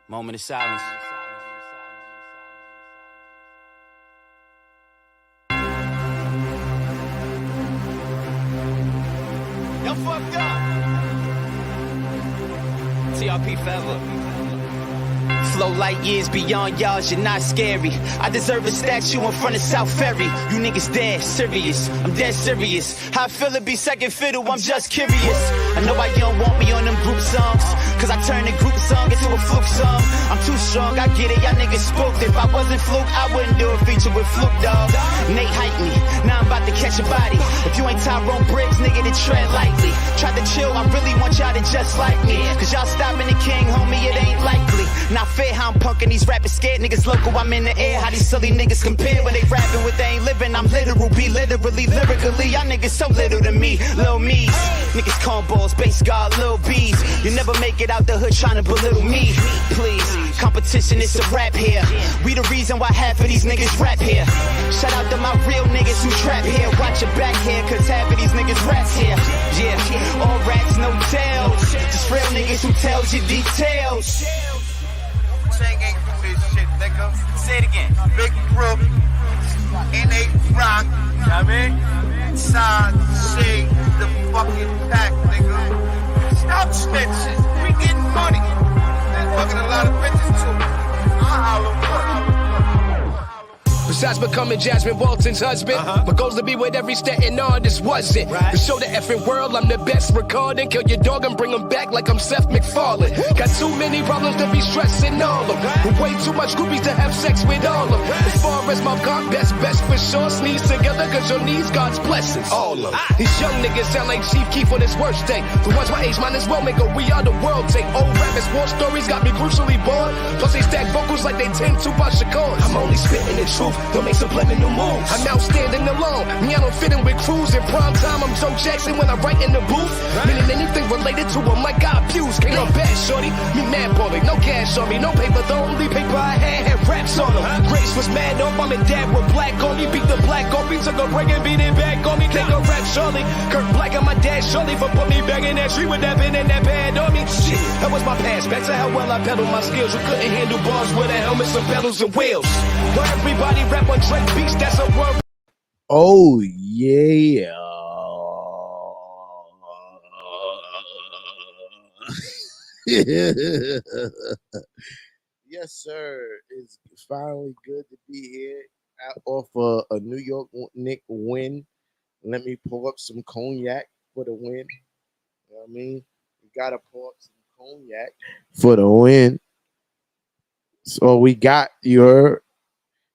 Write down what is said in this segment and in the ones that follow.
Moment of silence. Y'all fucked up. TRP forever. Flow light years beyond y'all, you're not scary. I deserve a statue in front of South Ferry. You niggas dead serious, I'm dead serious. How I feel to be second fiddle, I'm just curious. I know why you don't want me on them group songs, cause I turned a group song into a fluke song. I'm too strong, I get it, y'all niggas spooked. If I wasn't fluke, I wouldn't do a feature with Fluke, dog. Nate hyped me, now I'm about to catch a body. If you ain't Tyrone Briggs, nigga, then tread lightly. Try to chill, I really want y'all to just like me, cause y'all stopping the king, homie, it ain't likely. Not fair how I'm punking these rappers scared niggas local, I'm in the air. How these silly niggas compare when they rapping with they ain't living. I'm literal, be literally, lyrically. Y'all niggas so little to me, little me's. Niggas cornballs, base guard, little bees. You never make it out the hood trying to belittle me. Please, competition is a rap here. We the reason why half of these niggas rap here. Shout out to my real niggas who trap here. Watch your back here, cause half of these niggas rats here. Yeah, all rats, no tails. Just real niggas who tells you details. Ain't do this shit, nigga. Say it again. Big Brook, N.A. Rock, You know what I mean? Side, Shea, the fucking pack, nigga. Stop snitching. We getting money. And fucking a lot of bitches too. I'll holler. Besides becoming Jasmine Walton's husband, my goal's to be with every Staten artist wasn't. To show the effing world I'm the best recording. Kill your dog and bring him back like I'm Seth MacFarlane. Got too many problems to be stressing all of them. With way too much groupies to have sex with all of them. As far as my God, best for sure. Sneeze together cause your knees, God's blessings. All of them. These young niggas sound like Chief Keef on his worst day. The ones my age might as well make a We Are the World tape. Old rappers, war stories got me crucially bored. Plus they stack vocals like they 10 Tupac Shakurs. I'm only spitting the truth. Don't make subliminal moves. I'm now standing alone. Me, I don't fit in with crews. In prime time, I'm Joe Jackson when I write in the booth. Meaning anything related to him, like I abuse. Can't on bad, shorty. Me mad balling, no cash on me, no paper. The only paper I had raps on them. Grace was mad up. I'm and dad with black on me. Beat the black on me. Took a break and beat it back on me. Take a rap, Charlie. Kurt Black and my dad, Charlie, for put me back in that tree with that pen and that bad on me. Shit, that was my past. Back to how well I pedal my skills. You couldn't handle bars with a helmet, some pedals and wheels. Where everybody rap on Drake beats, that's a word. Oh yeah. Yes, sir. It's finally good to be here off a New York Knicks win. Let me pull up some cognac for the win. You know what I mean? We gotta pull up some cognac for the win. So we got, you heard?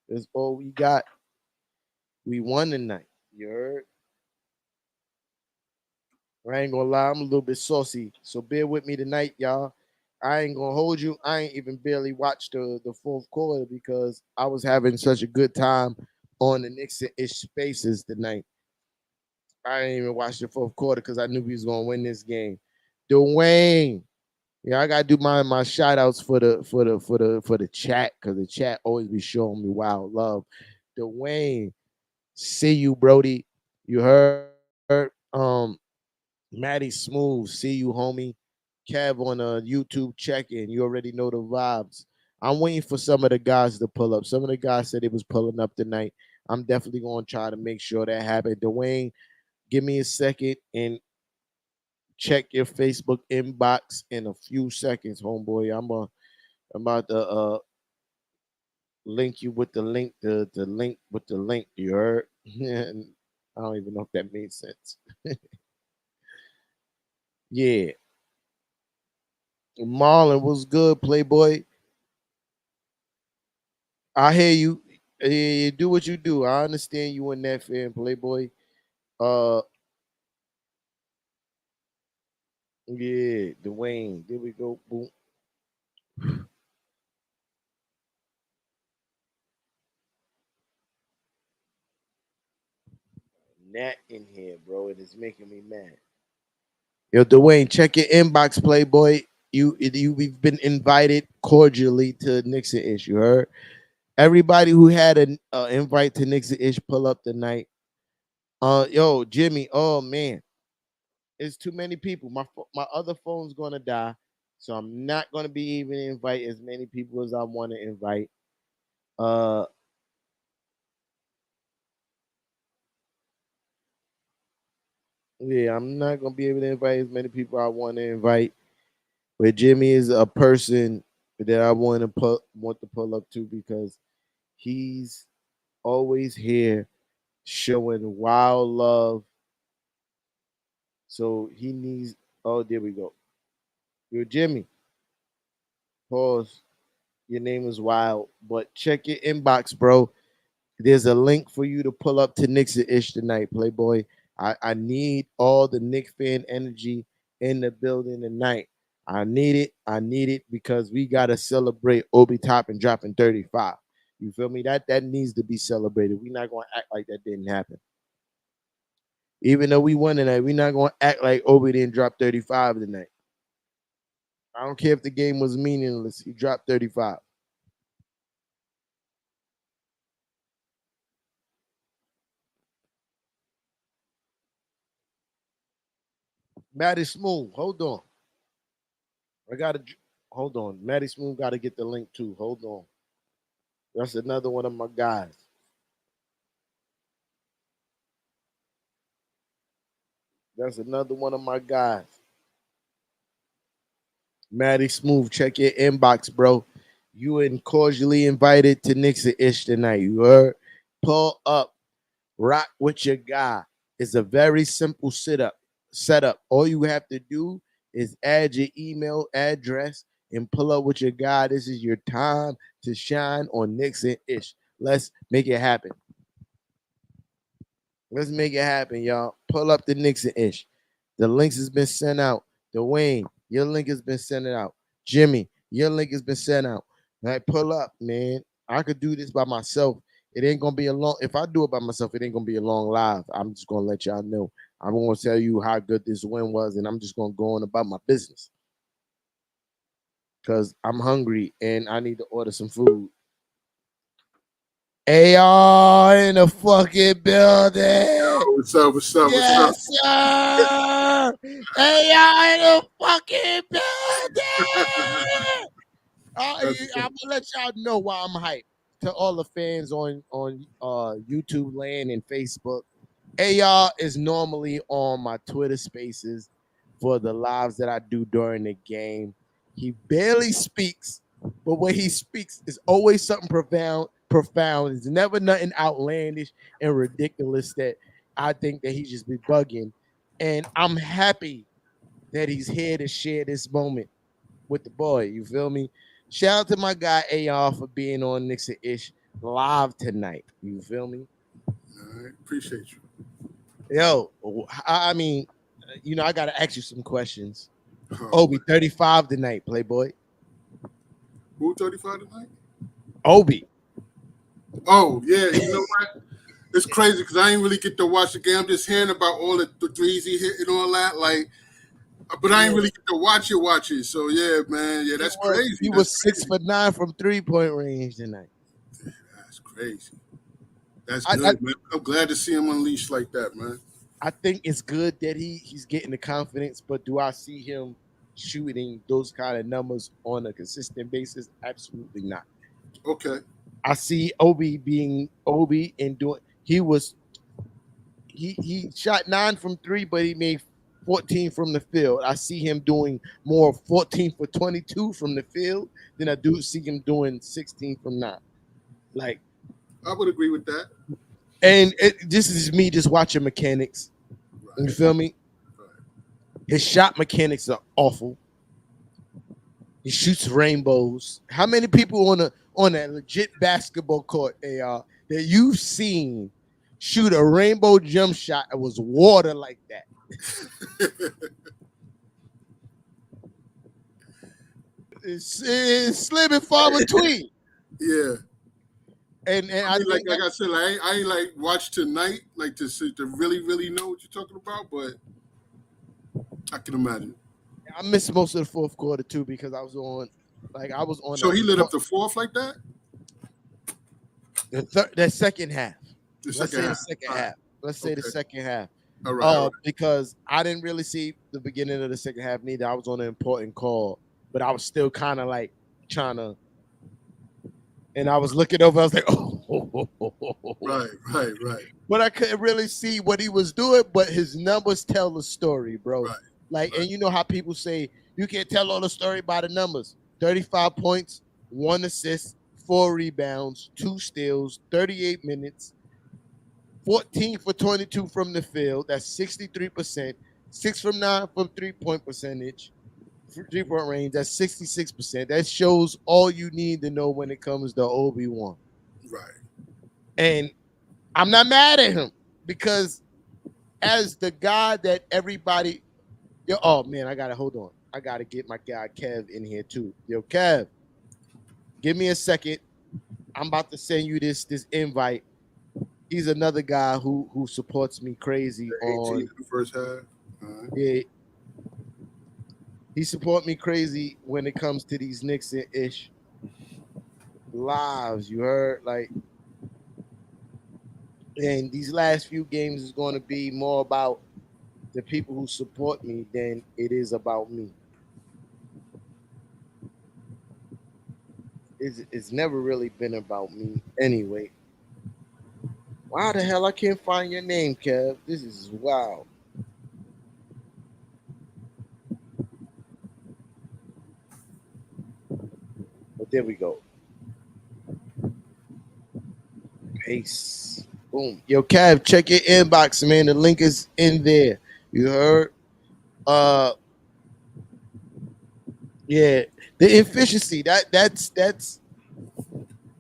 That's all we got. We won tonight. You heard? I ain't gonna lie, I'm a little bit saucy. So bear with me tonight, y'all. I ain't gonna hold you. I ain't even barely watched the fourth quarter because I was having such a good time on the Knicks ish spaces tonight. I didn't even watch the fourth quarter because I knew we was gonna win this game. Dwayne. Yeah, I gotta do my shout outs for the chat because the chat always be showing me wild love. Dwayne, see you, Brody. You heard Maddie Smooth, see you, homie. Kev on YouTube check-in. You already know the vibes. I'm waiting for some of the guys to pull up. Some of the guys said they was pulling up tonight. I'm definitely gonna try to make sure that happens. Dwayne, give me a second and check your Facebook inbox in a few seconds, homeboy. I'm about to link you with the link, the link with the link. You heard? I don't even know if that made sense. Yeah. Marlon, what's good, Playboy? I hear you. You do what you do. I understand you in that fan, Playboy. Yeah, Dwayne. There we go. Boom. Nat in here, bro. It is making me mad. Yo, Dwayne, check your inbox, Playboy. We've been invited cordially to Nixon Ish. You heard? Everybody who had an invite to Nixon Ish pull up tonight. Yo, Jimmy. Oh man, it's too many people. My other phone's gonna die. So I'm not gonna be even invite as many people as I want to invite. Uh yeah, I'm not gonna be able to invite as many people I want to invite. But Jimmy is a person that I want to pull up to because he's always here showing wild love. So he needs. Oh, there we go. Yo, Jimmy. Pause. Your name is Wild, but check your inbox, bro. There's a link for you to pull up to Knicks and Ish tonight, Playboy. I need all the Knicks fan energy in the building tonight. I need it. I need it because we gotta celebrate Obi Toppin dropping 35. You feel me? That needs to be celebrated. We're not gonna act like that didn't happen. Even though we won tonight, we're not gonna act like Obi didn't drop 35 tonight. I don't care if the game was meaningless. He dropped 35. Matty Smooth, hold on. I gotta hold on. Matty Smooth gotta get the link too. Hold on. That's another one of my guys. That's another one of my guys. Matty Smooth, check your inbox, bro. You and cordially invited to Knicks and Ish tonight. You heard? Pull up, rock with your guy. It's a very simple setup. All you have to do is add your email address and pull up with your guy. This is your time to shine on Knicks and Ish. Let's make it happen. Let's make it happen, y'all. Pull up the Knicks and Ish. The links has been sent out. Dwayne, your link has been sent out. Jimmy, your link has been sent out. Like, pull up, man. I could do this by myself. It ain't gonna be a long. If I do it by myself, it ain't gonna be a long live. I'm just gonna let y'all know. I'm gonna tell you how good this win was, and I'm just gonna go on about my business because I'm hungry and I need to order some food. AR in the fucking building. What's up? What's up? Yes, What's sir. AR in the fucking building. I'm gonna let y'all know why I'm hyped. To all the fans on YouTube land and Facebook, AR is normally on my Twitter Spaces for the lives that I do during the game. He barely speaks, but when he speaks, it's always something profound. Profound. It's never nothing outlandish and ridiculous that I think that he just be bugging. And I'm happy that he's here to share this moment with the boy. You feel me? Shout out to my guy AR for being on Knicks and Ish live tonight. You feel me? All right. Appreciate you. Yo, I mean, I gotta ask you some questions. Oh, Obi, 35 tonight, Playboy. who 35 tonight? Obi. Oh, yeah. You know what? It's crazy because I ain't really get to watch the game. I'm just hearing about all the threes he hit and all that. But I ain't really get to watch it. So, yeah, man. Yeah, that's crazy. He was 6 for 9 from 3-point range tonight. Yeah, that's crazy. That's good, man. I'm glad to see him unleashed like that, man. I think it's good that he's getting the confidence, but do I see him shooting those kind of numbers on a consistent basis? Absolutely not. Okay. I see Obi being Obi and doing. He shot 9 from 3, but he made 14 from the field. I see him doing more 14 for 22 from the field than I do see him doing 16 from 9. Like, I would agree with that. and this is me just watching mechanics. Right. You feel me? Right. His shot mechanics are awful. He shoots rainbows. How many people on a legit basketball court, AR, that you've seen shoot a rainbow jump shot that was water like that? It's slim and far between. Yeah. And I mean, like I said, I ain't like watch tonight, like to really know what you're talking about, but I can imagine. I missed most of the fourth quarter too because I was on. So he lit up the fourth like that. That second half. Let's say the second half. Let's say the second half. All right. Because I didn't really see the beginning of the second half neither. I was on an important call. but I was still kind of like trying to. And I was looking over. I was like, oh. Right. But I couldn't really see what he was doing. But his numbers tell the story, bro. Right. Like, Right. and you know how people say you can't tell all the story by the numbers. 35 points, 1 assist, 4 rebounds, 2 steals, 38 minutes, 14 for 22 from the field. That's 63%. 6 from 9 from 3-point percentage. 3-point range. That's 66%. That shows all you need to know when it comes to Obi-Wan. Right. And I'm not mad at him because as the guy that everybody, oh man, I gotta hold on. I gotta get my guy Kev in here too. Yo, Kev, give me a second. I'm about to send you this invite. He's another guy who supports me crazy on the first half. Yeah. He support me crazy when it comes to these Knicks and ish lives. You heard, like, and these last few games is going to be more about the people who support me than it is about me. It's never really been about me anyway. Why the hell I can't find your name, Kev? This is wild. But there we go. Paste. Boom. Yo, Kev, check your inbox, man. The link is in there. You heard? Yeah. The efficiency. That's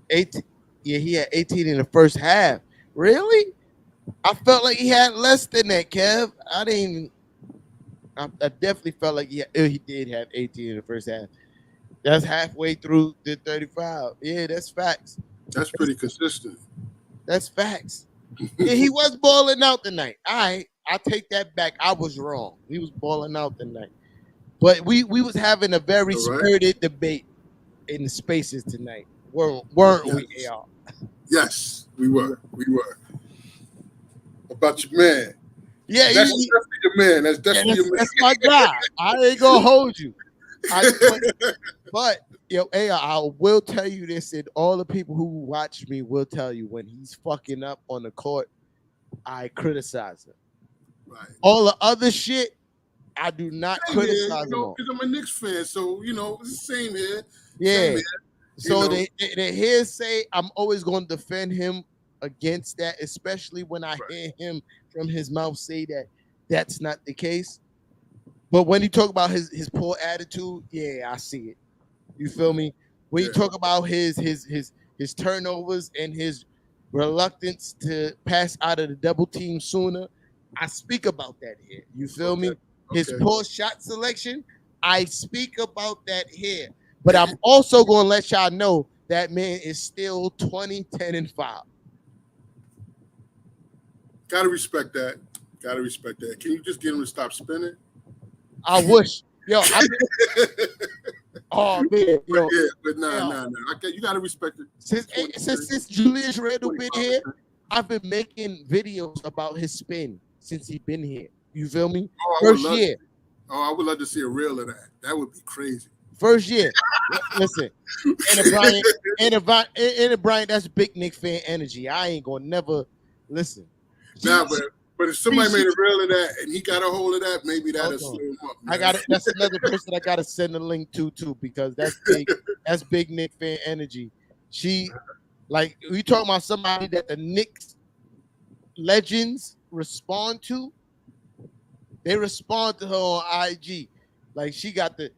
18. Yeah, he had 18 in the first half. Really? I felt like he had less than that, Kev. I definitely felt like he did have 18 in the first half. That's halfway through the 35. Yeah, that's facts. That's pretty consistent. That's facts. Yeah, he was balling out tonight. I take that back. I was wrong. He was balling out tonight. But we was having a very spirited debate in the spaces tonight. Weren't we, AR? Yes, we were. About your man. Yeah, that's definitely your man. That's definitely your man. That's my guy. I ain't gonna hold you. But yo, AR, I will tell you this, and all the people who watch me will tell you when he's fucking up on the court, I criticize him. Right. All the other shit, I do not criticize him on. Because I'm a Knicks fan, so it's the same here. Yeah. Same here, so the hearsay, I'm always going to defend him against that, especially when I hear him from his mouth say that that's not the case. But when you talk about his poor attitude, yeah, I see it. You feel me? When you talk about his turnovers and his reluctance to pass out of the double team sooner, I speak about that here. You feel me? His poor shot selection, I speak about that here. But I'm also going to let y'all know that man is still 20, 10, and 5. Gotta respect that. Can you just get him to stop spinning? I wish. Yo, oh man, yo. But nah. You gotta respect it. Since Julius Randle been here, I've been making videos about his spin since he been here. You feel me? First year. I would love to see a reel of that. That would be crazy. First year. Listen, and Brian, that's big Knicks fan energy. I ain't gonna never listen. Nah, but if somebody made a reel of that and he got a hold of that, maybe that'll slow him up. Man. I got it. That's another person I gotta send a link to too, because that's big. That's big Knicks fan energy. She, like, we talking about somebody that the Knicks legends respond to. They respond to her on IG. Like she got the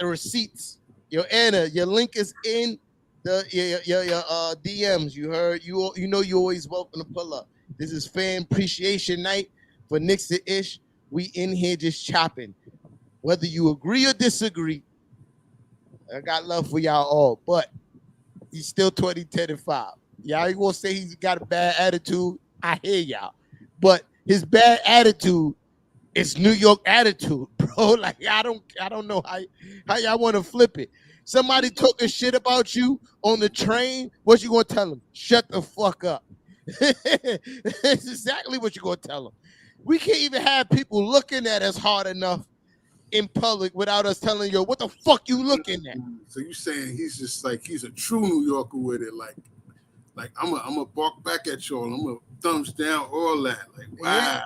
receipts. Yo, Anna, your link is in your DMs. You heard? You know you always welcome to pull up. This is fan appreciation night for Knicks and Ish. We in here just chopping. Whether you agree or disagree, I got love for y'all all. But he's still 20, 10, and 5. Y'all ain't gonna say he's got a bad attitude. I hear y'all. But his bad attitude is New York attitude, bro. Like I don't know how y'all want to flip it. Somebody talking shit about you on the train. What you gonna tell them? Shut the fuck up. That's exactly what you're gonna tell them. We can't even have people looking at us hard enough in public without us telling you what the fuck you looking at. So you saying he's just like he's a true New Yorker with it, like I'm a bark back at y'all. I'm a thumbs down, all that. Like wow. Yeah.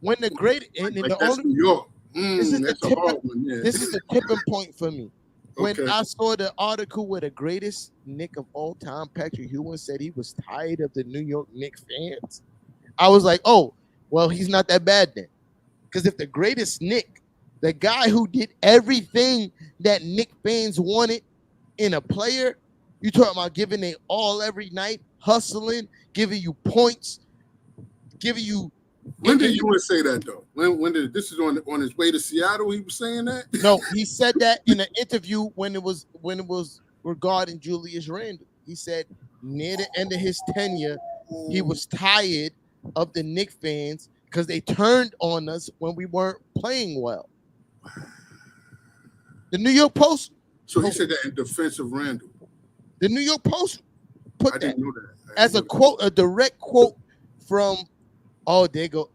When the great and Like the that's only New York. this is That's the a hard one. Yeah. this is the tipping point for me. When Okay. I saw the article where the greatest Knick of all time, Patrick Ewing, said he was tired of the New York Knicks fans, I was like, oh, well, he's not that bad then. Because if the greatest Knick, the guy who did everything that Knick fans wanted in a player, you talking about giving it all every night, hustling, giving you points, giving you. When did Ewing say that though? When did this is on his way to Seattle? He was saying that. No, he said that in an interview when it was regarding Julius Randle. He said near the end of his tenure, he was tired of the Knicks fans because they turned on us when we weren't playing well. The New York Post. So he said that in defense of Randall. The New York Post put I that didn't know that. as a quote, a direct quote from. Oh, there go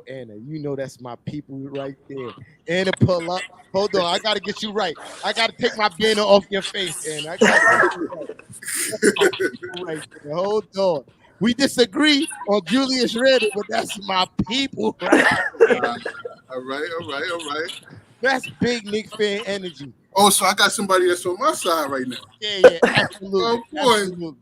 Anna. You know that's my people right there. Anna, pull up. Hold on, I gotta get you right. I gotta take my banner off your face, Anna. I gotta get you right there. Hold on. We disagree on Julius Randle, but that's my people right there. All right. That's big Knicks fan energy. Oh, so I got somebody that's on my side right now. Yeah, absolutely. Oh, boy. Absolutely.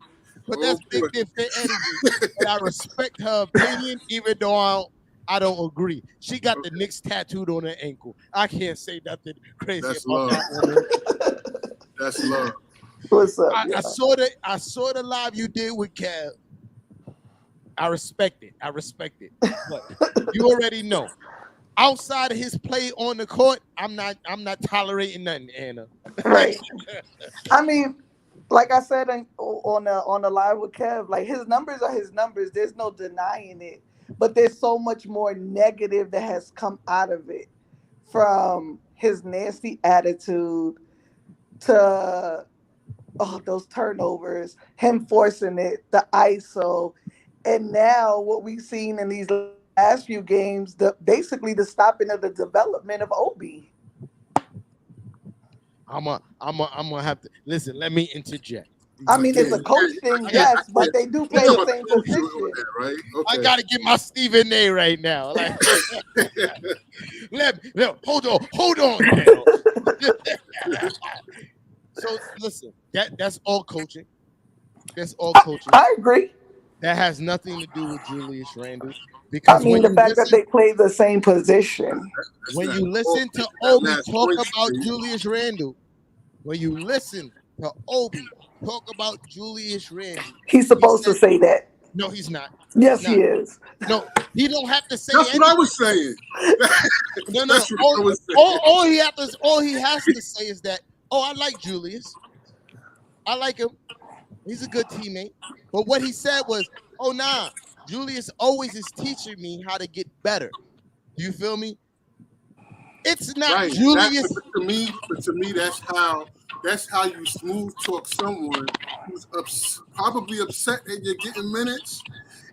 But that's big Knicks fan energy. And I respect her opinion, even though I don't agree. She got the Knicks tattooed on her ankle. I can't say nothing crazy That's about love. that one. That's love. What's up? I saw the live you did with Kev. I respect it. But you already know. Outside of his play on the court, I'm not tolerating nothing, Anna. Right. I mean, like I said on the live with Kev, like his numbers are his numbers. There's no denying it. But there's so much more negative that has come out of it, from his nasty attitude to those turnovers, him forcing it, the ISO, and now what we've seen in these last few games, basically the stopping of the development of Obi. I'm gonna have to listen. Let me interject. I mean, it's a coach thing, yes, but they do play the same position. Right? Okay. I gotta get my Stephen A right now. Like, hold on. Dale. So listen, that's all coaching. That's all coaching. I agree. That has nothing to do with Julius Randle. Because I mean, the fact that they play the same position. When you listen to Obi talk about Julius Randle, He's supposed to say that. No, he's not. Yes, he is. No, he don't have to say That's anything. what I was saying. No. That's what I was saying. All he has to say is that, I like Julius. I like him. He's a good teammate. But what he said was, Julius always is teaching me how to get better. You feel me? It's not right. Julius. To me, that's how you smooth talk someone who's probably upset that you're getting minutes,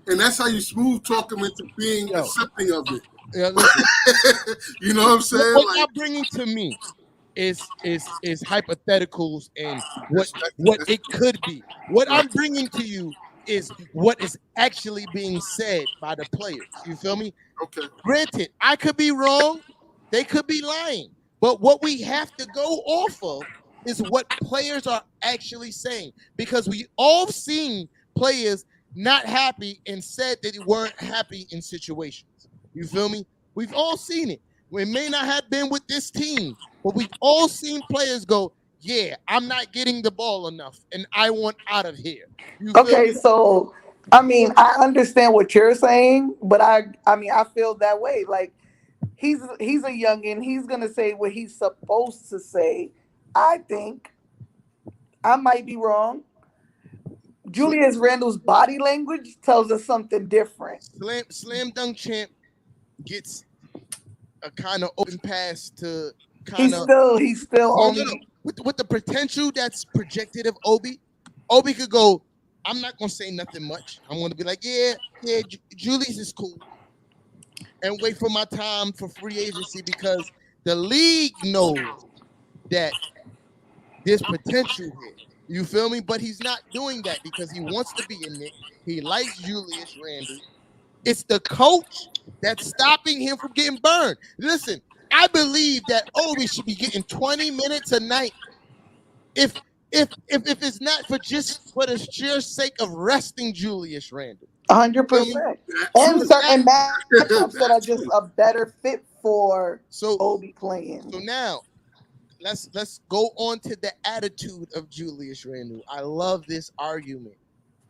and that's how you smooth talk them into being accepting of it. Yeah, listen, you know what I'm saying? What you're bringing to me is hypotheticals and what it could be. What I'm bringing to you is what is actually being said by the players. You feel me? Okay. Granted, I could be wrong. They could be lying. But what we have to go off of is what players are actually saying. Because we all seen players not happy and said that they weren't happy in situations. You feel me? We've all seen it. We may not have been with this team, but we've all seen players go, yeah, I'm not getting the ball enough, and I want out of here. Okay, so, I mean, I understand what you're saying, but I feel that way. Like, he's a youngin'. He's going to say what he's supposed to say. I think, I might be wrong. Julius Randle's body language tells us something different. Slam dunk champ gets a kind of open pass to kind of. He's still only. With the potential that's projected of Obi could go, I'm not going to say nothing much. I'm going to be like, yeah, Julius is cool. And wait for my time for free agency because the league knows that there's potential here. You feel me? But he's not doing that because he wants to be a Knick. He likes Julius Randle. It's the coach that's stopping him from getting burned. Listen, I believe that Obi should be getting 20 minutes a night. If it's not for the sheer sake of resting Julius Randle. 100%. And certain matchups that are just a better fit for Obi playing. So now let's go on to the attitude of Julius Randle. I love this argument.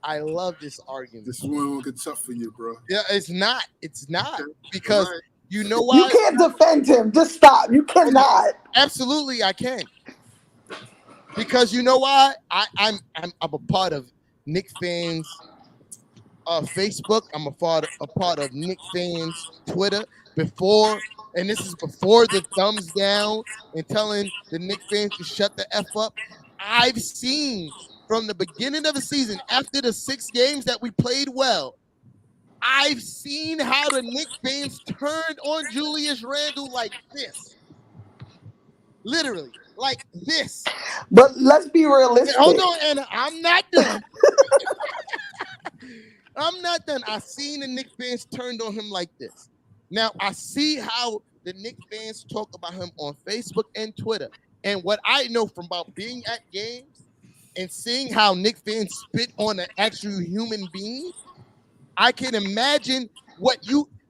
This one will get tough for you, bro. Yeah, it's not. Okay. Because Right. you know why? You can't defend him. Just stop. You cannot. Absolutely, I can. Because you know why? I'm a part of Knicks fans Facebook. I'm a part of Knicks fans Twitter before, and this is before the thumbs down and telling the Knicks fans to shut the F up. I've seen from the beginning of the season, after the 6 games that we played well, I've seen how the Knicks fans turned on Julius Randle like this. Literally, like this. But let's be realistic. Hold on, Anna. I'm not done. I'm not done. I seen the Knicks fans turned on him like this. Now, I see how the Knicks fans talk about him on Facebook and Twitter. And what I know from about being at games and seeing how Knicks fans spit on an actual human being, I can imagine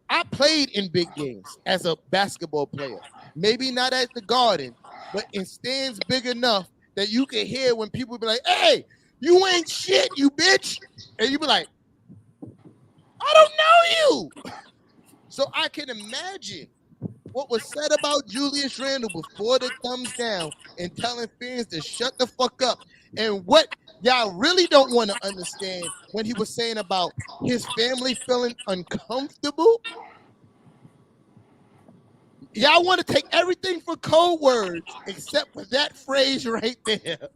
I played in big games as a basketball player. Maybe not at the Garden, but in stands big enough that you can hear when people be like, hey, you ain't shit, you bitch. And you be like, I don't know you. So I can imagine what was said about Julius Randle before the thumbs down and telling fans to shut the fuck up. And what y'all really don't want to understand when he was saying about his family feeling uncomfortable. Y'all want to take everything for code words except for that phrase right there.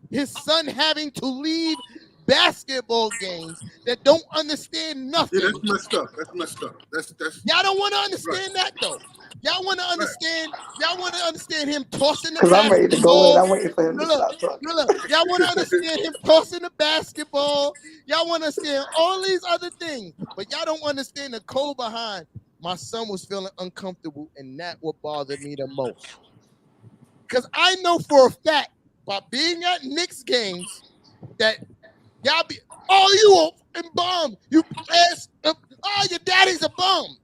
His son having to leave basketball games that don't understand nothing. Yeah, that's messed up. That's y'all don't want to understand that though. Y'all want to understand. Y'all want to understand him tossing the basketball. Because I'm ready to go in. I'm waiting for him to stop talking. Y'all want to understand him tossing the basketball. Y'all want to understand all these other things, but y'all don't understand the code behind. My son was feeling uncomfortable, and that what bothered me the most. Because I know for a fact by being at Knicks games that y'all be, you a bum. You ass. Your daddy's a bum.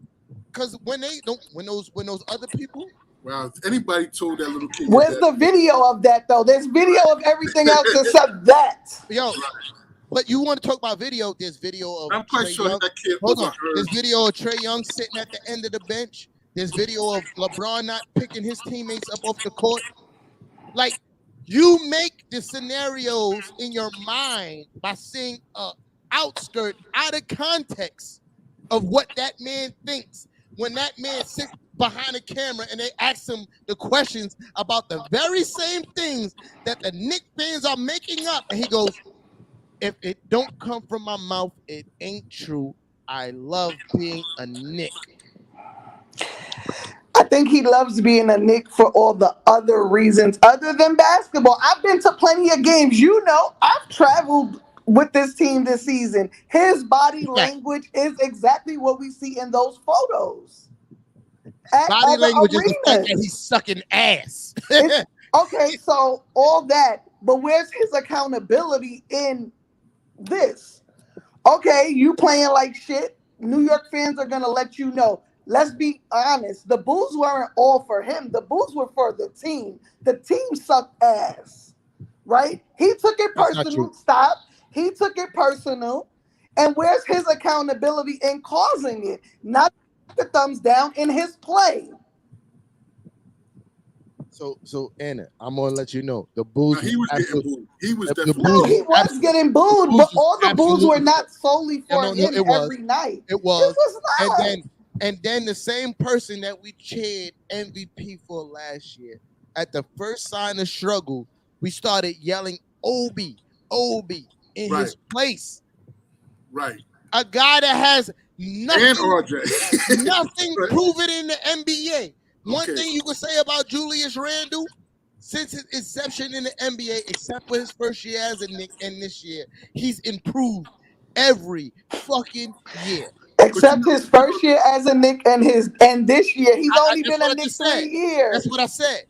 Because when those other people. Wow, anybody told that little kid. Where's the video of that though? There's video of everything else except that. Yo, but you want to talk about video? There's video of. I'm quite sure that kid. Hold on. There's video of Trae Young sitting at the end of the bench. There's video of LeBron not picking his teammates up off the court. Like, you make the scenarios in your mind by seeing a outskirt out of context of what that man thinks. When that man sits behind a camera and they ask him the questions about the very same things that the Knicks fans are making up, and he goes, if it don't come from my mouth, it ain't true. I love being a Knick. I think he loves being a Knick for all the other reasons other than basketball. I've been to plenty of games. You know, I've traveled with this team this season. His body language is exactly what we see in those photos. Body language is the fact that he's sucking ass. Okay, so all that, but where's his accountability in this? Okay, you playing like shit. New York fans are going to let you know. Let's be honest. The boos weren't all for him. The boos were for the team. The team sucked ass, right? He took it personal. Stop. He took it personal. And where's his accountability in causing it? Not the thumbs down in his play. So Anna, I'm gonna let you know the boos. He was getting booed. He was definitely. No, he was getting booed, but all the boos were not solely for him every night. It was. This was not. And then the same person that we cheered MVP for last year, at the first sign of struggle, we started yelling Obi in his place. Right. A guy that has nothing, and RJ. nothing proven in the NBA. One Okay. thing you can say about Julius Randle, since his inception in the NBA, except for his first year as a Knick and this year, he's improved every fucking year. Except his first year as a Knick and this year. He's only That's been a what I Knick just 3 said. years. That's what I said.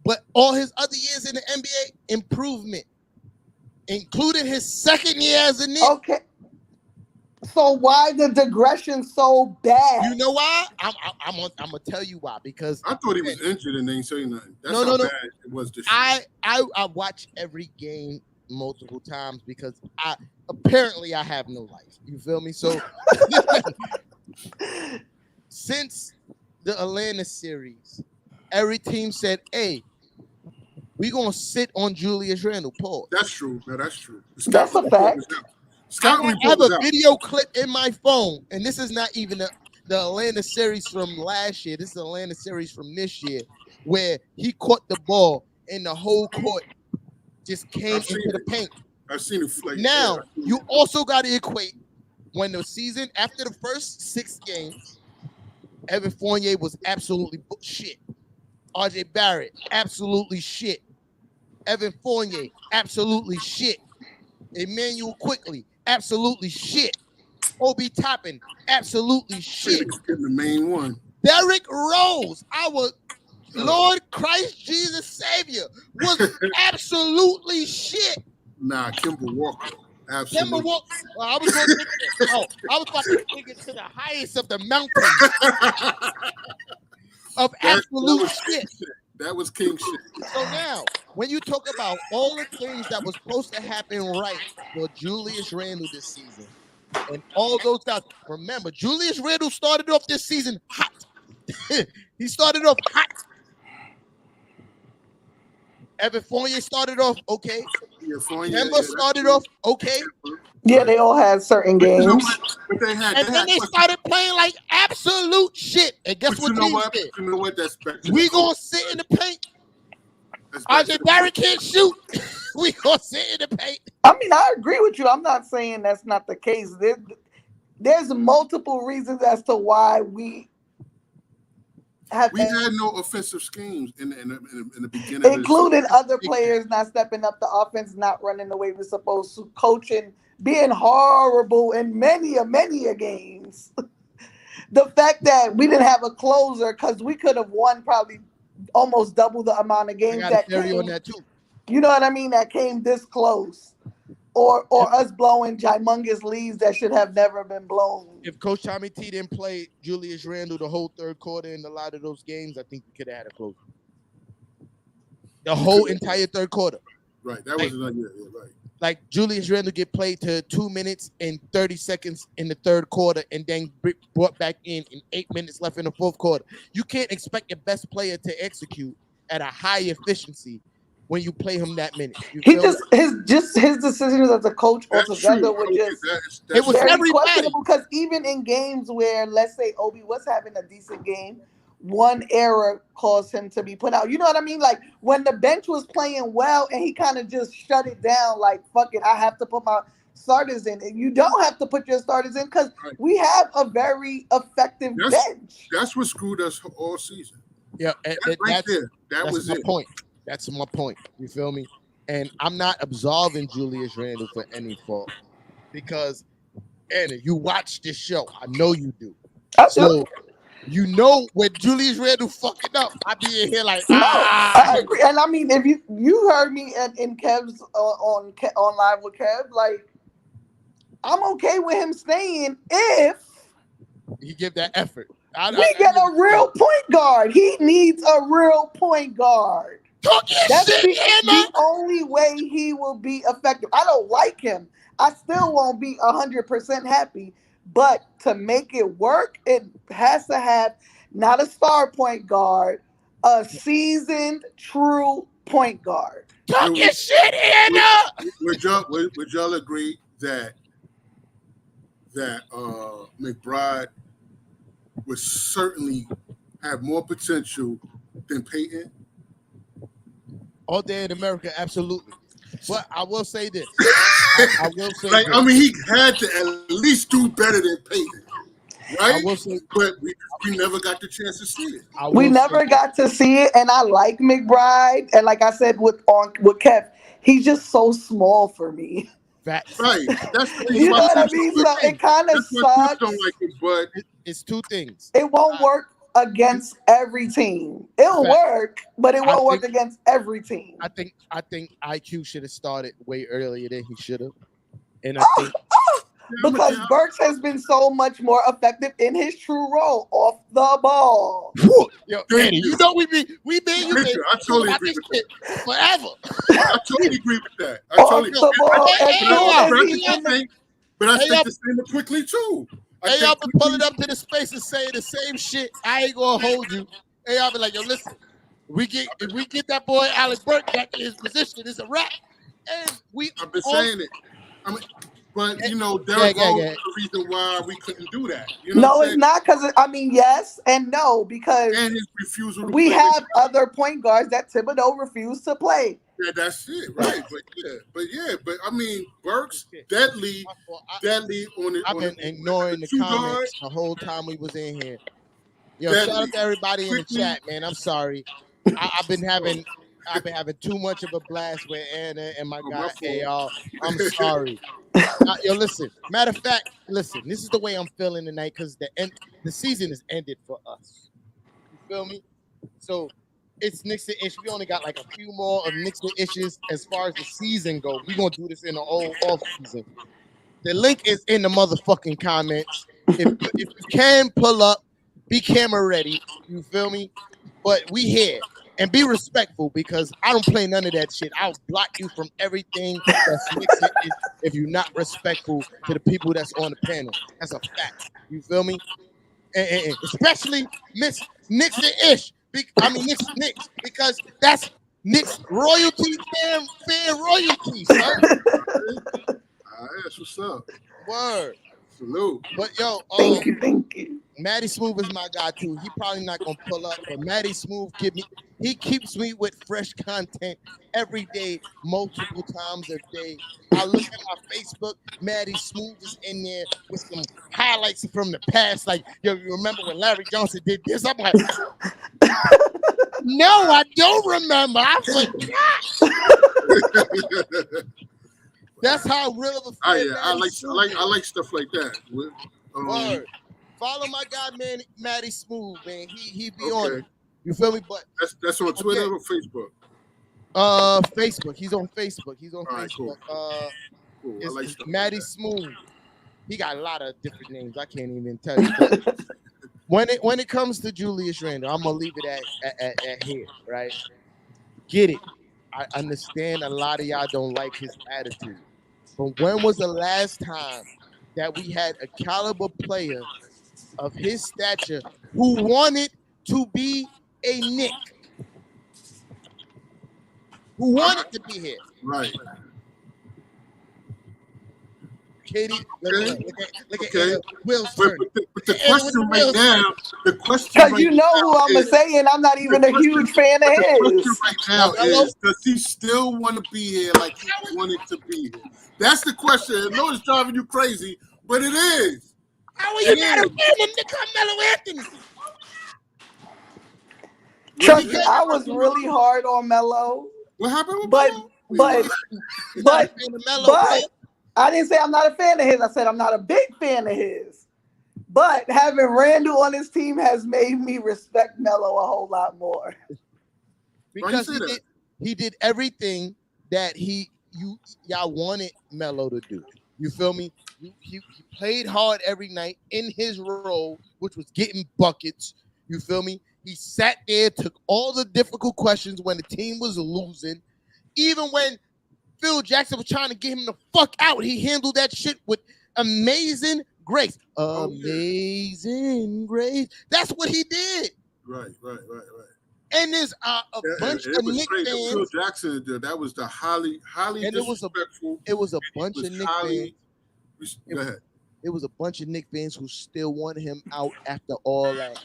But all his other years in the NBA, improvement, including his second year as a Knick. Okay. So why the digression so bad? You know why? I'm gonna tell you why. Because I thought he was injured and they ain't say nothing. That's No. how bad it was this year. I watch every game multiple times because apparently I have no life. You feel me? So since the Atlanta series, every team said, "Hey, we gonna sit on Julius Randle." Pause. That's true. No, that's true. The That's a fact. I have a video clip in my phone, and this is not even the Atlanta series from last year. This is the Atlanta series from this year, where he caught the ball and the whole court just came into the paint. I've seen it. Like, Now, yeah, you also got to equate when the season, after the first 6 games, Evan Fournier was absolutely shit. RJ Barrett, absolutely shit. Evan Fournier, absolutely shit. Emmanuel Quickly, absolutely shit. Obi Toppin, absolutely shit. Getting the main one. Derrick Rose, our Lord Christ Jesus Savior, was absolutely shit. Nah, Kemba Walker. Absolutely. Kemba Walker. I was going to I was about to take it to the highest of the mountains of absolute shit. That was king shit. So now, when you talk about all the things that was supposed to happen right for Julius Randle this season, and all those guys, remember, Julius Randle started off this season hot. He started off hot. Evan Fournier started off okay. Yeah, Fournier, Kemba started off okay. Yeah, they all had certain games. You know what? But they had, And then they started playing like absolute shit. And guess what teams did? You know what? That's back to We gonna sit in the paint. RJ Barrett can't shoot. We gonna sit in the paint. I mean, I agree with you. I'm not saying that's not the case. There's multiple reasons as to why we had no offensive schemes in the beginning, including other players not stepping up the offense, not running the way we're supposed to, coaching being horrible in many a games. The fact that we didn't have a closer because we could have won probably almost double the amount of games that came. On that too. You know what I mean? That came this close. Or us blowing humongous leads that should have never been blown. If Coach Tommy T didn't play Julius Randle the whole third quarter in a lot of those games, I think we could have had a closer. The whole entire third quarter. Right. That was another year. Right. Like Julius Randle get played to 2 minutes and 30 seconds in the third quarter and then brought back in 8 minutes left in the fourth quarter. You can't expect your best player to execute at a high efficiency when you play him that minute. His decisions as a coach altogether were just it was very questionable because even in games where, let's say, Obi was having a decent game, one error caused him to be put out. You know what I mean? Like when the bench was playing well and he kind of just shut it down, like, fuck it, I have to put my starters in. And you don't have to put your starters in because we have a very effective bench. That's what screwed us all season. Yeah, that's my point. That's my point. You feel me? And I'm not absolving Julius Randle for any fault because, Anna, you watch this show. I know you do. So you know when Julius Randle fucking up, I be in here like, I agree. And I mean, if you heard me in Kev's on live with Kev, like, I'm okay with him staying if he give that effort. We get a real point guard. He needs a real point guard. That's the only way he will be effective. I don't like him. I still won't be 100% happy. But to make it work, it has to have not a star point guard, a seasoned, true point guard. Talk your shit, Anna! Would y'all agree that McBride would certainly have more potential than Peyton? All day in America, absolutely. But I will say this. I mean, he had to at least do better than Peyton. right? I will say, But we never got the chance to see it. We never got to see it, and I like McBride. And like I said with Kev, he's just so small for me. facts. Right. That's the You reason why know what I Tips mean? don't So like it kind of That's why Tips sucks. don't like it, but It's two things. It won't work against every team. It'll Fact. work, but it I won't work think- against every team. I think IQ should have started way earlier than he should have, and I think Because Burks has been so much more effective in his true role off the ball. yo, Thank Eddie, you. you know we been you Thank been you. I totally about agree this with shit forever. I totally agree with that. I Off totally the ball, Hey, as hey, soon hey, as hey, he's hey, in the but I Hey, think y'all- the same quickly too. I Hey, y'all think been pulling up to the space and saying the same shit. I ain't gonna hold you. Hey, y'all be like, yo, listen, if we get that boy Alec Burke back in his position, it's a wrap. And I've been saying it. I mean, but you know, Derrick Rose is the reason why we couldn't do that. You know no, what I'm it's saying? not because I mean yes and no because And his refusal to we play have other point guards that Thibodeau refused to play. Yeah, that's it, right? But I mean, Burks deadly on it. I've been ignoring the two comments guard. the whole time we was in here. Yo, Deadly. shout out to everybody in the Quickly. chat, man. I'm sorry. I've been having too much of a blast with Anna and my guy AR. I'm sorry. Yo, listen. Matter of fact, listen. This is the way I'm feeling tonight because the season is ended for us. You feel me? So it's Knicks and Ish. We only got like a few more of Knicks and Ishes as far as the season goes. We're gonna do this in the off season. The link is in the motherfucking comments. If you can pull up, be camera ready. You feel me? But we here. And be respectful because I don't play none of that shit. I'll block you from everything that's Knicks and Ish if you're not respectful to the people that's on the panel. That's a fact. You feel me? And especially Miss Knicks and Ish. Knicks because that's Knicks royalty, fan royalty, son. That's what's up. Word. Salute. But yo, Thank you. Matty Smooth is my guy too. He probably not gonna pull up, but Matty Smooth keeps me with fresh content every day, multiple times a day. I look at my Facebook, Matty Smooth is in there with some highlights from the past. Like, yo, you remember when Larry Johnson did this? I'm like, no, I don't remember. I forgot. That's how real of a fan. I like stuff like that. Word. Follow my guy, man, Matty Smooth, man. He be on it. You feel me? But that's on Twitter or Facebook. Facebook. He's on Facebook. Right, Facebook. cool. It's, like it's stuff Matty like that. Smooth. He got a lot of different names. I can't even tell you. But when it comes to Julius Randle, I'm gonna leave it at here, right? Get it. I understand a lot of y'all don't like his attitude. But when was the last time that we had a caliber player of his stature who wanted to be a Knick? Who wanted to be here? Right. Katie, look at Will's But turn. the question right now, because you know who I'm gonna say, and I'm not even a huge fan of The question his. right now is, does he still want to be here like he wanted to be here? That's the question. I know it's driving you crazy, but it is. How are you not a fan of Carmelo Anthony? Trust me, I was really hard on Melo. What happened with but I didn't say I'm not a fan of his. I said I'm not a big fan of his. But having Randall on his team has made me respect Melo a whole lot more. Because he did everything that y'all wanted Melo to do. You feel me? He played hard every night in his role, which was getting buckets. You feel me? He sat there, took all the difficult questions when the team was losing. Even when Phil Jackson was trying to get him the fuck out, he handled that shit with amazing grace. Amazing grace. That's what he did. Right. And there's a bunch of Knicks fans. Phil Jackson, that was the highly and disrespectful. It was a bunch of Knicks fans. Go ahead. It was a bunch of Knicks fans who still wanted him out after all that.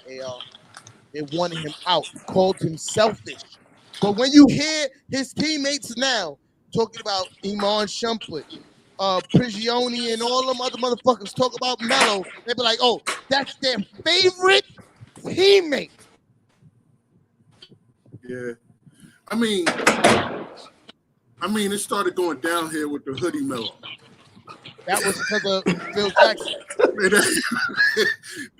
They wanted him out, called him selfish. But when you hear his teammates now talking about Iman Shumpert, Prigioni, and all them other motherfuckers talk about Melo, they be like, oh, That's their favorite teammate. Yeah. I mean, it started going down here with the hoodie mellow. That was because of Phil Jackson.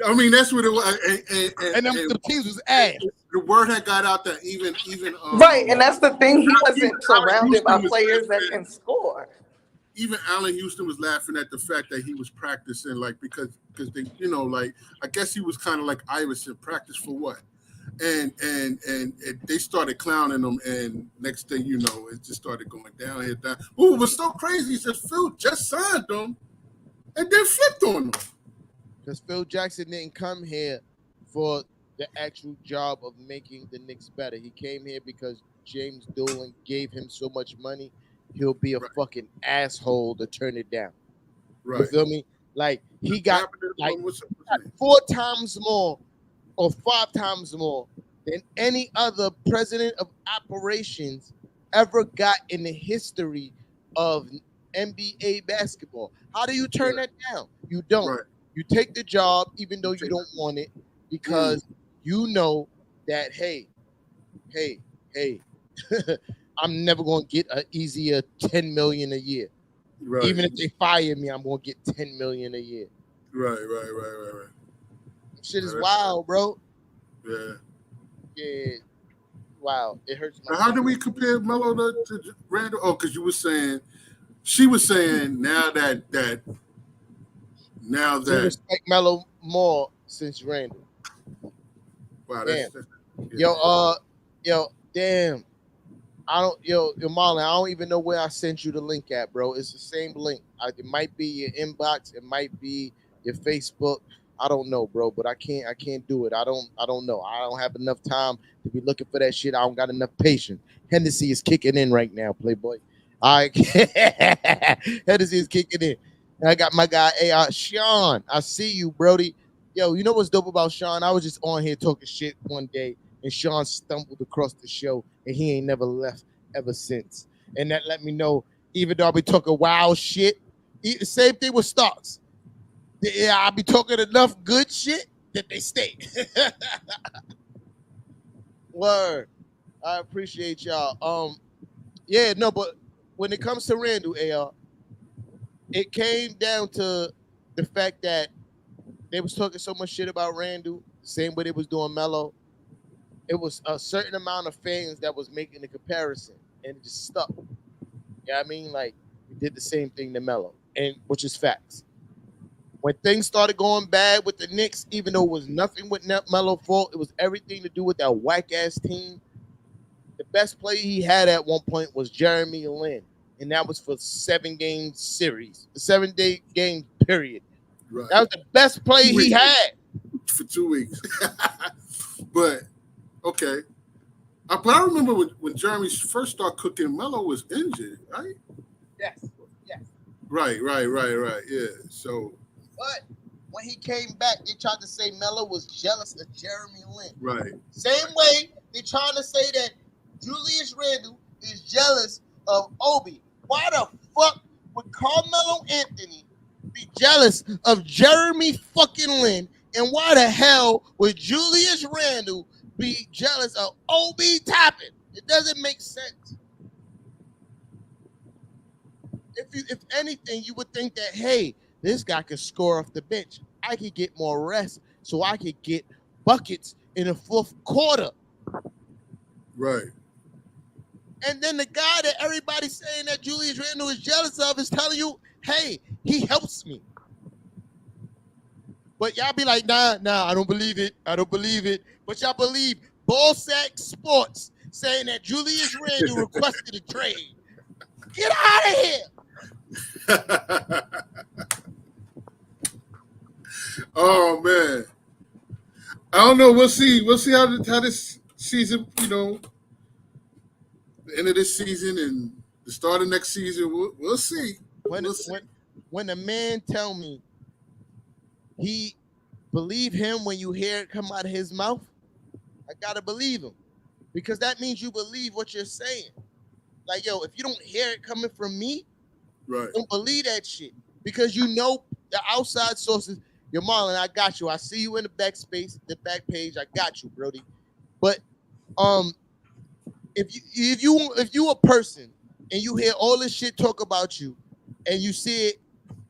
I mean, that's what it was. And the teams was ass. The word had got out that even right, and that's the thing. He wasn't surrounded by players that can score. Even Allen Houston was laughing at the fact that he was practicing, like because they, like I guess he was kind of like Iverson, practice for what? And they started clowning him, and next thing you know, it just started going down here. Ooh, it was so crazy. He said Phil just signed him, and then flipped on him. Because Phil Jackson didn't come here for the actual job of making the Knicks better. He came here because James Dolan gave him so much money. He'll be a fucking asshole to turn it down. Right. You feel me? Like he got like 4 times more or 5 times more than any other president of operations ever got in the history of NBA basketball. How do you turn that down? You don't. Right. You take the job even though you don't want it because you know that, hey, I'm never going to get an easier $10 million a year. Right. Even if they fire me, I'm going to get $10 million a year. Right. Shit is wild, bro. Yeah. Wow. It hurts my Now, how do we compare Melo to Randall? Oh, because she was saying now that I respect Melo more since Randall. Wow, damn. Damn. Marlon, I don't even know where I sent you the link at, bro. It's the same link. It might be your inbox. It might be your Facebook. I don't know, bro, but I can't do it. I don't know. I don't have enough time to be looking for that shit. I don't got enough patience. Hennessy is kicking in right now, Playboy. Hennessy is kicking in. And I got my guy, Sean. I see you, Brody. Yo, you know what's dope about Sean? I was just on here talking shit one day, and Sean stumbled across the show, and he ain't never left ever since. And that let me know, even though I be talking wild shit, same thing with Starks. Yeah, I be talking enough good shit that they stay. Word. I appreciate y'all. But when it comes to Randall, AR, it came down to the fact that they was talking so much shit about Randall, the same way they was doing Melo. It was a certain amount of fans that was making the comparison, and it just stuck. Yeah, I mean, like, we did the same thing to Melo, and which is facts. When things started going bad with the Knicks, even though it was nothing with Melo's fault, it was everything to do with that whack-ass team. The best player he had at one point was Jeremy Lin, and that was for 7-game series, the 7-day game period. Right. That was the best play he had. For 2 weeks. But, okay. But I remember when Jeremy first started cooking, Melo was injured, right? Yes. Right. Yeah, so. But when he came back, they tried to say Melo was jealous of Jeremy Lin. Right. Same way they trying to say that Julius Randle is jealous of Obi. Why the fuck would Carmelo Anthony be jealous of Jeremy fucking Lin? And why the hell would Julius Randle be jealous of Obi Toppin? It doesn't make sense. If anything, you would think that, hey, this guy could score off the bench. I could get more rest so I could get buckets in the fourth quarter. Right. And then the guy that everybody's saying that Julius Randle is jealous of is telling you, hey, he helps me. But y'all be like, nah, I don't believe it. But y'all believe Ballsack Sports saying that Julius Randle requested a trade. Get out of here. Oh man, I don't know. We'll see how this season, the end of this season and the start of next season. We'll see. When a man tell me he believe him when you hear it come out of his mouth, I gotta believe him, because that means you believe what you're saying. Like, yo, if you don't hear it coming from me, right, don't believe that shit, because you know the outside sources Yo, Marlon, I got you. I see you in the back space, the back page. I got you, Brody. But if you a person and you hear all this shit talk about you, and you see it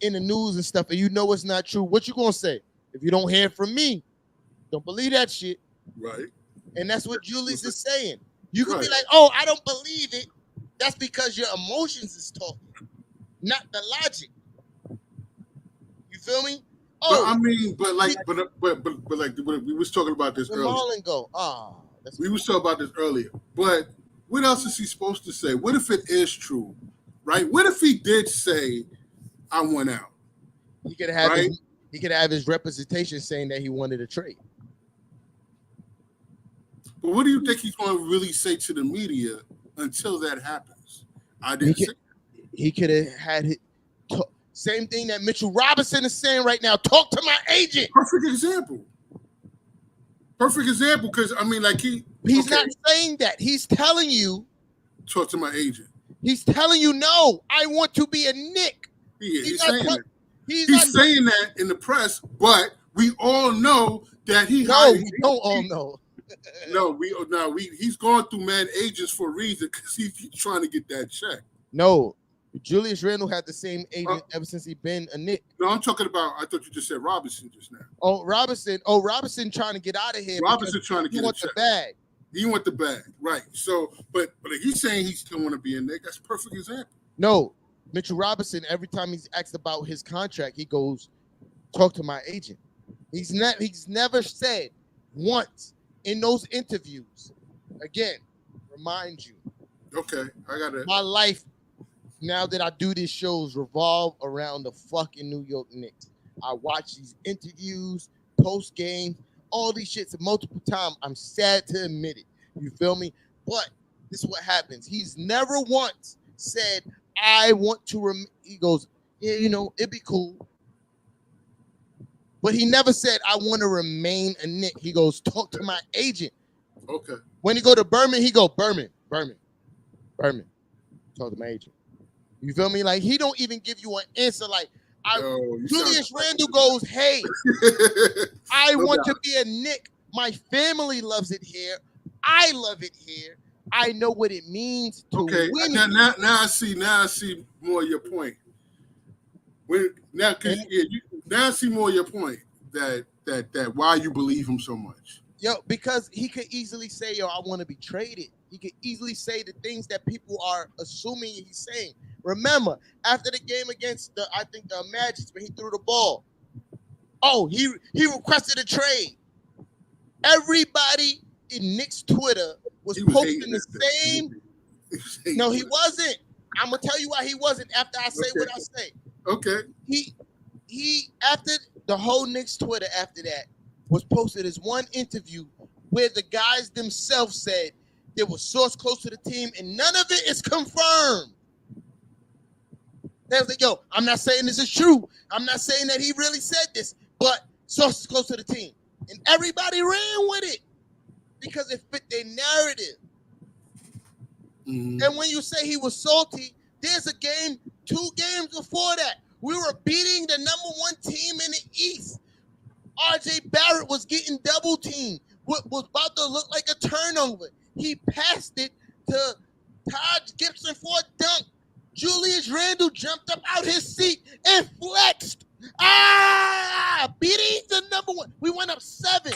in the news and stuff, and you know it's not true, what you gonna say? If you don't hear from me, don't believe that shit. Right. And that's what Julius is saying. You could be Right. like, oh, I don't believe it. That's because your emotions is talking, not the logic. You feel me? But I mean, but like we was talking about this Where earlier. Marlon go? We was talking about this earlier. But what else is he supposed to say? What if it is true? Right? What if he did say, I went out? He could have Right? he could have his representation saying that he wanted a trade. But what do you think he's going to really say to the media until that happens? I didn't say. He could have had it. Same thing that Mitchell Robinson is saying right now. Talk to my agent. Perfect example. Perfect example, because I mean, like he's not saying that. He's telling you. Talk to my agent. He's telling you, no, I want to be a Knick. He's saying that. He's saying that in the press, but we all know that he. No, we don't all know. He's going through mad agents for a reason because he's trying to get that check. No, Julius Randle had the same agent ever since he been a Knick. No, I'm talking about. I thought you just said Robinson just now. Robinson trying to get out of here. Robinson trying to get the bag. He want the bag, right? So, but if he's saying he still want to be a Knick, that's a perfect example. No, Mitchell Robinson. Every time he's asked about his contract, he goes, "Talk to my agent." He's never said once in those interviews. Again, remind you. Okay, I got it. My life, now that I do these shows, revolve around the fucking New York Knicks. I watch these interviews, post game, all these shits multiple times. I'm sad to admit it. You feel me? But this is what happens. He's never once said, I want to he goes, yeah, it'd be cool. But he never said, I want to remain a Knick. He goes, talk to my agent. Okay. When he go to Berman, he go, Berman. Talk to my agent. You feel me? Like, he don't even give you an answer. Like, Julius Randle goes, hey, I want to be a Knick. My family loves it here. I love it here. I know what it means to win. Now I see more of your point. Now I see more of your point that why you believe him so much. Yo, because he could easily say, yo, I want to be traded. He could easily say the things that people are assuming he's saying. Remember, after the game against the Magic, when he threw the ball, he requested a trade. Everybody in Knicks Twitter was posting the same. No, he wasn't. I'm gonna tell you why he wasn't after I say what I say. Okay. He after the whole Knicks Twitter after that was posted as one interview where the guys themselves said there was source close to the team and none of it is confirmed. They was like, yo, I'm not saying this is true. I'm not saying that he really said this, but sources close to the team. And everybody ran with it because it fit their narrative. Mm-hmm. And when you say he was salty, there's a game, 2 games before that. We were beating the #1 team in the East. RJ Barrett was getting double teamed. What was about to look like a turnover. He passed it to Todd Gibson for a dunk. Julius Randle jumped up out his seat and flexed. Beating the #1. We went up 7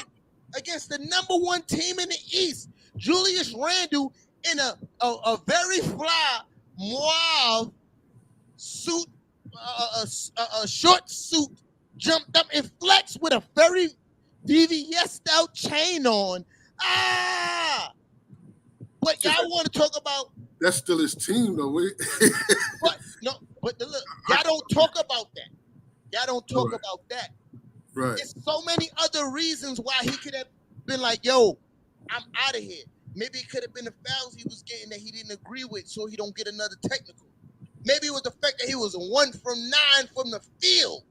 against the #1 team in the East. Julius Randle in a very fly mauve suit, a short suit, jumped up and flexed with a very VVS out chain on. But y'all want to talk about? That's still his team, though. But look, y'all don't talk about that. Y'all don't talk about that. Right. There's so many other reasons why he could have been like, yo, I'm out of here. Maybe it could have been the fouls he was getting that he didn't agree with so he don't get another technical. Maybe it was the fact that he was 1 from 9 from the field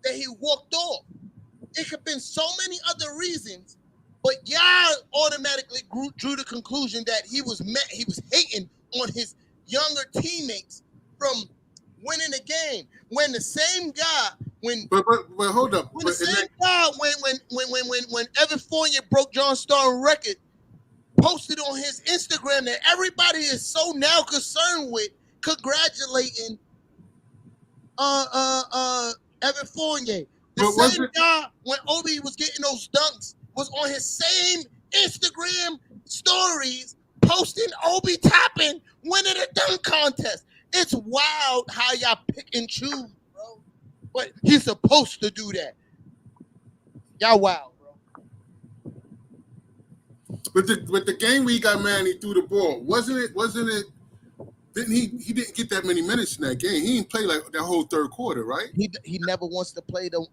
that he walked off. It could have been so many other reasons, but y'all automatically drew the conclusion that he was hating on his younger teammates from winning the game when the same guy But hold up. When the same guy, when Evan Fournier broke John Starnes' record, posted on his Instagram that everybody is so now concerned with congratulating Evan Fournier. The same guy when Obi was getting those dunks was on his same Instagram stories posting Obi Toppin winning a dunk contest. It's wild how y'all pick and choose, bro. But he's supposed to do that. Y'all wild, bro. But the game where he got mad and he threw the ball, wasn't it? Didn't he didn't get that many minutes in that game. He didn't play like that whole third quarter, right? He never wants to play those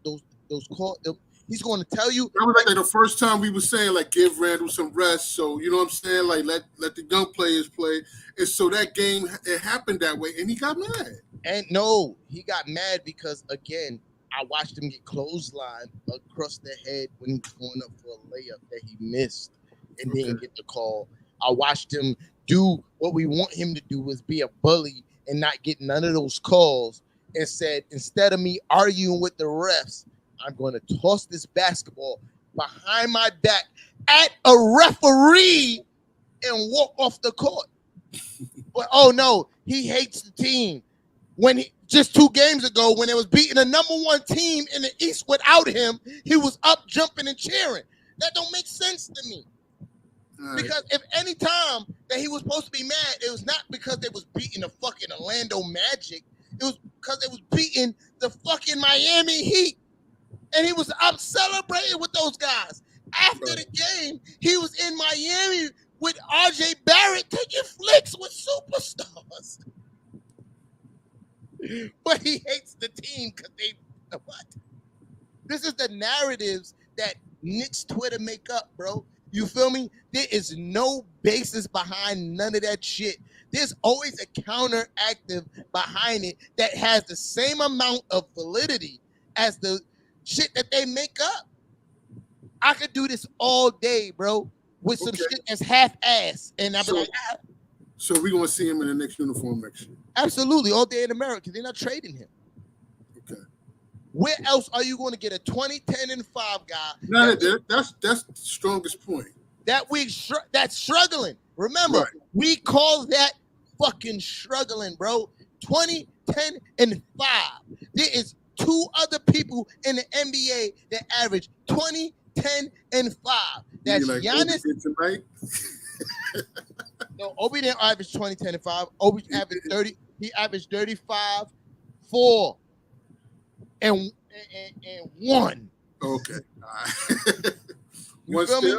quarters. He's going to tell you. That was like the first time we were saying like give Randall some rest. So you know what I'm saying? Like let the young players play. And so that game it happened that way, and he got mad. And no, he got mad because again, I watched him get clotheslined across the head when he was going up for a layup that he missed and didn't get the call. I watched him do what we want him to do, is be a bully and not get none of those calls, and said, instead of me arguing with the refs, I'm going to toss this basketball behind my back at a referee and walk off the court. But oh no, he hates the team. When he just 2 games ago, when it was beating the number 1 team in the East without him, he was up jumping and cheering. That don't make sense to me. Because if any time that he was supposed to be mad, it was not because they was beating the fucking Orlando Magic. It was because they was beating the fucking Miami Heat. And he was up celebrating with those guys. After the game, he was in Miami with RJ Barrett taking flicks with superstars. But he hates the team because they what? This is the narratives that Knicks Twitter make up, bro. You feel me? There is no basis behind none of that shit. There's always a counteractive behind it that has the same amount of validity as the shit that they make up. I could do this all day, bro, with some shit that's half-ass. And I'll be like, ah. So we're going to see him in the next uniform next year? Absolutely, all day in America. They're not trading him. Okay. Where else are you going to get a 20, 10, and 5 guy? No, that's the strongest point. That's struggling. Remember, we call that fucking struggling, bro. 20, 10, and 5. There is 2 other people in the NBA that average 20, 10, and 5. That's like Giannis. Tonight? No, Obi didn't average 20, 10, and 5. Obi averaged 30. He averaged 35, 4, and 1. Okay. All right. You feel me?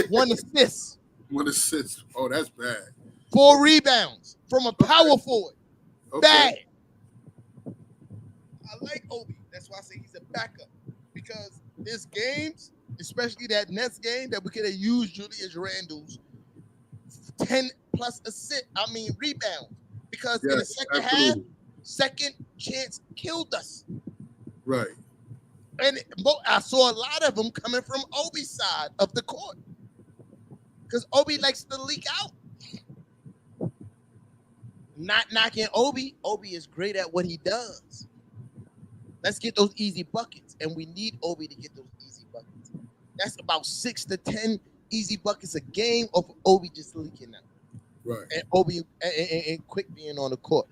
1 assist. 1 assist. Oh, that's bad. 4 rebounds from a power forward. Bad. I like Obi. That's why I say he's a backup. Because there's games, especially that Nets game, that we could have used Julius Randle's 10 plus rebounds. Because in the second half, second chance killed us. Right. And I saw a lot of them coming from Obi's side of the court. Because Obi likes to leak out. Not knocking Obi. Obi is great at what he does. Let's get those easy buckets. And we need Obi to get those easy buckets. That's about 6 to 10 easy buckets a game of Obi just leaking out. Right. And Obi and Quick being on the court.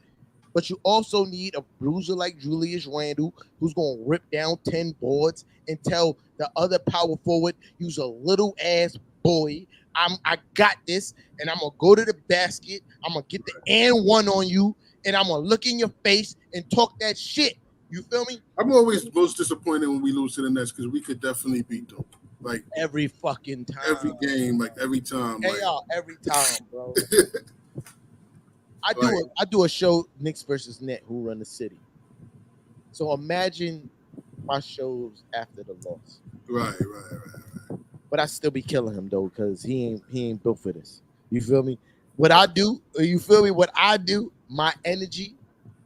But you also need a bruiser like Julius Randle who's going to rip down 10 boards and tell the other power forward, you's a little ass boy. I got this, and I'm going to go to the basket. I'm going to get the and one on you, and I'm going to look in your face and talk that shit. You feel me? I'm always most disappointed when we lose to the Nets because we could definitely beat them. Like every fucking time. Every game, like every time. Hey, y'all, every time, bro. I do a show, Knicks versus Net, who run the city. So imagine my shows after the loss. Right. But I still be killing him though, because he ain't built for this. You feel me? What I do, you feel me? What I do, my energy,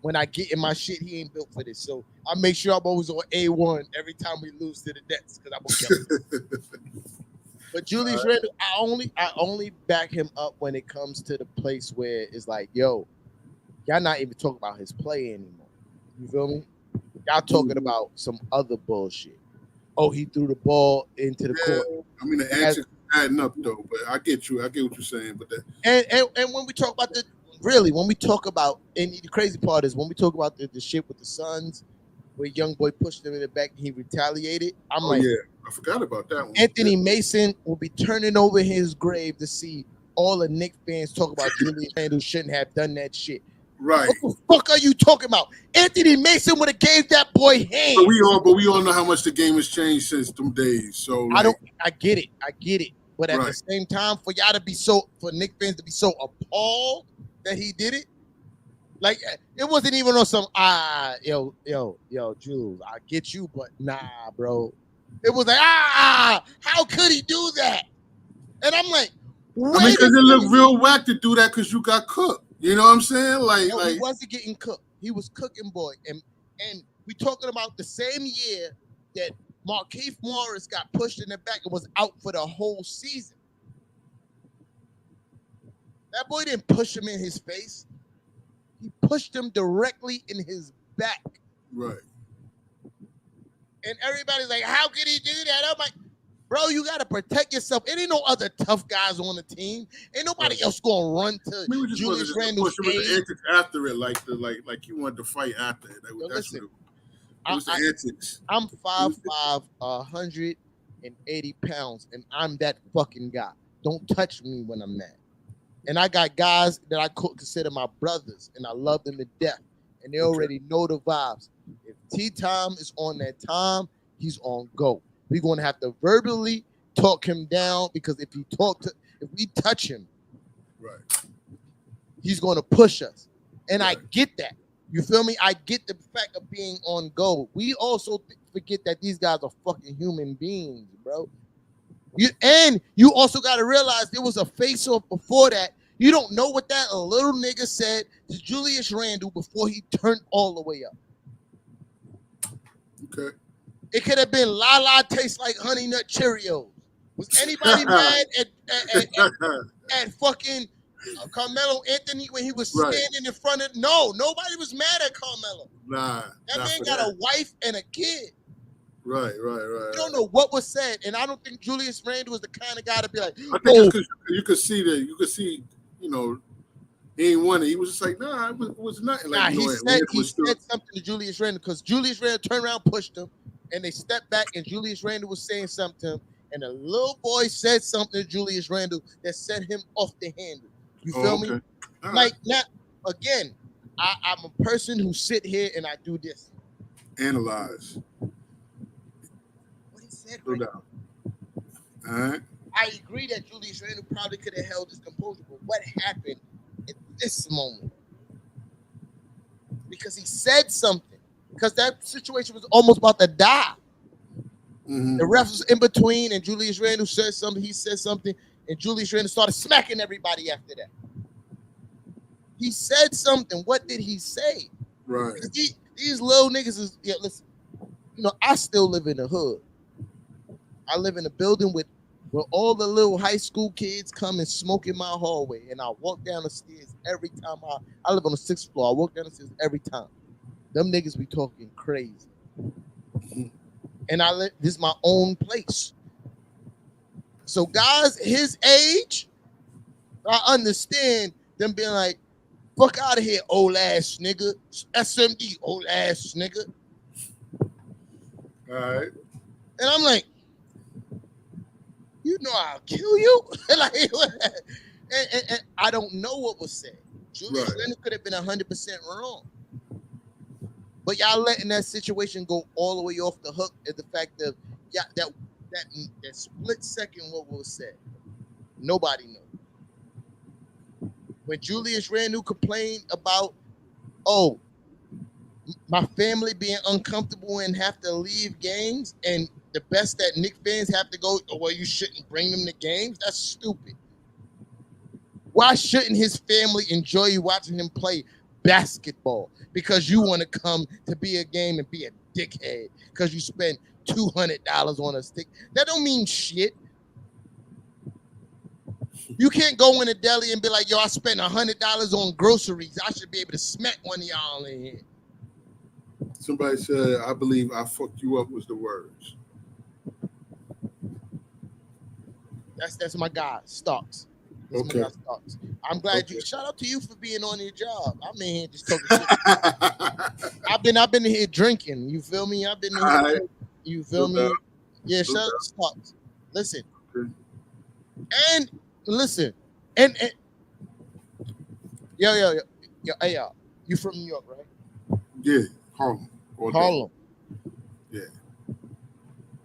when I get in my shit, he ain't built for this. So I make sure I'm always on A1 every time we lose to the Nets, because I'm gonna kill him. But Julius Randle, I only back him up when it comes to the place where it's like, yo, y'all not even talking about his play anymore. You feel me? Y'all talking about some other bullshit. Oh, he threw the ball into the court. I mean, the antics adding up though, but I get you. I get what you're saying, but that. And when we talk about when we talk about, and the crazy part is when we talk about the shit with the Suns, where young boy pushed him in the back and he retaliated. I'm like, yeah, I forgot about that one. Anthony Mason will be turning over his grave to see all the Knicks fans talk about Julius Randle shouldn't have done that shit. Right. What the fuck are you talking about? Anthony Mason would have gave that boy hands. But we all know how much the game has changed since them days. So like, I get it. But at the same time, for Knicks fans to be so appalled that he did it, like it wasn't even on some yo, Jules, I get you, but nah, bro. It was like how could he do that? And I'm like, because it looked real whack to do that because you got cooked. You know what I'm saying? He wasn't getting cooked. He was cooking, boy. And we talking about the same year that Markieff Morris got pushed in the back and was out for the whole season. That boy didn't push him in his face. He pushed him directly in his back. Right. And everybody's like, how can he do that? I'm like, bro, you got to protect yourself. It ain't no other tough guys on the team. Ain't nobody else going to run to Julius Randle's aid. After it, like you wanted to fight after it. Listen, it was the antics. I'm 5'5", 180 pounds, and I'm that fucking guy. Don't touch me when I'm mad. And I got guys that I consider my brothers, and I love them to death. And they already know the vibes. If T-Time is on that time, he's on go. We're going to have to verbally talk him down because if we touch him, right, he's going to push us. And I get that. You feel me? I get the fact of being on go. We also forget that these guys are fucking human beings, bro. You also got to realize there was a face-off before that. You don't know what that little nigga said to Julius Randle before he turned all the way up. Okay. It could have been La La tastes like Honey Nut Cheerios. Was anybody mad at fucking Carmelo Anthony when he was standing in front of? No, nobody was mad at Carmelo. Nah. That man got a wife and a kid. Right. You don't know what was said, and I don't think Julius Randle was the kind of guy to be like, I think you could see that. You could see, he ain't won it. He was just like, nah, it was nothing. Like, he said something to Julius Randle because Julius Randle turned around, pushed him, and they stepped back, and Julius Randle was saying something to him, and a little boy said something to Julius Randle that set him off the handle. You feel me? Like, now, again, I'm a person who sit here and I do this. Analyze. What he said right now. All right. I agree that Julius Randle probably could have held his composure, but what happened at this moment? Because he said something. Because that situation was almost about to die. Mm-hmm. The ref was in between, and Julius Randle said something. He said something, and Julius Randle started smacking everybody after that. He said something. What did he say? Right. These little niggas is, listen, I still live in the hood. I live in a building where all the little high school kids come and smoke in my hallway, and I walk down the stairs every time. I live on the 6th floor. I walk down the stairs every time. Them niggas be talking crazy. And this is my own place. So guys his age, I understand them being like, fuck out of here, old ass nigga. SMD, old ass nigga. All right. And I'm like, I'll kill you? and I don't know what was said. Julius Randle could have been 100% wrong. But y'all letting that situation go all the way off the hook is the fact that that split second what was said. Nobody knows. When Julius Randle complained about, my family being uncomfortable and have to leave games, and the best that Knicks fans have to go, you shouldn't bring them to games? That's stupid. Why shouldn't his family enjoy you watching him play basketball? Because you want to come to be a game and be a dickhead because you spent $200 on a stick. That don't mean shit. You can't go in a deli and be like, I spent $100 on groceries. I should be able to smack one of y'all in here. Somebody said, I believe I fucked you up was the words. That's my guy, Starks. That's Okay. my guy, Starks. I'm glad Okay. you. Shout out to you for being on your job. I'm in here just talking shit. I've been here drinking. You feel me? I've been here. All right. You feel No me? doubt. Yeah. No Shout out doubt. to Starks. Listen. Okay. And listen. And yo, hey y'all. You from New York, right? Yeah, Harlem. All day. Harlem. Yeah.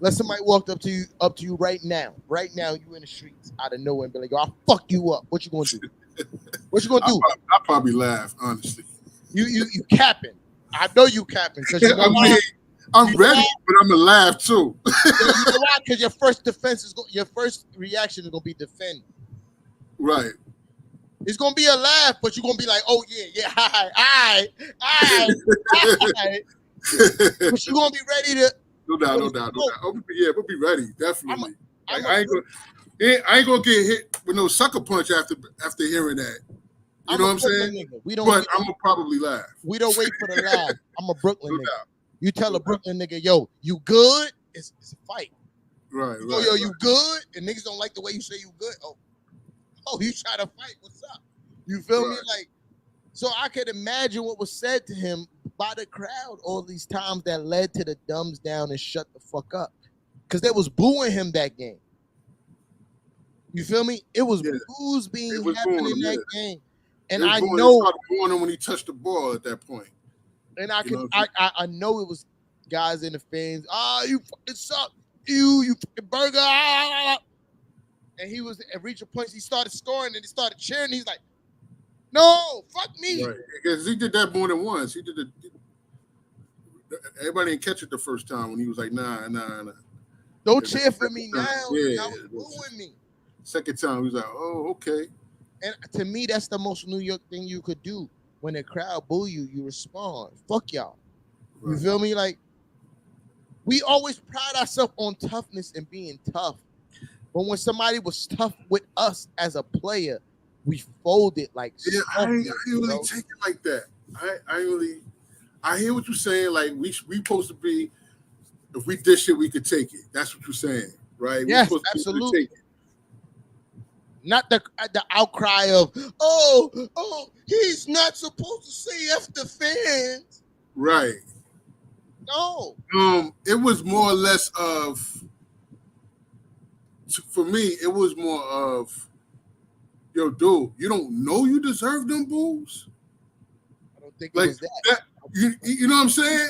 Let somebody walk up to you right now. Right now, you in the streets out of nowhere and be like, "Yo, I'll fuck you up." What you gonna do? What you gonna do? I'll probably laugh, honestly. You capping. I know you capping because you know I mean, I'm You ready, laugh? but I'm gonna laugh too. you know why? Because your first your first reaction is gonna be defend. Right. It's gonna be a laugh, but you're gonna be like, "Oh yeah, all right." But you're gonna be ready to. No doubt. We'll be ready, definitely. I ain't gonna get hit with no sucker punch after hearing that. You know what I'm saying? Nigga. But I'm gonna probably laugh. We don't wait for the laugh. I'm a Brooklyn No nigga. doubt. You tell a Brooklyn nigga, "Yo, you good?" It's a fight. Right. You go, "Yo, you good?" And niggas don't like the way you say you good. Oh, you try to fight? What's up? You feel me? Like, so I could imagine what was said to him by the crowd all these times that led to the thumbs down and shut the fuck up, because they was booing him that game. You feel me? It was boos being happening in that game, and I know booing him when he touched the ball at that point. And I know it was guys in the fans. You fucking suck. You fucking burger. And he was at reach a point. He started scoring and he started cheering. He's like, "No, fuck me." Right. Because he did that more than once. He did it. Everybody didn't catch it the first time when he was like, nah. Don't cheer for me now. Yeah. Now it's booing me. Second time, he was like, oh, okay. And to me, that's the most New York thing you could do. When the crowd boo you, you respond. Fuck y'all. Right. You feel me? Like, we always pride ourselves on toughness and being tough. But when somebody was tough with us as a player, we folded like. Yeah, I ain't really take it like that. I hear what you're saying. Like, we supposed to be, if we did shit, we could take it. That's what you're saying, right? Yes, absolutely. Not the outcry of, oh, he's not supposed to say F the fans. Right. No. It was more or less of, for me, it was more of, yo, dude, you don't know you deserve them boos? I don't think like, it was that. You know what I'm saying?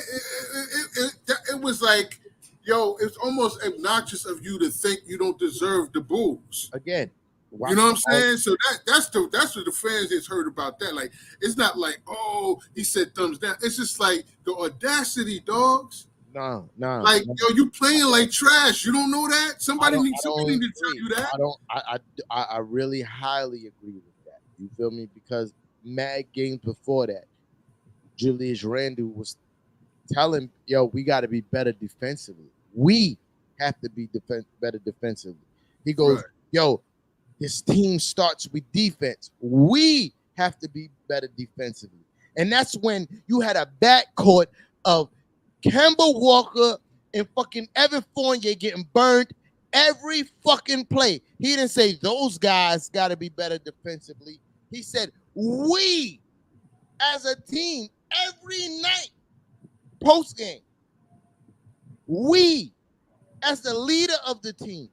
It was like, yo, it's almost obnoxious of you to think you don't deserve the boos. Again. You know what I'm saying? So that's what the fans has heard about that. Like, it's not like, oh, he said thumbs down. It's just like the audacity, dogs. No. Like, yo, you playing like trash. You don't know that? Somebody needs to tell you that. I really highly agree with that. You feel me? Because mad games before that, Julius Randle was telling, yo, we got to be better defensively. We have to be better defensively. He goes, yo, this team starts with defense. We have to be better defensively. And that's when you had a backcourt of Kemba Walker and fucking Evan Fournier getting burned every fucking play. He didn't say those guys got to be better defensively. He said we as a team every night post game. We as the leader of the team.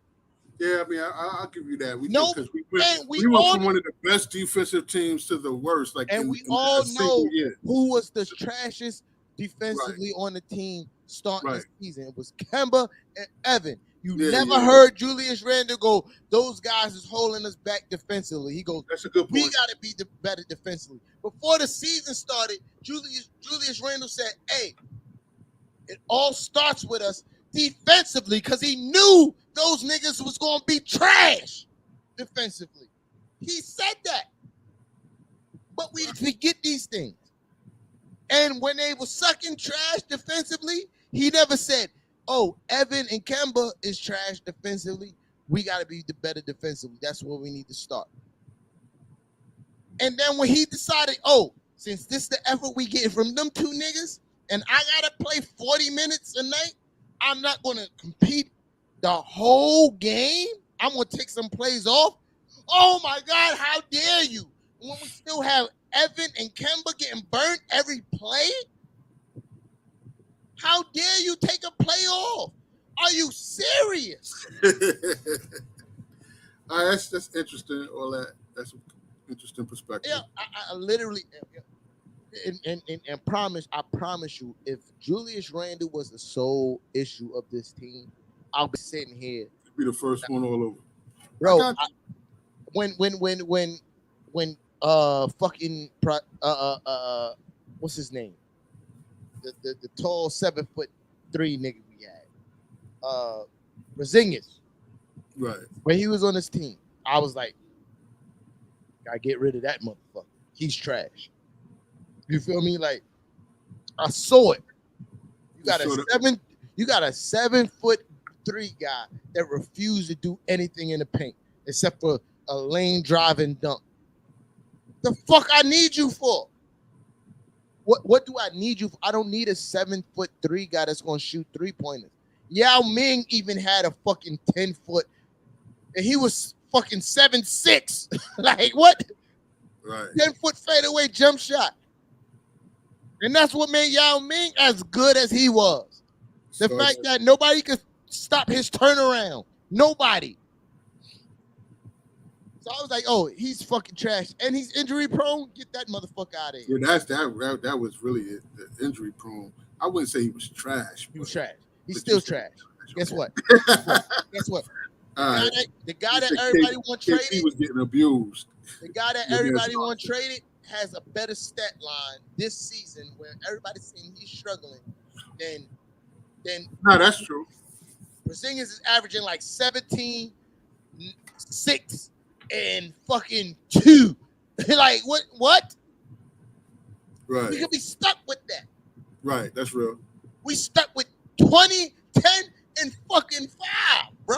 Yeah, I mean, I'll give you that. We went from one of the best defensive teams to the worst. Like, and we all know who was the trashiest defensively on the team starting the season. It was Kemba and Evan. You never heard Julius Randle go, those guys is holding us back defensively. He goes, that's a good point. We got to be better defensively. Before the season started, Julius Randle said, hey, it all starts with us defensively, because he knew those niggas was going to be trash defensively. He said that. But we forget these things. And when they were sucking trash defensively, he never said, oh, Evan and Kemba is trash defensively. We got to be the better defensively. That's where we need to start. And then when he decided, oh, since this is the effort we get from them two niggas, and I gotta play 40 minutes a night, I'm not gonna compete the whole game. I'm gonna take some plays off. Oh my God, how dare you? When we still have Evan and Kemba getting burnt every play? How dare you take a play off? Are you serious? That's interesting. All that. That's an interesting perspective. Yeah, I literally and I promise you, if Julius Randle was the sole issue of this team, I'll be sitting here. Be the first one all over. Bro, when what's his name? The tall 7'3" nigga we had. Porzingis. Right. When he was on this team, I was like, gotta get rid of that motherfucker. He's trash. You feel me? Like, I saw it. You got a 7'3" guy that refused to do anything in the paint except for a lane drive and dunk. The fuck I need you for? What do I need you for? I don't need a 7'3" guy that's gonna shoot 3-pointers. Yao Ming even had a fucking 10-foot, and he was fucking 7'6". Like what? Right. 10-foot fadeaway jump shot. And that's what made Yao Ming as good as he was. The fact that nobody could stop his turnaround. Nobody. So I was like, oh, he's fucking trash. And he's injury prone. Get that motherfucker out of here. Yeah, that was really it. The injury prone. I wouldn't say he was trash. He was trash. He's still trash. Guess what? Guess what? The guy that everybody want traded. He was getting abused. The guy that everybody want traded has a better stat line this season where everybody's saying he's struggling than No, that's true. Porzingis is averaging like 17, 6, and fucking 2. Like what? Right. We could be stuck with that. Right, that's real. We stuck with 20, 10, and fucking 5, bro.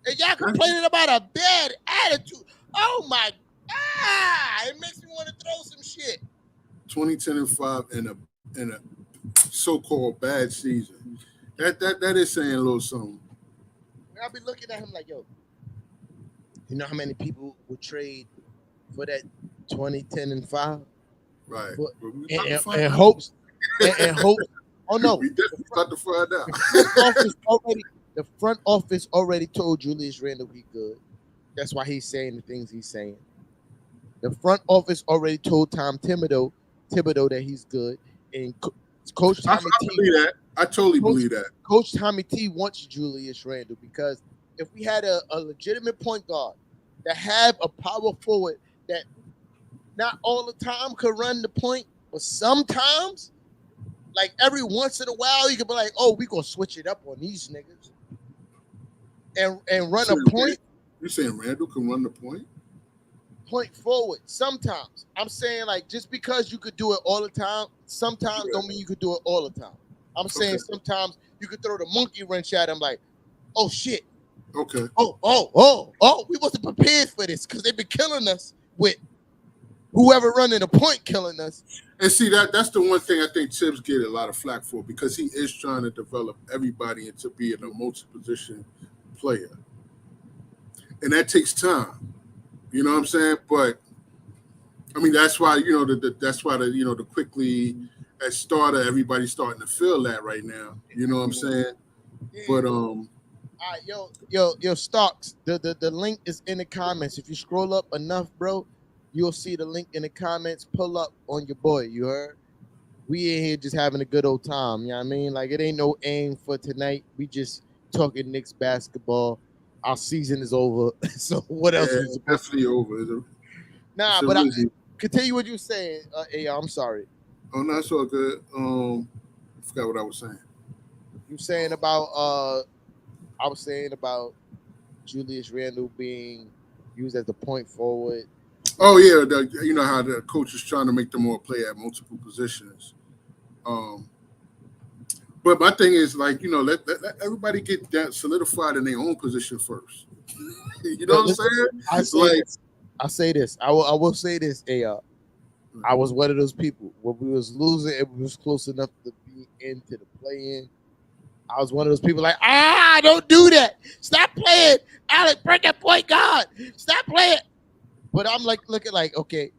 And y'all complaining about a bad attitude. Oh my God. It makes me want to throw some shit. 20, 10, and 5 in a so-called bad season. That is saying a little something. I'll be looking at him like, yo, you know how many people would trade for that 20, 10, and 5? Right. And hopes. Oh no. We definitely about to find out. The front office already told Julius Randle he good. That's why he's saying the things he's saying. The front office already told Tom Thibodeau that he's good. And Coach Tommy T. I totally believe that. Coach Tommy T wants Julius Randle because if we had a legitimate point guard that have a power forward that not all the time could run the point, but sometimes, like every once in a while, you could be like, oh, we gonna switch it up on these niggas and run a point. You saying Randle can run the point? Point forward. Sometimes. I'm saying like just because you could do it all the time, sometimes don't mean you could do it all the time. I'm saying sometimes you could throw the monkey wrench at him like, oh shit. Okay. Oh, we wasn't prepared for this because they've been killing us with whoever running the point killing us. And see, that's the one thing I think Tibbs get a lot of flack for because he is trying to develop everybody into being a multi-position player. And that takes time. You know what I'm saying? But I mean, that's why, the quickly as starter, everybody's starting to feel that right now. You know what I'm saying? Yeah. But all right, yo, Starks. The link is in the comments. If you scroll up enough, bro, you'll see the link in the comments. Pull up on your boy. You heard? We in here just having a good old time. You know what I mean? Like it ain't no aim for tonight. We just talking Knicks basketball. Our season is over. So what else is definitely over? Nah, but continue what you were saying. I'm sorry. Oh no, it's all good. I forgot what I was saying. You saying about I was saying about Julius Randle being used as the point forward. Oh yeah, you know how the coach is trying to make them all play at multiple positions. But my thing is like, let everybody get that solidified in their own position first. You know what I'm saying? I say this. I will say this, AR. I was one of those people. When we was losing and we was close enough to be into the play-in, I was one of those people like, don't do that. Stop playing. Alec, bring that point guard. Stop playing. But I'm like looking like, okay,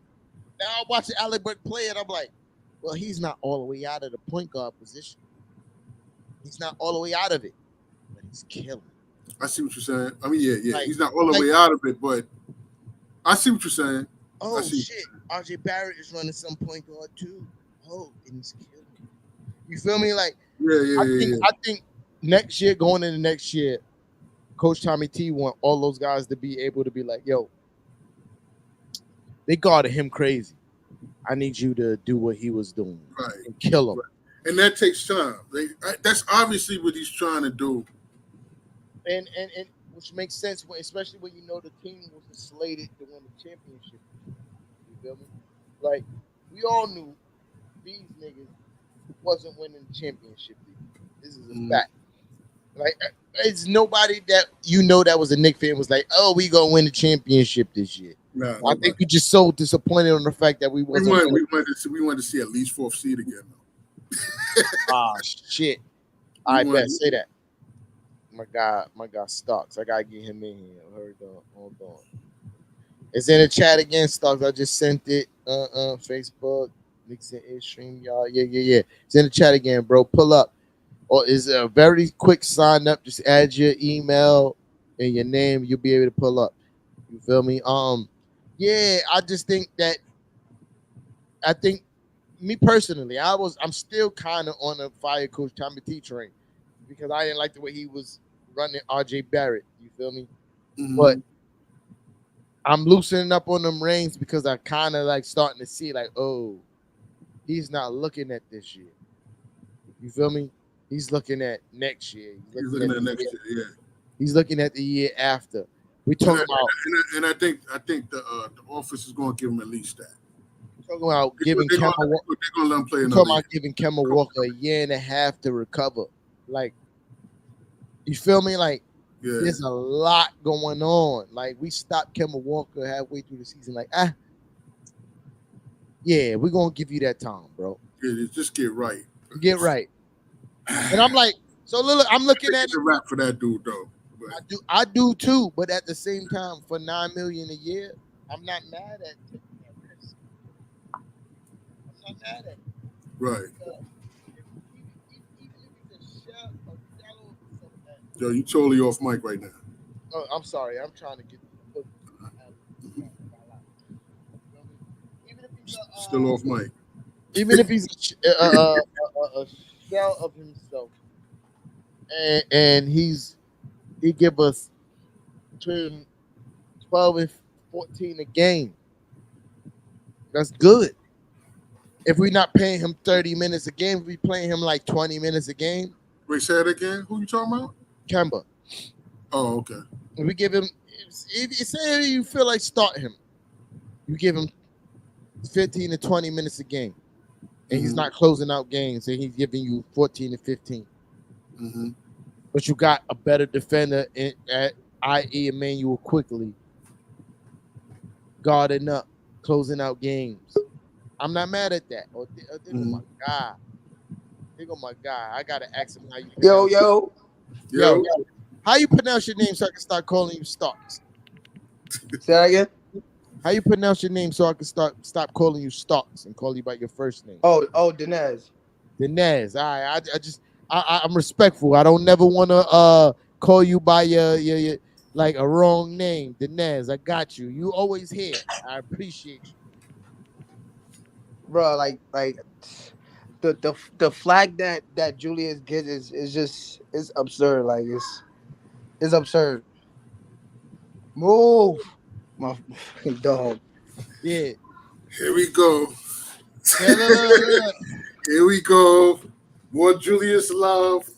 now I'm watching Alec Burke play and I'm like, well, he's not all the way out of the point guard position. He's not all the way out of it, but he's killing. I see what you're saying. I mean, yeah. Like, he's not all the way out of it, but I see what you're saying. Oh shit! RJ Barrett is running some point guard too. Oh, and he's killing. You feel me? Like, Yeah. I think next year, going into next year, Coach Tommy T want all those guys to be able to be like, yo, they guarded him crazy. I need you to do what he was doing and kill him. Right. And that takes time. That's obviously what he's trying to do. And which makes sense, especially when you know the team was slated to win the championship. You feel me? Like, we all knew these niggas wasn't winning the championship. This is a fact. Like, it's nobody that you know that was a Knicks fan was like, oh, we gonna win the championship this year. Nah, I think we just so disappointed on the fact that we wasn't. We wanted to see at least 4th seed again. Shit! I bet say that. My guy Starks. I gotta get him in here. Hold on. It's in the chat again, Starks. I just sent it. Facebook, Knicks and stream, y'all. Yeah. It's in the chat again, bro. Pull up. Or is a very quick sign up. Just add your email and your name. You'll be able to pull up. You feel me? Yeah. I just think that. I think, me personally, I'm still kind of on the fire Coach Tommy T train because I didn't like the way he was running RJ Barrett. You feel me? Mm-hmm. But I'm loosening up on them reins because I kind of like starting to see like, oh, he's not looking at this year. You feel me? He's looking at next year. He's looking at next year. Yeah. He's looking at the year after. We talking about, and I think the office is going to give him at least that. Talking about giving Kemba Walker. They're gonna let him play another. Talking about giving Kemba Walker a year and a half to recover. Like, you feel me? Like, there's a lot going on. Like, we stopped Kemba Walker halfway through the season. Like, yeah, we're gonna give you that time, bro. Yeah, just get right. Get right. And I'm like, so look, I'm looking at the rap for that dude though. But I do too. But at the same time, for $9 million a year, I'm not mad at it. Mad at it. Right. Yo, you totally off mic right now. Oh, I'm sorry. I'm trying to get still off mic. Even if he's a shell of himself, and he give us between 12 and 14 a game. That's good. If we're not paying him 30 minutes a game, we playing him like 20 minutes a game. Wait, say it again. Who you talking about? Kemba. Oh, okay. If we give him, say you feel like start him, you give him 15 to 20 minutes a game, and he's not closing out games, and he's giving you 14 to 15. Mm-hmm. But you got a better defender at i.e. Emmanuel quickly, guarding up, closing out games. I'm not mad at that. Oh my God. Think of my guy. I gotta ask him how you Yo. How you pronounce your name so I can start calling you Starks? Say that again? How you pronounce your name so I can stop calling you Starks and call you by your first name? Oh, Dinez. Dinez. All right. I'm respectful. I don't never want to call you by your like a wrong name. Dinez. I got you. You always here. I appreciate you. Bro, like the flag that Julius gets is absurd. Like it's absurd. Move, my fucking dog. Yeah. Here we go. Yeah. Here we go. More Julius love.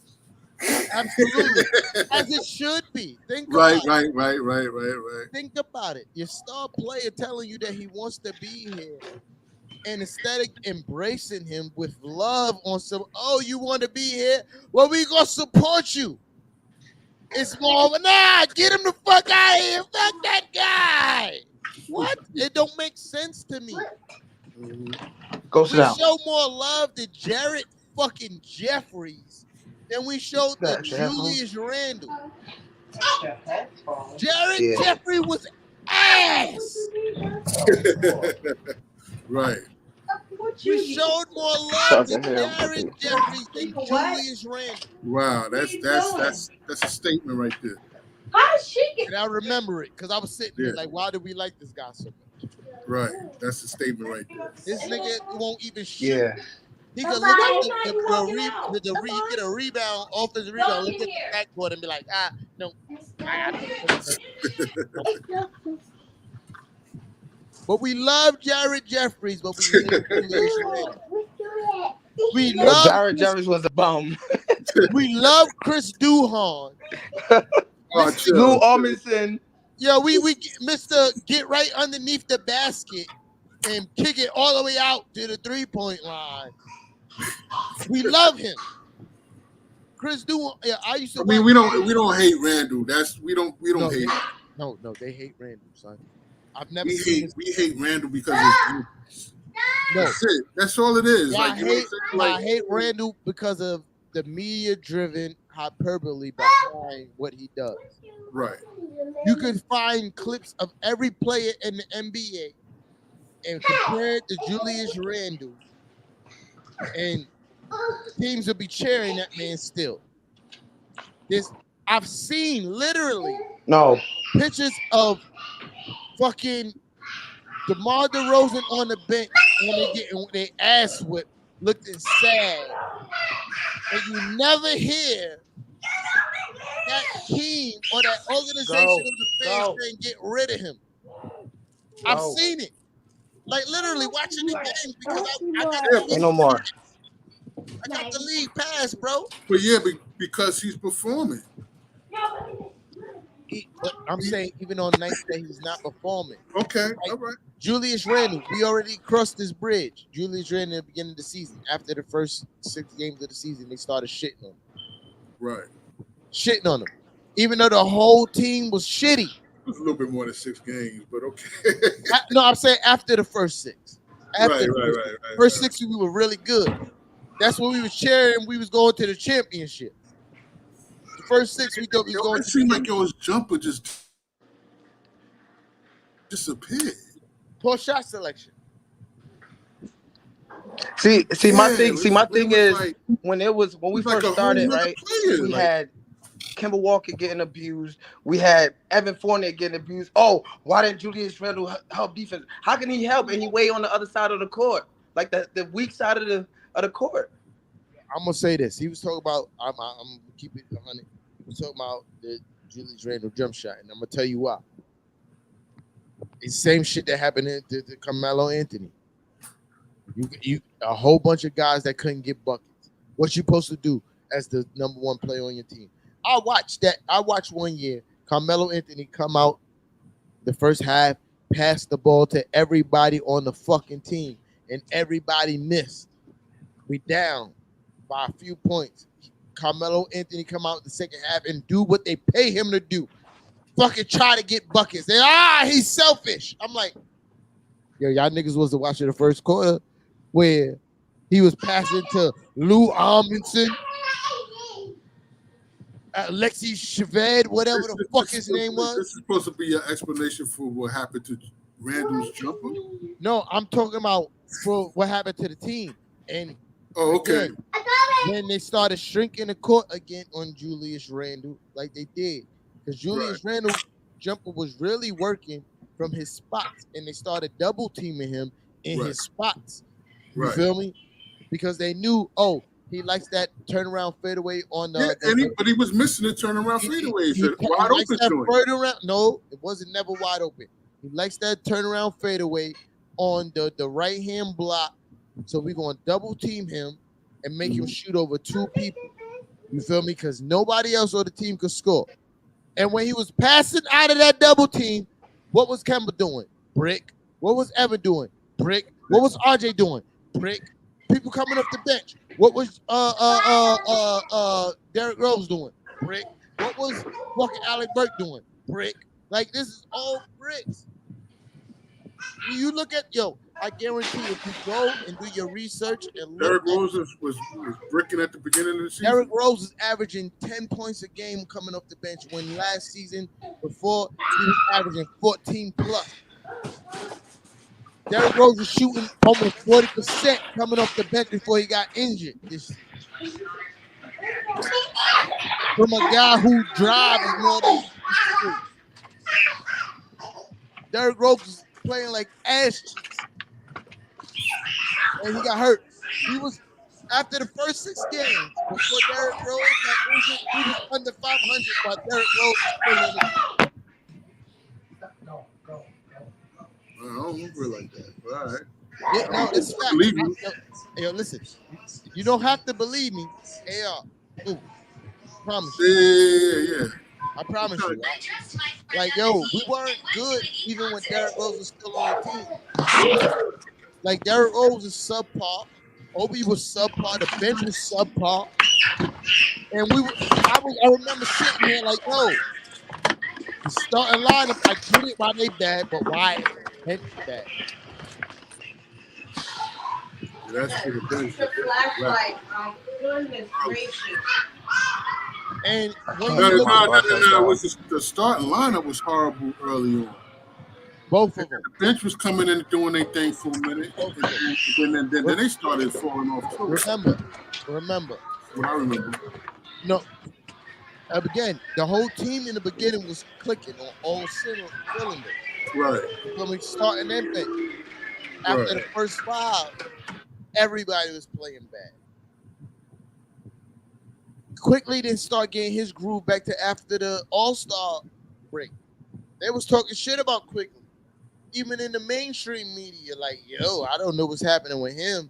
Absolutely. As it should be. Think right. Think about it. Your star player telling you that he wants to be here. And instead of embracing him with love on some, oh, you want to be here? Well, we gonna support you. It's more, get him the fuck out of here. Fuck that guy. What? It don't make sense to me. Go We sit down. show more love to Jared fucking Jeffries than we showed to That your Julius Randle. headphones? Jared Yeah. Jeffrey was ass. Right. We showed more love to Jared Jeffries than Julius Randle. Wow. That's a statement right there. And I remember it because I was sitting there Yeah. like, why do we like this guy so much? Right. That's a statement right there. This nigga won't even shoot. Yeah. He could look at get a rebound, offensive rebound, look at the backboard and be like, no, I got it. But we love Jared Jeffries, but we hate Julius Randle. We love Jared Jeffries was a bum. we love Chris Duhon. Oh, chill. Lou Armisen. Yeah, we Mr. Get right underneath the basket and kick it all the way out to the 3-point line. We love him. Chris Duhon. Yeah, I used to. I mean, we don't hate Randall. We don't hate. No, they hate Randall, son. I've never We seen hate Randall because of no. That's it. That's all it is. Yeah, Like, you know what I'm saying? Like, I hate Randall because of the media-driven hyperbole behind what he does. right. You could find clips of every player in the NBA and compare it to Julius Randle, and teams will be cheering that man still. I've seen literally pictures of fucking DeMar DeRozan on the bench when they getting their ass whipped, looking sad. And you never hear that team or that organization of the fans saying get rid of him. I've seen it. Like literally watching the games because I got Ain't no more. I got the league pass, bro. But yeah, because he's performing. But I'm saying even on nights that he's not performing. Okay, Like, all right. Julius Randle, we already crossed this bridge. Julius Randle at the beginning of the season. After the first 6 games of the season, they started shitting on him. Right. Shitting on him. Even though the whole team was shitty. It was a little bit more than 6 games, but okay. No, I'm saying after the first 6. After Right. first 6, we were really good. That's when we was cheering. We was going to the championship. The first 6, we thought we was going It to seemed like his jumper just disappeared. poor shot selection. See, my thing is like, when we like first started, right? Player, We had Kemba Walker getting abused. We had Evan Fournier getting abused. Oh, why didn't Julius Randle help defense? How can he help? And he way on the other side of the court, like the weak side of the court. I'm gonna say this. He was talking about. I'm gonna keep it 100. He was talking about the Julius Randle jump shot, and I'm gonna tell you why. It's the same shit that happened to Carmelo Anthony. You a whole bunch of guys that couldn't get buckets. What you supposed to do as the number 1 player on your team? I watched that. I watched one year Carmelo Anthony come out the first half, pass the ball to everybody on the fucking team, and everybody missed. We down by a few points. Carmelo Anthony come out the second half and do what they pay him to do. Fucking try to get buckets. He's selfish. I'm like, yo, y'all niggas was watching the first quarter where he was passing to Lou Amundsen, Alexi Shaved, whatever the fuck his name was. This is supposed to be an explanation for what happened to Randall's jumper. No, I'm talking about for what happened to the team. And okay. Again, when they started shrinking the court again on Julius Randle, like they did, because Julius Randle's jumper was really working from his spots, and they started double teaming him in his spots. You feel me? Because they knew, he likes that turnaround fadeaway on the. But he was missing the turnaround fadeaway. Wide open joint. No, it wasn't never wide open. He likes that turnaround fadeaway on the right hand block. So we're gonna double team him and make him shoot over 2 people. You feel me? Because nobody else on the team could score. And when he was passing out of that double team, what was Kemba doing? Brick. What was Evan doing? Brick. What was RJ doing? Brick. People coming off the bench. What was Derrick Rose doing? Brick. What was fucking Alec Burke doing? Brick. Like, this is all bricks. You look at I guarantee if you go and do your research and look Derrick at Rose was bricking at the beginning of the season. Derrick Rose is averaging 10 points a game coming off the bench when last season before he was averaging 14 plus. Derrick Rose is shooting almost 40% coming off the bench before he got injured this season. From a guy who drives more than he scores. Derrick Rose was playing like ass cheeks. And he got hurt. He was after the first 6 games before Derrick Rose got injured, he was under 500 while Derrick Rose was still in the I don't remember it like that. But all right. Yeah, no, it's fact. Believe you. Yo, listen, you don't have to believe me. Ooh, promise you. Yeah. I promise you. Like, we weren't good even when Derrick Rose was still on the team. Like, Derrick Rose is subpar. Obi was subpar. The bench was subpar. And I remember sitting here like, the starting lineup, I get it why they bad, but why is bench bad? That's for the bench. Goodness gracious. And when you look at the starting lineup was horrible early on. Both of them. The bench was coming in and doing their thing for a minute, and then they started falling off too. Remember. What I remember. No. Again, the whole team in the beginning was clicking on all cylinders. Right. When we starting that bench, after the first 5, everybody was playing bad. Quickly then start getting his groove back to after the All-Star break. They was talking shit about Quickly. Even in the mainstream media, like, I don't know what's happening with him.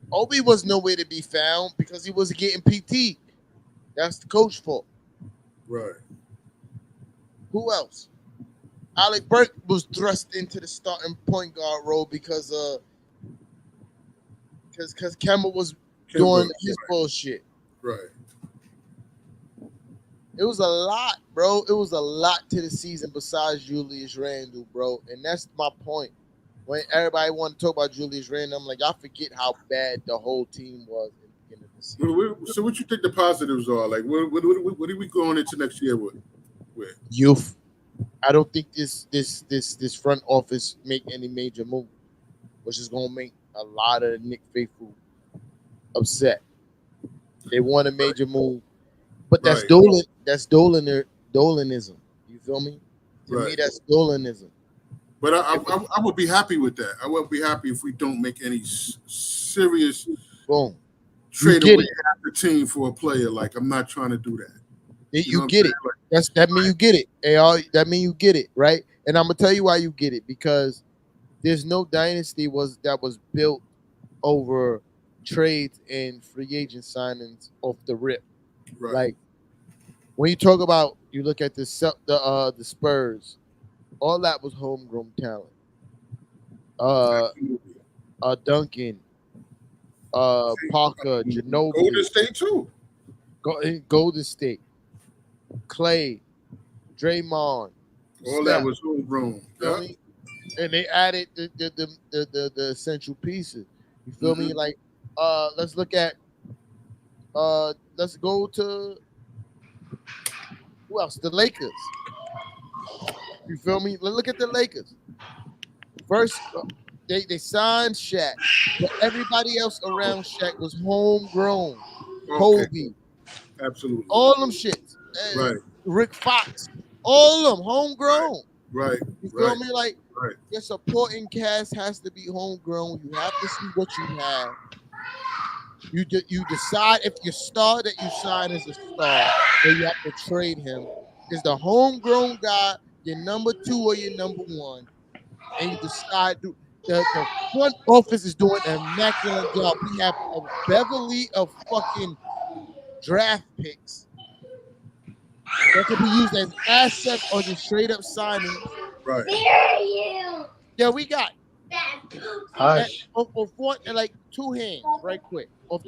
Obi was nowhere to be found because he wasn't getting PT. That's the coach's fault. Right. Who else? Alec Burke was thrust into the starting point guard role because Kemba was doing his bullshit. Right. It was a lot, bro. It was a lot to the season besides Julius Randle, bro. And that's my point. When everybody want to talk about Julius Randle, I'm like, I forget how bad the whole team was at the beginning of the season. So what you think the positives are? Like, what are we going into next year with? Youth. I don't think this front office make any major move, which is gonna make a lot of Knicks faithful upset. They want a major move, but that's Dolanism. You feel me? To me, that's Dolanism. But I would be happy with that. I would be happy if we don't make any serious trade away the team for a player. Like, I'm not trying to do that. You get it. That mean you get it. That mean you get it, right? And I'm gonna tell you why you get it, because there's no dynasty that was built over trades and free agent signings off the rip. Right. Like, when you look at the Spurs, all that was homegrown talent. Duncan, Parker, Ginobili. Golden State too. Golden State. Clay, Draymond. All that was homegrown. Yeah. And they added the essential pieces. You feel me? Like, let's look at let's go to who else? The Lakers. You feel me? Let's look at the Lakers. First, they signed Shaq, but everybody else around Shaq was homegrown. Kobe. Absolutely. All them shits. Right. Rick Fox. All of them homegrown. Right. You feel me? Like, your supporting cast has to be homegrown. You have to see what you have. You decide if your star that you sign is a star, or you have to trade him. Is the homegrown guy your number 2 or your number 1? And you decide the front office is doing an immaculate job. We have a Beverly of fucking draft picks that could be used as assets or just straight up signings. Right. Yeah, we got Hush. like 2 hands, right quick, off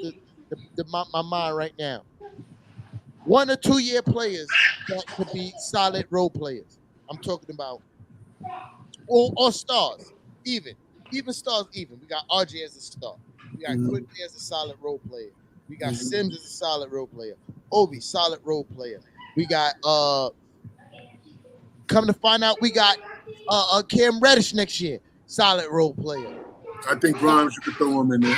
my mind right now. 1 or 2 year players that could be solid role players. I'm talking about or stars, even stars. Even we got RJ as a star. We got Mhm. Quickly as a solid role player. We got Mhm. Sims as a solid role player. Obi, solid role player. We got come to find out, we got Cam Reddish next year, solid role player. I think Grimes, you could throw him in there.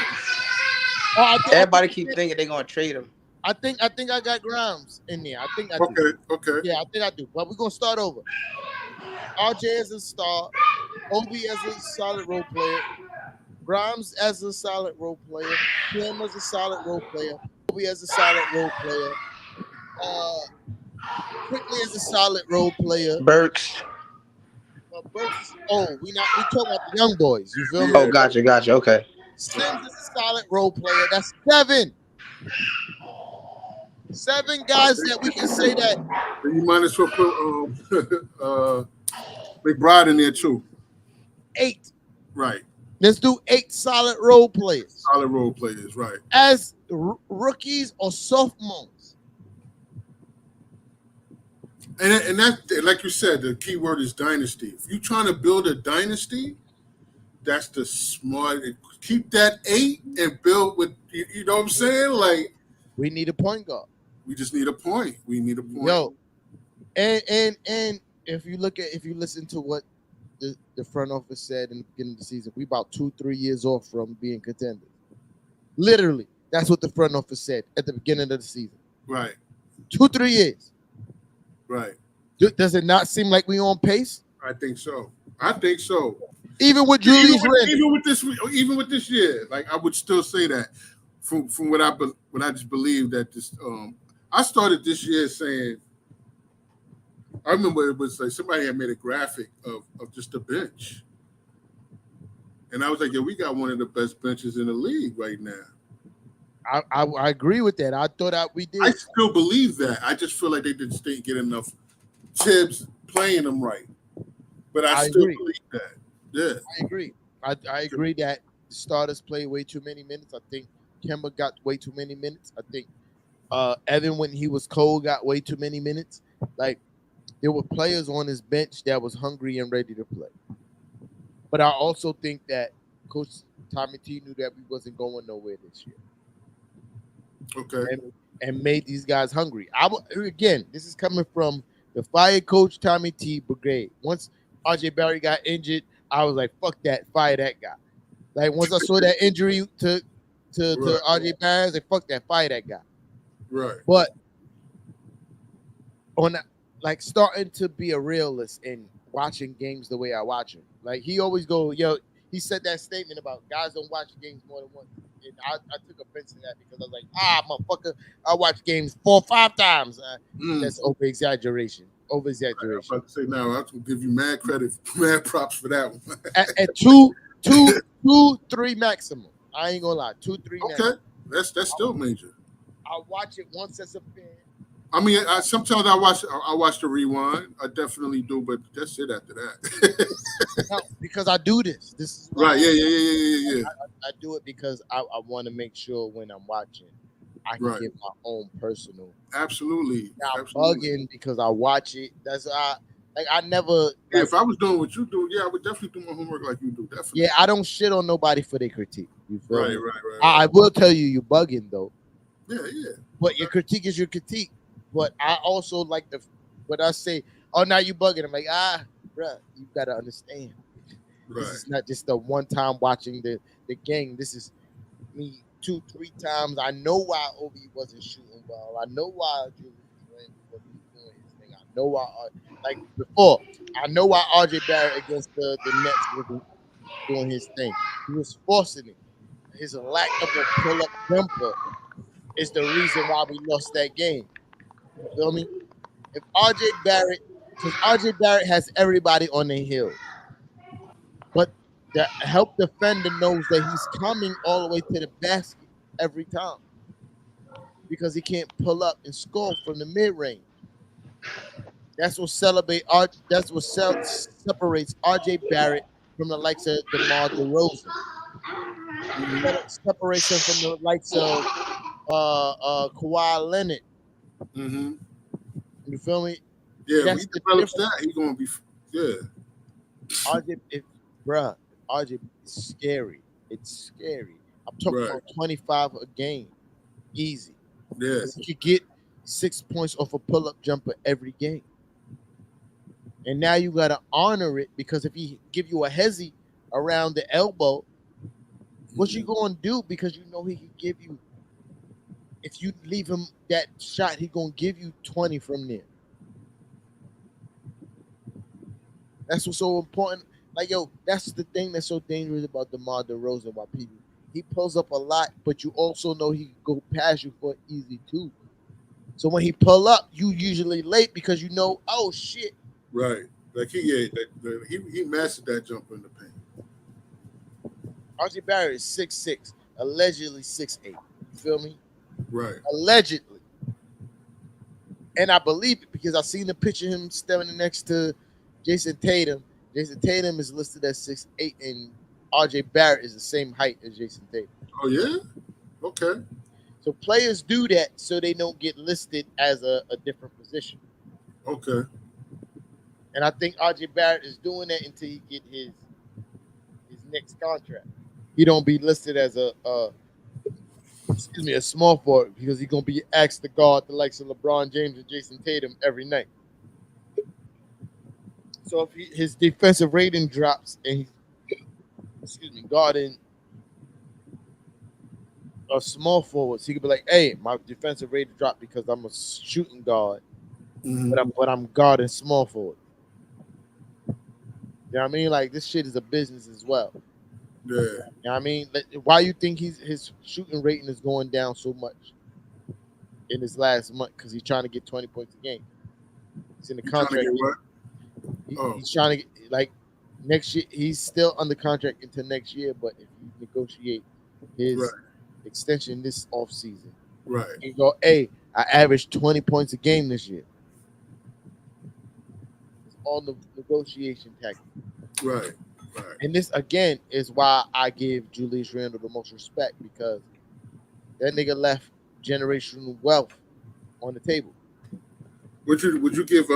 Everybody keep thinking they're gonna trade him. I think I got Grimes in there. I think I do. Okay. Yeah, I think I do. But we're gonna start over. RJ as a star, Obi as a solid role player, Grimes as a solid role player, Cam as a solid role player, Obi as a solid role player, Quickly as a solid role player. Burks. Burks, we talking about the young boys. You feel me? Oh, gotcha. Okay. Sims is a solid role player. That's 7. 7 guys that we can say that. You might as well put McBride in there too. 8. Right. Let's do 8 solid role players. Solid role players, right. As rookies or sophomores. And that, like you said, the key word is dynasty. If you're trying to build a dynasty, that's the smart. Keep that 8 and build with, you know what I'm saying? Like, we need a point guard. We just need a point. We need a point. Yo, and if you listen to what the front office said in the beginning of the season, we about 2-3 years off from being contenders. Literally, that's what the front office said at the beginning of the season. Right. 2-3 years. Right. Does it not seem like we on pace? I think so. Even with Julius Randle. Even with this year, like I would still say that from what I just believe that this I started this year saying, I remember it was like somebody had made a graphic of just a bench. And I was like, yeah, we got one of the best benches in the league right now. I agree with that. I thought that we did. I still believe that. I just feel like they didn't get enough tips playing them right. But I still agree. believe that. Yeah. I agree. I agree that the starters play way too many minutes. I think Kemba got way too many minutes. I think Evan, when he was cold, got way too many minutes. Like, there were players on his bench that was hungry and ready to play. But I also think that Coach Tommy T knew that we wasn't going nowhere this year. Okay. And made these guys hungry. Again, this is coming from the fire coach Tommy T brigade. Once RJ Barry got injured, I was like, fuck that, fire that guy. Like, once I saw that injury to RJ Barry, I was like, fuck that, fire that guy. Right. But on like starting to be a realist and watching games the way I watch them. Like, he always go, yo, he said that statement about guys don't watch games more than once. And I took offense to that because I was like, motherfucker, I watch games 4 or 5 times. That's over exaggeration. I was about to say, no, I can give you mad credit, mad props for that one. at 2, 3 maximum. I ain't gonna lie, 2, 3 maximum. Okay, that's still major. I watch it once as a fan. I mean, sometimes I watch the rewind. I definitely do, but that's it after that. No, because I do this. This is right. Yeah. I do it because I want to make sure when I'm watching, I can get my own personal. Absolutely. I'm bugging because I watch it. That's I never. Yeah, if I was doing what you do, I would definitely do my homework like you do. Definitely. Yeah, I don't shit on nobody for their critique. You feel me? Right. I will tell you bugging though. Yeah. But your critique is your critique. But I also like when I say, oh, now you bugging. I'm like, bruh, you gotta understand. This is not just the one time watching the game. This is me 2, 3 times. I know why Obi wasn't shooting well. I know why Julius Randle wasn't doing his thing. I know why, like before, I know why RJ Barrett against the Nets wasn't doing his thing. He was forcing it. His lack of a pull-up jumper is the reason why we lost that game. You feel me? If RJ Barrett has everybody on their heels. But the help defender knows that he's coming all the way to the basket every time. Because he can't pull up and score from the mid-range. That's what separates RJ Barrett from the likes of DeMar DeRozan. Separation from the likes of Kawhi Leonard. Mm-hmm. You feel me? Yeah, when he develops that, he's gonna be RJ, RJ is scary. It's scary. I'm talking Right. about 25 a game, easy. Yeah. Because he could get 6 points off a pull-up jumper every game. And now you gotta honor it because if he give you a hezzy around the elbow, what you gonna do? Because you know he can give you. If you leave him that shot, he gonna give you 20 from there. That's what's so important. Like, yo, that's the thing that's so dangerous about DeMar DeRozan. Why people he pulls up a lot, but you also know he can go past you for easy too. So when he pull up, you usually late because you know, oh shit. Right. Like he mastered that jumper in the paint. RJ Barrett is 6'6", allegedly 6'8". You feel me? Right. Allegedly. And I believe it because I seen the picture of him standing next to Jason Tatum. Jason Tatum is listed as 6'8", and RJ Barrett is the same height as Jason Tatum. Oh yeah? Okay. So players do that so they don't get listed as a different position. Okay. And I think RJ Barrett is doing that until he get his next contract. He don't be listed as a small forward because he's gonna be asked to guard the likes of LeBron James and Jason Tatum every night. So if his defensive rating drops and he's guarding a small forwards, he could be like, "Hey, my defensive rating dropped because I'm a shooting guard, but I'm guarding small forward." You know what I mean? Like this shit is a business as well. Yeah. You know what I mean? Why you think his shooting rating is going down so much in his last month? Because he's trying to get 20 points a game. He's in the contract. He's trying to get like next year. He's still under contract until next year. But if you negotiate his extension this offseason, right, you go, hey, I averaged 20 points a game this year. It's all the negotiation tactic. Right. Right. And this again is why I give Julius Randle the most respect because that nigga left generational wealth on the table. Would you give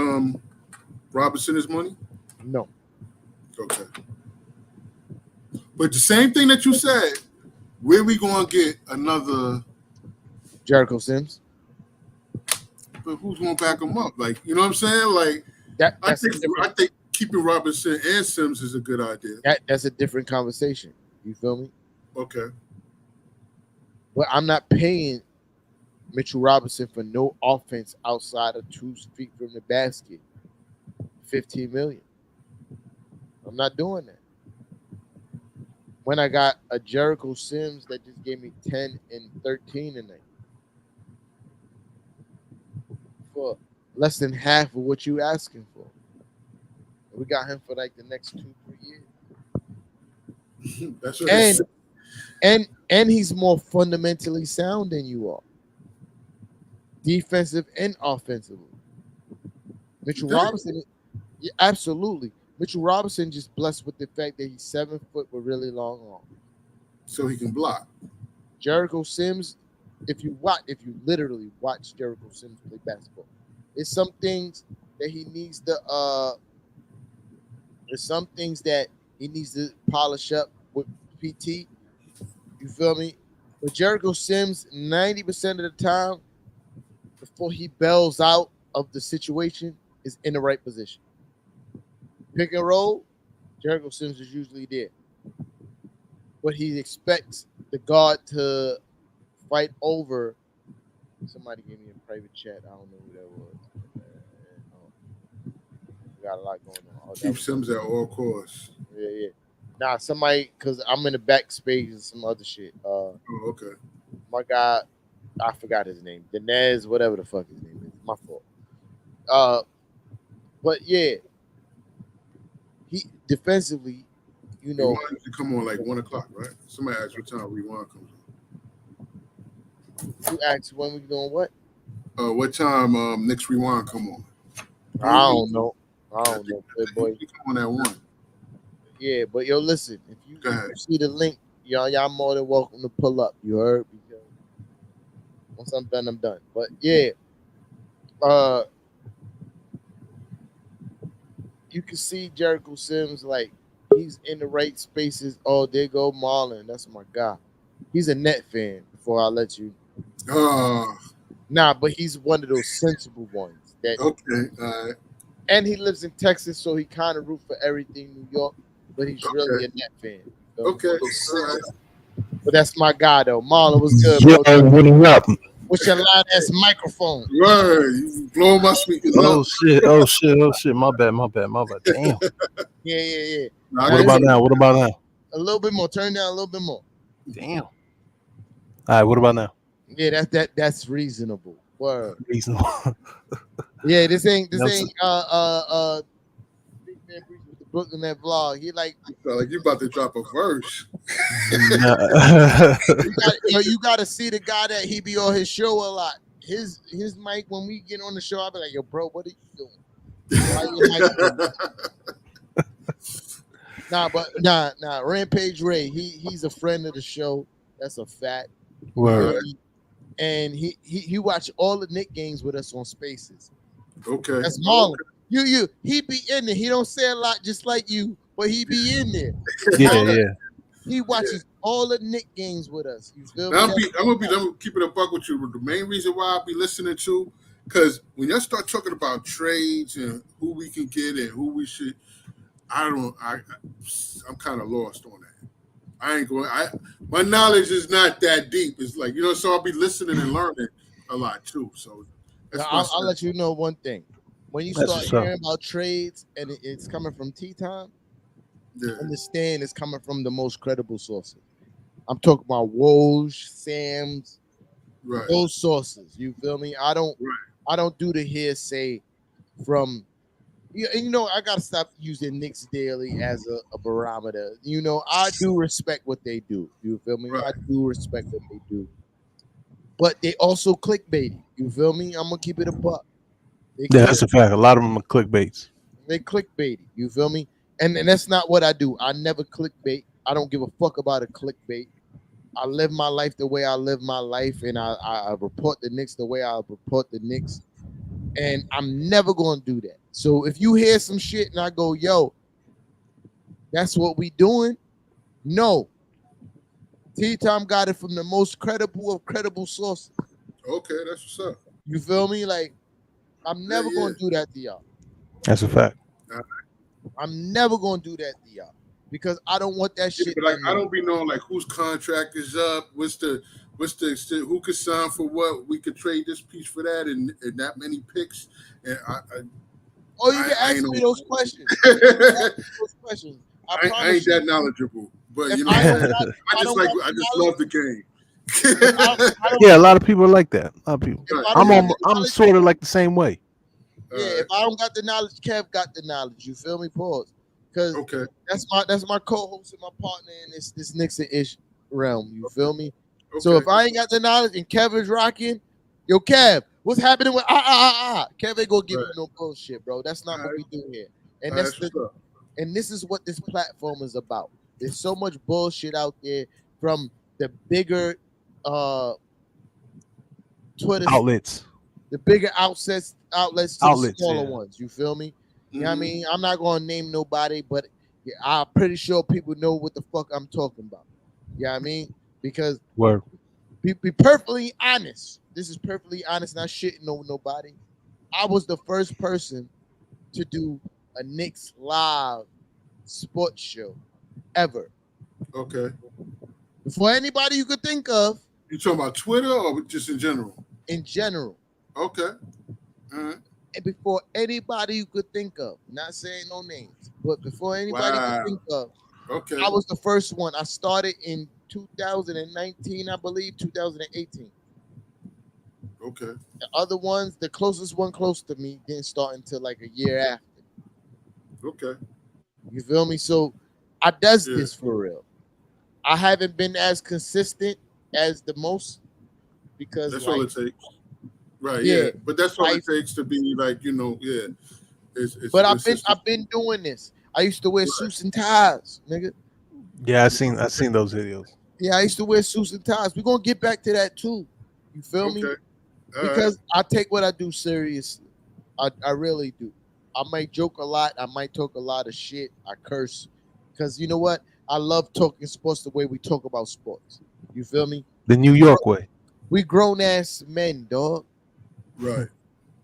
Robinson his money? No. Okay. But the same thing that you said, where we gonna get another Jericho Sims? But who's gonna back him up? Like, you know what I'm saying? Like I think keeping Robinson and Sims is a good idea. That's a different conversation. You feel me? Okay. But I'm not paying Mitchell Robinson for no offense outside of 2 feet from the basket. $15 million. I'm not doing that. When I got a Jericho Sims that just gave me 10 and 13 tonight for less than half of what you asking for. We got him for like the next 2-3 years. That's what and he's more fundamentally sound than you are. Defensive and offensively. Mitchell Robinson, yeah, absolutely. Mitchell Robinson just blessed with the fact that he's 7 foot with really long arms. So he can block. Jericho Sims, if you literally watch Jericho Sims play basketball, there's some things that he needs to polish up with PT. You feel me? But Jericho Sims, 90% of the time, before he bails out of the situation, is in the right position. Pick and roll, Jericho Sims is usually there. But he expects the guard to fight over. Somebody gave me a private chat. I don't know who that was. We got a lot going on. Keep Sims at all costs. Yeah. Nah, somebody, because I'm in the backspace and some other shit. Okay. My guy, I forgot his name. Dinez, whatever the fuck his name is. My fault. But yeah, he defensively, you know. Rewind used to come on like 1 o'clock, right? Somebody asked what time Rewind comes on. You asked when we doing what? What time Knicks Rewind come on? I don't know. Boy. You come on at 1. Yeah, but yo, listen. If you see the link, y'all more than welcome to pull up. You heard? Because once I'm done, I'm done. But yeah, you can see Jericho Sims like he's in the right spaces. Oh, there go Marlon. That's my guy. He's a net fan. Before I let you, nah, but he's one of those sensible ones. That Okay. All right. and he lives in Texas, so he kind of root for everything New York, but he's really a net fan. So, Okay. All right. but that's my guy though. Marlon, what's good, Yo, bro? what up? What's your loud ass microphone? Word. You blowing my speakers Oh up. shit! Oh shit! Oh shit! My bad! My bad! My bad! Damn. Yeah. Nah, I What can about hear now? What about now? A little bit more. Turn down a little bit more. Damn. All right. What about now? Yeah, that's reasonable. Word. Reasonable. Yeah, this ain't No, Big Man Breeze with the Brooklyn Net vlog. He like you. Felt like you about to drop a verse. you gotta see the guy that he be on his show a lot. His mic when we get on the show, I'll be like, yo, bro, what are you doing? Why your mic doing? Nah. Rampage Ray, he's a friend of the show. That's a fact. Word. And he watch all the Knicks games with us on Spaces. Okay. That's Marlon. He be in there. He don't say a lot just like you, but he be in there. Yeah. He watches all the Knicks games with us. You feel me? I'm gonna keep it a buck with you. The main reason why I'll be listening to, because when y'all start talking about trades and who we can get and who we should, I'm kind of lost on that. I ain't going. My knowledge is not that deep. It's like, so I'll be listening and learning a lot too. So Now, I'll let you know one thing. When you That's start what's up. hearing about trades and it's coming from Tea Time, yeah, understand it's coming from the most credible sources. I'm talking about Woj, Sam's, right. those sources. You feel me? I don't do the hearsay from. And I gotta stop using Knicks Daily as a barometer. I do respect what they do. You feel me? Right. I do respect what they do. But they also clickbaity. You feel me? I'm gonna keep it a buck. Yeah, that's a fact. A lot of them are clickbaits. They clickbaity. You feel me? And that's not what I do. I never clickbait. I don't give a fuck about a clickbait. I live my life the way I live my life, and I report the Knicks the way I report the Knicks. And I'm never going to do that. So if you hear some shit and I go, yo, that's what we doing? No. T-Tom got it from the most credible of credible sources. Okay, that's what's up. You feel me? Like, I'm never going to do that to y'all. That's a fact. I'm never going to do that to y'all. Because I don't want that shit. But like, I don't be knowing like whose contract is up, what's the who could sign for what, we could trade this piece for that, and that many picks. And you can ask me those questions. I ain't that knowledgeable, but I just love the game. Yeah, a lot of people are like that. A lot of people. I'm sort of like the same way. Yeah, if I don't got the knowledge, Kev got the knowledge. You feel me? Pause. Because that's my co-host and my partner in this Knicks-ish realm. You feel me? Okay. So if I ain't got the knowledge and Kev is rocking, yo, Kev, what's happening with Kev ain't gonna give you no bullshit, bro. That's not what we do here. And and this is what this platform is about. There's so much bullshit out there from the bigger Twitter outlets, the bigger outlets to the smaller ones. You feel me? You know what I mean? I'm not gonna name nobody, but I'm pretty sure people know what the fuck I'm talking about. You know what I mean? Because be perfectly honest. This is perfectly honest, not shitting on nobody. I was the first person to do a Knicks live sports show ever. Okay. Before anybody you could think of. You talking about Twitter or just in general? In general. Okay. All right. And before anybody you could think of, not saying no names, but before anybody could think of, I was the first one. I started in 2019, I believe, 2018. Okay. The other ones, the closest one close to me, didn't start until like a year after. Okay. You feel me? So I does this for real. I haven't been as consistent as the most because that's all it takes. Right, yeah. But that's all it takes to be like, But I've been doing this. I used to wear suits and ties, nigga. Yeah, I seen those videos. Yeah, I used to wear suits and ties. We're gonna get back to that too. You feel me? Because I take what I do seriously. I really do. I might joke a lot. I might talk a lot of shit. I curse. Because you know what? I love talking sports the way we talk about sports. You feel me? The New York way. We grown ass men, dog. Right.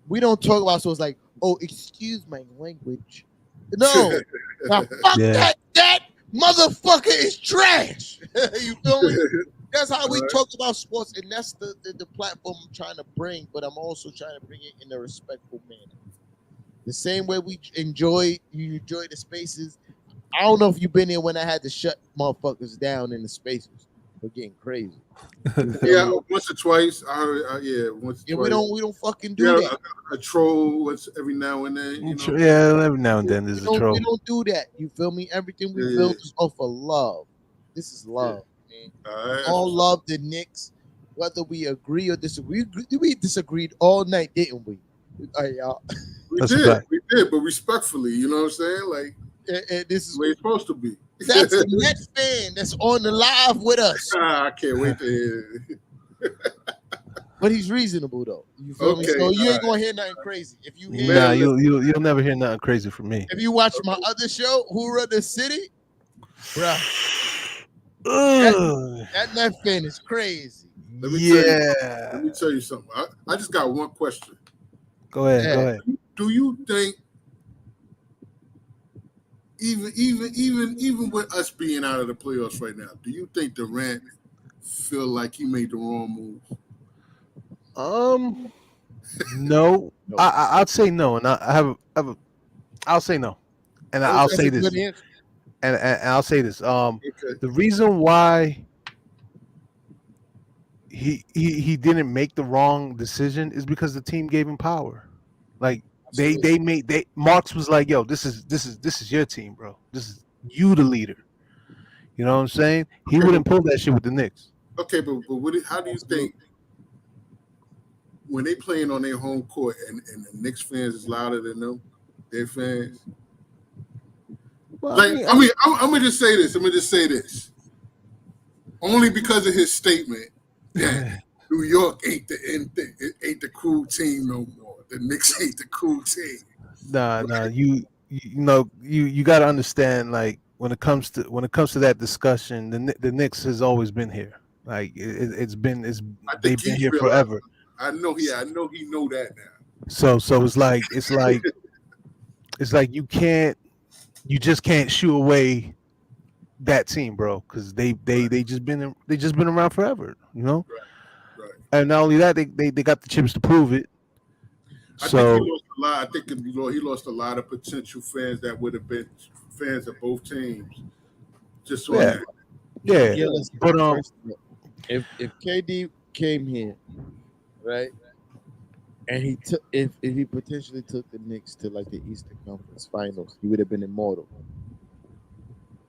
We don't talk about sports like, oh, excuse my language. No. Now fuck Yeah. that motherfucker is trash. You feel me? That's how we talk about sports, and that's the platform I'm trying to bring, but I'm also trying to bring it in a respectful manner. The same way you enjoy the spaces. I don't know if you've been there when I had to shut motherfuckers down in the spaces for getting crazy. Yeah, once or twice. I heard. Yeah, once. Yeah, twice. we don't fucking do that. A troll once every now and then. You know? Yeah, every now and then there's a troll. We don't do that. You feel me? Everything we build is off of love. This is love, man. All love the Knicks, whether we agree or disagree. We disagreed all night, didn't we? All right, y'all. We did, but respectfully. You know what I'm saying? Like, this is the way it's supposed to be. That's a Nets fan that's on the live with us. I can't wait to hear. But he's reasonable though. You feel me? So you ain't gonna hear nothing crazy. If you hear, nah, you'll never hear nothing crazy from me. If you watch my other show, Who Run the City, bro, that Nets fan is crazy. Let me tell you something. I just got one question. Go ahead. Do you think even with us being out of the playoffs right now, do you think Durant feel like he made the wrong move? No. I'd say no, and I'll say no, and I'll say this, and I'll say this. The reason why he didn't make the wrong decision is because the team gave him power. Like Marks was like, yo, this is your team, bro. This is you the leader. You know what I'm saying? He wouldn't pull that shit with the Knicks. Okay, but how do you think when they playing on their home court and the Knicks fans is louder than them, their fans? Well, I'm gonna just say this. Only because of his statement that New York ain't the cool team no more. The Knicks ain't the cool team. Nah. You got to understand. Like when it comes to that discussion, the Knicks has always been here. Like they've been here forever. I know he know that now. So it's like you just can't shoo away that team, bro, because they just been around forever, you know. Right. And not only that, they got the chips to prove it. I think he lost a lot. I think he lost a lot of potential fans that would have been fans of both teams. Just so yeah. But if KD came here, right, and he took if he potentially took the Knicks to like the Eastern Conference Finals, he would have been immortal.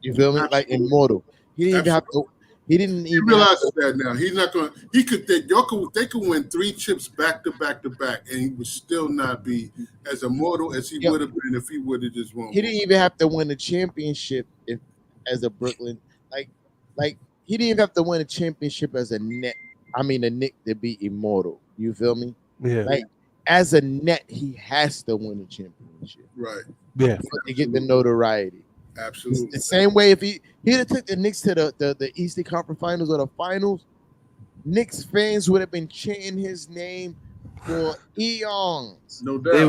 You feel me? Like immortal. He didn't even have to. He didn't even realize that now. He's not going. They could win 3 chips back to back, and he would still not be as immortal as he would have been if he would have just won. He didn't even have to win a championship as a Brooklyn. Like he didn't even have to win a championship as a Knick to be immortal. You feel me? Yeah. Like as a Net, he has to win a championship. Right. Yeah. To get the notoriety. Absolutely. It's the same way if he'd have took the Knicks to the Eastern Conference Finals or the Finals, Knicks fans would have been chanting his name for eons. No doubt. They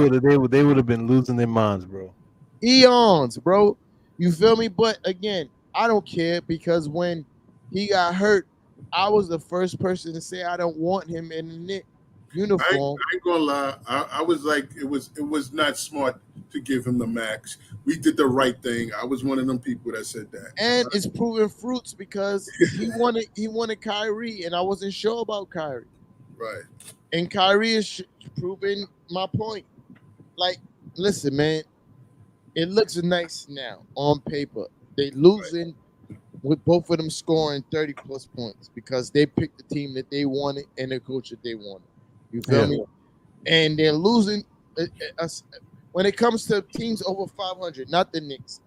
would have been losing their minds, bro. Eons, bro. You feel me? But again, I don't care because when he got hurt, I was the first person to say I don't want him in the Knicks uniform. I ain't gonna lie. I was like, it was not smart to give him the max. We did the right thing. I was one of them people that said that. And it's proven fruits because he wanted Kyrie, and I wasn't sure about Kyrie. Right. And Kyrie is proving my point. Like, listen, man, it looks nice now on paper. They losing with both of them scoring 30 plus points because they picked the team that they wanted and the coach that they wanted. You feel me? And they're losing when it comes to teams over 500, not the Knicks.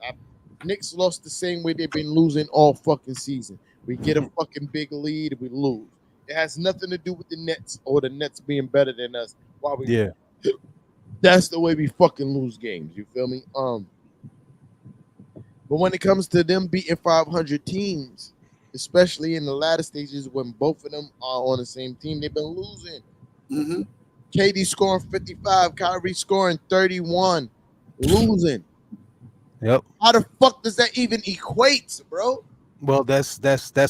Knicks lost the same way they've been losing all fucking season. We get a fucking big lead, we lose. It has nothing to do with the Nets or the Nets being better than us. That's the way we fucking lose games. You feel me? But when it comes to them beating 500 teams, especially in the latter stages when both of them are on the same team, they've been losing. Mm-hmm. KD scoring 55, Kyrie scoring 31, losing. Yep. How the fuck does that even equate, bro? Well, that's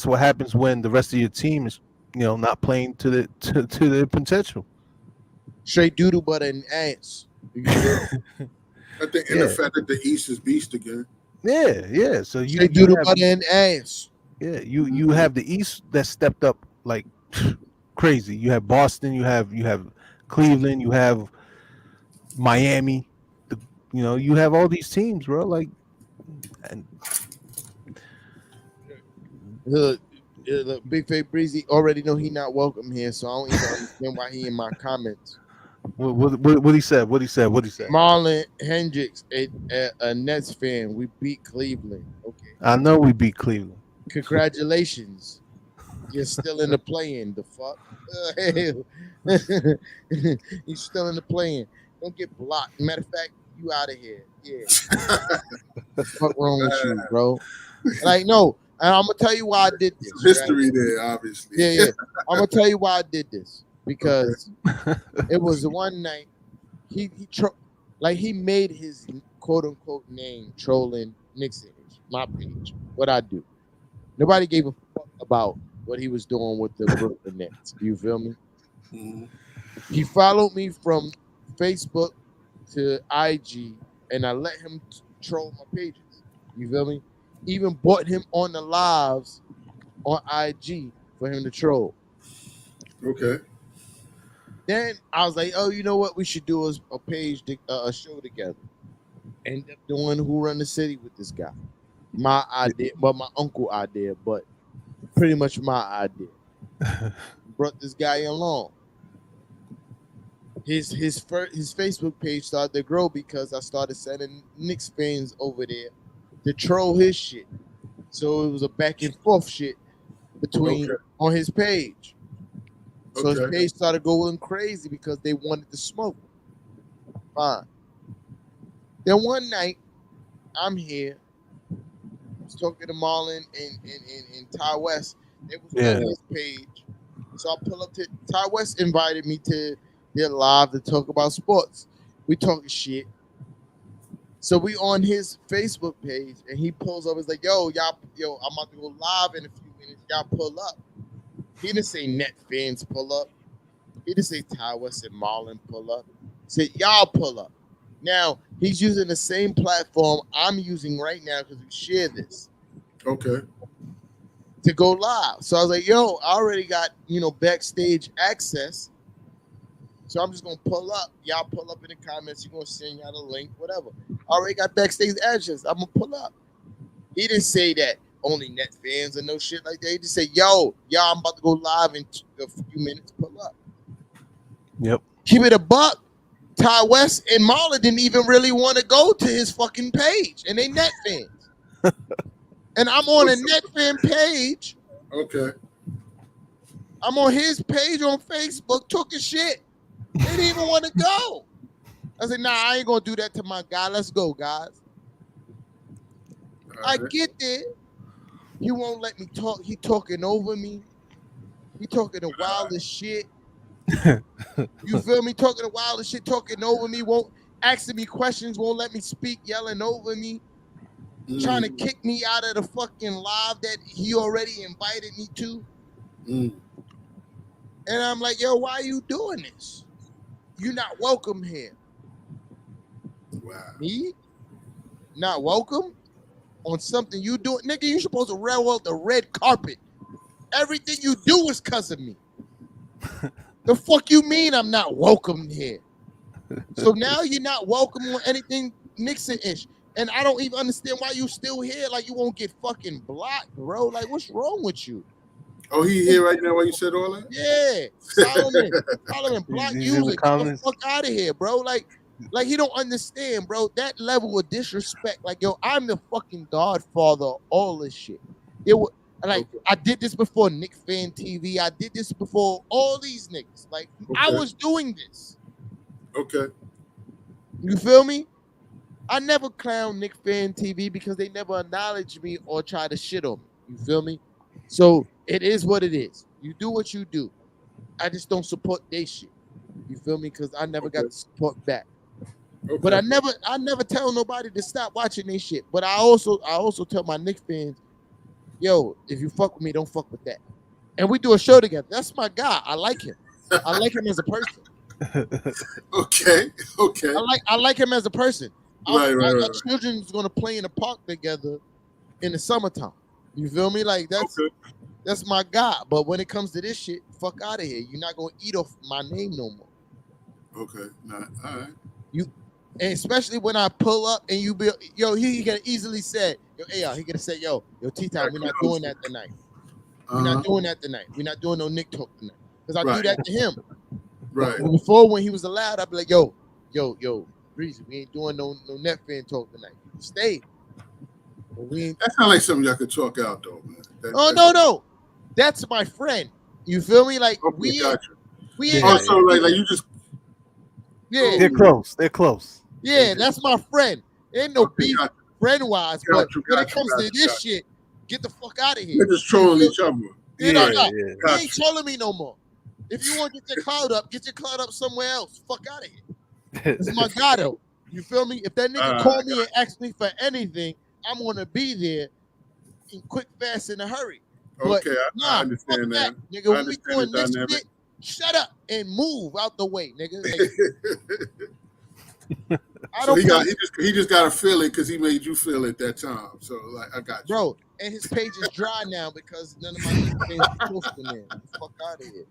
what happens when the rest of your team is, not playing to to their potential. Straight doodle butter and ass. You feel me? I think, and Yeah. the fact that the East is beast again. Yeah. So you Straight doodle butter and ass. yeah, you have the East that stepped up like crazy. You have Boston, you have Cleveland, you have Miami. You have all these teams, bro. Like, and Look, Big Fake Breezy already know he not welcome here, so I don't even understand why he in my comments. what he said? What he said? Marlon Hendricks, a Nets fan. We beat Cleveland. Okay, I know we beat Cleveland. congratulations. You're still in the play-in. The fuck? He's still in the play-in. Don't get blocked. Matter of fact, you out of here. Yeah. Fuck wrong with you, bro? Like, no. And I'm gonna tell you why I did this. History there, obviously. Yeah. I'm gonna tell you why I did this because it was one night he made his quote unquote name trolling Knicks image, my page. What I do? Nobody gave a fuck about what he was doing with the Brooklyn Nets. You feel me? Mm-hmm. He followed me from Facebook to IG, and I let him troll my pages. You feel me? Even bought him on the lives on IG for him to troll. Okay. Then I was like, oh, you know what? We should do a page, a show together. End up doing Who Run the City with this guy. My idea, but my uncle idea, but pretty much my idea. Brought this guy along. His Facebook page started to grow because I started sending Knicks fans over there to troll his shit. So it was a back and forth shit between on his page. So his page started going crazy because they wanted to smoke. Fine. Then one night, I'm here. I was talking to Marlon and Ty West. They was on his page. So I pull up to Ty West invited me to their live to talk about sports. We talking shit. So we on his Facebook page and he pulls up. He's like, yo, I'm about to go live in a few minutes. Y'all pull up. He didn't say net fans pull up. He didn't say Ty West and Marlon pull up. He said, y'all pull up. Now, he's using the same platform I'm using right now because we share this. Okay. To go live. So I was like, yo, I already got, backstage access. So I'm just going to pull up. Y'all pull up in the comments. You're going to send y'all the link, whatever. I already got backstage access. I'm going to pull up. He didn't say that only net fans and no shit like that. He just said, yo, I'm about to go live in a few minutes. Pull up. Yep. Keep it a buck. Ty West and Marlon didn't even really want to go to his fucking page. And they net fans. And I'm on a net fan page. Okay. I'm on his page on Facebook talking shit. They didn't even want to go. I said, nah, I ain't going to do that to my guy. Let's go, guys. I get there. He won't let me talk. He talking over me. He talking the wildest shit. You feel me? Talking the wildest shit, talking over me, won't asking me questions, won't let me speak, yelling over me, trying to kick me out of the fucking live that he already invited me to. And I'm like, yo, why are you doing this? You're not welcome here. Wow. Me? Not welcome? On something you do? Nigga, you supposed to roll out the red carpet. Everything you do is because of me. The fuck you mean I'm not welcome here? So now you're not welcome on anything Nixon-ish. And I don't even understand why you still here. Like, you won't get fucking blocked, bro. Like, what's wrong with you? Oh, he here right now while you said all that? Yeah. Solomon block user. Get the fuck out of here, bro. Like he don't understand, bro. That level of disrespect. Like, yo, I'm the fucking godfather of all this shit. I did this before Nick Fan TV. I did this before all these niggas. Like, I was doing this. Okay. You feel me? I never clown Knicks fan TV because they never acknowledge me or try to shit on me. You feel me? So it is what it is. You do what you do. I just don't support they shit. You feel me? Because I never got Okay. the support back. But Okay. I never tell nobody to stop watching they shit. But I also tell my Knicks fans, yo, if you fuck with me, don't fuck with that. And we do a show together. That's my guy. I like him. I like him as a person. Okay. Okay. I like him as a person. Right. Our children's gonna play in the park together in the summertime. You feel me? Like Okay. that's my guy. But when it comes to this shit, fuck out of here. You're not gonna eat off my name no more. Okay. Nah. All right. And especially when I pull up and you be he can easily say, yo, AR, he could say, yo, T-Time, we're not doing that tonight. We're not doing that tonight. We're not doing no Nick talk tonight. Because I do Right. that to him. Right. Before when he was allowed, I'd be like, yo, Breezy, we ain't doing no net fan talk tonight. You can stay. But we ain't. That sounds like something y'all could talk out though, man. No. That's my friend. You feel me? Like Okay, we gotcha. ain't Oh, got so like you just yeah. They're close. They're close. Yeah, that's my friend. Ain't no beef gotcha. friend-wise, but when it comes to Gotcha. this shit, get the fuck out of here. They're just trolling each other. No. Gotcha. You ain't trolling me no more. If you want to get your cloud up somewhere else. Fuck out of here. This is my guy though. You feel me? If that nigga call me and ask me for anything, I'm gonna be there in quick, fast, in a hurry. But Okay, I understand that. Nigga, when we doing this shit, shut up and move out the way, nigga. Like, So he just got to feel it because he made you feel it that time. So like I got you, bro. And his page is dry now because none of my niggas fans are posting there. Fuck out of here.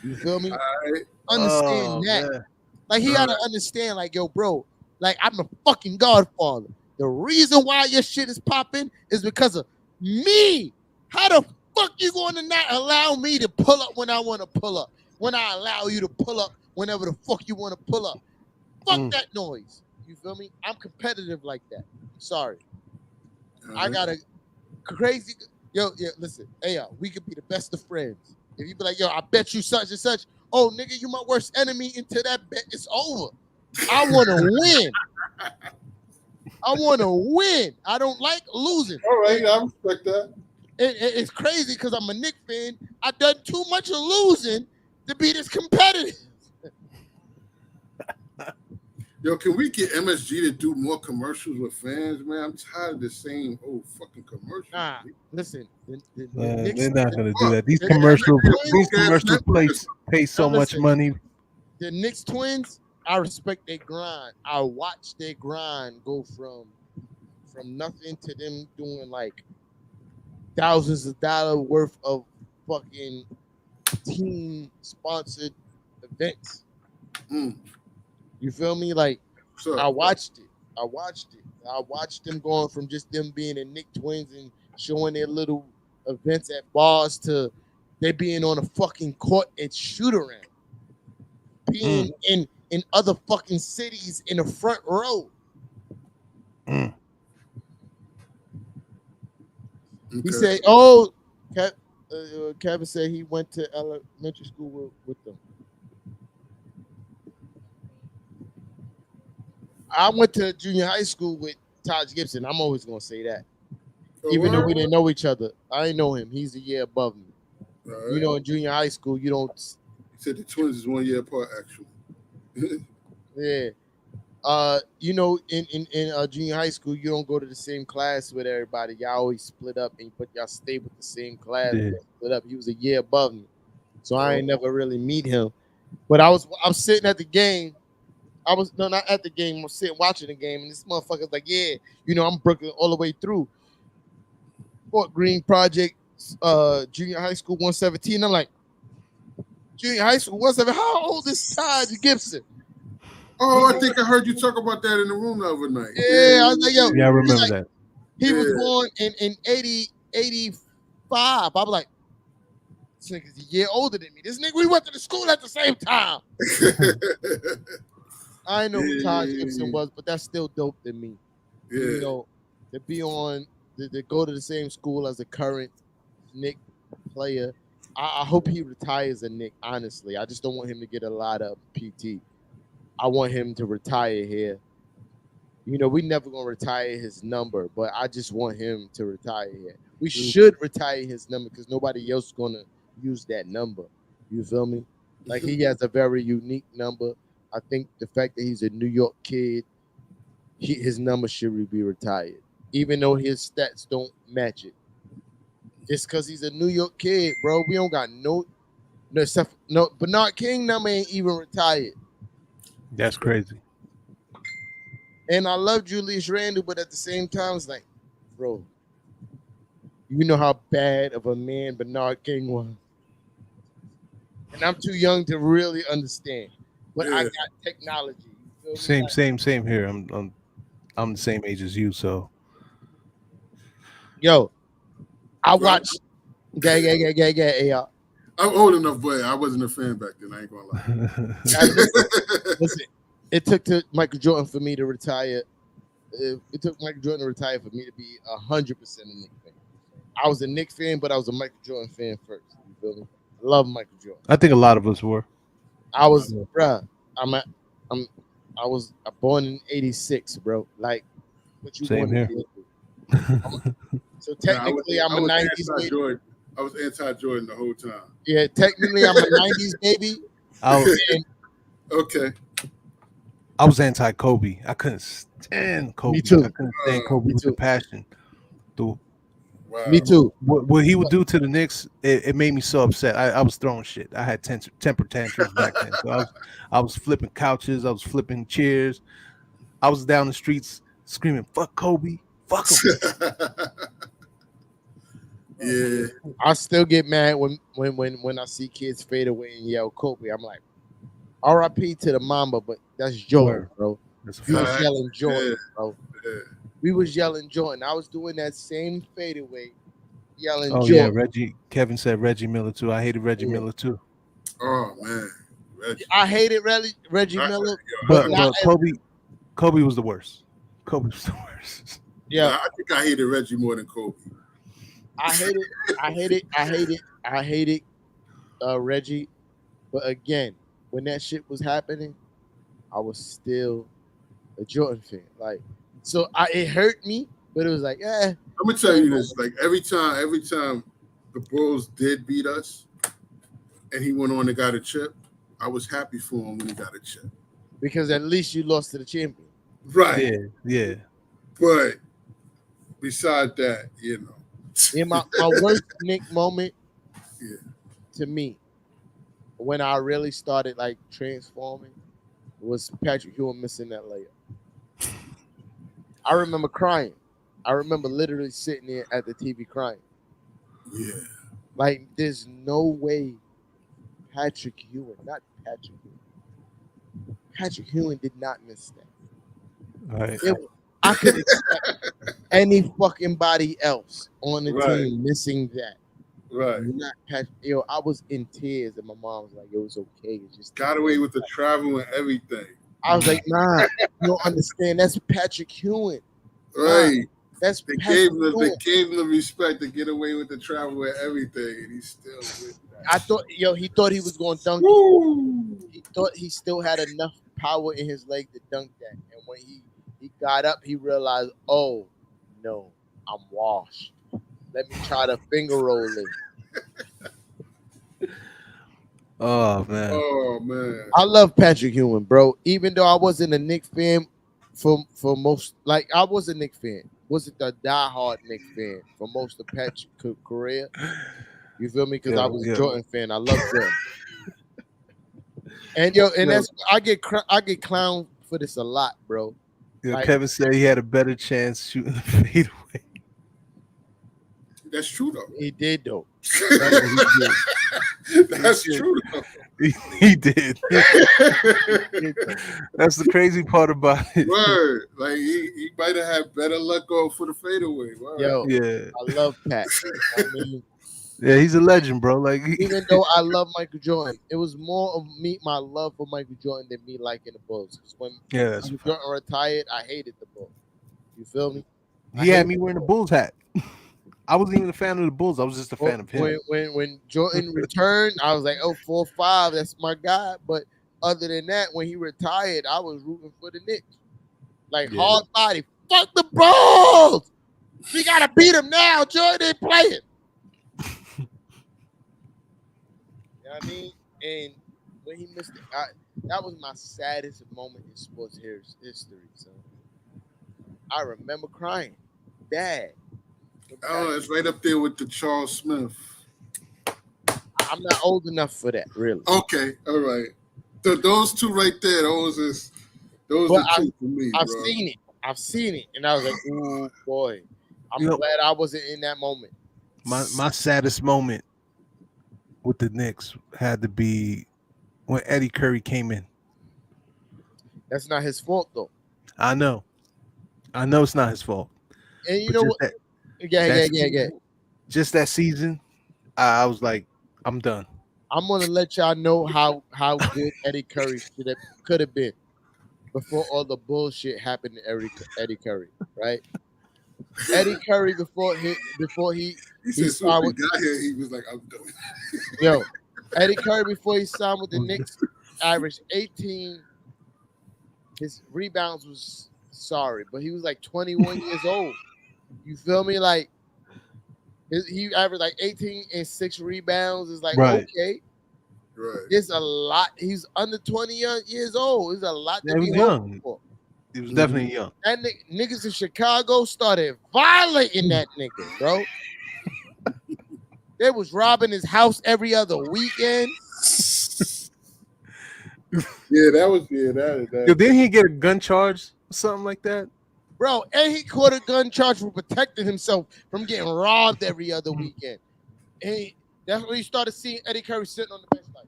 You feel me? Right. Understand that. Man. Like he gotta understand, like, yo, bro, like I'm the fucking godfather. The reason why your shit is popping is because of me. How the fuck you gonna not allow me to pull up when I want to pull up? When I allow you to pull up whenever the fuck you want to pull up? Fuck that noise. You feel me? I'm competitive like that. Sorry. I got a crazy listen, we could be the best of friends. If you be like, yo, I bet you such and such. Oh, nigga, you my worst enemy. Until that bet is over. I want to win. I want to win. I don't like losing. All right, I respect that. It's crazy because I'm a Knicks fan. I done too much of losing to be this competitive. Yo, can we get MSG to do more commercials with fans, man? I'm tired of the same old fucking commercials. Nah, listen. They're not going to do that. These commercials pay so much money. The Knicks twins, I respect their grind. I watch their grind go from nothing to them doing like thousands of dollars worth of fucking team-sponsored events. You feel me? Like, I watched it. I watched them going from just them being the Knicks twins and showing their little events at bars to they being on a fucking court at shoot-around. Being in other fucking cities in the front row. Okay. He said, Kevin said he went to elementary school with them. I went to junior high school with Taj Gibson. I'm always going to say that. Even though we didn't know each other. I didn't know him. He's a year above me. Right. You know, in junior high school, you don't... You said the twins is 1 year apart, actually. Yeah. You know, in junior high school, you don't go to the same class with everybody. Y'all always split up, but y'all stay with the same class. Yeah. Split up. He was a year above me, so I ain't never really meet him. But I'm sitting at the game. Not at the game. I'm sitting watching the game, and this motherfucker's like, yeah, you know, I'm Brooklyn all the way through. Fort Greene Project, junior high school 117. I'm like, junior high school 117. How old is Taj Gibson? Oh, I think I heard you talk about that in the room the other night. Yeah, I was like, yo. Yeah, I remember that. He was born in 85. I was like, this nigga's a year older than me. This nigga, we went to the school at the same time. I know who Taj Gibson was, but that's still dope to me. Yeah. You know, to go to the same school as a current Knick player. I hope he retires a Knick, honestly. I just don't want him to get a lot of PT. I want him to retire here You know, we never gonna retire his number, but I just want him to retire here. We should retire his number because nobody else gonna use that number. You feel me? Like he has a very unique number. I think the fact that he's a New York kid, his number should be retired, even though his stats don't match it. Just because he's a New York kid, bro. We don't got no Bernard King number ain't even retired. That's crazy. And I love Julius Randle, but at the same time, it's like, bro, you know how bad of a man Bernard King was. And I'm too young to really understand. But I got technology. You feel me? Same here. I'm the same age as you, so Yo, I watched yeah. I'm old enough, but I wasn't a fan back then. I ain't gonna lie. Listen, it took to Michael Jordan for me to retire. It took Michael Jordan to retire for me to be 100% a Knicks fan. I was a Knicks fan, but I was a Michael Jordan fan first. You feel me? I love Michael Jordan. I think a lot of us were. I was, bruh. I was born in '86, bro. Like, what you Same want here. So technically, I'm a '90s baby. I was anti-Jordan the whole time. Yeah, technically, I'm a '90s baby. Okay. I was anti-Kobe. I couldn't stand Kobe. Me too. I couldn't stand Kobe with the passion. Wow. Me too. What he would do to the Knicks, it made me so upset. I was throwing shit. I had temper tantrums back then. So I was flipping couches. I was flipping chairs. I was down the streets screaming, "Fuck Kobe! Fuck him!" Yeah. I still get mad when I see kids fade away and yell Kobe. I'm like, R.I.P. to the Mamba, but that's Jordan, bro. We was yelling Jordan, bro. Yeah. We was yelling Jordan. I was doing that same fadeaway, yelling Oh Jordan. yeah, Reggie. Kevin said Reggie Miller too. I hated Reggie Miller too. Oh man, Reggie. I hated Reggie Miller, but Kobe was the worst. Kobe was the worst. Yeah, I think I hated Reggie more than Kobe. I hated Reggie, but again, when that shit was happening, I was still a Jordan fan. Like, so it hurt me, but it was like, I'm gonna tell you this: like every time the Bulls did beat us, and he went on and got a chip, I was happy for him when he got a chip. Because at least you lost to the champion. Right. Yeah. But beside that, you know. In my worst Nick moment, to me, when I really started like transforming, was Patrick Ewing missing that layup. I remember crying. I remember literally sitting there at the TV crying. Yeah. Like, there's no way Patrick Ewing did not miss that. Right. I could expect any fucking body else on the team missing that. Right. Not Patrick. Yo, I was in tears, and my mom was like, "It was okay. It's just got away with the travel and everything." I was like, "Nah, you don't understand. That's Patrick Ewing." Right. Nah, that's they gave him the respect to get away with the travel and everything, and he's still with that. I thought, he thought he was going to dunk it. He thought he still had enough power in his leg to dunk that, and when he got up, he realized, oh no, I'm washed. Let me try to finger roll it. Oh man. I love Patrick Ewing, bro. Even though I wasn't a Knicks fan for most, like I was a Knicks fan, wasn't a diehard Knicks fan for most of Patrick's career. You feel me? Because I was a Jordan fan. I love Jordan. And that's I get clowned for this a lot, bro. Yeah, like, Kevin said he had a better chance shooting the fadeaway. That's true though. He did though. That's true though. He did. That's the crazy part about it. Word. Like he might have had better luck going for the fadeaway. Word. Yo, yeah. I love Pat. I mean, yeah, he's a legend, bro. Like even though I love Michael Jordan, it was more of my love for Michael Jordan than me liking the Bulls. Because when Michael Jordan retired, I hated the Bulls. You feel me? He had me wearing the Bulls hat. I wasn't even a fan of the Bulls. I was just a fan of him. When Jordan returned, I was like, oh, 4-5, that's my guy. But other than that, when he retired, I was rooting for the Knicks. Like hard body. Fuck the Bulls. We gotta beat them now. Jordan ain't playing. You know what I mean? And when he missed it, that was my saddest moment in sports history. So I remember crying. Bad. Oh, it's right up there with the Charles Smith. I'm not old enough for that, really. Okay, all right. Those two right there, those are two for me, I've bro. seen it, and I was like, "Ooh, boy!" I'm glad I wasn't in that moment. My saddest moment with the Knicks had to be when Eddie Curry came in. That's not his fault, though. I know it's not his fault. And you know what? Yeah. Just that season, I was like, I'm done. I'm gonna let y'all know how good Eddie Curry could have been before all the bullshit happened to Eddie Curry, right? Eddie Curry before he said signed with, got here, he was like, I'm done. Yo, Eddie Curry before he signed with the Knicks averaged 18. His rebounds was sorry, but he was like 21 years old. You feel me? Like he averaged like 18 and 6 rebounds. Is like okay. Right. There's a lot. He's under 20 years old. There's a lot to be young. For. He was definitely young. That niggas in Chicago started violating that nigga, bro. They was robbing his house every other weekend. Yo, didn't he get a gun charge or something like that? Bro, and he caught a gun charge for protecting himself from getting robbed every other weekend. And that's when you started seeing Eddie Curry sitting on the bench like.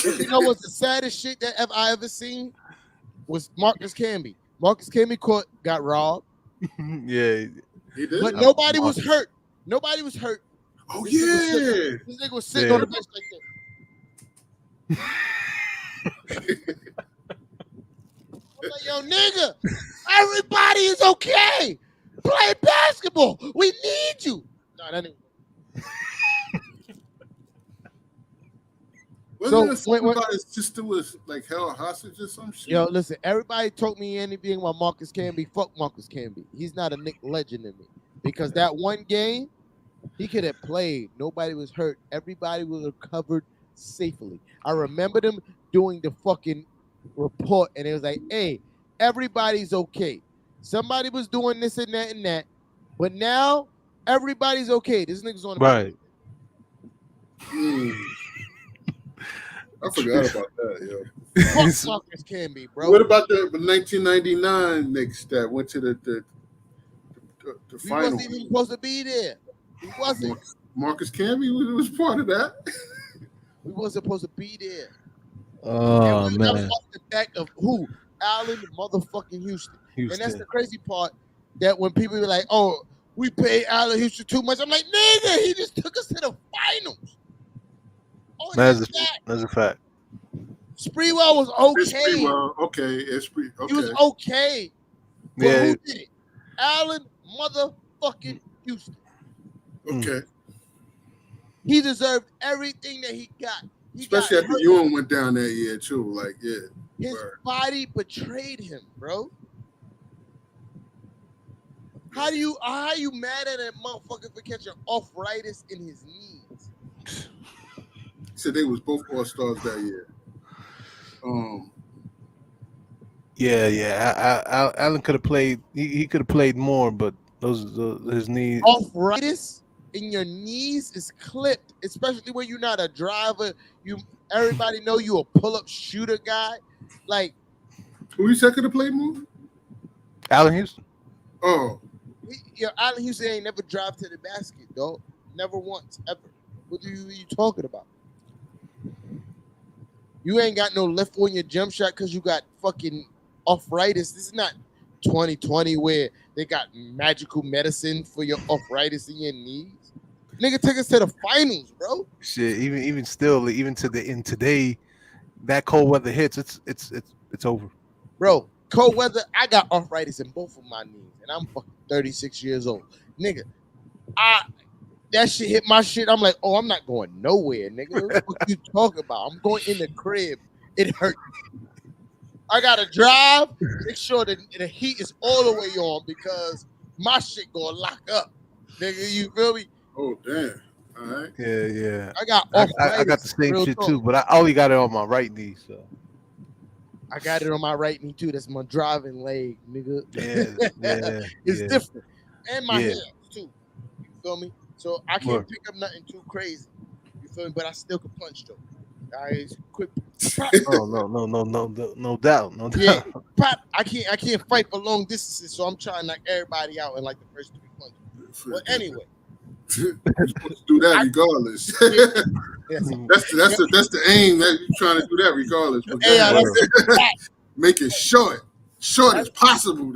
You know what's the saddest shit that I ever seen? Was Marcus Camby. Marcus Camby got robbed. Yeah. He did. But nobody was hurt. Nobody was hurt. Oh, This nigga was sitting on the bench like that. I'm like, yo, nigga, everybody is okay. Play basketball. We need you. No, that ain't. Wasn't there something about his sister was like held hostage or some shit? Yo, listen, everybody told me anything about Marcus Camby. Fuck Marcus Camby. He's not a Knick legend to me. Because that one game, he could have played. Nobody was hurt. Everybody was recovered safely. I remember them doing the fucking report, and it was like, hey, everybody's okay. Somebody was doing this and that, but now everybody's okay. This nigga's on the right. I forgot about that, yo. Fuck Marcus Camby, bro. What about the 1999 Knicks that went to the He final? wasn't even supposed to be there. He wasn't. Marcus Camby was part of that. We wasn't supposed to be there. Oh, man. That was off the back of who? Allen motherfucking Houston. And that's the crazy part, that when people be like, oh, we pay Allen Houston too much. I'm like, nigga, he just took us to the finals. Oh, that's a fact. Spreewell was okay. Okay. He was okay. But who did it? Allen motherfucking Houston. Okay. He deserved everything that he got. Especially after Ewing went down that year too. Like, yeah. His body betrayed him, bro. How are you mad at that motherfucker for catching arthritis in his knees? He said they was both all-stars that year. Yeah. Allen could have played. He could have played more, but his knees. Arthritis in your knees is clipped, especially when you're not a driver. Everybody know you a pull-up shooter guy. Like, who you said could have played more? Allen Houston. Oh. Allen Houston ain't never drive to the basket, dog. Never once, ever. What are you talking about? You ain't got no lift on your jump shot because you got fucking arthritis. This is not 2020 where they got magical medicine for your arthritis in your knees. Nigga took us to the finals, bro. Shit, even still, even in today, that cold weather hits, it's over. Bro, cold weather, I got arthritis in both of my knees, and I'm fucking 36 years old. Nigga, that shit hit my shit. I'm like, oh, I'm not going nowhere, nigga. What you talking about? I'm going in the crib. It hurt. I gotta drive, make sure that the heat is all the way on because my shit gonna lock up. Nigga, you feel me? Oh damn! All right. Yeah. I got I got the arthritis. same real shit talk. too, but I only got it on my right knee. So I got it on my right knee too. That's my driving leg, nigga. yeah. It's different. And my Yeah. hands too. You feel me? So I can't pick up nothing too crazy. You feel me? But I still can punch though. Guys, quick. Pop. No doubt. Yeah, pop. I can't fight for long distances, so I'm trying to knock everybody out in like the first 3 punches. Well, anyway. You're supposed to do that regardless. Yes. That's the aim. That you're trying to do that regardless. But make it short as possible.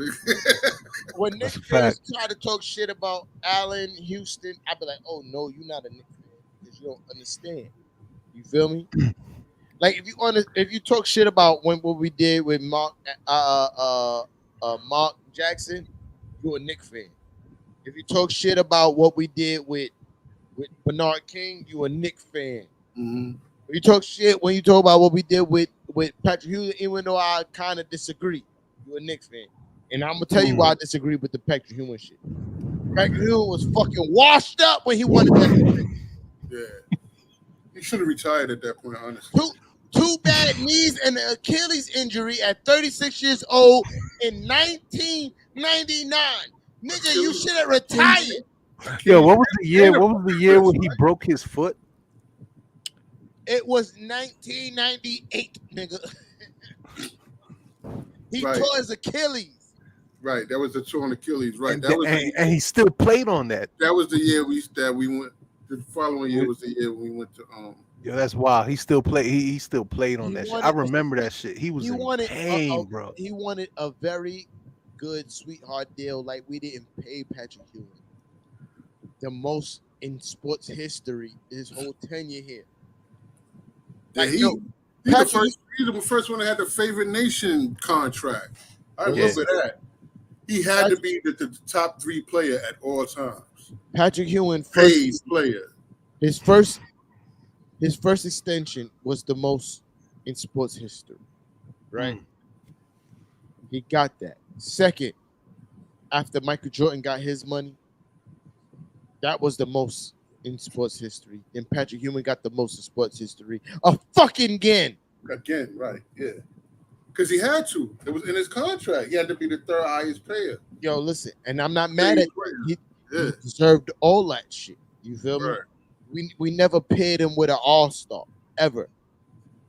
When Knicks fans try to talk shit about Allen, Houston, I'd be like, oh no, you're not a Knicks fan because you don't understand. You feel me? Like if you talk shit about what we did with Mark Jackson, you're a Knicks fan. If you talk shit about what we did with Bernard King, you a Knicks fan. Mm-hmm. When you talk shit, when you talk about what we did with Patrick Hughes, even though I kind of disagree, you a Knicks fan. And I'm gonna tell you why I disagree with the Patrick Hughes shit. Patrick Hughes was fucking washed up when he wanted that. Yeah, he should have retired at that point, honestly. Two bad knees and an Achilles injury at 36 years old in 1999. Nigga, you should have retired. Yo, what was the year? What was the year when he broke his foot? It was 1998, nigga. He tore his Achilles. Right, that was the torn Achilles. Right, and he still played on that. That was the year we went. The following year was the year we went to. Yo, that's wild. He still played. He still played on that shit. I remember that shit. He was in pain, bro. He wanted a very good sweetheart deal. Like we didn't pay Patrick Ewing the most in sports history his whole tenure here. Like, he's the first one that had the favorite nation contract. I remember that. He had to be the top 3 player at all times. Patrick Ewing, paid player. His first extension was the most in sports history, right? He got that. Second, after Michael Jordan got his money, that was the most in sports history. And Patrick Ewing got the most in sports history. Again, right? Yeah, because he had to. It was in his contract. He had to be the 3rd highest payer. Yo, listen, and I'm not mad at him. He deserved all that shit. You feel me? We never paired him with an all-star ever.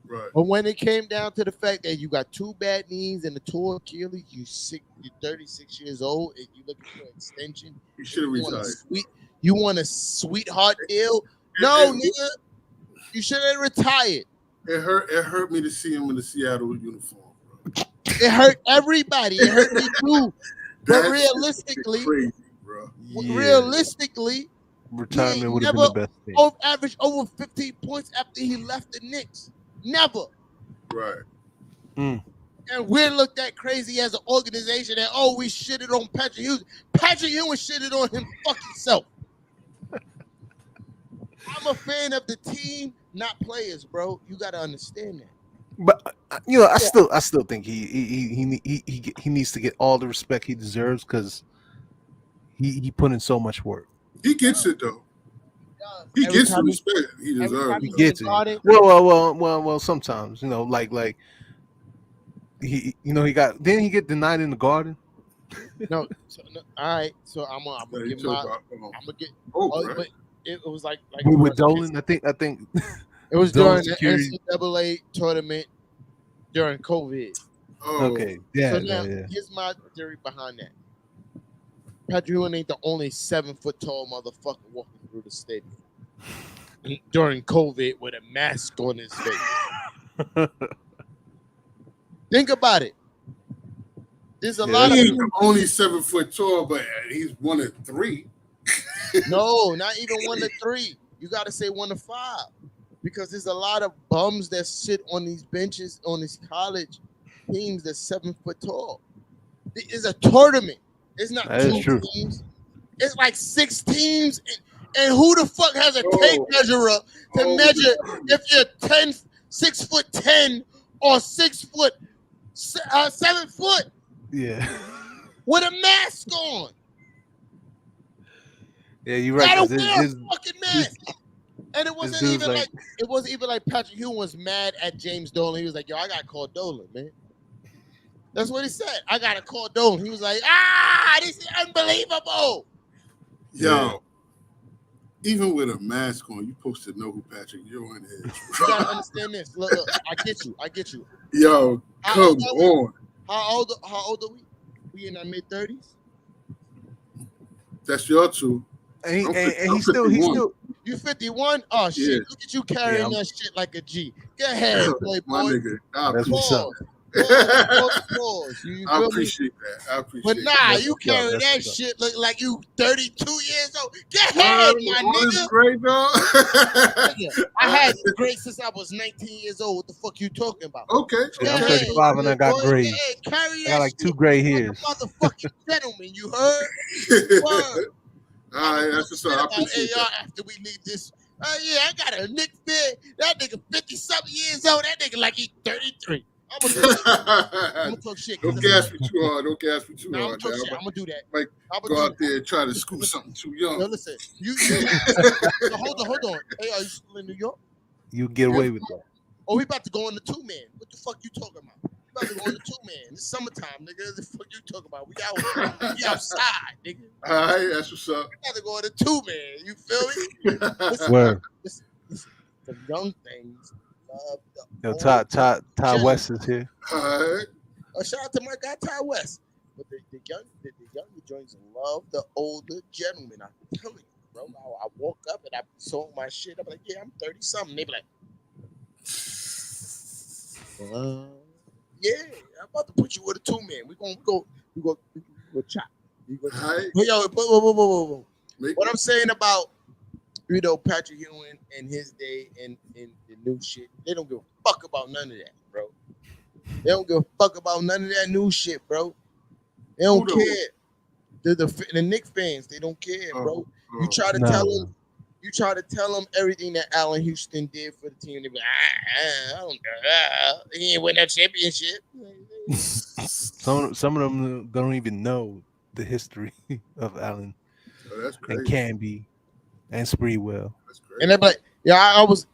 Right. But when it came down to the fact that you got 2 bad knees and a torn Achilles, you're 36 years old and you're looking for an extension. You should have retired. You want a sweetheart deal? No, nigga. You should have retired. It hurt me to see him in the Seattle uniform, bro. It hurt everybody. It hurt me too. But realistically, crazy, bro. Realistically, retirement would have been the best thing. Averaged over 15 points after he left the Knicks. Never. Right. And we're looked at crazy as an organization that, we shitted on Patrick Hughes. Patrick Hughes shitted on him fucking self. I'm a fan of the team, not players, bro. You got to understand that. But I still think he needs to get all the respect he deserves because he put in so much work. He gets it though. He gets the respect he deserves. He gets it. Well. Sometimes like he got. Didn't he get denied in the Garden? No. All right. So I'm gonna get my. I'm gonna get. But it was like with Dolan. I think it was during the NCAA tournament during COVID. Okay. Yeah. So now here's my theory behind that. Patrick Ewing ain't the only 7-foot tall motherfucker walking through the stadium during COVID with a mask on his face. Think about it. There's a lot of people only 7 foot tall, but he's 1 of 3. No, not even 1 to 3. You got to say 1 to 5 because there's a lot of bums that sit on these benches on these college teams that's 7 foot tall. It's a tournament. It's not 2 teams. It's like 6 teams. And who the fuck has a tape measurer to measure if you're 6'10" or 6'8" 7 foot Yeah. with a mask on. Yeah, you're right. Gotta 'cause wear a fucking mask. And it wasn't dude's even like- like it wasn't even like Patrick Ewing was mad at James Dolan. He was like, "Yo, I gotta call Dolan, man." That's what he said. I gotta call Dolan. He was like, this is unbelievable. Yo, even with a mask on, you supposed to know who Patrick Ewing is. You gotta understand this. Look, I get you. Yo, come on. How old are we? We in our mid-30s? That's your two. And I'm he's still You 51? Oh shit! Yeah. Look at you carrying that shit like a G. Go ahead, My playboy. nigga. I That's what's appreciate up. Pause. You I feel me? appreciate that. I appreciate But nah, That's you what's up, carry that's that what's up. shit look like you 32 years old. Get ahead, my all this nigga. great, dog. Nigga, I had great since I was 19 years old. What the fuck you talking about? Okay. Yeah, I'm Go ahead, 35 and I got boy. gray. Go ahead, carry I that got like shit 2 gray like hairs. a motherfucking gentleman. You heard? Word. All right, that's what's up. I appreciate AR that. after we leave this. Oh yeah, I got a Knicks fan. That nigga 50-something years old. That nigga like he 33. I'm gonna talk shit. Don't gas me too hard. Don't gas me too Nah, I'm hard. gonna talk man. shit. I'm gonna do that. Like, I'ma go do out there and try to scoop something too young. No, listen. You so hold on. Hey, are you still in New York? You get away with that. Oh, we about to go on the 2-man. What the fuck you talking about? We about to go on the 2-man. It's summertime, nigga. The fuck you talking about? We outside, nigga. All right, that's what's up. We got to go on the 2-man. You feel me? Listen, Word. listen. The young things love the Yo, old Ty gentlemen. West is here. All right. Shout out to my guy Ty West. But the younger joints love the older gentlemen. I'm telling you, bro. I woke up and I sold my shit. I'm like, yeah, I'm 30-something. They be like, yeah, I'm about to put you with a 2-man. We go chop. We go chop. All right. But yo, whoa. Make What I'm saying about Patrick Ewing and his day and the new shit, they don't give a fuck about none of that, bro. They don't give a fuck about none of that new shit, bro. They don't Who care. The Knicks fans, they don't care, bro. You try to No. tell them everything that Allen Houston did for the team. They be like, I don't know. He ain't win that championship. Some of them don't even know the history of Allen Oh, that's crazy. and Canby and Spreewell. That's crazy. And they're like, yeah, I was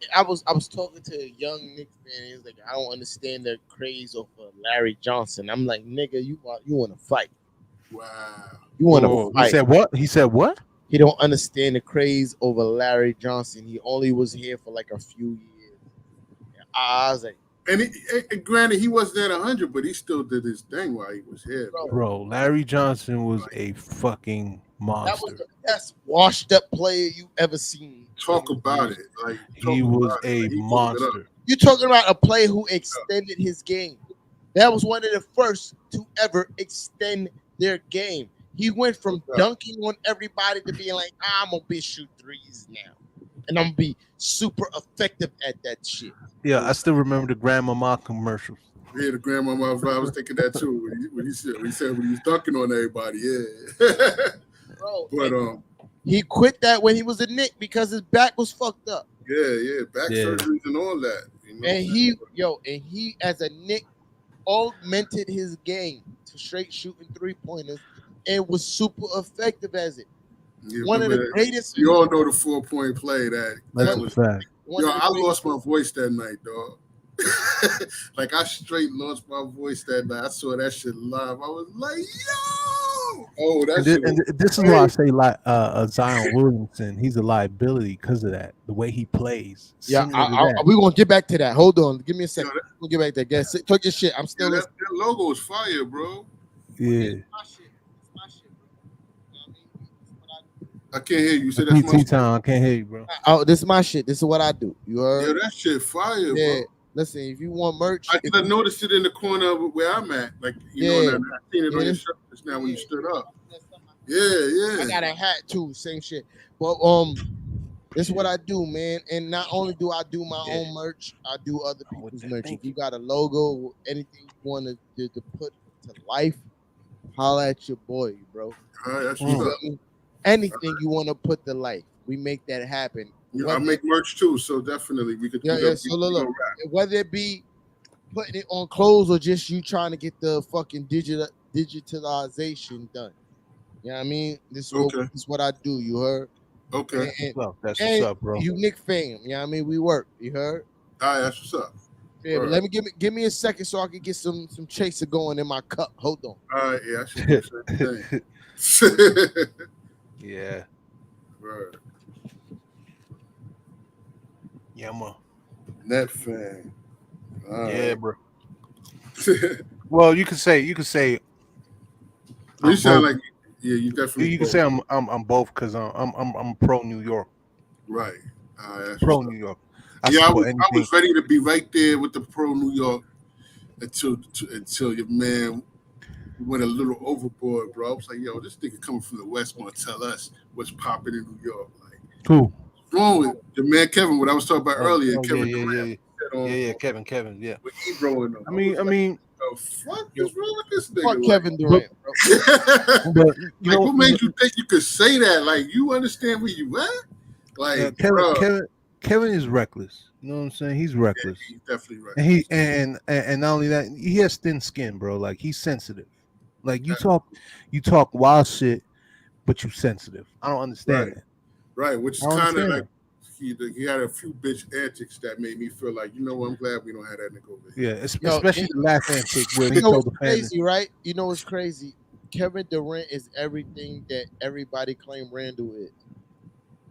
talking to a young Knicks fan. He was like, I don't understand the craze over Larry Johnson. I'm like, nigga, you want to fight? Wow. You want to Whoa, fight? He said what? He said what? He don't understand the craze over Larry Johnson. He only was here for like a few years. I was like, And granted, he wasn't at 100, but he still did his thing while he was here. Bro, Larry Johnson was a fucking that monster. was the best washed up player you ever seen. Talk about it. Like He was a monster. You're talking about a player who extended his game. That was one of the first to ever extend their game. He went from dunking on everybody to being like, I'm gonna be shoot threes now, and I'm gonna be super effective at that shit. Yeah, I still remember the Grandmama commercials. Yeah, the grandmama. I was thinking that too when he said when he was dunking on everybody. Yeah. Bro, But he quit that when he was a Knick because his back was fucked up. yeah, back Yeah. surgeries and all that. You know And he as a Knick augmented his game to straight shooting 3-pointers and was super effective as it. Yeah, One of but the greatest. You all know the 4-point play that That's a was. fact. one Yo, of the I greatest- lost my voice that night, dog. Like I straight lost my voice that night. I saw that shit live. I was like, yo, oh, that shit. And this is why I say like Zion Williamson, he's a liability because of that. The way he plays. Yeah, Similar to that. we're gonna get back to that. Hold on, give me a second. We'll get back to that. Talk your shit. I'm still Yeah, listening. that logo is fire, bro. Yeah. I can't hear you. You said that's my PT time. I can't hear you, bro. Oh, this is my shit. This is what I do. You heard? Yeah, that shit fire, Yeah. bro. Listen, if you want merch, I noticed it in the corner of where I'm at. Like, you know, Yeah. and I seen it on your shirt just now when you stood up. Yeah. I got a hat too, same shit. But this is what I do, man. And not only do I do my own merch, I do other people's merch. If you got a logo, anything you want to put to life, holla at your boy, bro. All right, that's You what's feel up. me? Anything you want to put to life, we make that happen. I make merch too, so definitely we could. Yeah. So look, whether it be putting it on clothes or just you trying to get the fucking digitalization done? You know what I mean? Okay. This is what I do. You heard? Okay. That's what's And up, bro. you Nick fam. You know what I mean? We work. You heard? All right, that's what's up. Yeah, but let me give me a second so I can get some chaser going in my cup. Hold on. All right, yeah, I should do the same thing. Yeah. Right. Yeah, man. Net fan. All Yeah, right. bro. Well, you could say you I'm sound both. like you definitely You can both. say I'm both because I'm pro New York. Right. That's Pro what's up. New York. I Yeah, support I anything. was ready to be right there with the pro New York until your man went a little overboard, bro. I was like, yo, this nigga coming from the West gonna tell us what's popping in New York. Like, Who? what's wrong with your man Kevin? What I was talking about earlier, Yeah, Kevin yeah, Durant. yeah. Kevin, yeah. With Ebro and them. I mean, The fuck Yo, is wrong with this nigga? fuck Kevin but, Durant, bro. but you like, know, what made you think you could say that? Like, you understand where you at? Like, bro, Kevin is reckless. You know what I'm saying? He's reckless. he's definitely right. And he and not only that, he has thin skin, bro. Like he's sensitive. Like you talk wild shit, but you sensitive. I don't understand that. Right, which is I don't kind of understand like he had a few bitch antics that made me feel like, you know what, I'm glad we don't have that nigga over here. Yeah, especially the last antic where he You know told what's the fans. crazy, right? You know what's crazy? Kevin Durant is everything that everybody claimed Randall is.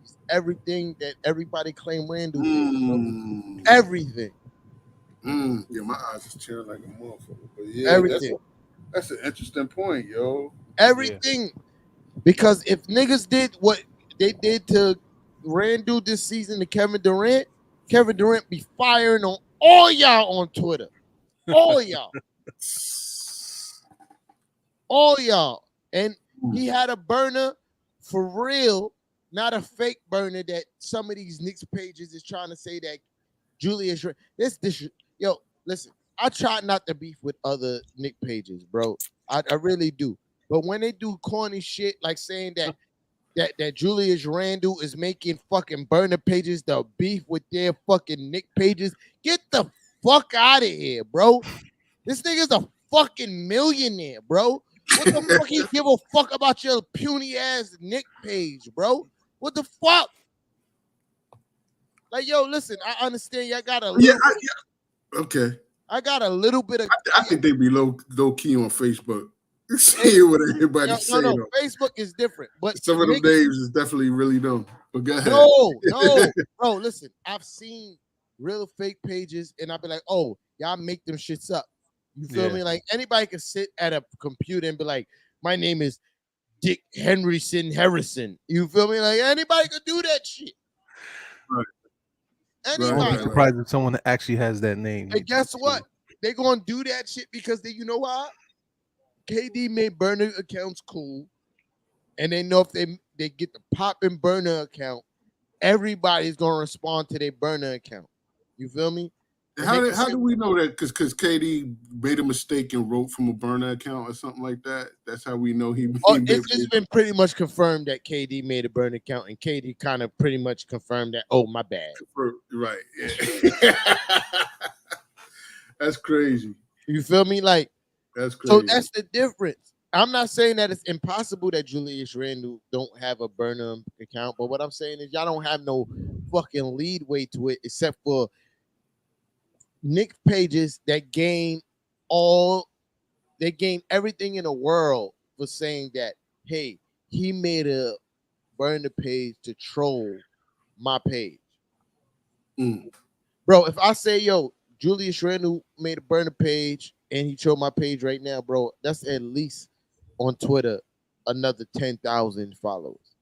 He's everything that everybody claimed Randall is, bro. Everything. Yeah, my eyes is tearing like a motherfucker. But yeah, Everything. that's an interesting point, yo. Everything. Because if niggas did what they did to Randall this season to Kevin Durant be firing on all y'all on Twitter. All y'all. All y'all. And he had a burner for real, not a fake burner that some of these Knicks pages is trying to say that Julius. Yo, listen, I try not to beef with other Nick pages, bro. I really do. But when they do corny shit like saying that Julius Randle is making fucking burner pages to beef with their fucking Nick pages, get the fuck out of here, bro. This nigga's a fucking millionaire, bro. What the fuck he give a fuck about your puny ass Nick page, bro? What the fuck? Like, yo, listen, I understand y'all got a little Okay. I got a little bit of I think they be low key on Facebook. See what everybody's saying. No, Facebook is different, but some of them names is definitely really dumb. But go ahead. No, bro. Listen, I've seen real fake pages, and I'll be like, "Oh, y'all make them shits up." You feel me? Like anybody can sit at a computer and be like, "My name is Dick Henryson Harrison." You feel me? Like anybody could do that shit. Right. Anybody. I'd be surprised if someone actually has that name. And guess what? They gonna do that shit because you know why? KD made burner accounts cool, and they know if they get the popping burner account, everybody's gonna respond to their burner account. You feel me? How do we know that? Because KD made a mistake and wrote from a burner account or something like that. That's how we know he. It's just been pretty much confirmed that KD made a burner account, and KD kind of pretty much confirmed that. Oh, my bad. Right. Yeah. That's crazy. You feel me? Like that's crazy. So that's the difference. I'm not saying that it's impossible that Julius Randle don't have a burner account, but what I'm saying is y'all don't have no fucking lead way to it except for Nick pages that gain everything in the world for saying that, hey, he made a burner page to troll my page. Bro, if I say, yo, Julius Randle made a burner page and he trolled my page right now, bro, that's at least on Twitter another 10,000 followers.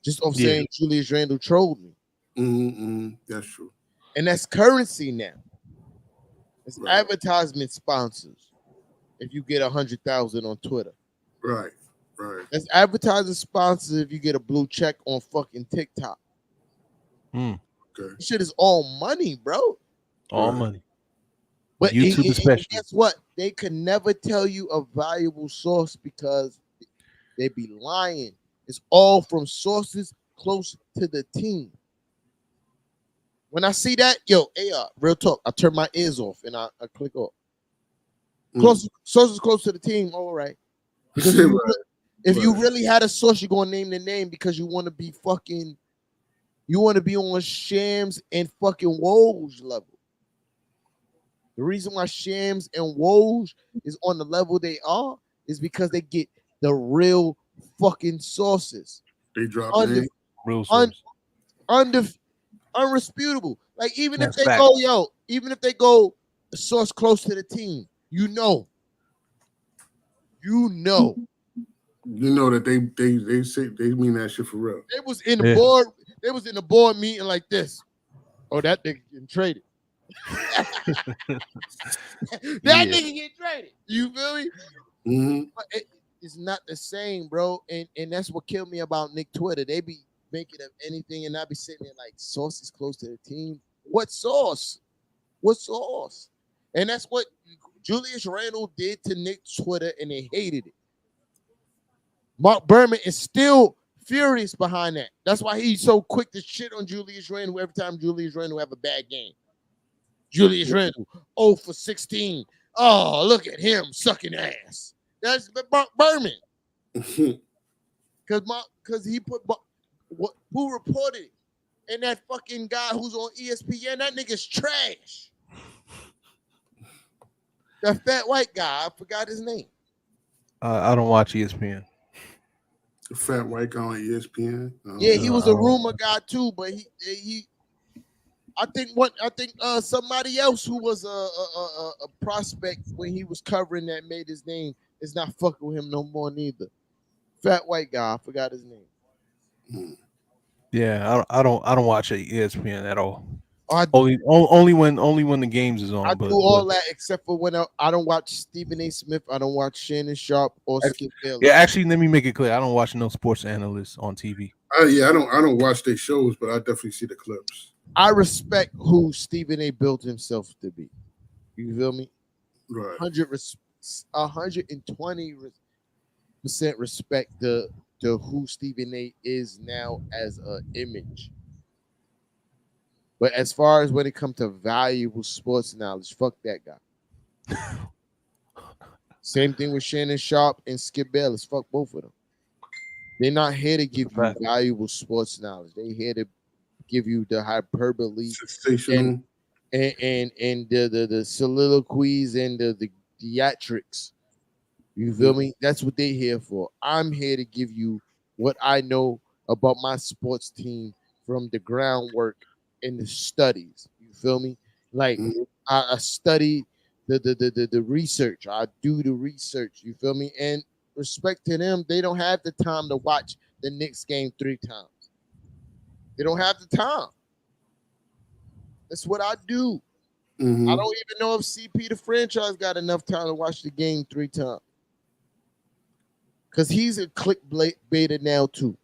Just off saying Julius Randle trolled me. That's true. And that's currency now. It's advertisement sponsors if you get 100,000 on Twitter. Right. That's advertising sponsors if you get a blue check on fucking TikTok. Okay. This shit is all money, bro. All money. But YouTube especially. Guess what? They could never tell you a valuable source because they be lying. It's all from sources close to the team. When I see that, yo, real talk, I turn my ears off and I click off. Sources close to the team, all right. Because if you really had a source, you're gonna name the name because you want to be fucking, you want to be on Shams and fucking Woj level. The reason why Shams and Woj is on the level they are is because they get the real fucking sources. They drop names. Real sources. Undisputable. Like even That's if they fact. go, even if they go a source close to the team, you know that they say they mean that shit for real. They was in the board. They was in the board meeting like this. Oh, that nigga getting traded. That nigga getting traded. You feel me? Mm-hmm. But it's not the same, bro. And that's what killed me about Nick Twitter. They be making up anything, and I be sitting there like sources close to the team. What source? What source? And that's what Julius Randle did to Nick Twitter, and they hated it. Mark Berman is still furious behind that. That's why he's so quick to shit on Julius Randle every time Julius Randle have a bad game. Julius Randle, 0 for 16. Oh, look at him sucking ass. That's Mark Berman. Because he put who reported it? And that fucking guy who's on ESPN, that nigga's trash. That fat white guy, I forgot his name. I don't watch ESPN. The fat white guy on ESPN. Yeah, he was a rumor guy too, but I think somebody else who was a prospect when he was covering that made his name is not fucking with him no more neither. Fat white guy, I forgot his name. Yeah, I don't watch ESPN at all. I Only when the games is on. I do all that except for when I don't watch Stephen A. Smith. I don't watch Shannon Sharp or Skip Bayless. Yeah, actually, let me make it clear. I don't watch no sports analysts on TV. I don't watch their shows, but I definitely see the clips. I respect who Stephen A. built himself to be. You feel me? Right. 120% respect the who Stephen A. is now as an image. But as far as when it comes to valuable sports knowledge, fuck that guy. Same thing with Shannon Sharp and Skip Bayless. Fuck both of them. They're not here to give you valuable sports knowledge. They're here to give you the hyperbole sensational and the soliloquies and the theatrics. You feel me? That's what they're here for. I'm here to give you what I know about my sports team from the groundwork and the studies. You feel me? Like I study the research. I do the research. You feel me? And respect to them, they don't have the time to watch the Knicks game 3 times. They don't have the time. That's what I do. Mm-hmm. I don't even know if CP the franchise got enough time to watch the game 3 times. Because he's a clickbaiter now too.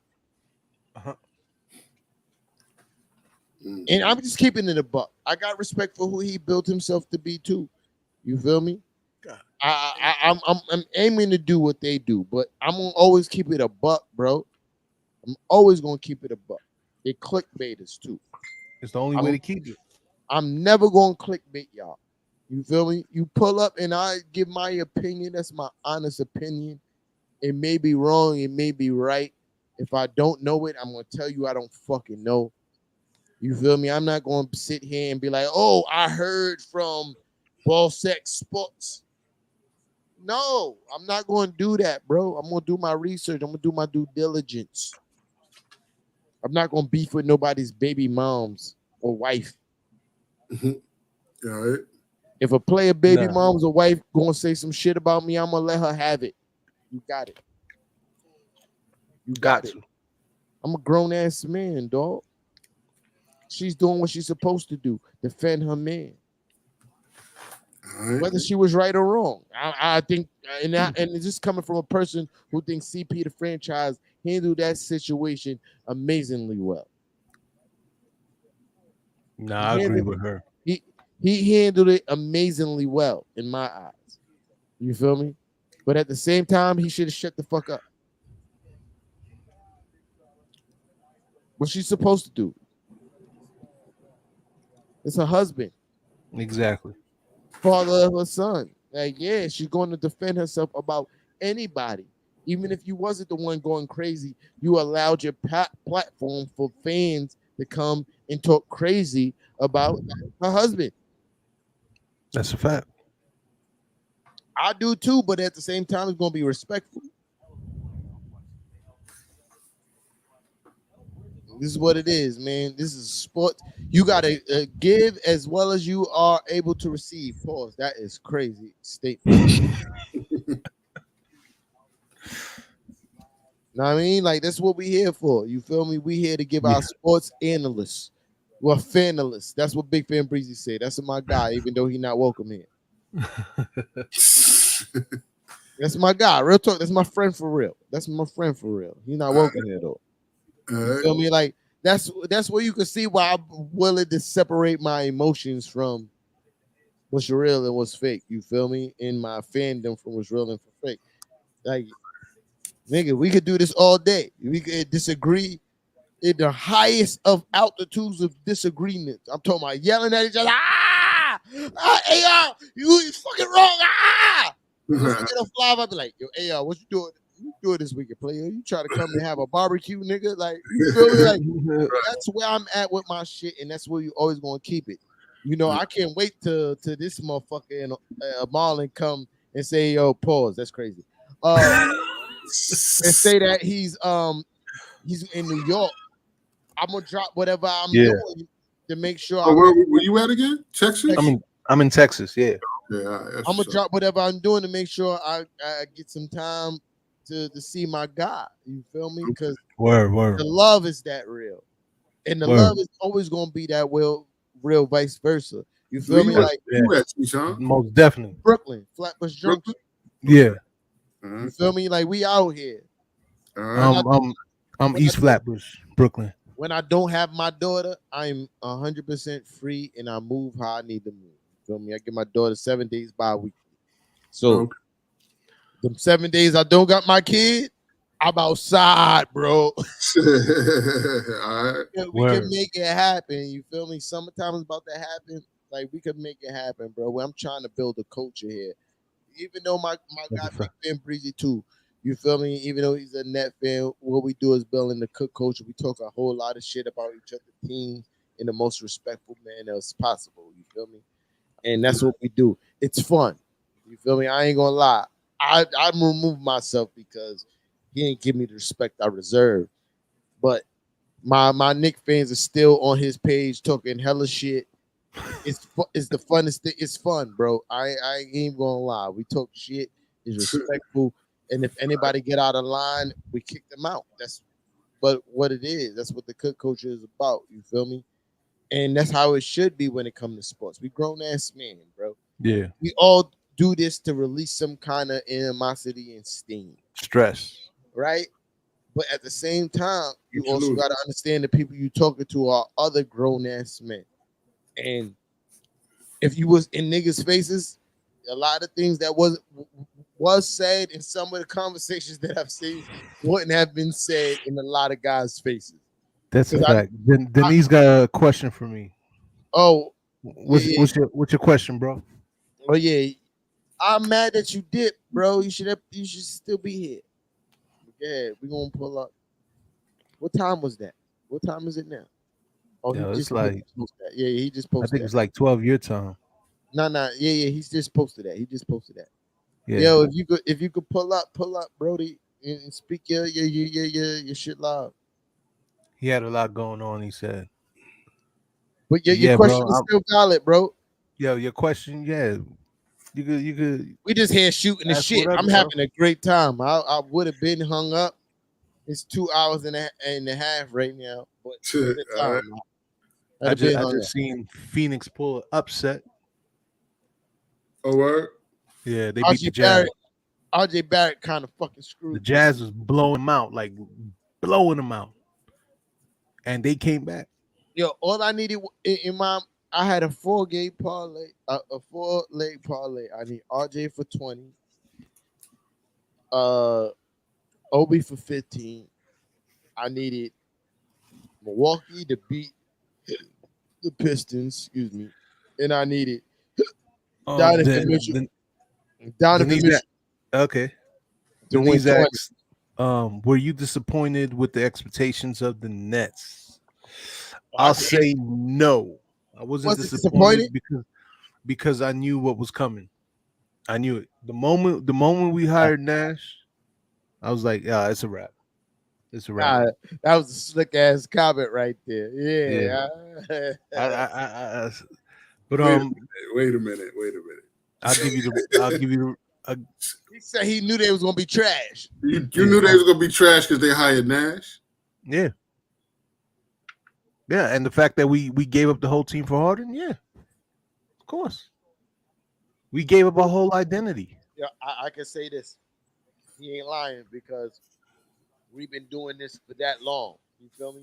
Uh-huh. And I'm just keeping it a buck. I got respect for who he built himself to be too. You feel me? I'm aiming to do what they do, but I'm gonna always keep it a buck, bro. I'm always gonna keep it a buck. They clickbaiters too. It's the only way to keep it. I'm never gonna clickbait y'all. You feel me? You pull up and I give my opinion. That's my honest opinion. It may be wrong. It may be right. If I don't know it, I'm gonna tell you I don't fucking know. You feel me? I'm not going to sit here and be like, oh, I heard from Ball Sex Sports. No, I'm not going to do that, bro. I'm going to do my research. I'm going to do my due diligence. I'm not going to beef with nobody's baby moms or wife. Mm-hmm. All right. If a player baby mom's or wife going to say some shit about me, I'm going to let her have it. You got it. You got it. I'm a grown-ass man, dog. She's doing what she's supposed to do. Defend her man. Right. Whether she was right or wrong. I think, and it's just coming from a person who thinks CP, the franchise, handled that situation amazingly well. Nah, I agree with her. He handled it amazingly well in my eyes. You feel me? But at the same time, he should have shut the fuck up. What she's supposed to do. It's her husband, Exactly. father of her son. Like, yeah, she's going to defend herself about anybody. Even if you wasn't the one going crazy, you allowed your platform for fans to come and talk crazy about her husband. That's a fact. I do too, but at the same time, it's going to be respectful. This is what it is, man. This is sports. You got to give as well as you are able to receive. Pause. That is crazy statement. Know what I mean? Like, that's what we here for. You feel me? We here to give Yeah. our sports analysts. Well, fanalists. That's what Big Fan Breezy said. That's my guy, even though he not welcome here. That's my guy. Real talk. That's my friend for real. That's my friend for real. He not welcome here though. You feel me? Like, that's where you can see why I'm willing to separate my emotions from what's real and what's fake. You feel me? In my fandom from what's real and for fake. Like, nigga, we could do this all day. We could disagree in the highest of altitudes of disagreement. I'm talking about yelling at each other. Hey, y'all, you fucking wrong. Once we get a fly, I'll be like, yo, hey, y'all, what you doing? You doing this weekend, player? You try to come and have a barbecue, nigga? Like, you feel me? Like, that's where I'm at with my shit, and that's where you always gonna keep it. You know, I can't wait to this motherfucker and Marlon come and say, yo, pause. That's crazy. And say that he's in New York. I'm gonna drop whatever I'm doing to make sure. Where you at again? Texas? I'm in Texas. Yeah. Yeah. I'm gonna drop whatever I'm doing to make sure I get some time to see my guy. You feel me? Because Word. the love is that real, and the love is always gonna be that real vice versa. You feel me? Like, most definitely. Brooklyn, Flatbush Junction. Yeah. You feel me? Like, we out here. I'm East Flatbush, Brooklyn. When I don't have my daughter, I'm 100% free and I move how I need to move. You feel me? I get my daughter 7 days bi-weekly. So them 7 days I don't got my kid, I'm outside, bro. We can make it happen. You feel me? Summertime is about to happen. Like, we could make it happen, bro. I'm trying to build a culture here. Even though my guy Big Ben Breezy too. You feel me? Even though he's a net fan, what we do is building the cook culture. We talk a whole lot of shit about each other's team in the most respectful manner as possible. You feel me? And that's what we do. It's fun. You feel me? I ain't gonna lie. I remove myself because he ain't give me the respect I reserve. But my Knicks fans are still on his page talking hella shit. It's the funnest thing. It's fun, bro. I ain't even gonna lie. We talk shit. It's respectful. And if anybody get out of line, we kick them out. That's what it is. That's what the cook culture is about. You feel me? And that's how it should be when it comes to sports. We grown ass men, bro. Yeah. We all do this to release some kind of animosity and steam. Stress. Right? But at the same time, you also got to understand the people you talking to are other grown ass men. And if you was in niggas' faces, a lot of things that was said in some of the conversations that I've seen wouldn't have been said in a lot of guys' faces. That's a fact. Denise got a question for me. Oh, what's your question, bro? Oh yeah, I'm mad that you dipped, bro. You should still be here. Yeah, we gonna pull up. What time was that? What time is it now? Oh, Yo, he just like, posted that. Yeah, he just posted. I think it's like 12 your time. No, yeah, he's just posted that. He just posted that. Yeah. Yo, if you could pull up, Brody, and speak your shit loud. He had a lot going on, he said. But your question is still valid, bro. Yo, your question, yeah. You could. We just here shooting the shit. Whatever, I'm having a great time. I would have been hung up. It's 2 hours and a half right now. But time, I just seen Phoenix pull an upset. Oh, word? Yeah, they beat the Jazz. RJ Barrett kind of fucking screwed. The Jazz was blowing them out, like blowing them out. And they came back. Yo, all I needed I had a 4-game parlay, a 4-leg parlay. I need RJ for 20, Obi for 15. I needed Milwaukee to beat the Pistons, excuse me, and I needed Um, Donovan then, Mitchell, then Donovan Denise, Mitchell okay. to win Denise 20. asks, were you disappointed with the expectations of the Nets? I I'll say no. I wasn't wasn't disappointed. disappointed because I knew what was coming. I knew it. The moment we hired Nash, I was like, yeah, it's a wrap. It's a wrap. Nah, that was a slick ass comment right there. Yeah. Yeah. But Wait a minute. I'll give you the He said he knew they was gonna be trash. You knew they was gonna be trash because they hired Nash. yeah. Yeah, and the fact that we gave up the whole team for Harden, yeah, of course. We gave up our whole identity. Yeah, I can say this. He ain't lying because we've been doing this for that long. You feel me?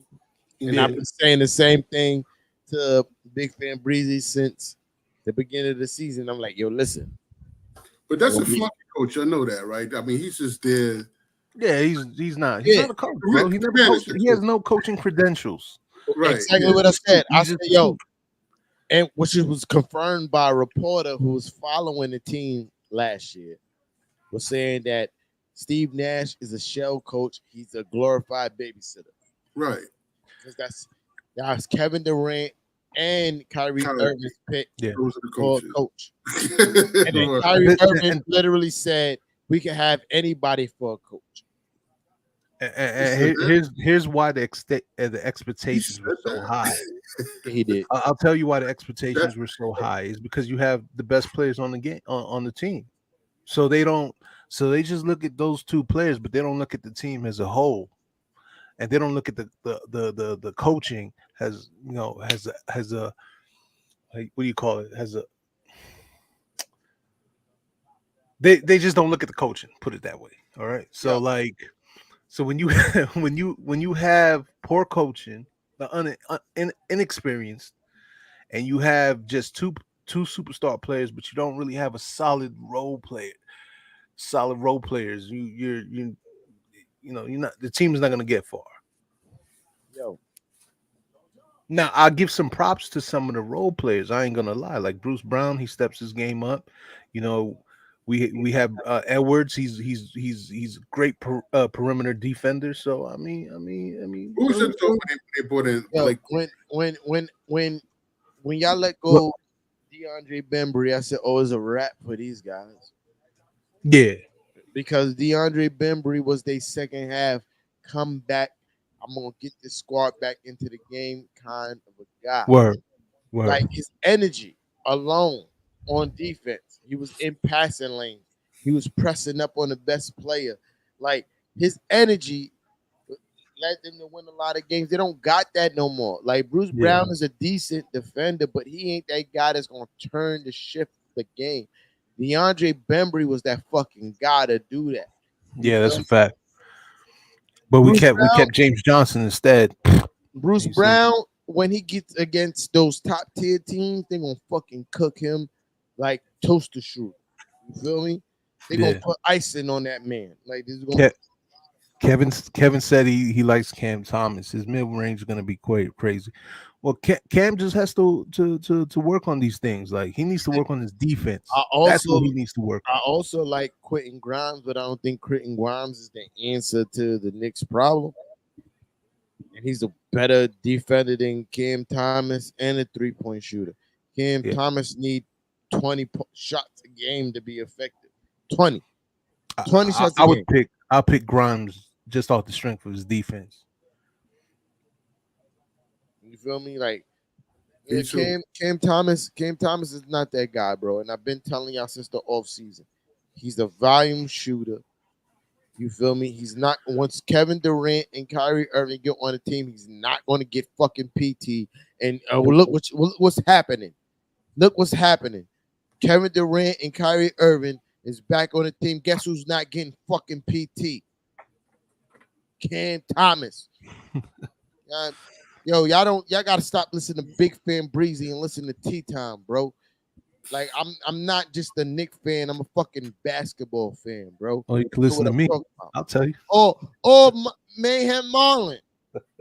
And Yeah. I've been saying the same thing to Big Fan Breezy since the beginning of the season. I'm like, yo, listen. But that's a flunky coach. I know that, right? I mean, he's just there. Yeah, he's not Yeah. not a coach, bro. He never coached. He has no coaching credentials. Right. Exactly what I said. I He's said, just yo, and which was confirmed by a reporter who was following the team last year, was saying that Steve Nash is a shell coach. He's a glorified babysitter. Right. Because that's Kevin Durant and Kyrie Irving's pick Those are the for coaches. coach. And then Kyrie Irving literally said we can have anybody for a coach. And here's why the expectations were so high. He did. I'll tell you why the expectations were so high is because you have the best players on the game on the team. So they just look at those two players, but they don't look at the team as a whole. And they don't look at the coaching has a like, what do you call it? They just don't look at the coaching, put it that way. All right. So so when you when you have poor coaching, the inexperienced, and you have just two superstar players, but you don't really have a solid role players, you're not, the team is not going to get far. Yo. Now I'll give some props to some of the role players. I ain't gonna lie, like Bruce Brown, he steps his game up. We have Edwards. He's a great perimeter defender. So I mean, Who was your thought when they brought in? Yo, Like when y'all let go DeAndre Bembry, I said, oh, it's a wrap for these guys. Yeah, because DeAndre Bembry was their second half come back. I'm gonna get this squad back into the game kind of a guy. Word. Like his energy alone on defense. He was in passing lanes. He was pressing up on the best player. Like his energy led them to win a lot of games. They don't got that no more. Like Bruce Brown is a decent defender, but he ain't that guy that's gonna turn the shift the game. DeAndre Bembry was that fucking guy to do that. Yeah, that's a fact. But we kept James Johnson instead. Bruce Brown, when he gets against those top tier teams, they're gonna fucking cook him like toaster strudel. You feel me? They're gonna put icing on that man. Like this is gonna Kevin said he likes Cam Thomas. His mid range is gonna be quite crazy. Well, Cam just has to work on these things. Like he needs to work on his defense. That's what he needs to work on. I also like Quentin Grimes, but I don't think Quentin Grimes is the answer to the Knicks' problem. And he's a better defender than Cam Thomas and a 3-point shooter. Cam Thomas need 20 shots a game to be effective. 20 shots a game. I'll pick Grimes just off the strength of his defense. You feel me? Like Cam Thomas is not that guy, bro. And I've been telling y'all since the offseason. He's a volume shooter. You feel me? He's not, once Kevin Durant and Kyrie Irving get on the team, he's not going to get fucking PT. And look what's happening. Look what's happening. Kevin Durant and Kyrie Irving is back on the team. Guess who's not getting fucking PT? Cam Thomas. Y'all gotta stop listening to Big Fan Breezy and listen to Tea Time, bro. Like I'm not just a Knicks fan. I'm a fucking basketball fan, bro. Oh, you can listen to me. I'll tell you. Or Mayhem Marlin.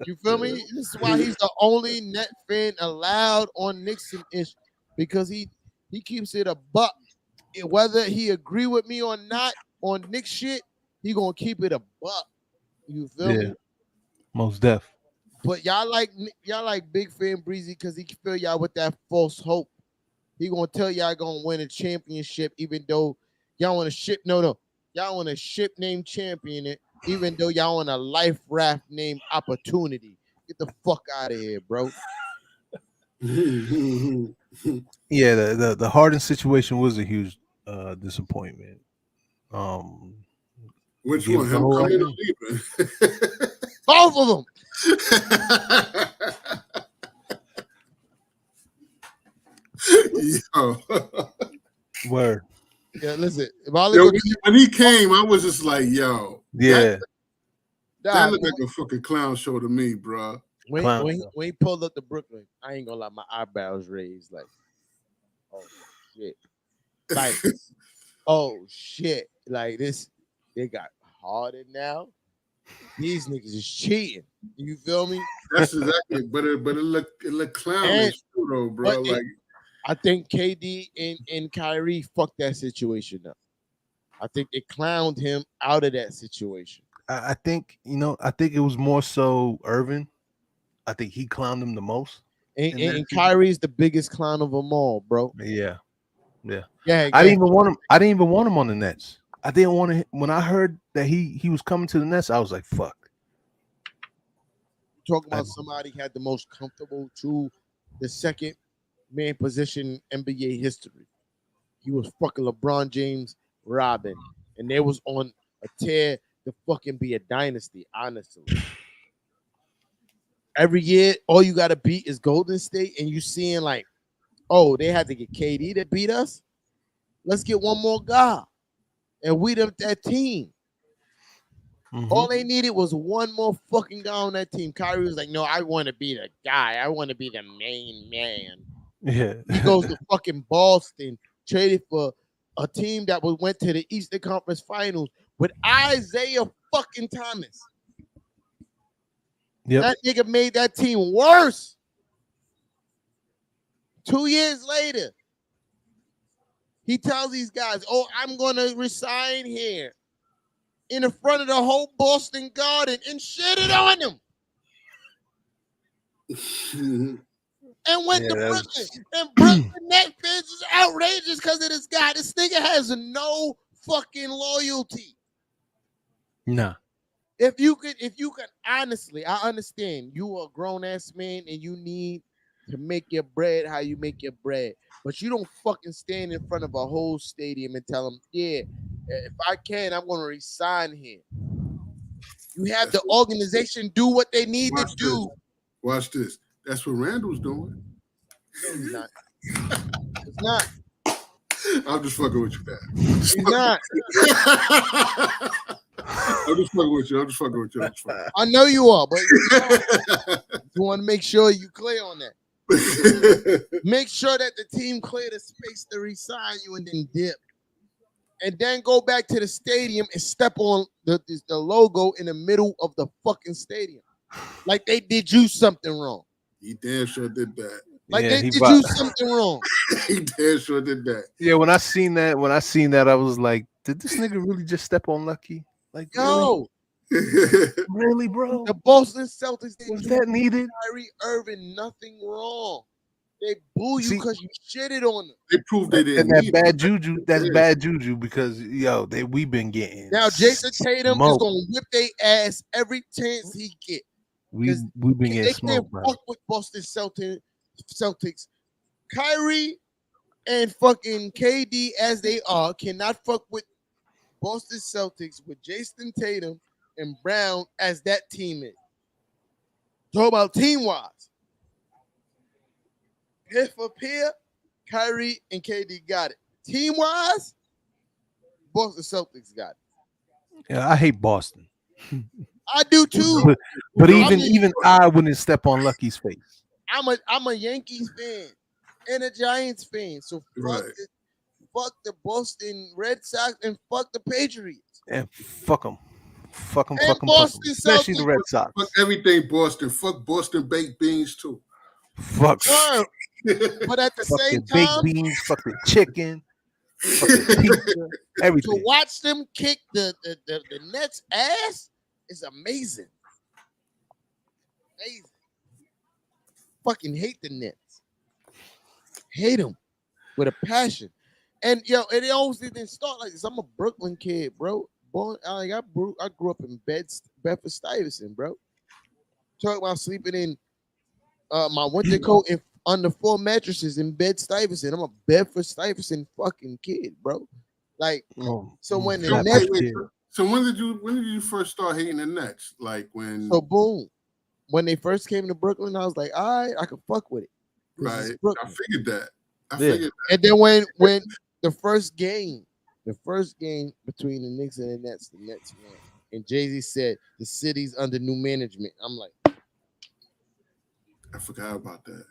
You feel me? This is why he's the only net fan allowed on Nixon ish because he keeps it a buck. Whether he agree with me or not on Knicks shit, he gonna keep it a buck. You feel Yeah, me? most deaf. But y'all like big fan Breezy because he fill y'all with that false hope. He gonna tell y'all gonna win a championship, even though y'all want to ship. No, y'all want a ship named champion it, even though y'all want a life raft named opportunity. Get the fuck out of here, bro. Yeah, the Harden situation was a huge disappointment. Which Give one? it the Him whole coming or idea. leaving? Both of them. Yo. Word. Yeah, listen. If I Yo, look when he came, I was just like, yo, Yeah, that looked like a fucking clown show to me, bro. clown show. when he pulled up to Brooklyn, I ain't gonna lie, my eyebrows raised like, oh shit, like, oh shit, like this. They got Harden now. These niggas is cheating. You feel me? That's exactly. But it looked clownish too, though, bro. But I think KD and Kyrie fucked that situation up. I think they clowned him out of that situation. I think I think it was more so Irvin. I think he clowned him the most. And Kyrie's the biggest clown of them all, bro. Yeah. Yeah. I didn't even want him. I didn't even want him on the Nets. I didn't want to. When I heard that he was coming to the Nets, I was like, "Fuck." Talking about somebody had the most comfortable to the second man position in NBA history. He was fucking LeBron James, Robin, and they was on a tear to fucking be a dynasty. Honestly, every year all you got to beat is Golden State, and you seeing like, oh, they had to get KD to beat us. Let's get one more guy, and we them that team. Mm-hmm. All they needed was one more fucking guy on that team. Kyrie was like, no, I want to be the guy. I want to be the main man. Yeah. He goes to fucking Boston, traded for a team that went to the Eastern Conference Finals with Isaiah fucking Thomas. Yep. That nigga made that team worse. 2 years later, he tells these guys, oh, I'm going to resign here in the front of the whole Boston Garden and shit it on them. And went to Brooklyn. And Brooklyn Net fans is outrageous because of this guy. This nigga has no fucking loyalty. Nah. If you could honestly, I understand you are a grown ass man and you need to make your bread how you make your bread. But you don't fucking stand in front of a whole stadium and tell them, yeah, if I can, I'm going to resign here. You have the organization do what they need to do. Watch this. That's what Randall's doing. No, he's not. It's not. I'm just fucking with you, Dad. He's not. I'm just fucking with you. I know you are, but you want to make sure you clear on that. Make sure that the team clear the space to resign you and then dip. And then go back to the stadium and step on the logo in the middle of the fucking stadium. Like they did you something wrong. He damn sure did that. Like they did you something wrong. He damn sure did that. Yeah, when I seen that, I was like, did this nigga really just step on Lucky? Like, no. Really, bro? The Boston Celtics was that needed? Kyrie Irving, nothing wrong. They boo you because you shitted on them. They proved they didn't. And that bad juju. That's bad juju because we've been getting. Now Jason Tatum is gonna whip their ass every chance he get. We've been getting smoked, bro. Fuck with Boston Celtics. Kyrie and fucking KD as they are cannot fuck with Boston Celtics with Jason Tatum and Brown as that team is. Talk about team wise. Here for peer, Kyrie and KD got it. Team wise, Boston Celtics got it. Yeah, I hate Boston. I do too. But even I wouldn't step on Lucky's face. I'm a Yankees fan and a Giants fan. So fuck the Boston Red Sox and fuck the Patriots. And fuck them. Fuck them, And fuck them, fuck them. Boston Especially the Celtics. Red Sox. Fuck everything Boston. Fuck Boston baked beans too. Fuck. But at the Fuck same the baked time, beans. Fuck the chicken. Fuck the pizza. to Everything. watch them kick the Nets ass is amazing. Amazing. Fucking hate the Nets. Hate them with a passion. And it always didn't start like this. I'm a Brooklyn kid, bro. Born, I grew up in Bedford Stuyvesant, bro. Talk about sleeping in my winter coat and under 4 mattresses in Bed-Stuy. I'm a Bedford-Stuyvesant fucking kid, bro. Like, so when the Nets, so when did you first start hating the Nets? Like when? So boom, when they first came to Brooklyn, I was like, all right, I could fuck with it. Right, I figured that. And then when the first game between the Knicks and the Nets won. And Jay-Z said the city's under new management. I'm like, I forgot about that.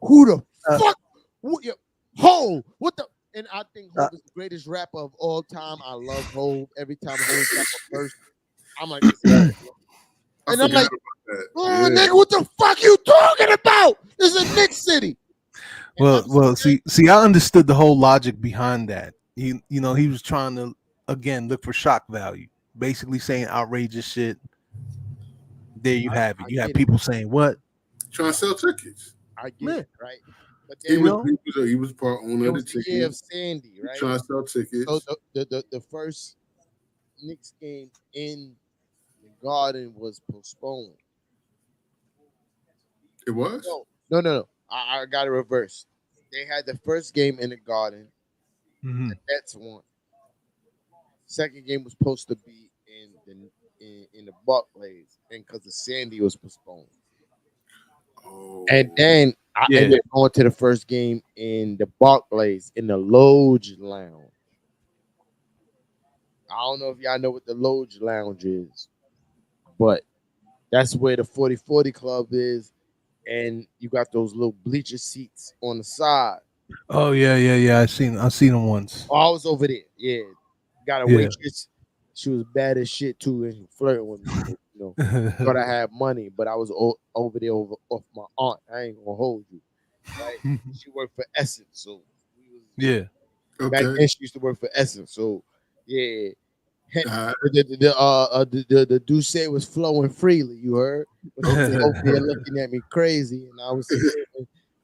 Who the fuck? What the? And I think Hov is the greatest rapper of all time. I love Hov. Every time Hov got a verse, I'm like, and I'm like, nigga, what the fuck you talking about? This is a Knicks city. Well, see, I understood the whole logic behind that. He was trying to again look for shock value, basically saying outrageous shit. There you have it. You have people saying what? Trying to sell tickets. I get it, right? But he was part owner of the ticket. Year of Sandy, right? Trying to sell tickets. So the first Knicks game in the Garden was postponed. It was? No. I got it reversed. They had the first game in the Garden. Mm-hmm. The Nets won. Second game was supposed to be in the Barclays, and because the Sandy was postponed. Oh. And then I ended up going to the first game in the Barclays in the Loge Lounge. I don't know if y'all know what the Loge Lounge is, but that's where the 40-40 Club is, and you got those little bleacher seats on the side. Oh yeah. I seen them once. Oh, I was over there. Yeah, got a waitress. She was bad as shit too, and flirting with me. Thought I had money, but I was over there off my aunt. I ain't gonna hold you. Right? She worked for Essence, so back then she used to work for Essence, so yeah. The Douce was flowing freely. You heard? But she was over there looking at me crazy, and I was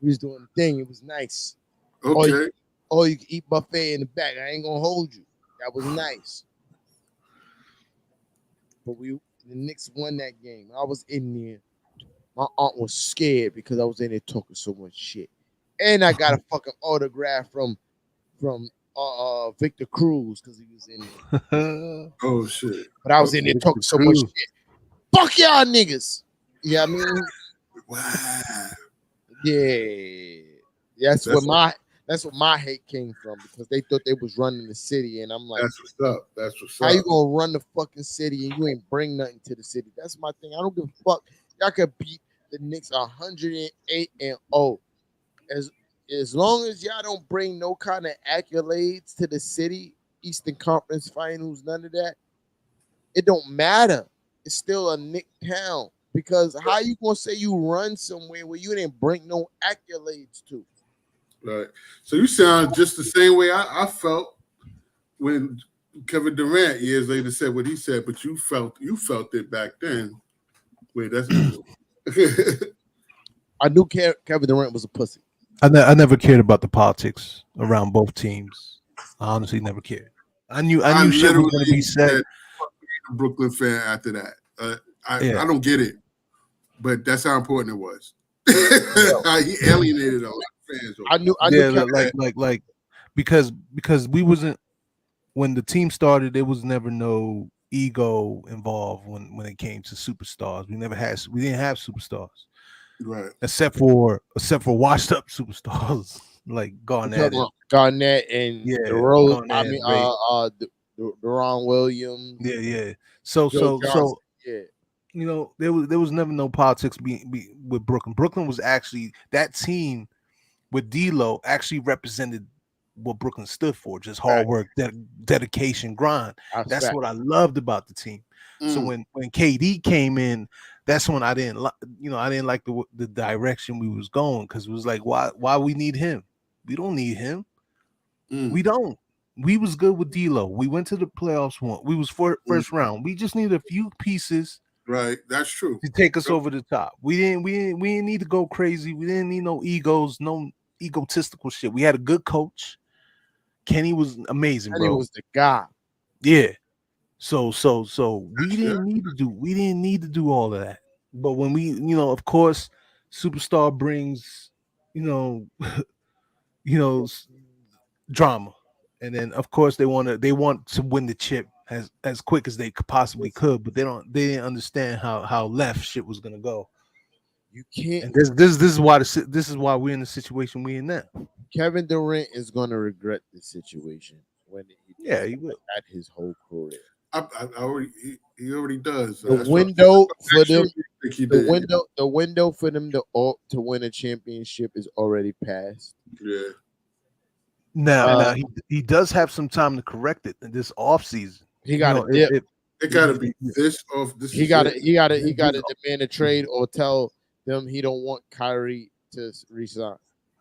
we was doing the thing. It was nice. Okay. Or you can eat buffet in the back. I ain't gonna hold you. That was nice. But the Knicks won that game. I was in there. My aunt was scared because I was in there talking so much shit. And I got a fucking autograph from Victor Cruz because he was in there. Oh shit. But I was in there talking so much shit. Fuck y'all niggas. Yeah, I mean, wow. Yeah. That's what my hate came from, because they thought they was running the city, and I'm like, that's what's up. That's what's how up. you gonna run the fucking city and you ain't bring nothing to the city? That's my thing. I don't give a fuck. Y'all could beat the Knicks 108-0. As long as y'all don't bring no kind of accolades to the city, Eastern Conference Finals, none of that, it don't matter. It's still a Knick town, because how you gonna say you run somewhere where you didn't bring no accolades to? Right. So you sound just the same way I felt when Kevin Durant years later said what he said, but you felt it back then. Wait, that's I knew Kevin Durant was a pussy. I never cared about the politics around both teams. I honestly never cared. I knew shit was going to be said. A Brooklyn fan after that. I don't get it, but that's how important it was. He alienated a lot of fans. I knew like because we wasn't, when the team started, there was never no ego involved when it came to superstars. We didn't have superstars. Right. Except for washed up superstars like Garnett and the Rose. I mean, Deron Williams. Yeah. So yeah. You know, there was never no politics with Brooklyn. Brooklyn was actually, that team with D'Lo actually represented what Brooklyn stood for, just hard work, dedication, grind. That's what I loved about the team. So when KD came in, that's when I didn't like, I didn't like the direction we was going, because it was like, why we need him? We don't need him. We don't. We was good with D'Lo. We went to the playoffs one. We was first round. We just need a few pieces. Right, that's true. To take us over the top. We didn't need to go crazy. We didn't need no egos, no egotistical shit. We had a good coach. Kenny was amazing, bro. Kenny was the guy. Yeah. So we didn't need to do all of that. But when we, of course, superstar brings, drama. And then of course they want to win the chip as quick as they possibly could, but they didn't understand how left shit was gonna go. You can't. And this is why we're in the situation we're in now. Kevin Durant is gonna regret this situation when he will at his whole career. He already does. The window for them, the window for them to win a championship is already passed. Yeah. Now he does have some time to correct it in this offseason. He got to it got to be this off. This he got to demand a trade or tell them he don't want Kyrie to resign.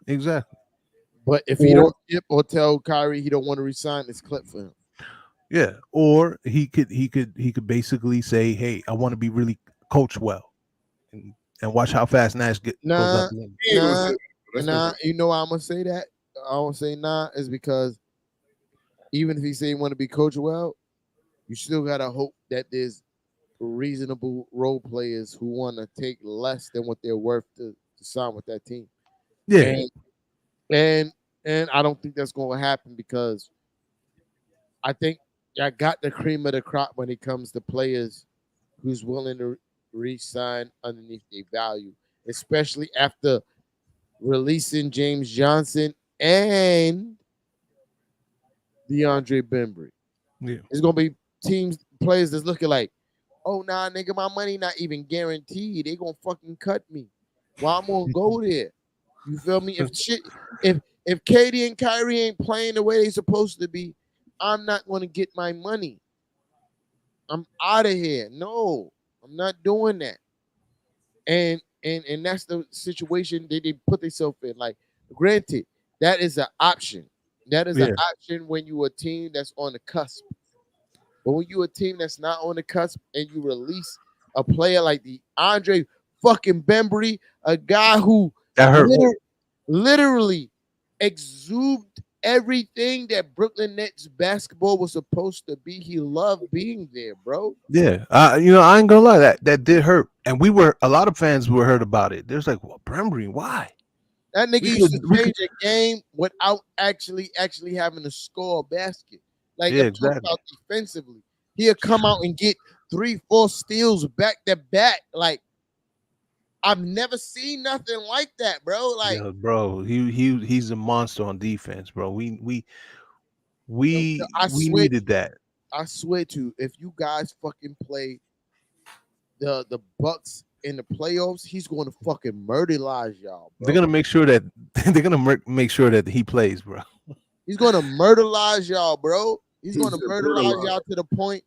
Exactly. But if he don't dip or tell Kyrie he don't want to resign, it's clip for him. Yeah, or he could basically say, "Hey, I want to be really coached well," and watch how fast Nash goes up. Nah. You know why I'm gonna say that? I don't say nah is because even if he say he want to be coached well, you still gotta hope that there's reasonable role players who want to take less than what they're worth to sign with that team. Yeah, and I don't think that's going to happen because I think I got the cream of the crop when it comes to players who's willing to re-sign underneath their value, especially after releasing James Johnson and DeAndre Bembry. Yeah. It's gonna be players that's looking like, oh nah, nigga, my money not even guaranteed. They gonna fucking cut me. Why I'm gonna go there? You feel me? If Katie and Kyrie ain't playing the way they supposed to be, I'm not gonna get my money. I'm out of here. No, I'm not doing that. And that's the situation that they put themselves in. Like, granted, that is an option. That is an option when you a team that's on the cusp. But when you a team that's not on the cusp and you release a player like the Andre fucking Bembry, a guy who literally exuded everything that Brooklyn Nets basketball was supposed to be. He loved being there, bro. Yeah, I ain't gonna lie, that did hurt, and a lot of fans were hurt about it. There's like, well, Bembry, why? That nigga used to change a game without actually having to score a basket. Like, exactly. About defensively, he'll come out and get 3-4 steals back to back. Like, I've never seen nothing like that, bro. Like, bro, he's a monster on defense, bro. We needed that. I swear to, if you guys fucking play the Bucks in the playoffs, he's going to fucking murderize y'all, bro. They're gonna make sure that he plays, bro. He's gonna murderize y'all, bro. He's gonna murderize y'all to the point.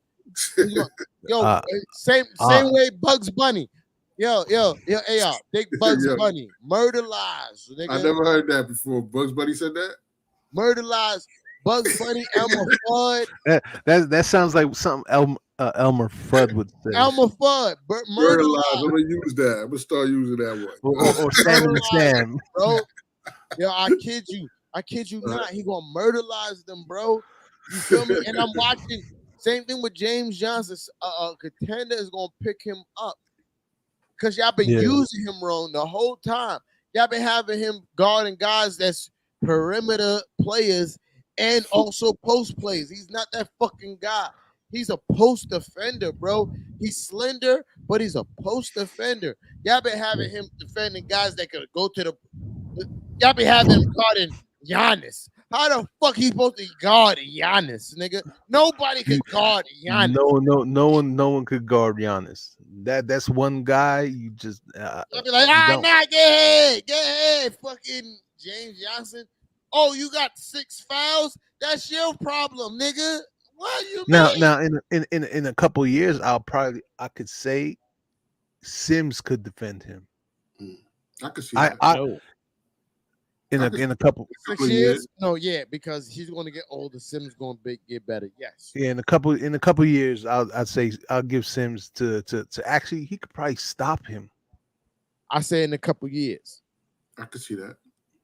Same way Bugs Bunny. Yo, hey y'all, big Bugs Bunny, murderize. I never heard that before. Bugs Bunny said that. Murderize Bugs Bunny, Elmer Fudd. That sounds like something Elmer Fudd would say. Elmer Fudd, murderize. I'm gonna use that. I'm gonna start using that one. Or Sam, bro. Yo, I kid you not. He gonna murderize them, bro. You feel me? And I'm watching. Same thing with James Johnson. Contender is gonna pick him up because y'all been using him wrong the whole time. Y'all been having him guarding guys that's perimeter players and also post players. He's not that fucking guy. He's a post defender, bro. He's slender, but he's a post defender. Y'all been having him defending guys that could go to the. Y'all been having him guarding Giannis. How the fuck he supposed to guard Giannis, nigga? Nobody could guard Giannis. No one could guard Giannis. That's one guy you just. I'll be like, get ahead, fucking James Johnson. Oh, you got 6 fouls? That's your problem, nigga. What you Now, mean? in a couple of years, I could say Sims could defend him. I could see I, that. I No. in I a could in a couple 6 years? No, yeah, because he's going to get older. Sims going to get better. Yes. yeah in a couple of years, I'd say I'll give Sims to actually he could probably stop him I say in a couple years. I could see that.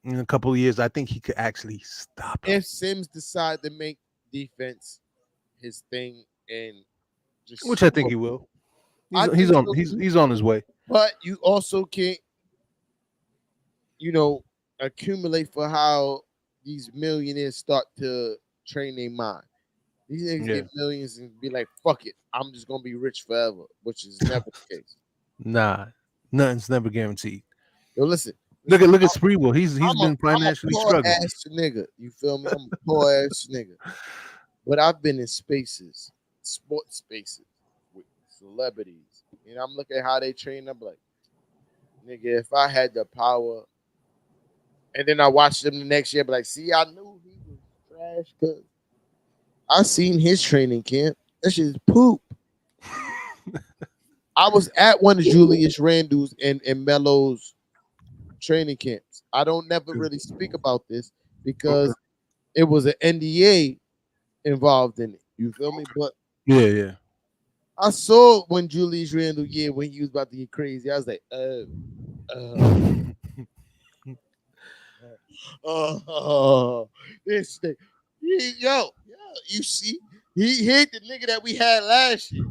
in a couple of years. I think he could actually stop him. If Sims decide to make defense his thing and just Which I think he will. I think so He's on his way. But you also can't, accumulate for how these millionaires start to train their mind. These niggas Yeah. get millions and be like, fuck it, I'm just gonna be rich forever, which is never the case. Nah, nothing's never guaranteed. Yo, listen. Look at Spreewell. He's been I'm financially a poor struggling. ass nigga. You feel me? I'm a poor ass nigga. But I've been in spaces, sports spaces, with celebrities, and I'm looking at how they train. I'm like, nigga, if I had the power, and then I watched them the next year, be like, see, I knew he was trash because I seen his training camp. That shit is poop. I was at one of Julius Randle's and Melo's training camps. I don't never really speak about this because it was an NDA involved in it. You feel me? But Yeah. I saw when Julius Randle, when he was about to get crazy, I was like, this thing. Yo, you see, he hit the nigga that we had last year.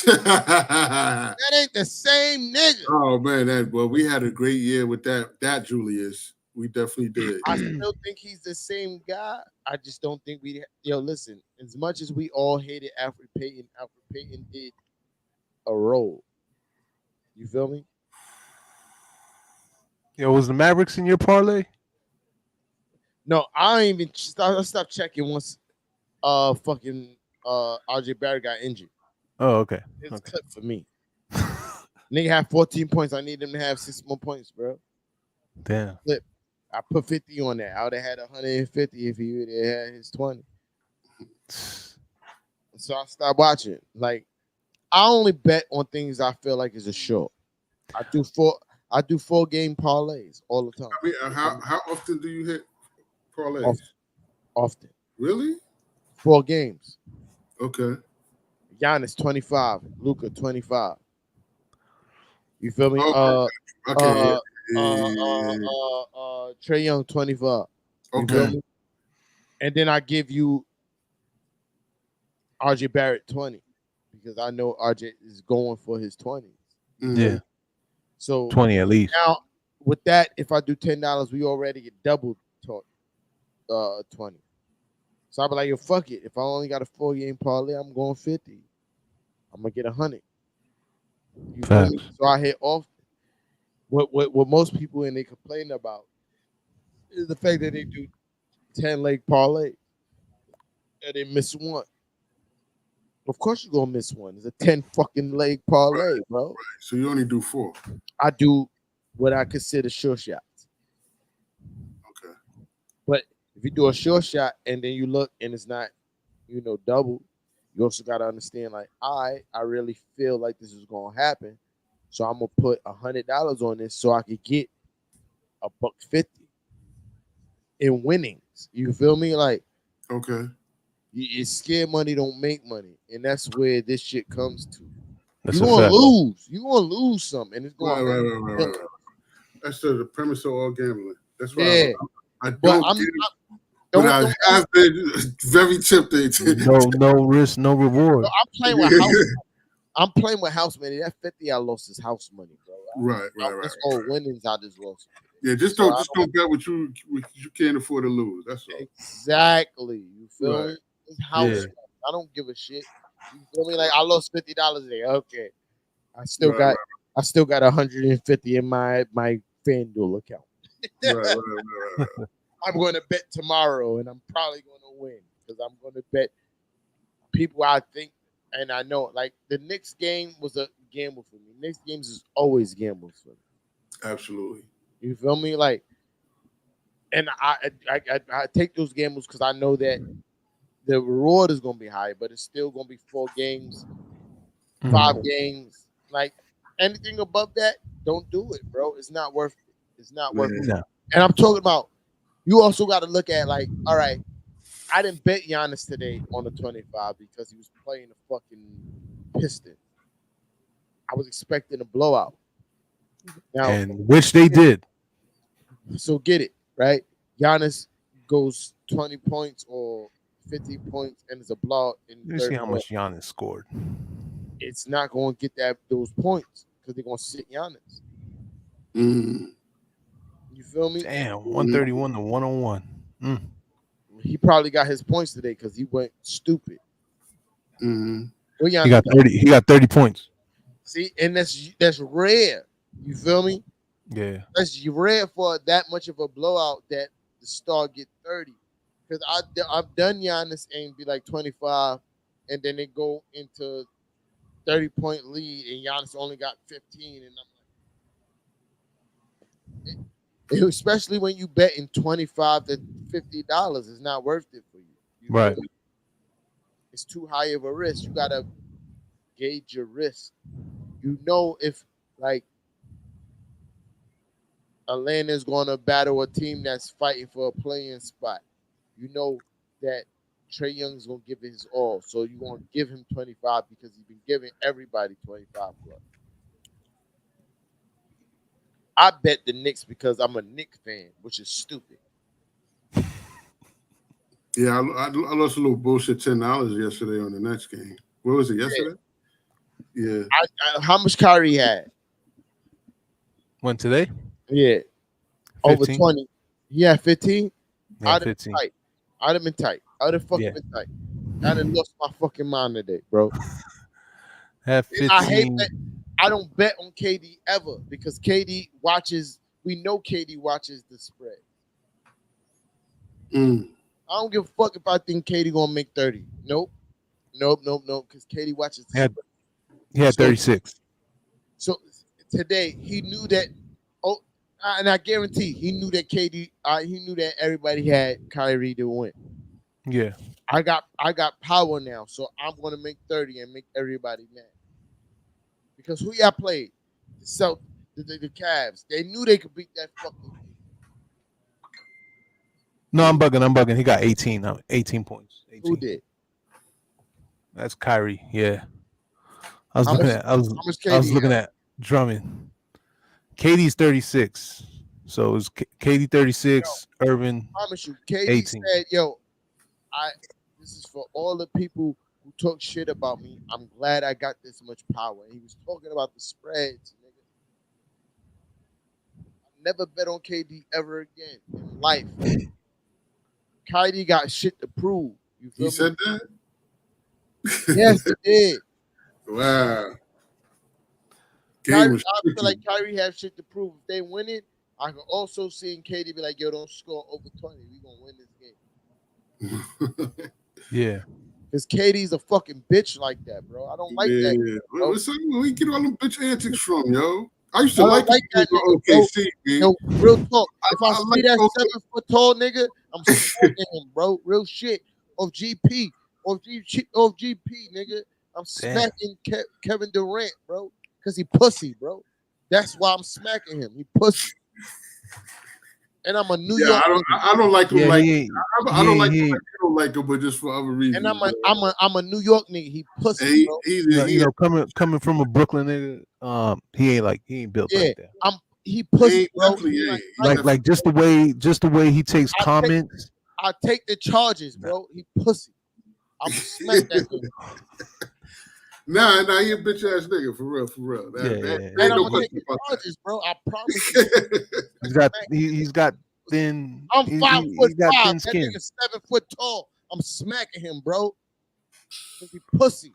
That ain't the same nigga. Oh man, we had a great year with that Julius. We definitely did. I still think he's the same guy. I just don't think listen, as much as we all hated Alfred Payton did a role. You feel me? Yo, was the Mavericks in your parlay? No, I ain't even stopped checking once fucking RJ Barrett got injured. Oh, okay. It's clip for me. Nigga had 14 points. I need him to have 6 more points, bro. Damn. Clip. I put 50 on that. I would have had 150 if he would have had his 20. So I stopped watching. Like, I only bet on things I feel like is a show. I do 4-game parlays all the time. I mean, how often do you hit parlays? Often. Really? 4 games. Okay. Giannis 25, Luka 25. You feel me? Okay. Trae Young 25. You Okay. feel me? And then I give you RJ Barrett 20 because I know RJ is going for his 20s. Mm-hmm. Yeah. So 20 at least. now with that, if I do $10, we already get doubled 20. So I'll be like, yo, fuck it. If I only got a 4-game parlay, I'm going 50. I'm gonna get 100. You feel me? So I hit often. What most people and they complain about is the fact that they do 10-leg parlay and they miss one. Of course you're gonna miss one. It's a 10 fucking leg parlay, bro. Right. So you only do 4. I do what I consider sure shots. Okay. But if you do a sure shot and then you look and it's not, double, you also gotta understand, like, I really feel like this is gonna happen. So I'm gonna put $100 on this so I could get $150 in winnings. You feel me? Like, okay, it's scared money don't make money, and that's where this shit comes to. That's You're gonna lose. You're gonna lose something, and it's gonna right. That's the premise of all gambling. That's why yeah. I don't get it. But I have been very tempted. No risk, no reward. So I'm playing with house. I'm playing with house money. That 50 I lost is house money, bro. Right. That's all winnings I just lost. Yeah, just don't bet what you can't afford to lose. That's all. Exactly. You feel me? It's house money. I don't give a shit. You feel me? Like, I lost $50 today. Okay. I still got 150 in my FanDuel account. Right. I'm going to bet tomorrow, and I'm probably going to win because I'm going to bet people I think and I know. Like, the Knicks game was a gamble for me. Knicks games is always gambles for me. Absolutely. You feel me? Like, And I take those gambles because I know that the reward is gonna be high, but it's still gonna be 4 games, 5 games. Like anything above that, don't do it, bro. It's not worth it. It's not worth it. No. And I'm talking about you also got to look at like, all right, I didn't bet Giannis today on the 25 because he was playing the fucking Pistons. I was expecting a blowout. Now, And which they did. so get it, right? Giannis goes 20 points or 50 points and it's a blowout in Let me third see how quarter. much Giannis scored. It's not going to get those points because they're going to sit Giannis. Mm. You feel me? Damn, 131 to 101. He probably got his points today because he went stupid. Mm. What He Giannis got 30. He got 30 points. See, and that's rare. You feel me? Yeah. That's rare for that much of a blowout that the star get 30. Because I've done Giannis and be like 25, and then they go into 30-point lead, and Giannis only got 15, and I'm like, especially when you bet in $25 to $50, it's not worth it for you. You feel Right. me? It's too high of a risk. You gotta gauge your risk. You know if like Atlanta's going to battle a team that's fighting for a playing spot. You know that Trae Young's going to give it his all. So you're going to give him 25 because he's been giving everybody 25 plus. I bet the Knicks because I'm a Knicks fan, which is stupid. Yeah, I lost a little bullshit $10 yesterday on the Nets game. What was it yesterday? Yeah. How much Kyrie had? When today? Yeah. 15. Over 20. He had 15? Yeah, I'd have 15. been tight. I'd have been tight. I'd have fucking been tight. I'd have lost my fucking mind today, bro. Have 15. I hate that. I don't bet on KD ever because KD watches. We know KD watches the spread. Mm. I don't give a fuck if I think KD gonna make 30. Nope. Because KD watches the spread. He had 36. So today he knew that. Oh, and I guarantee he knew that KD. He knew that everybody had Kyrie to win. Yeah. I got power now, so I'm gonna make 30 and make everybody mad. Because who y'all played? The Cavs. They knew they could beat that fucking team. No, I'm bugging. He got 18. 18 points. 18. Who did? That's Kyrie. Yeah. I was looking at Drummond. KD's 36. So it was KD 36, Irvin. I promise you, KD 18. said, "Yo, this is for all the people who talk shit about me. I'm glad I got this much power." And he was talking about the spreads, nigga. I never bet on KD ever again in life. KD got shit to prove. You feel He me? said that? Yes, he did. Wow. I feel like Kyrie has shit to prove. If they win it, I can also see KD be like, "Yo, don't score over 20. We gonna win this game." Yeah. Because KD's a fucking bitch like that, bro. I don't like that. Bro. Where we get all them bitch antics from, yo? I used to I like don't like that that OKC, man. Yo, real talk. If I like see that OKC. 7 foot tall nigga, I'm smacking him, bro. Real shit. Of GP. Of GP, nigga. I'm smacking Kevin Durant, bro. Because he pussy, bro. That's why I'm smacking him. He pussy. And I'm a New York nigga. I don't like him I don't like him. I don't like him, but just for other reasons. And I'm a New York nigga. He pussy, bro. Coming from a Brooklyn nigga, he ain't built like that. He pussy, bro. Like just the way he takes comments. I take the charges, bro. He pussy. I'm smack that nigga. Nah, he a bitch ass nigga for real. And I'm gonna take the charges, bro. I promise you. he's got thin. I'm 5'5". That skin. nigga 7 foot tall. I'm smacking him, bro. Cause he pussy.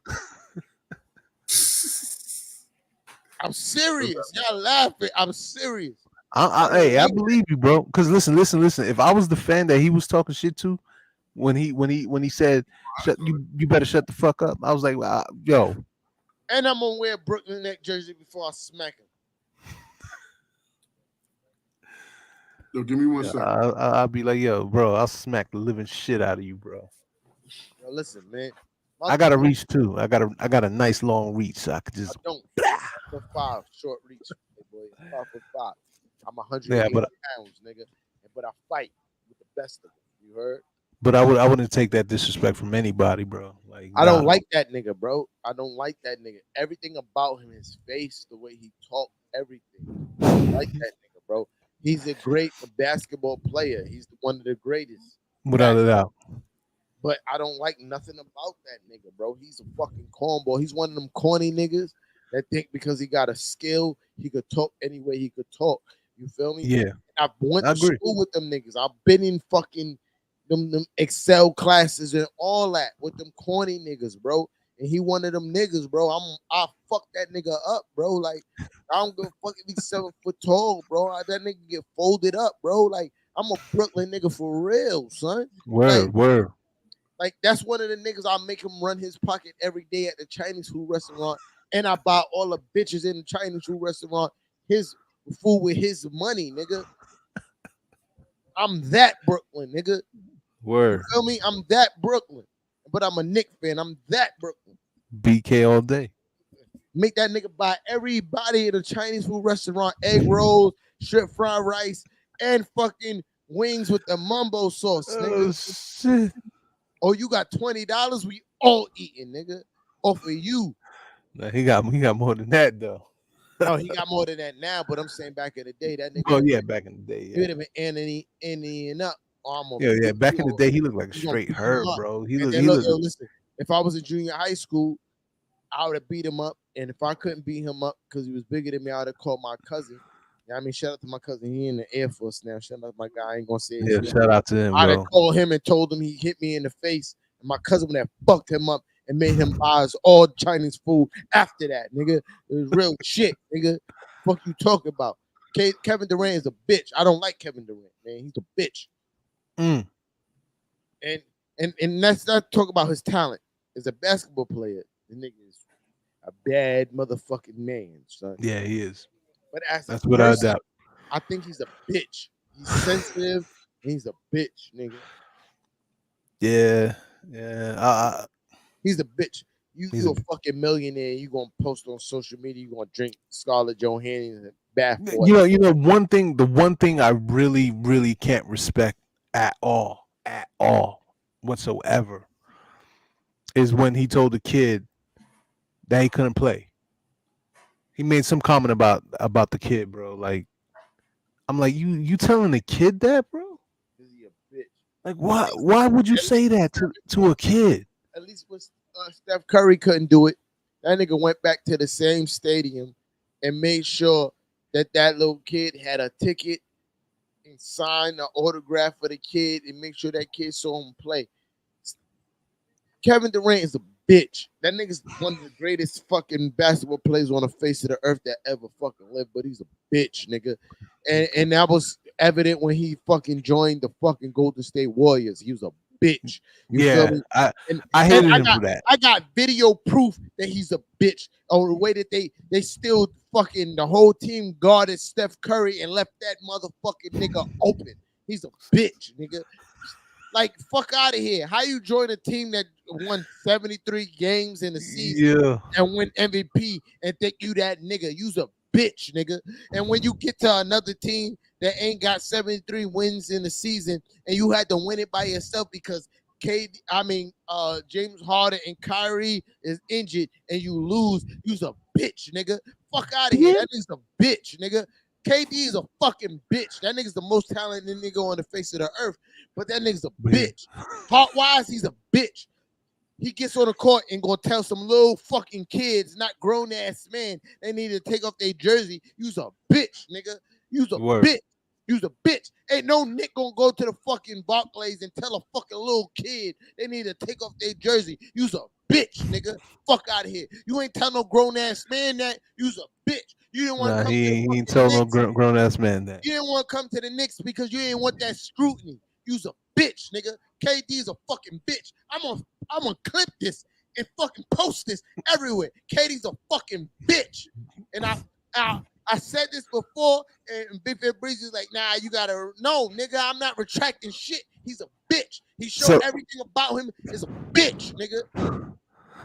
I'm serious. Y'all laughing. I'm serious. I believe you, bro. Cause listen. If I was the fan that he was talking shit to, when he said, you better shut the fuck up. I was like, yo. And I'm gonna wear a Brooklyn Net jersey before I smack him. Yo, give me one second. I'll be like, yo, bro, I'll smack the living shit out of you, bro. Yo, listen, man. I got a reach too. I got a nice long reach, so I could I just don't. 5'5", short reach, hey boy. 5'5". I'm yeah, 180 but pounds, nigga. But I fight with the best of them. You heard? I wouldn't take that disrespect from anybody, bro. Like I don't nah, like that nigga, bro. I don't like that nigga. Everything about him, his face, the way he talked, everything. I don't like that nigga, bro. He's a great basketball player. He's one of the greatest. without a doubt. But I don't like nothing about that nigga, bro. He's a fucking cornball. He's one of them corny niggas that think because he got a skill, he could talk any way he could talk. You feel me? Yeah, I went I to agree. school with them niggas. I've been in fucking them Excel classes and all that with them corny niggas, bro. And he one of them niggas, bro. I fuck that nigga up, bro. Like I don't give a fuck if he's 7 foot tall, bro. That nigga get folded up, bro. Like I'm a Brooklyn nigga for real, son. Word. Like that's one of the niggas I make him run his pocket every day at the Chinese food restaurant, and I buy all the bitches in the Chinese food restaurant his food with his money, nigga. I'm that Brooklyn, nigga. Word. You feel me? I'm that Brooklyn, but I'm a Knicks fan. I'm that Brooklyn. BK all day. Make that nigga buy everybody at a Chinese food restaurant egg rolls, shrimp fried rice, and fucking wings with the mumbo sauce, nigga. Oh shit. Oh, you got $20? We all eating, nigga. Off of you. Nah, he got more than that though. Oh, he got more than that now, but I'm saying back in the day, that nigga. Oh yeah, back in the day. He Yeah, would have been Anthony up. yeah. Back in the day, he looked like a straight herb, bro. He And looked. then He look, yo, looked. listen. If I was in junior high school, I would have beat him up. And if I couldn't beat him up because he was bigger than me, I would have called my cousin. You know what I mean, shout out to my cousin. He in the Air Force now. Shout out to my guy. I ain't gonna say his Yeah, name. shout out to him, I'd have bro. called him and told him he hit me in the face. And my cousin would have fucked him up and made him buy us all Chinese food after that, nigga. It was real shit, nigga. Fuck you talking about? Kevin Durant is a bitch. I don't like Kevin Durant, man. He's a bitch. Mm. And let's not talk about his talent. As a basketball player, the nigga is a bad motherfucking man, son. Yeah, he is. But as That's a without a person, doubt. I think he's a bitch. He's sensitive. And he's a bitch, nigga. Yeah. He's a bitch. You He's a a- fucking millionaire. You gonna post on social media. You gonna drink Scarlett Johansson bath. You know, the one thing I really, really can't respect at all, whatsoever, is when he told the kid that he couldn't play. He made some comment about the kid, bro. Like, I'm like, you telling the kid that, bro? Is he a bitch? Like, why would you say that to a kid? At least with Steph Curry couldn't do it. That nigga went back to the same stadium and made sure that little kid had a ticket and signed an autograph for the kid and make sure that kid saw him play. Kevin Durant is a bitch. That nigga's one of the greatest fucking basketball players on the face of the earth that ever fucking lived, but he's a bitch, nigga. And that was evident when he fucking joined the fucking Golden State Warriors. He was a bitch. You feel me? I hated him for that. I got video proof that he's a bitch. Or the way that they still fucking the whole team guarded Steph Curry and left that motherfucking nigga open. He's a bitch, nigga. Like, fuck out of here. How you join a team that won 73 games in the season and win MVP and think you that nigga? You's a bitch, nigga. And when you get to another team that ain't got 73 wins in the season and you had to win it by yourself because James Harden and Kyrie is injured and you lose, you's a bitch, nigga. Fuck out of here. That nigga's a bitch, nigga. KD is a fucking bitch. That nigga's the most talented nigga on the face of the earth. But that nigga's a bitch. Heart-wise, he's a bitch. He gets on the court and gonna tell some little fucking kids, not grown-ass men, they need to take off their jersey. You's a bitch, nigga. You's a bitch. You's a bitch. Ain't no Nick gonna go to the fucking Barclays and tell a fucking little kid they need to take off their jersey. You's a bitch, nigga. Fuck out of here. You ain't tell no grown-ass man that. You's a bitch. You didn't want to come to the he ain't tell no grown ass man that. You didn't want to come to the Knicks because you didn't want that scrutiny. You's a bitch, nigga. KD's a fucking bitch. I'm gonna clip this and fucking post this everywhere. KD's a fucking bitch. And I I said this before, and Big Fat Breezy is like, nah, you gotta no, nigga, I'm not retracting shit. He's a bitch. He showed everything about him is a bitch, nigga.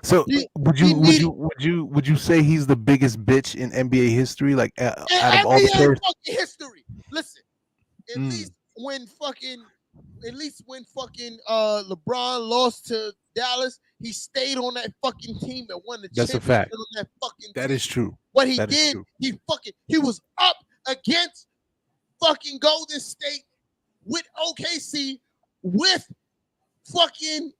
So He would you say he's the biggest bitch in NBA history? Like out of all the NBA players? fucking history. Listen, at least when fucking LeBron lost to Dallas, he stayed on that fucking team and won the That's a championship fact. on that fucking That team. is true. What he That is did, true. he was up against fucking Golden State with OKC with fucking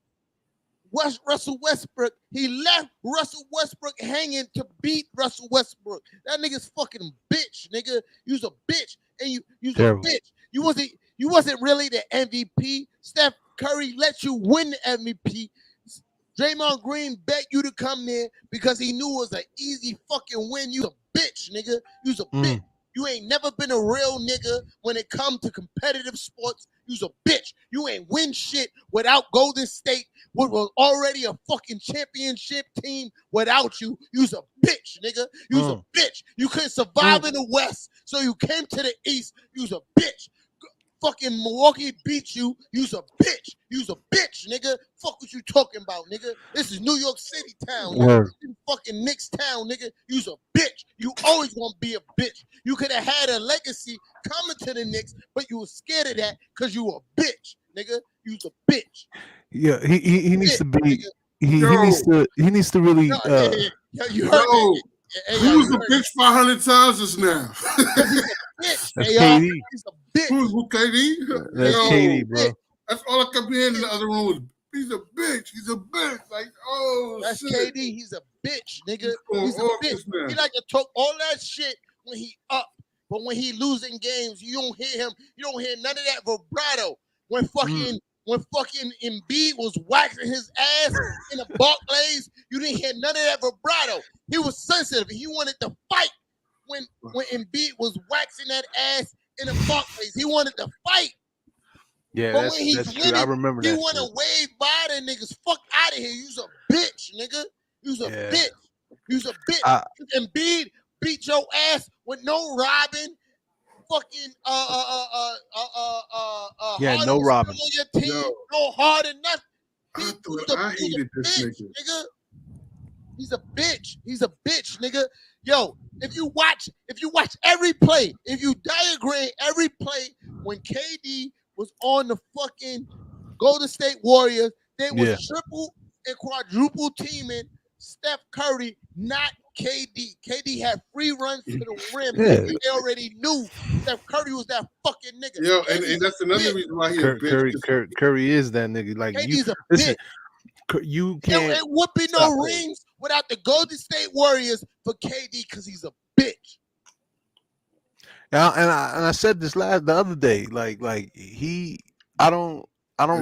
Russell Westbrook. He left Russell Westbrook hanging to beat Russell Westbrook. That nigga's fucking bitch, nigga. You's a bitch, and you's Terrible. a bitch. You wasn't really the MVP. Steph Curry let you win the MVP. Draymond Green begged you to come there because he knew it was an easy fucking win. You a bitch, nigga. You's a bitch. You ain't never been a real nigga when it come to competitive sports. You's a bitch. You ain't win shit without Golden State, which was already a fucking championship team without you. You's a bitch, nigga. You's a bitch. You couldn't survive in the West, so you came to the East. You's a bitch. Fucking Milwaukee beat you. You's a bitch. You's a bitch, nigga. Fuck what you talking about, nigga. This is New York City town, nigga. This is fucking Knicks town, nigga. You's a bitch. You always gonna be a bitch. You could have had a legacy coming to the Knicks, but you were scared of that because you a bitch, nigga. You's a bitch. Yeah, he needs to be. He needs to really. You heard me. Who was the bitch 500 times just now? Bitch. That's KD. He's a bitch. Who's KD? That's KD, bro. That's all I kept hearing in the other room was, he's a bitch. He's a bitch. Like, oh, that's shit. KD. He's a bitch, nigga. He's a bitch. He like to talk all that shit when he up, but when he losing games, you don't hear him. You don't hear none of that vibrato. When fucking Embiid was waxing his ass in the Barclays, you didn't hear none of that vibrato. He was sensitive. He wanted to fight when Embiid was waxing that ass in the Barclays. He wanted to fight. Yeah, but that's, when he's that's winning, true. I remember he that. want to wave by the niggas. Fuck out of here. You's a bitch, nigga. You's a bitch. You's a bitch. Embiid beat your ass with no robbing. Fucking no Robin. on your team, no hard enough. I hated this nigga. He's a bitch. He's a bitch, nigga. Yo, if you watch every play, if you diagram every play when KD was on the fucking Golden State Warriors, they was triple and quadruple teaming Steph Curry, not KD. KD had free runs to the rim. They already knew Steph Curry was that fucking nigga. Yo, and that's another reason why he a bitch. Curry is that nigga. Like KD's you, a bitch. You can't. It would be no rings without the Golden State Warriors for KD because he's a bitch. And I said this the other day. Like I don't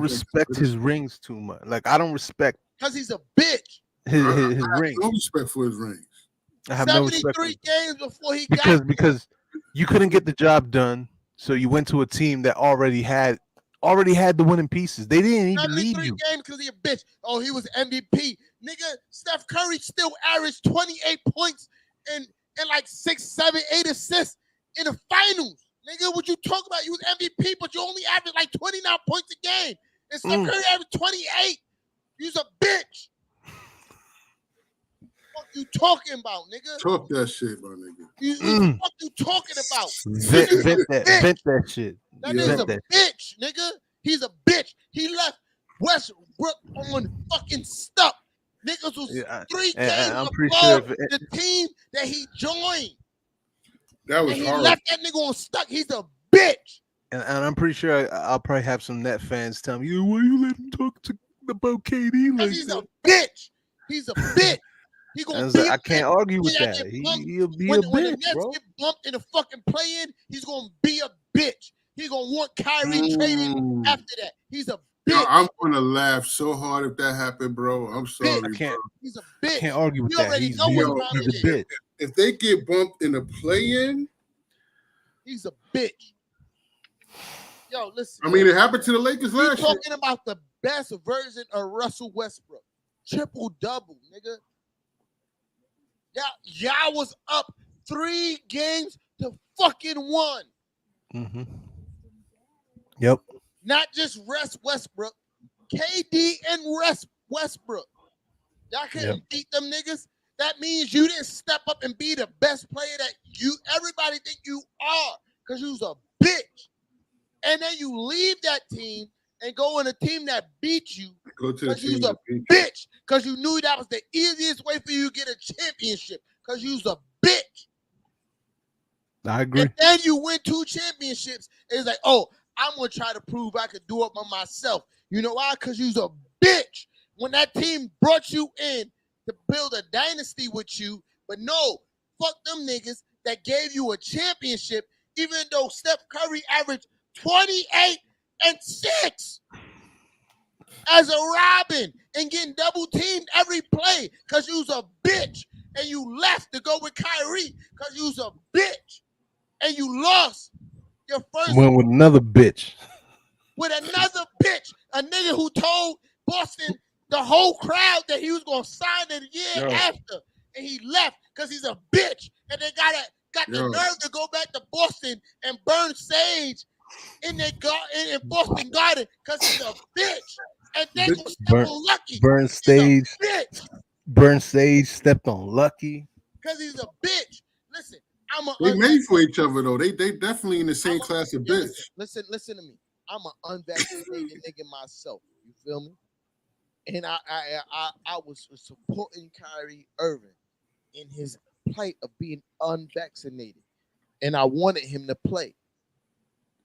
respect his rings too much. Like I don't respect because he's a bitch. His I rings. have no respect for his rings. I have no respect 73 games before he got because you couldn't get the job done, so you went to a team that already had the winning pieces. They didn't even need you. 73 games because he a bitch. Oh, he was MVP. Nigga, Steph Curry still averaged 28 points and like 6, 7, 8 assists in the finals. Nigga, what you talk about? You was MVP, but you only averaged like 29 points a game. And Steph Curry averaged 28. You's a bitch. What you talking about, nigga? Talk that shit, my nigga. What you talking about? Vent that shit. That nigga's a bitch, nigga. He's a bitch. He left Westbrook on fucking stuck. Niggas was 3 games above the team that he joined. That was and he horrible. left that nigga on stuck. He's a bitch. And I'm pretty sure I'll probably have some net fans tell me, why you let him talk about KD like he's that? A bitch. He's a bitch. He gonna be I can't argue with that. He'll be a bitch, when the Nets bro. get bumped in the fucking play-in, he's gonna be a bitch. He gonna want Kyrie traded after that. He's a bitch. Yo, I'm gonna laugh so hard if that happened, bro. I'm sorry. I can't. Bro. He's a bitch. I can't argue with you that. Already He's know what's a bitch. If they get bumped in the play-in, he's a bitch. Yo, listen. I mean, it happened to the Lakers last year. Talking about the best version of Russell Westbrook. Triple-double, nigga. Y'all was up 3 games to fucking 1. Mm-hmm. Yep. Not just rest Westbrook, KD and rest Westbrook. Y'all couldn't beat them niggas. That means you didn't step up and be the best player that everybody think you are, because you was a bitch. And then you leave that team and go on a team that beat you because you was a bitch, because you knew that was the easiest way for you to get a championship, because you was a bitch. I agree. And then you win 2 championships. It's like, oh, I'm going to try to prove I could do it by myself. You know why? Because you was a bitch. When that team brought you in to build a dynasty with you, but no, fuck them niggas that gave you a championship, even though Steph Curry averaged 28 and 6 as a Robin and getting double teamed every play because you was a bitch, and you left to go with Kyrie because you was a bitch, and you lost your first Went with another bitch. with another bitch, a nigga who told Boston, the whole crowd, that he was gonna sign it the year after, and he left because he's a bitch, and they got the nerve to go back to Boston and burn sage in Boston Garden because he's a bitch. And they gonna step on Lucky. Burn Sage stepped on Lucky because he's a bitch. Listen, they made for each other though. They definitely in the same class of bitch. Listen to me. I'm an unvaccinated nigga myself. You feel me? And I was supporting Kyrie Irving in his plight of being unvaccinated, and I wanted him to play.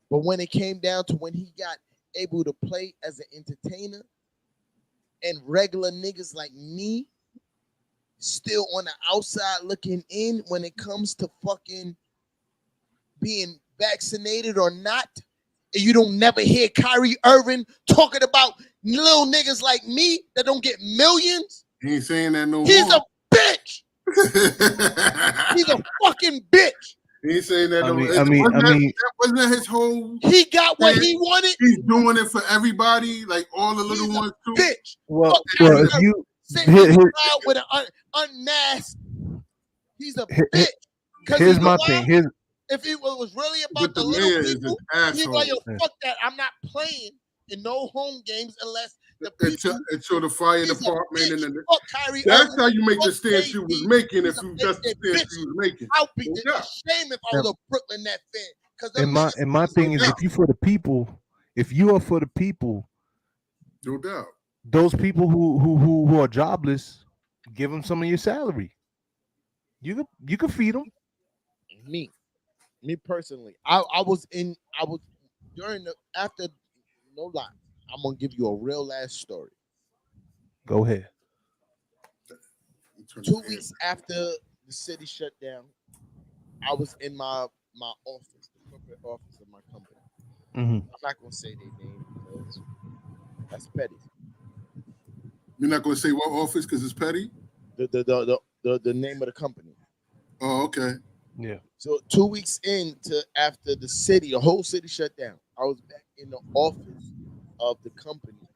But when it came down to when he got able to play as an entertainer, and regular niggas like me still on the outside looking in when it comes to fucking being vaccinated or not, and you don't never hear Kyrie Irving talking about little niggas like me that don't get millions. He ain't saying that no more. He's a bitch. He's a fucking bitch. He ain't saying that no more. Wasn't that his whole? He got what he wanted. He's doing it for everybody, like all the little ones too. Bitch. Well, if you with an unmasked, he's a bitch. Here's my thing. If it was really about the little people, he's like, yo, fuck that. I'm not playing in no home games unless the people until the fire department and fuck Kyrie that's Irving, how you make the stance you was making. If you just the stance you was making, I'll be ashamed if I was a Brooklyn Net fan. And my thing is, if you for the people, if you are for the people, no doubt. Those people who are jobless, give them some of your salary. You can feed them. Me personally, I was after, no lie, I'm gonna give you a real last story. Go ahead. 2 weeks after the city shut down, I was in my office, the corporate office of my company. Mm-hmm. I'm not gonna say their name because that's petty. You're not gonna say what office because it's petty? The name of the company. Oh, okay. Yeah. So 2 weeks after the whole city shut down, I was back in the office of the company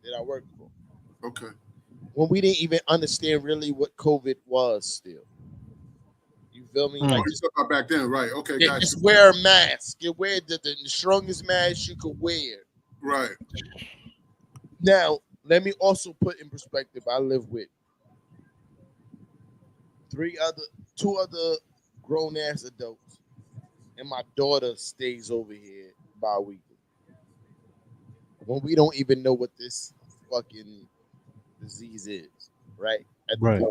that I worked for. Okay. When we didn't even understand really what COVID was still. You feel me? Like you talking about back then, right? Okay, gotcha. Just wear a mask. You wear the strongest mask you could wear. Right. Now, let me also put in perspective, I live with two other grown-ass adults, and my daughter stays over here bi-weekly. When we don't even know what this fucking disease is, right? Right.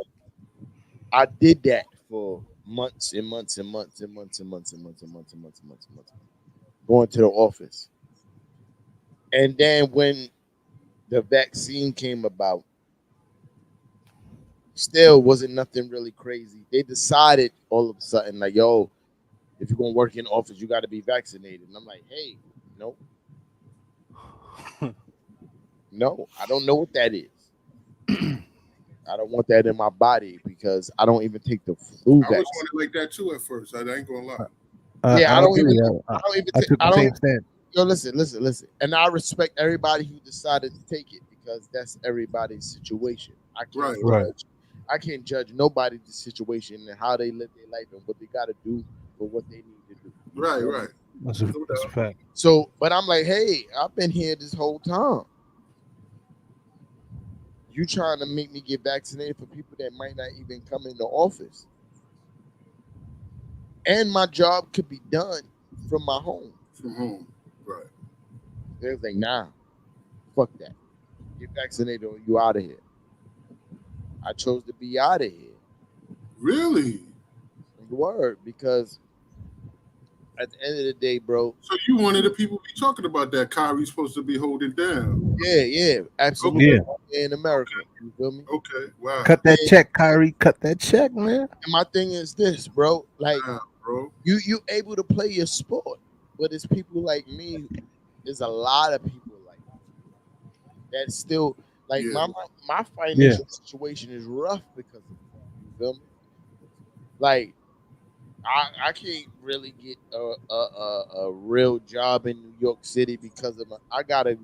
I did that for months and months and months and months and months and months and months and months and months and months, going to the office. And then when the vaccine came about, still wasn't nothing really crazy. They decided all of a sudden, like, yo, if you're gonna work in office, you got to be vaccinated. And I'm like, hey, no, no, I don't know what that is. I don't want that in my body because I don't even take the flu vaccine. I was wondering like that too at first. I ain't gonna lie. I don't even. Yo, listen. And I respect everybody who decided to take it because that's everybody's situation. I can't. Right. I can't judge nobody's situation and how they live their life and what they got to do for what they need to do. Right, right. That's a fact. So, but I'm like, hey, I've been here this whole time. You trying to make me get vaccinated for people that might not even come into office, and my job could be done from my home. From home, right? They're like, nah, fuck that. Get vaccinated or you out of here. I chose to be out of here. Really? Word, because at the end of the day, bro. So you one of the people be talking about that Kyrie's supposed to be holding down? Yeah, absolutely. Yeah. In America, you feel me? Okay, wow. Cut that check, Kyrie. Cut that check, man. And my thing is this, bro. Like, Wow, bro. you able to play your sport, but it's people like me. There's a lot of people like that still like Yeah. my financial situation is rough because of that. You feel me? Like, I can't really get a real job in New York City because of I gotta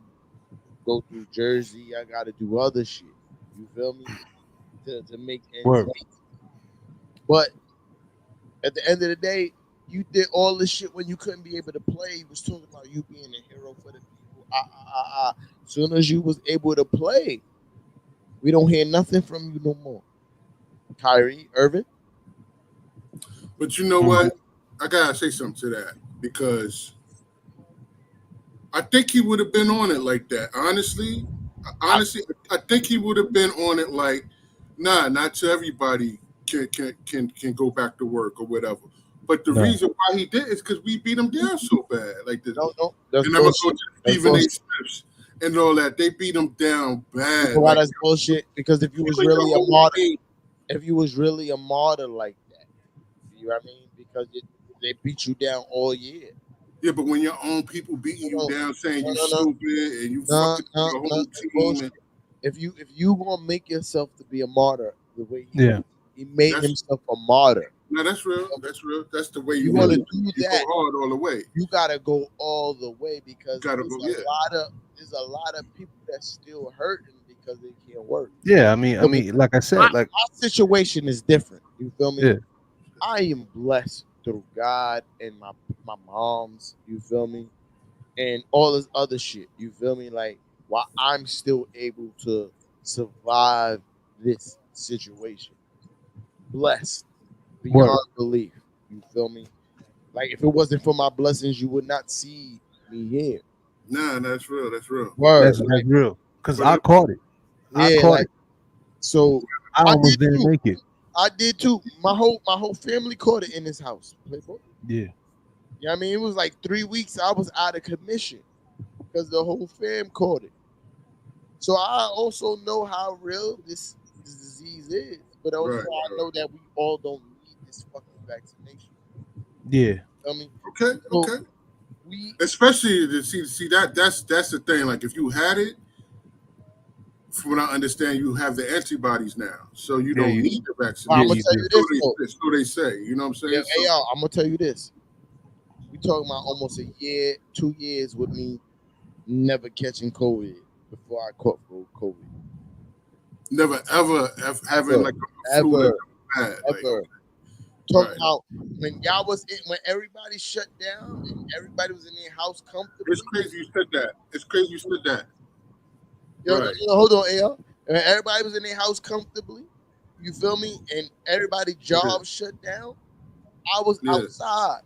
go through Jersey. I gotta do other shit. You feel me? To make ends Word. meet. But at the end of the day, you did all this shit when you couldn't be able to play. You was talking about you being a hero for the people. As soon as you was able to play, we don't hear nothing from you no more. Kyrie Irving. But you know what? I gotta say something to that because I think he would have been on it like that. Honestly, I think he would have been on it like, nah, not to everybody can go back to work or whatever. But the reason why he did is because we beat him down so bad. Like this. No, that's and I'm gonna go bullshit. to Stephen A. Smiths and all that. They beat him down bad. You know why that's bullshit? Because if you was really a martyr, if you was really a martyr like that, you know what I mean? Because they beat you down all year. Yeah, but when your own people beating you down, saying you stupid and you fucking the whole team. If you gonna make yourself to be a martyr, the way he made himself a martyr. No, that's real. That's real. That's the way you want to do you that. Go hard all the way. You gotta go all the way because there's a lot of people that's still hurting because they can't work. Yeah, I mean, like I said, my situation is different. You feel me? Yeah. I am blessed through God and my mom's. You feel me? And all this other shit. You feel me? Like, while I'm still able to survive this situation, blessed beyond belief. You feel me? Like, if it wasn't for my blessings, you would not see me here. Nah, that's real. That's real. Word. That's real. Because I caught it. I caught it. So I almost didn't make it. I did too. My whole family caught it in this house. Playboy. Yeah. Yeah, I mean, it was like 3 weeks I was out of commission because the whole fam caught it. So I also know how real this disease is, but also I know that we all don't need this fucking vaccination. Yeah. I mean, okay. Especially to see that's the thing. Like if you had it, from what I understand, you have the antibodies now, so you don't need the vaccination. Well, I'm gonna tell you this. So they say. You know what I'm saying? Yeah, hey, y'all, I'm gonna tell you this. We talking about almost a year, 2 years with me never catching COVID before I caught COVID. Never ever having like a flu ever. Like, talking about when y'all was when everybody shut down and everybody was in their house comfortably. It's crazy you said that. It's crazy you said that. Yo, hold on, AL. And everybody was in their house comfortably. You feel me? And everybody's jobs shut down. I was outside.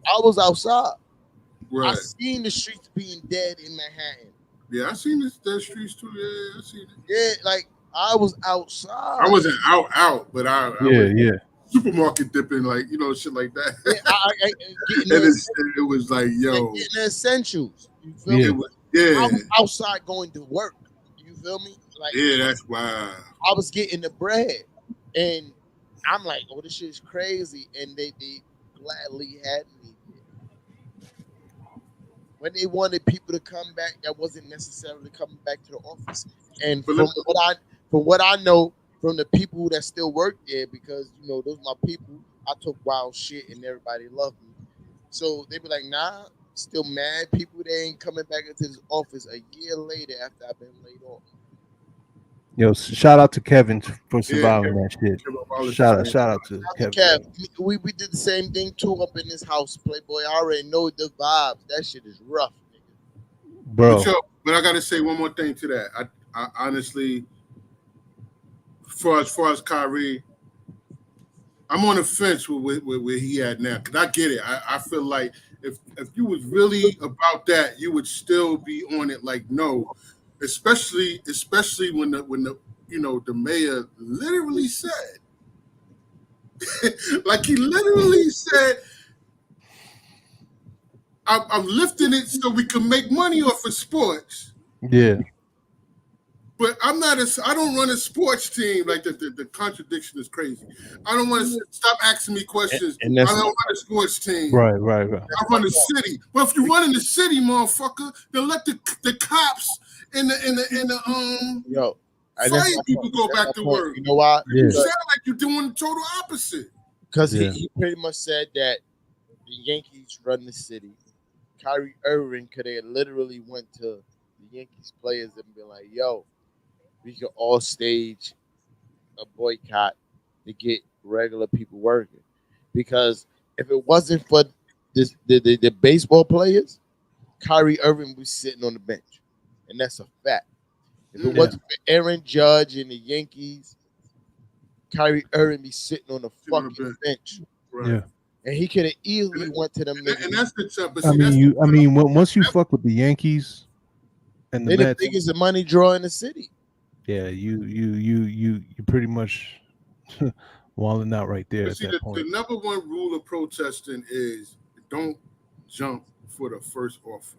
I was outside. Right. I seen the streets being dead in Manhattan. Yeah, I seen the streets too. Yeah, I seen it. Yeah, like I was outside. I wasn't out, but I was supermarket dipping, like shit like that. Yeah, it was like, yo, getting the essentials. You feel me? I was outside going to work. You feel me? Like, that's wild. I was getting the bread, and I'm like, oh, this shit is crazy, and they gladly had me. When they wanted people to come back, that wasn't necessarily coming back to the office. And from what I know from the people that still work there, because those are my people, I took wild shit and everybody loved me. So they be like, nah, still mad people that ain't coming back into this office a year later after I've been laid off. Yo, shout out to Kevin for Yeah, surviving that shit. Kevin Wallace Shout is out to After Kevin. Kev, we did the same thing too up in this house, Playboy. I already know the vibes. That shit is rough, nigga. But Bro. yo, but I gotta say one more thing to that. I honestly, as far as Kyrie, I'm on the fence with where he at now. Cause I get it. I feel like if you was really about that, you would still be on it. Like no, especially when the the mayor literally said, like he literally said, I'm lifting it so we can make money off of sports. Yeah. But I don't run a sports team. Like the contradiction is crazy. I don't want to stop asking me questions. And I that's don't run a sports team. Right. I run a city. But if you run in the city, motherfucker, then let the cops and the yo. And fire that's my people point. go That's back my to point. work. You know why? Yeah. You sound like you're doing the total opposite. Because Yeah. he pretty much said that the Yankees run the city. Kyrie Irving could have literally went to the Yankees players and been like, "Yo, we could all stage a boycott to get regular people working." Because if it wasn't for the baseball players, Kyrie Irving was sitting on the bench, and that's a fact. If it Yeah. wasn't for Aaron Judge and the Yankees, Kyrie Irving be sitting on the Sitting on the fucking bench, Right. Yeah. and he could have easily went to them And niggas. that's the tough. But I see, mean, once you fuck with the Yankees and the They're the Mets, biggest money draw in the city. yeah, you pretty much walling out right there But at see, that the point. number one rule of protesting is don't jump for the first offer.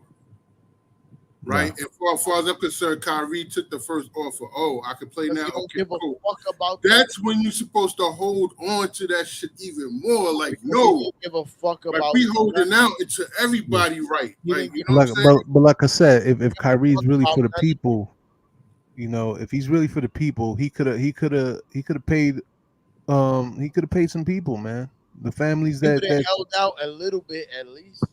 Right? No. And far as I'm concerned, Kyrie took the first offer. Oh, I can play Because now. he don't Okay, give a cool. fuck about that. That's when you're supposed to hold on to that shit even more. Like, Because he no, don't give a fuck like about we holding out into everybody, right? He Like, didn't you give know Like, what I'm saying? but like I said, if Kyrie's really about for the none of people, if he's really for the people, he could have paid some people, man. The families he would have that held out a little bit at least.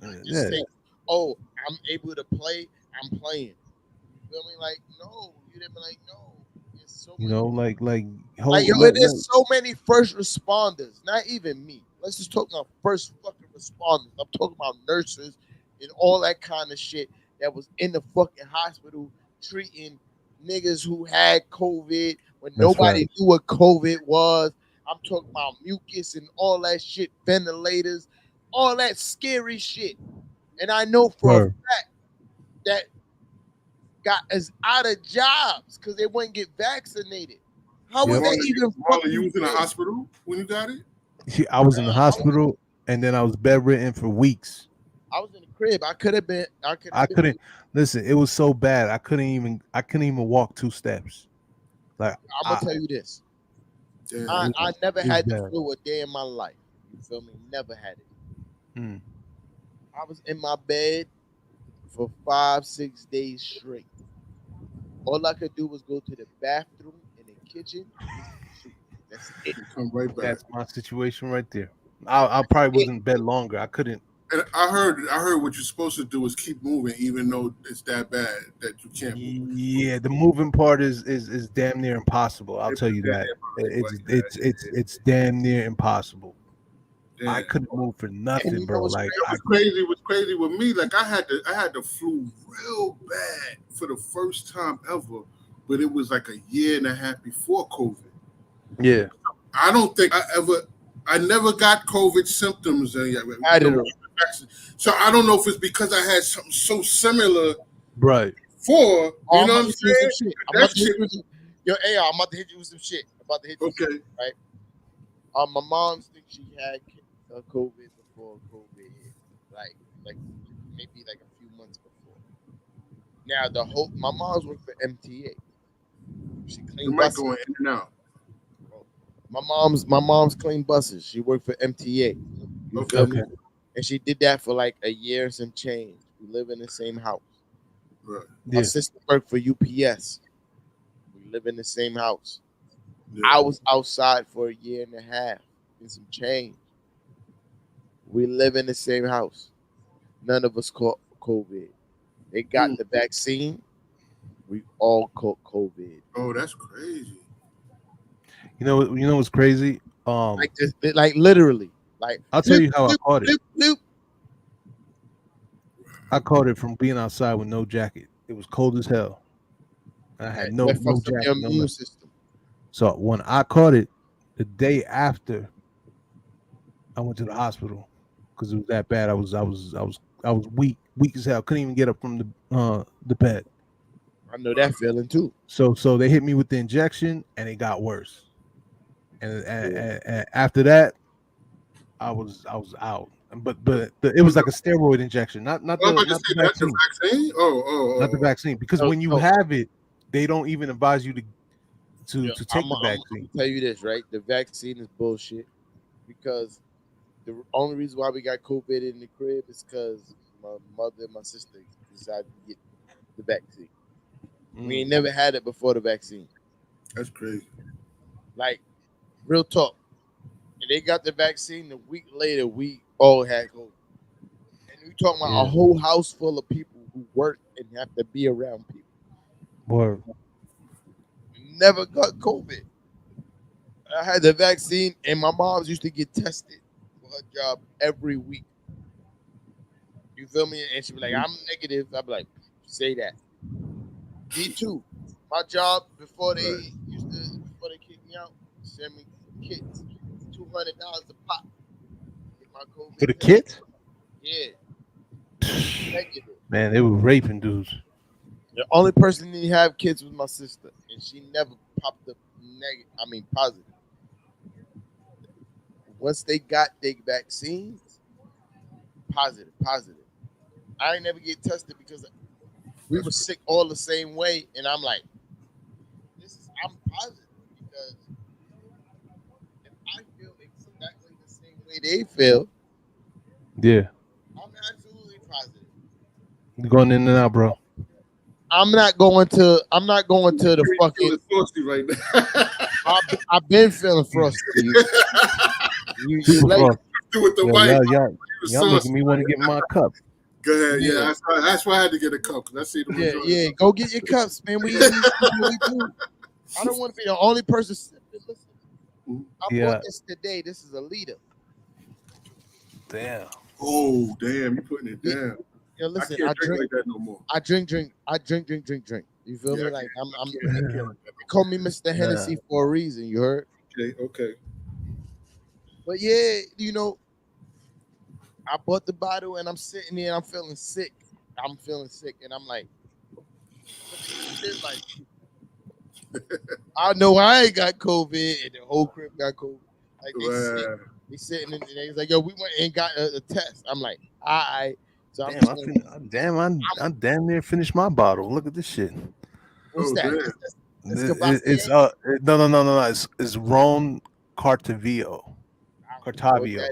Just yeah, say, "Oh, I'm able to play. I'm playing." You feel me? Like, no, you didn't be like, no. It's so many. like Like, yo, there's so many first responders. Not even me. Let's just talk about first fucking responders. I'm talking about nurses and all that kind of shit that was in the fucking hospital treating niggas who had COVID when nobody knew what COVID was. I'm talking about mucus and all that shit, ventilators, all that scary shit. And I know for a Word. fact that got us out of jobs because they wouldn't get vaccinated. How was Yep. that even Marlon, you was in the fucking- hospital when you got it? I was in the hospital and then I was bedridden for weeks. I was in the crib. I could have been. I couldn't listen. It was so bad. I couldn't even walk 2 steps. Like I'm gonna tell you this. Damn. I never it was had the bad. flu a day in my life. You feel me? Never had it. Mm. I was in my bed for 5-6 days straight. All I could do was go to the bathroom and the kitchen. That's it. Come right back. That's my situation right there. I probably was in bed longer. I couldn't. And I heard what you're supposed to do is keep moving, even though it's that bad that you can't move. Yeah, the moving part is damn near impossible. I'll tell you that. It's damn near impossible. Damn. I couldn't move for nothing, you know bro. what's Like It was crazy with me. Like I had the flu real bad for the first time ever, but it was like a year and a half before COVID. yeah, I don't think I never got COVID symptoms. I did. So I don't know if it's because I had something so similar right. for, you I'm know what about I'm to hit you saying? with some shit. I'm That about to hit shit- you with some- Yo, AR, I'm about to hit you with some shit. I'm about to hit you with some Okay. shit, right? My mom's think she had COVID before COVID hit. Like maybe like a few months before. Now my mom's worked for MTA. She The cleaned mic buses. going in and out. My mom's cleaned buses. She worked for MTA. You feel me? And she did that for like a year and some change. We live in the same house. Right. My Yeah. sister worked for UPS. We live in the same house. Yeah. I was outside for a year and a half and some change. We live in the same house. None of us caught COVID. They got the vaccine. We all caught COVID. Oh, that's crazy. You know what's crazy? Like this, like literally. Like I'll tell you how I bloop, caught it. bloop, bloop. I caught it from being outside with no jacket. It was cold as hell. I had no That fucks up jacket, your no immune nothing. system. So when I caught it, the day after, I went to the hospital because it was that bad. I was weak as hell. Couldn't even get up from the bed. I know that feeling too. So they hit me with the injection, and it got worse. And after that, I was out. But it was like a steroid injection, not I was about to the say that's the vaccine, vaccine. not the vaccine. Because No, when you no. have it, they don't even advise you to Yeah, take the I'm vaccine. tell you this, right? The vaccine is bullshit because the only reason why we got COVID in the crib is because my mother and my sister decided to get the vaccine. We ain't never had it before the vaccine. That's crazy. Like, real talk. And they got the vaccine a week later, we all had COVID. And we talking about a whole house full of people who work and have to be around people. Word. Never got COVID. I had the vaccine, and my mom's used to get tested for her job every week. You feel me? And she'd be like, I'm negative. I'd be like, say that. Me too. My job before they kicked me out, send me kits, $200 a pop. Get my COVID For the test. kit? Yeah. Negative. Man, they were raping dudes. The only person that didn't have kids was my sister, and she never popped up positive. Once they got their vaccines, positive. I ain't never get tested because we were sick all the same way, and I'm like, I'm positive because if I feel exactly the same way they feel, Yeah. I'm absolutely positive. You're going in and out, bro. I'm not going to the fucking. Frosty right now. I've been feeling frosty. You late. With the Yo, white. y'all making me want to get my cup. Go ahead. Yeah, that's why I had to get a cup. Because I see the Yeah. Go get your cups, man. We do. I don't want to be the only person sipping. Listen, I bought this today. This is a liter. Damn. Oh, damn! You putting it down. Yo, listen, I can't drink like that no more. I drink. You feel me? Like I'm they call me Mr. Hennessy for a reason. You heard? Okay. But yeah, I bought the bottle and I'm sitting there and I'm feeling sick. And I'm like, I know I ain't got COVID and the whole crib got COVID. Like they sitting and they was like, yo, we went and got a test. I'm like, all right. So I'm damn near finished my bottle. Look at this shit. What's that? It's no. It's Ron Cartavio. Cartavio.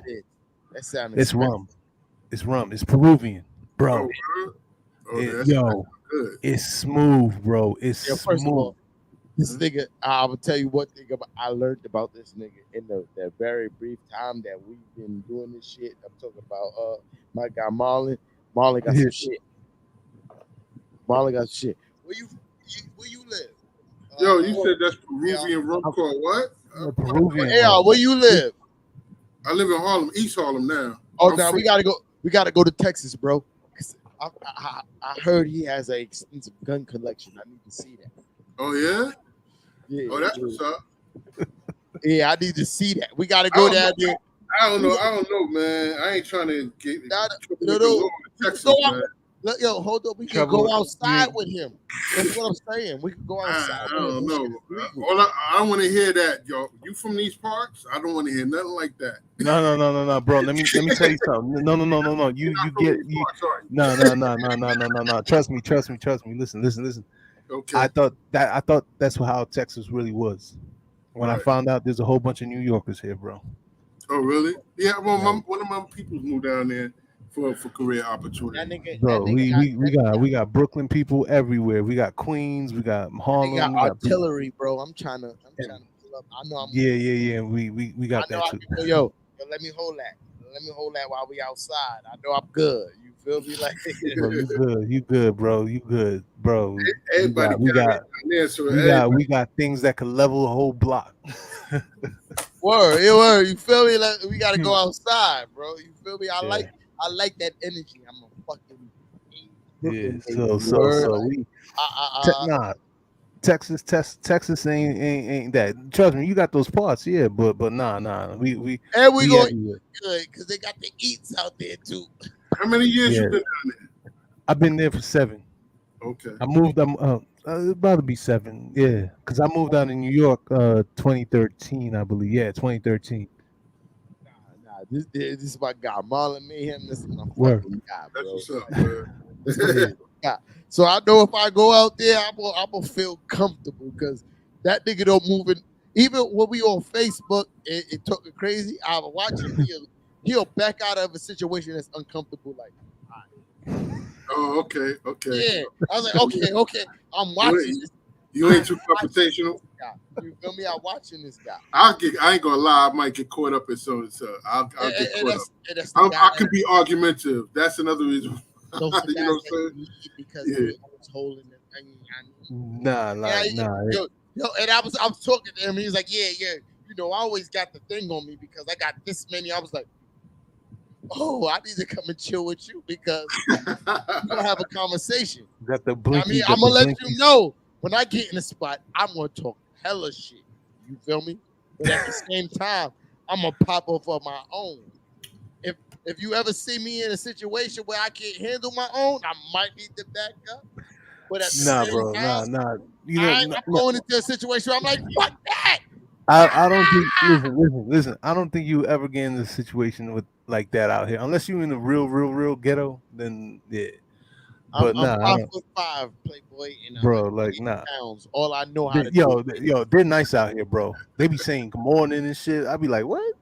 That sounds It's rum. It's rum. It's Peruvian, bro. Good. It's smooth, bro. It's first smooth. of all, this nigga, I will tell you one thing I learned about this nigga in the very brief time that we've been doing this shit. I'm talking about my guy Marlon. Marlon got some shit. Where you live? Yo, you said that's Peruvian rum called what? Peruvian. Where you live? I live in Harlem, East Harlem now. Oh, now we gotta go. We gotta go to Texas, bro. I heard he has an extensive gun collection. I need to see that. Oh yeah. Yeah. Oh, that's what's up. Yeah, I need to see that. We gotta go down there. I don't know, man. I ain't trying to get Texas, man. Look, yo, hold up. We can go outside with him. That's what I'm saying. We can go outside. I don't know. I don't want to hear that, yo. You from these parts? I don't want to hear nothing like that. No, bro. Let me tell you something. No. You get you. No. Trust me. Listen. Okay. I thought that's how Texas really was. When I found out there's a whole bunch of New Yorkers here, bro. Oh, really? Yeah. Well, one of my people moved down there for career opportunity. Bro, we got Brooklyn people everywhere. We got Queens. We got Harlem. We got artillery, bro. I'm trying to pull up. I know I'm. Yeah. We got that too. Yo, let me hold that. Let me hold that while we outside. I know I'm good. You feel me? Like Bro, you good, bro. You good, bro. Everybody We got got it down there, so everybody. we got things that could level a whole block. word. You feel me? Like we gotta go outside, bro. You feel me? I Yeah. like that energy. I'm a fucking Yeah. Brooklyn baby. So Word. we I, nah. Texas ain't that. Trust me, you got those parts, yeah, but nah. and we We going everywhere. good because they got the eats out there too. How many years Yeah. you been down I've been there for 7. there? Okay. I moved. About to be 7. Yeah, because I moved out in New York, 2013, I believe. Yeah, 2013. Nah, this is my guy. Marlon Mayhem, this is my Word. fucking guy, That's bro. what's up, man. Yeah. Yeah. So I know if I go out there, I'm gonna feel comfortable because that nigga don't move in. Even when we on Facebook, it talking crazy. I watch him. He'll back out of a situation that's uncomfortable. Like, Oh, okay. yeah. I was like, okay. I'm watching this. You ain't too confrontational. Guy. You feel me? I'm watching this guy. I ain't gonna lie. I might get caught up in so. I'll get caught up. That's the guy I can be argumentative. That's another reason. those are the You guys know what that I'm you saying? need because Yeah. they always holding it. Nah. Yo, and I was talking to him. He was like, yeah. You know, I always got the thing on me because I got this many. I was like, oh, I need to come and chill with you because we're gonna have a conversation. Got the blinky. I'm gonna let you know when I get in the spot, I'm gonna talk hella shit. You feel me? But at the same time, I'm gonna pop off on my own. If you ever see me in a situation where I can't handle my own, I might need to back up. But at the Nah, same bro. time, Nah. You know, I'm going into a situation where I'm like, fuck that. I don't think. Listen. I don't think you ever get in a situation with like that out here, unless you in the real ghetto. Then yeah. But I'm nah, I don't, 5'5", playboy, and bro. Like 180 nah. pounds. All I know how to do. Yo, they're nice out here, bro. They be saying good morning and shit. I be like, what?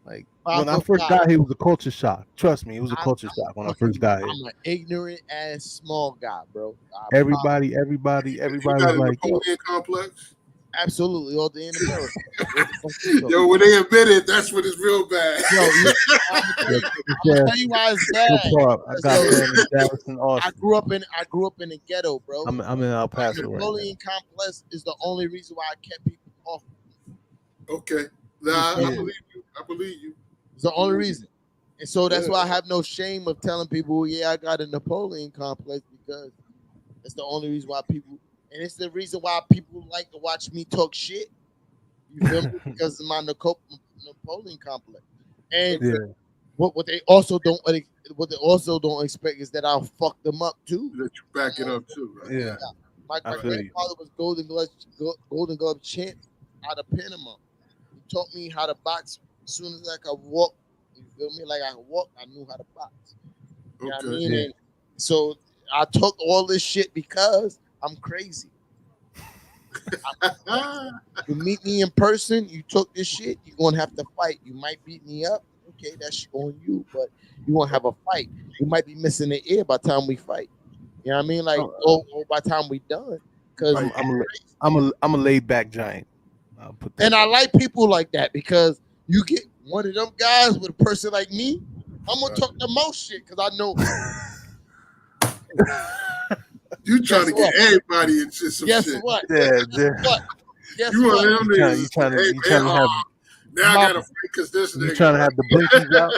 Like when I first 5'5". got here, it was a culture shock. Trust me, it was a I'm culture shock when I first got here. I'm an ignorant ass small guy, bro. Everybody You was got a like, yo, Napoleon complex? Absolutely all day in America. What the fuck you talking Yo, when they admit it, that's when it's real bad. Yo, I'm gonna tell you why it's bad. I got Yo, family in Dallas and I Austin. grew up in the ghetto, bro. I'm in El Paso right now. Napoleon complex is the only reason why I kept people off. Okay. Nah, Yeah. I believe you. It's the only reason. And so that's Yeah. why I have no shame of telling people, yeah, I got a Napoleon complex because it's the only reason why people, and it's the reason why people like to watch me talk shit. You feel me? Because of my Napoleon complex. And Yeah. what they also don't expect is that I'll fuck them up too. That you back it up too, right? Yeah. My I feel you. grandfather was Golden Glove champ out of Panama. He taught me how to box as soon as I could walk. You feel me? Like I could walk, I knew how to box. You know what I mean? Yeah. And so I took all this shit because I'm crazy. You meet me in person, you took this shit, you're gonna have to fight. You might beat me up. Okay, that's on you, but you won't have a fight. You might be missing the ear by the time we fight. You know what I mean? Like, or by the time we done. Because I'm a laid back giant. I'll put that. and I like people like that because you get one of them guys with a person like me, I'm gonna talk the most shit because I know. You trying to Guess get everybody into some Guess shit. what? Yeah, Guess You want what? them niggas? You trying to have now I gotta fight because this you nigga. trying to have the blinkies out?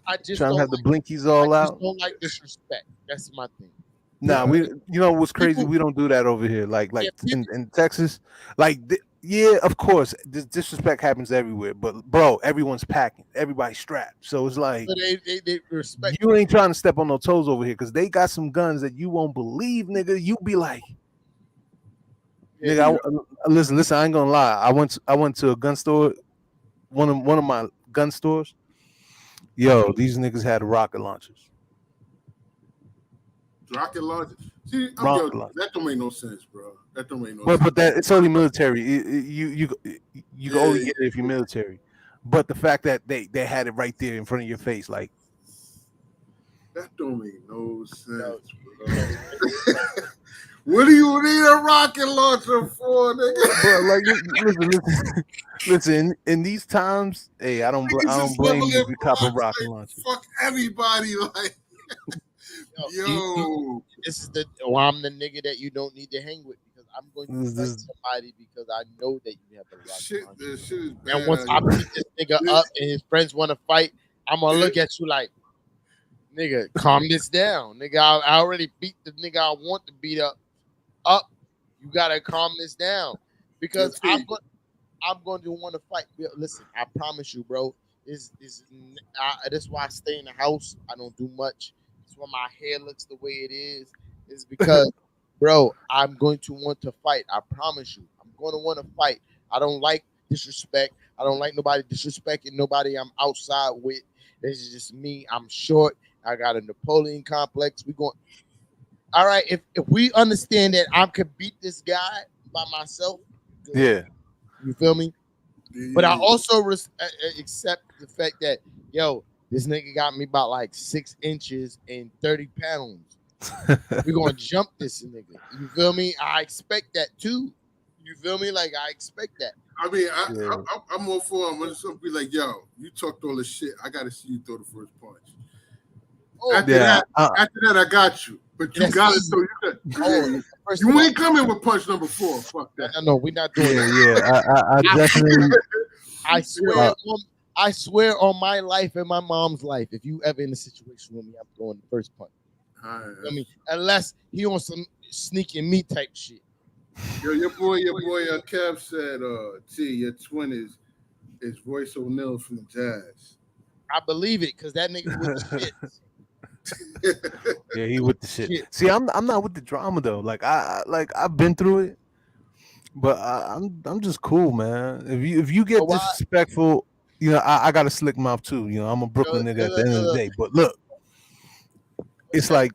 I just Trying don't to have the like, blinkies all I just out? don't like disrespect. That's my thing. Nah, you know what's crazy? People- We don't do that over here. Like Yeah, in Texas, like yeah, of course, disrespect happens everywhere. But bro, everyone's packing, everybody's strapped. So it's like So they respect. you ain't trying to step on no toes over here because they got some guns that you won't believe, nigga. You be like, nigga, listen. I ain't gonna lie. I went to a gun store, one of my gun stores. Yo, these niggas had rocket launchers. Rocket launcher. See, Rocket launcher. that don't make no sense, bro. That don't make no But sense. but that it's only military. You can only get it if you're military. But the fact that they had it right there in front of your face, like that don't make no sense, bro. What do you need a rocket launcher for, nigga? Bro, like listen. In these times, hey, I don't Niggas is blame you leveling if you cop a blocks rocket like launcher. fuck everybody. Like, yo. This is I'm the nigga that you don't need to hang with because I'm going to fight This- somebody because I know that you have a rocket Shit, launcher. that shit is bad. And once I beat this nigga up and his friends want to fight, I'm gonna look at you like, nigga, calm this down, nigga. I already beat the nigga I want to beat up. You gotta calm this down because I'm going to want to fight. Listen, I promise you, bro. This why I stay in the house. I don't do much. That's why my hair looks the way it is. Is because, bro, I'm going to want to fight. I promise you, I'm going to want to fight. I don't like disrespect. I don't like nobody disrespecting nobody I'm outside with. This is just me. I'm short. I got a Napoleon complex. We going. All right. If we understand that I could beat this guy by myself, good. Yeah. You feel me? But I also accept the fact that, yo, this nigga got me about like 6 inches and 30 pounds. We're going to jump this nigga. You feel me? I expect that too. You feel me? Like, I expect that. I mean, I'm all for him. When somebody be like, yo, you talked all this shit. I got to see you throw the first punch. Oh, after that, I got you. But you got it. So you ain't coming with punch number 4. Fuck that. No, we're not doing that. Yeah, I definitely. I swear on my life and my mom's life, if you ever in a situation with me, I'm throwing the first punch. I mean, unless he on some sneaking me type shit. Yo, your boy, Kev said, T, your twin is Royce O'Neal from the Jazz. I believe it, because that nigga with the shit. Yeah, he with the shit. See, I'm not with the drama though. Like I've been through it, but I'm just cool, man. If you get disrespectful, you know, I got a slick mouth too. You know, I'm a Brooklyn nigga at the end of the day. But look, it's like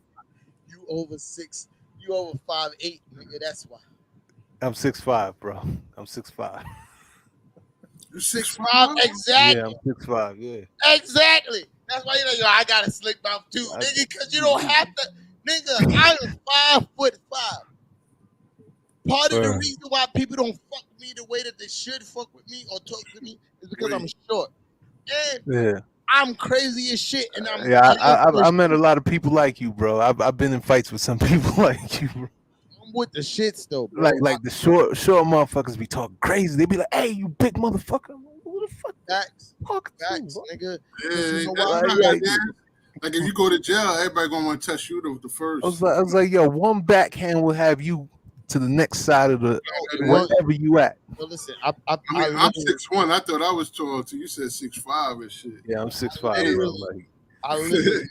you over 6, you over 5'8", nigga. That's why. I'm 6'5", bro. I'm 6'5". You 6'5"? Exactly. Yeah, I'm 6'5". Yeah. Exactly. That's why you know, yo, I got a slick mouth too, nigga. Because you don't have to, nigga. I am 5'5". Part of the reason why people don't fuck me the way that they should fuck with me or talk to me is because I'm short. And I'm crazy as shit. And I met a lot of people like you, bro. I've been in fights with some people like you, bro. I'm with the shits though, bro. Like the short motherfuckers be talking crazy. They be like, "Hey, you big motherfucker." I'm like, who the fuck? Facts, nigga. You know like if you go to jail, everybody gonna want to test you the first. I was like, yo, one backhand will have you to the next side of the wherever you at. Well, listen, I'm 6'1". I thought I was tall too. You said 6'5" and shit. Yeah, I'm 6'5". Bro. Like, I literally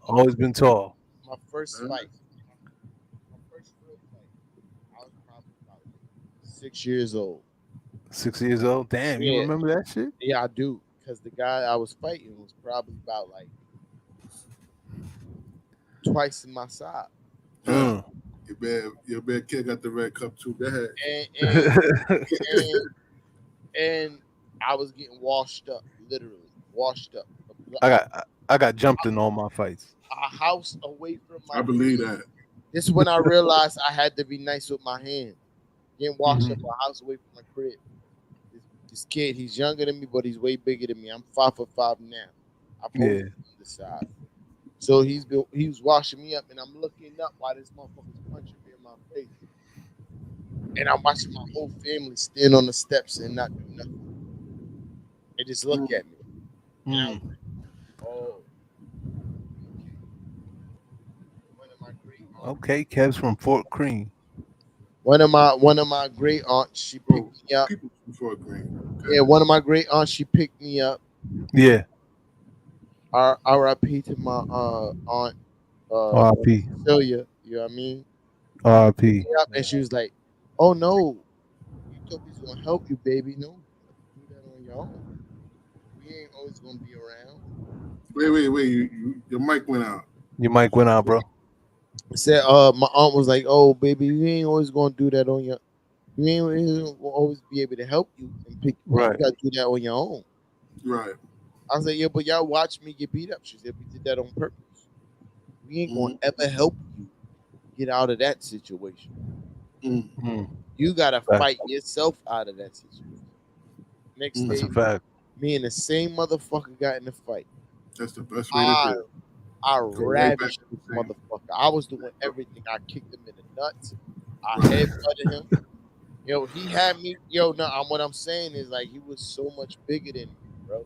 always been tall. My first fight. My first real fight. I was probably about 6 years old. 6 years old? Damn, you remember that shit? Yeah, I do. Because the guy I was fighting was probably about like twice in my size. Your bad kid got the red cup too. Go ahead. And I was getting washed up, literally washed up. I got jumped in all my fights. A house away from my. I believe that. This is when I realized I had to be nice with my hand. Getting washed up a house away from my crib. This kid, he's younger than me, but he's way bigger than me. I'm 5'5" now. I'm on the side. So he was washing me up, and I'm looking up while this motherfucker's punching me in my face. And I'm watching my whole family stand on the steps and not do nothing. They just look at me. And I'm like, oh. Okay, Kev's from Fort Greene. One of my great aunts, she picked me up. Yeah, one of my great aunts, she picked me up. Yeah. R.I.P. to my aunt. R.I.P. Celia, you know what I mean? R.I.P. And she was like, "Oh no, you thought we was gonna help you, baby? No, you do that on your own. We ain't always gonna be around." Wait! Your mic went out. Your mic went out, bro. I said, my aunt was like, "Oh, baby, you ain't always gonna do that on your. You ain't always be able to help you and pick. Right. You gotta do that on your own." Right. I was like, "Yeah, but y'all watch me get beat up." She said, "We did that on purpose. We ain't gonna ever help you get out of that situation. Mm, You gotta Fact. fight yourself out of that situation. Next That's day, a fact. me and the same motherfucker got in the fight. That's the best way to do it. I Go right back ravished to the this same. motherfucker. I was doing everything. I kicked him in the nuts. I headbutted him. Yo, he had me. Yo, no, what I'm saying is like he was so much bigger than me, bro,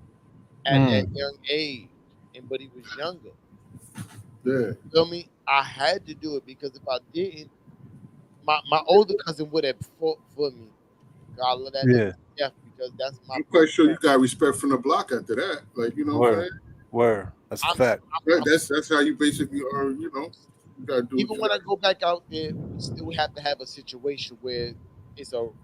at that young age, but he was younger. Yeah. Feel me? I had to do it because if I didn't, my older cousin would have fought for me. God love that Yeah. nigga to death because that's my. I'm quite sure you got respect from the block after that. Like, you know what I'm saying? Word. That's a I'm- fact. That's how you basically are, you know. You gotta do Even when I go back out there, we still have to have a situation where it's a old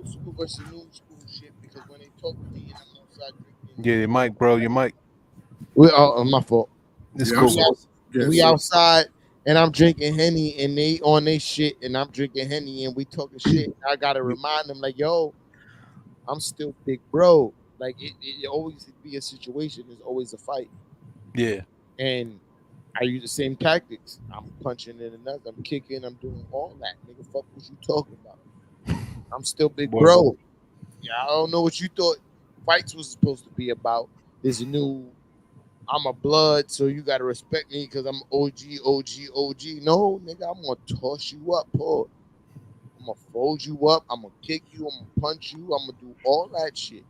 school versus new school shit. Because when they talk to me and I'm outside drinking, Yeah, your mic, bro. Your mic. My fault. It's Yeah, cool. I'm sorry. Yeah, We so- outside and I'm drinking Henny and they on they shit and I'm drinking Henny and we talking shit. I gotta remind them like, yo, I'm still big bro. Like it always be a situation. There's always a fight. Yeah. And I use the same tactics. I'm punching in the nuts. I'm kicking. I'm doing all that. Nigga, fuck what you talking about. I'm still big Word. bro. Yeah, I don't know what you thought fights was supposed to be about. There's a new I'm a blood, so you gotta respect me because I'm OG. No, nigga, I'm gonna toss you up, Paul. I'm gonna fold you up. I'm gonna kick you. I'm gonna punch you. I'm gonna do all that shit.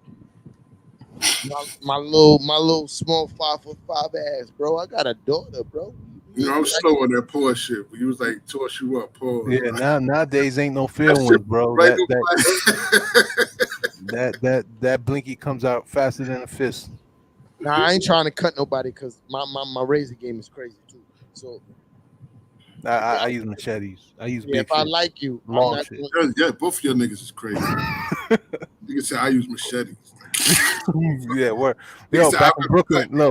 My little small 5'5" ass, bro. I got a daughter, bro. You know, I was slow on that poor shit, but you was like, toss you up, pause. Yeah. Nowadays ain't no fair That ones, shit bro. right That blinky comes out faster than a fist. Nah, I ain't trying to cut nobody because my razor game is crazy too. So I use machetes. I use yeah, big if I shit. like you, I'm Long not shit. doing- Yeah, both of your niggas is crazy. You can say I use machetes. Yeah, word. Nigga Yo, said, back I in Brooklyn. No.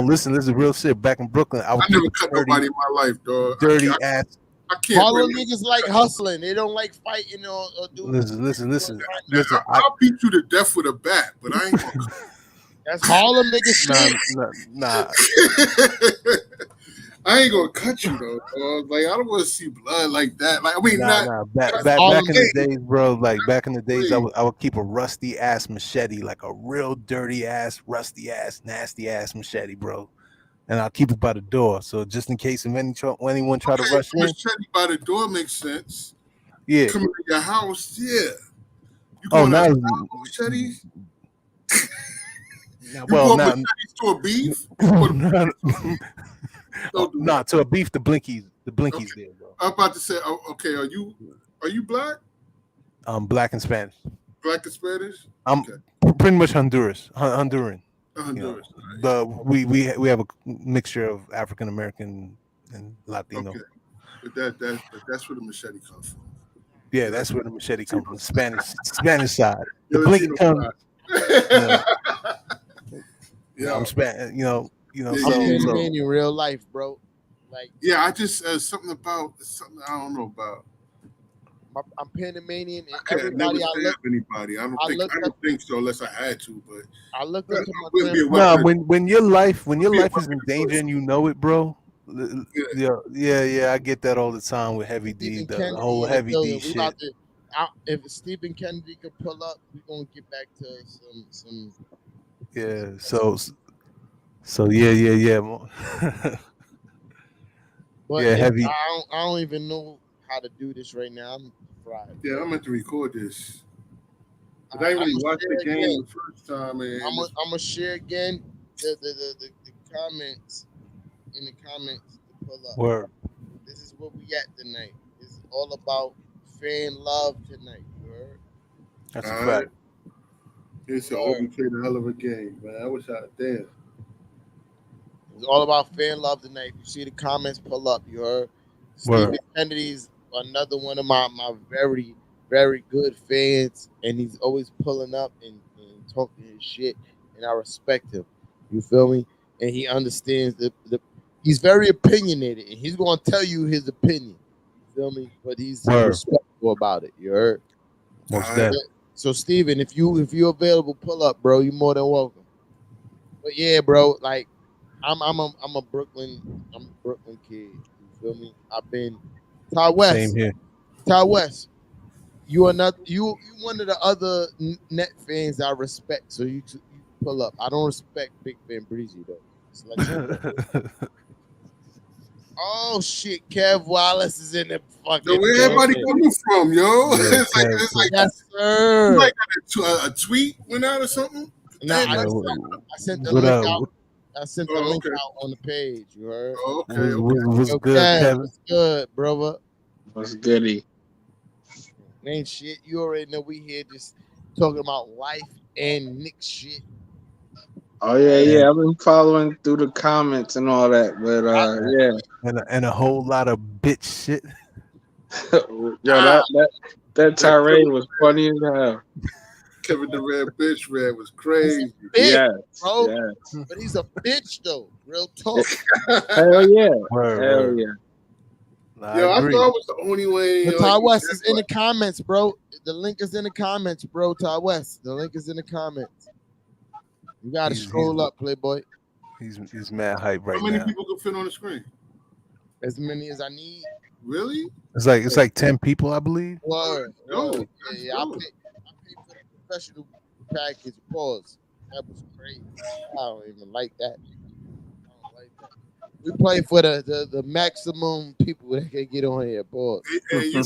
Listen, this is real shit. Back in Brooklyn, I would never keep cut a dirty, nobody in my life, dog. dirty ass. I can't Harlem bring niggas like hustling. They don't like fighting or doing. Listen. I'll beat you to death with a bat, but I ain't gonna That's Harlem niggas shit. Nah. I ain't gonna cut you though, dog. Like I don't want to see blood like that. Like I mean, Nah. Back in the days, bro. Like back in the days, I would keep a rusty ass machete, like a real dirty ass, rusty ass, nasty ass machete, bro. And I'll keep it by the door, so just in case if anyone try to rush in. Machete by the door makes sense. Yeah. Coming to your house, yeah. You Oh, going now. outside with machetes? Now, You well, brought now. machetes to a beef? Nah, to a beef, the blinkies there, bro. I'm about to say, okay, are you black? Black and Spanish. Black and Spanish? I'm pretty much Honduran. Honduras. You know, but we have a mixture of African American and Latino. Okay. But that's where the machete comes from. Yeah, that's where the machete comes from. Spanish side. The Yeah, blinky comes. Yeah, I'm Spanish. You know. Yeah, I'm So Panamanian real life, bro. Like yeah, I just something I don't know about. I'm Panamanian and I can't never everybody I stab look. anybody. I don't think so unless I had to, but I looked up to my wouldn't be a grandpa. weapon. when your life is weapon in danger and you know it, bro. Yeah, I get that all the time with Heavy D, Stephen the Kennedy whole in the Heavy building. D We shit. about to. If Stephen Kennedy could pull up, we're gonna get back to some. Yeah. So yeah. But Yeah, Heavy. I don't even know how to do this right now. I'm fried. Yeah, I meant to record this. But I didn't really watch the game the first time, man. I'm gonna share again the comments in the comments to pull up. Word. This is where we at tonight. It's all about fan love tonight. You heard? That's a All fact. right. It's an Obi played a hell of a game, man. I wish I was there. It's all about fan love tonight. If you see the comments, pull up. You heard? Word. Stephen Kennedy's another one of my very, very good fans, and he's always pulling up and talking his shit, and I respect him. You feel me? And he understands the he's very opinionated, and he's gonna tell you his opinion. You feel me? But he's Word. respectful about it. You heard? Most All right. definitely. So Steven, if you're available, pull up, bro. You're more than welcome. But yeah, bro, like I'm a Brooklyn kid. You feel me? I've been Ty West. Same here. Ty West. You are not you one of the other net fans I respect. So you pull up. I don't respect Big Ben Breezy though. Just let you know. Oh shit, Kev Wallace is in the fucking. Yo, where everybody coming from, yo? Yeah, it's like yes, sir. you might got a tweet went out or something. No, Hey, I sent the What link up? out. I sent the link okay. out on the page. You heard? Oh, okay. What's Yo, good, Kev, Kevin? what's good, brother? What's goody? Ain't shit. You already know we here just talking about life and Knicks shit. Oh yeah. I've been following through the comments and all that, but yeah. And a whole lot of bitch shit. Yo, that tirade was funny as hell. Kevin Durant bitch red was crazy. Bitch, Yes, bro. yes. But he's a bitch though. Real talk. Hell yeah. Word, Hell word. yeah. Nah, Yo, I agree. thought it was the only way. But Ty West is in the comments, bro. The link is in the comments, bro. Ty West. The link is in the comments. You gotta scroll up, Playboy. He's mad hype right How many now. people can fit on the screen? As many as I need. Really? It's like 10 people, I believe. Word. Dope. Yeah, I paid for the professional package. Pause. That was crazy. I don't even like that. I don't like that. We play for the maximum people that can get on here. Pause. Hey, you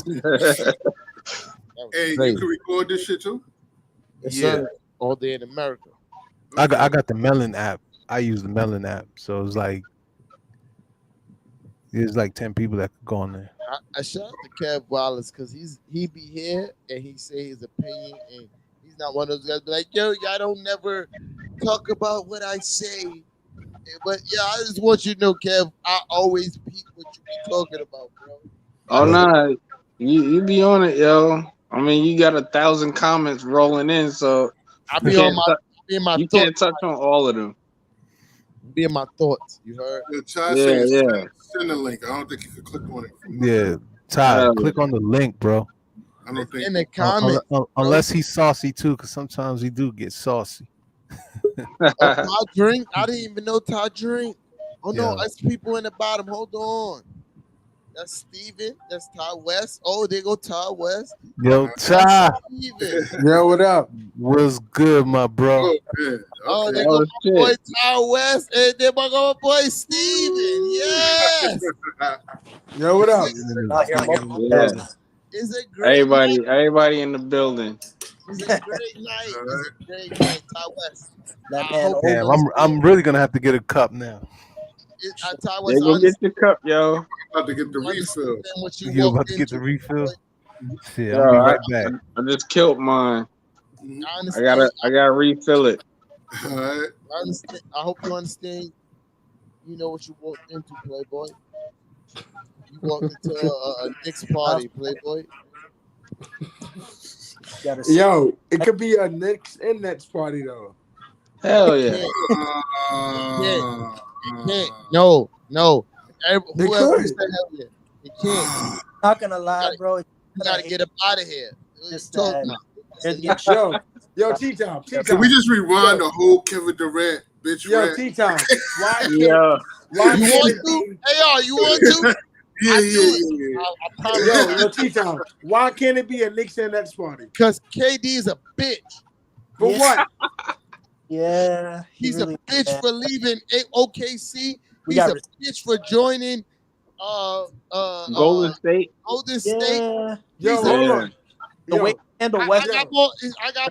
Crazy. can record this shit too? Yes, Yeah. sir. All day in America. I got the Melon app. I use the Melon app, so it's like there's like 10 people that could go on there. I shout out to Kev Wallace because he be here and he say his opinion and he's not one of those guys be like, yo, y'all don't never talk about what I say. But yeah, I just want you to know, Kev, I always peep what you be talking about, bro. Oh nah, you be on it, yo. I mean, you got 1,000 comments rolling in, so I be on my you thoughts. can't touch on all of them. Be in my thoughts. You heard? Yeah. Send the link. I don't think you can click on it. Yeah, Ty, click on the link, bro. I don't think in the comments. Unless he's saucy too, because sometimes he do get saucy. Ty drink. I didn't even know Ty drink. Oh no, Yeah. that's people in the bottom. Hold on. That's Steven. That's Ty West. Oh, there go Ty West. Yo, Ty. Yo, what up? What's good, my bro? Oh, there go my boy Ty West. And there go my boy Steven. Yes. Yo, what up? Yeah. It's a great Everybody in the building. It's a great night. It's a great night. Ty West. Damn, I'm really gonna have to get a cup now. Ty They West, go get the cup, yo. About to get the refill. You about to get the refill? Shit, Yo, I'll be right back. I just killed mine. I gotta refill it. All right. I hope you understand. You know what you walked into, Playboy. You walked into a Knicks party, Playboy. Yo, it could be a Knicks and Nets party though. Hell yeah. It can't. No. Whoever said hell yeah. It can't. Not gonna lie, bro. You gotta get up out of here. Yo, T-Time. Can we just rewind the whole Kevin Durant bitch Yo, rant? T-Time. Why you want to? Hey, y'all, you want to? Yeah. Yo, T-Time. Why can't it be a Knicks and Nets party? Because KD is a bitch. For what? Yeah. He's really a bitch for leaving OKC. He's a bitch for joining Golden State. Golden State. Yo, hold on. The way and the West. I got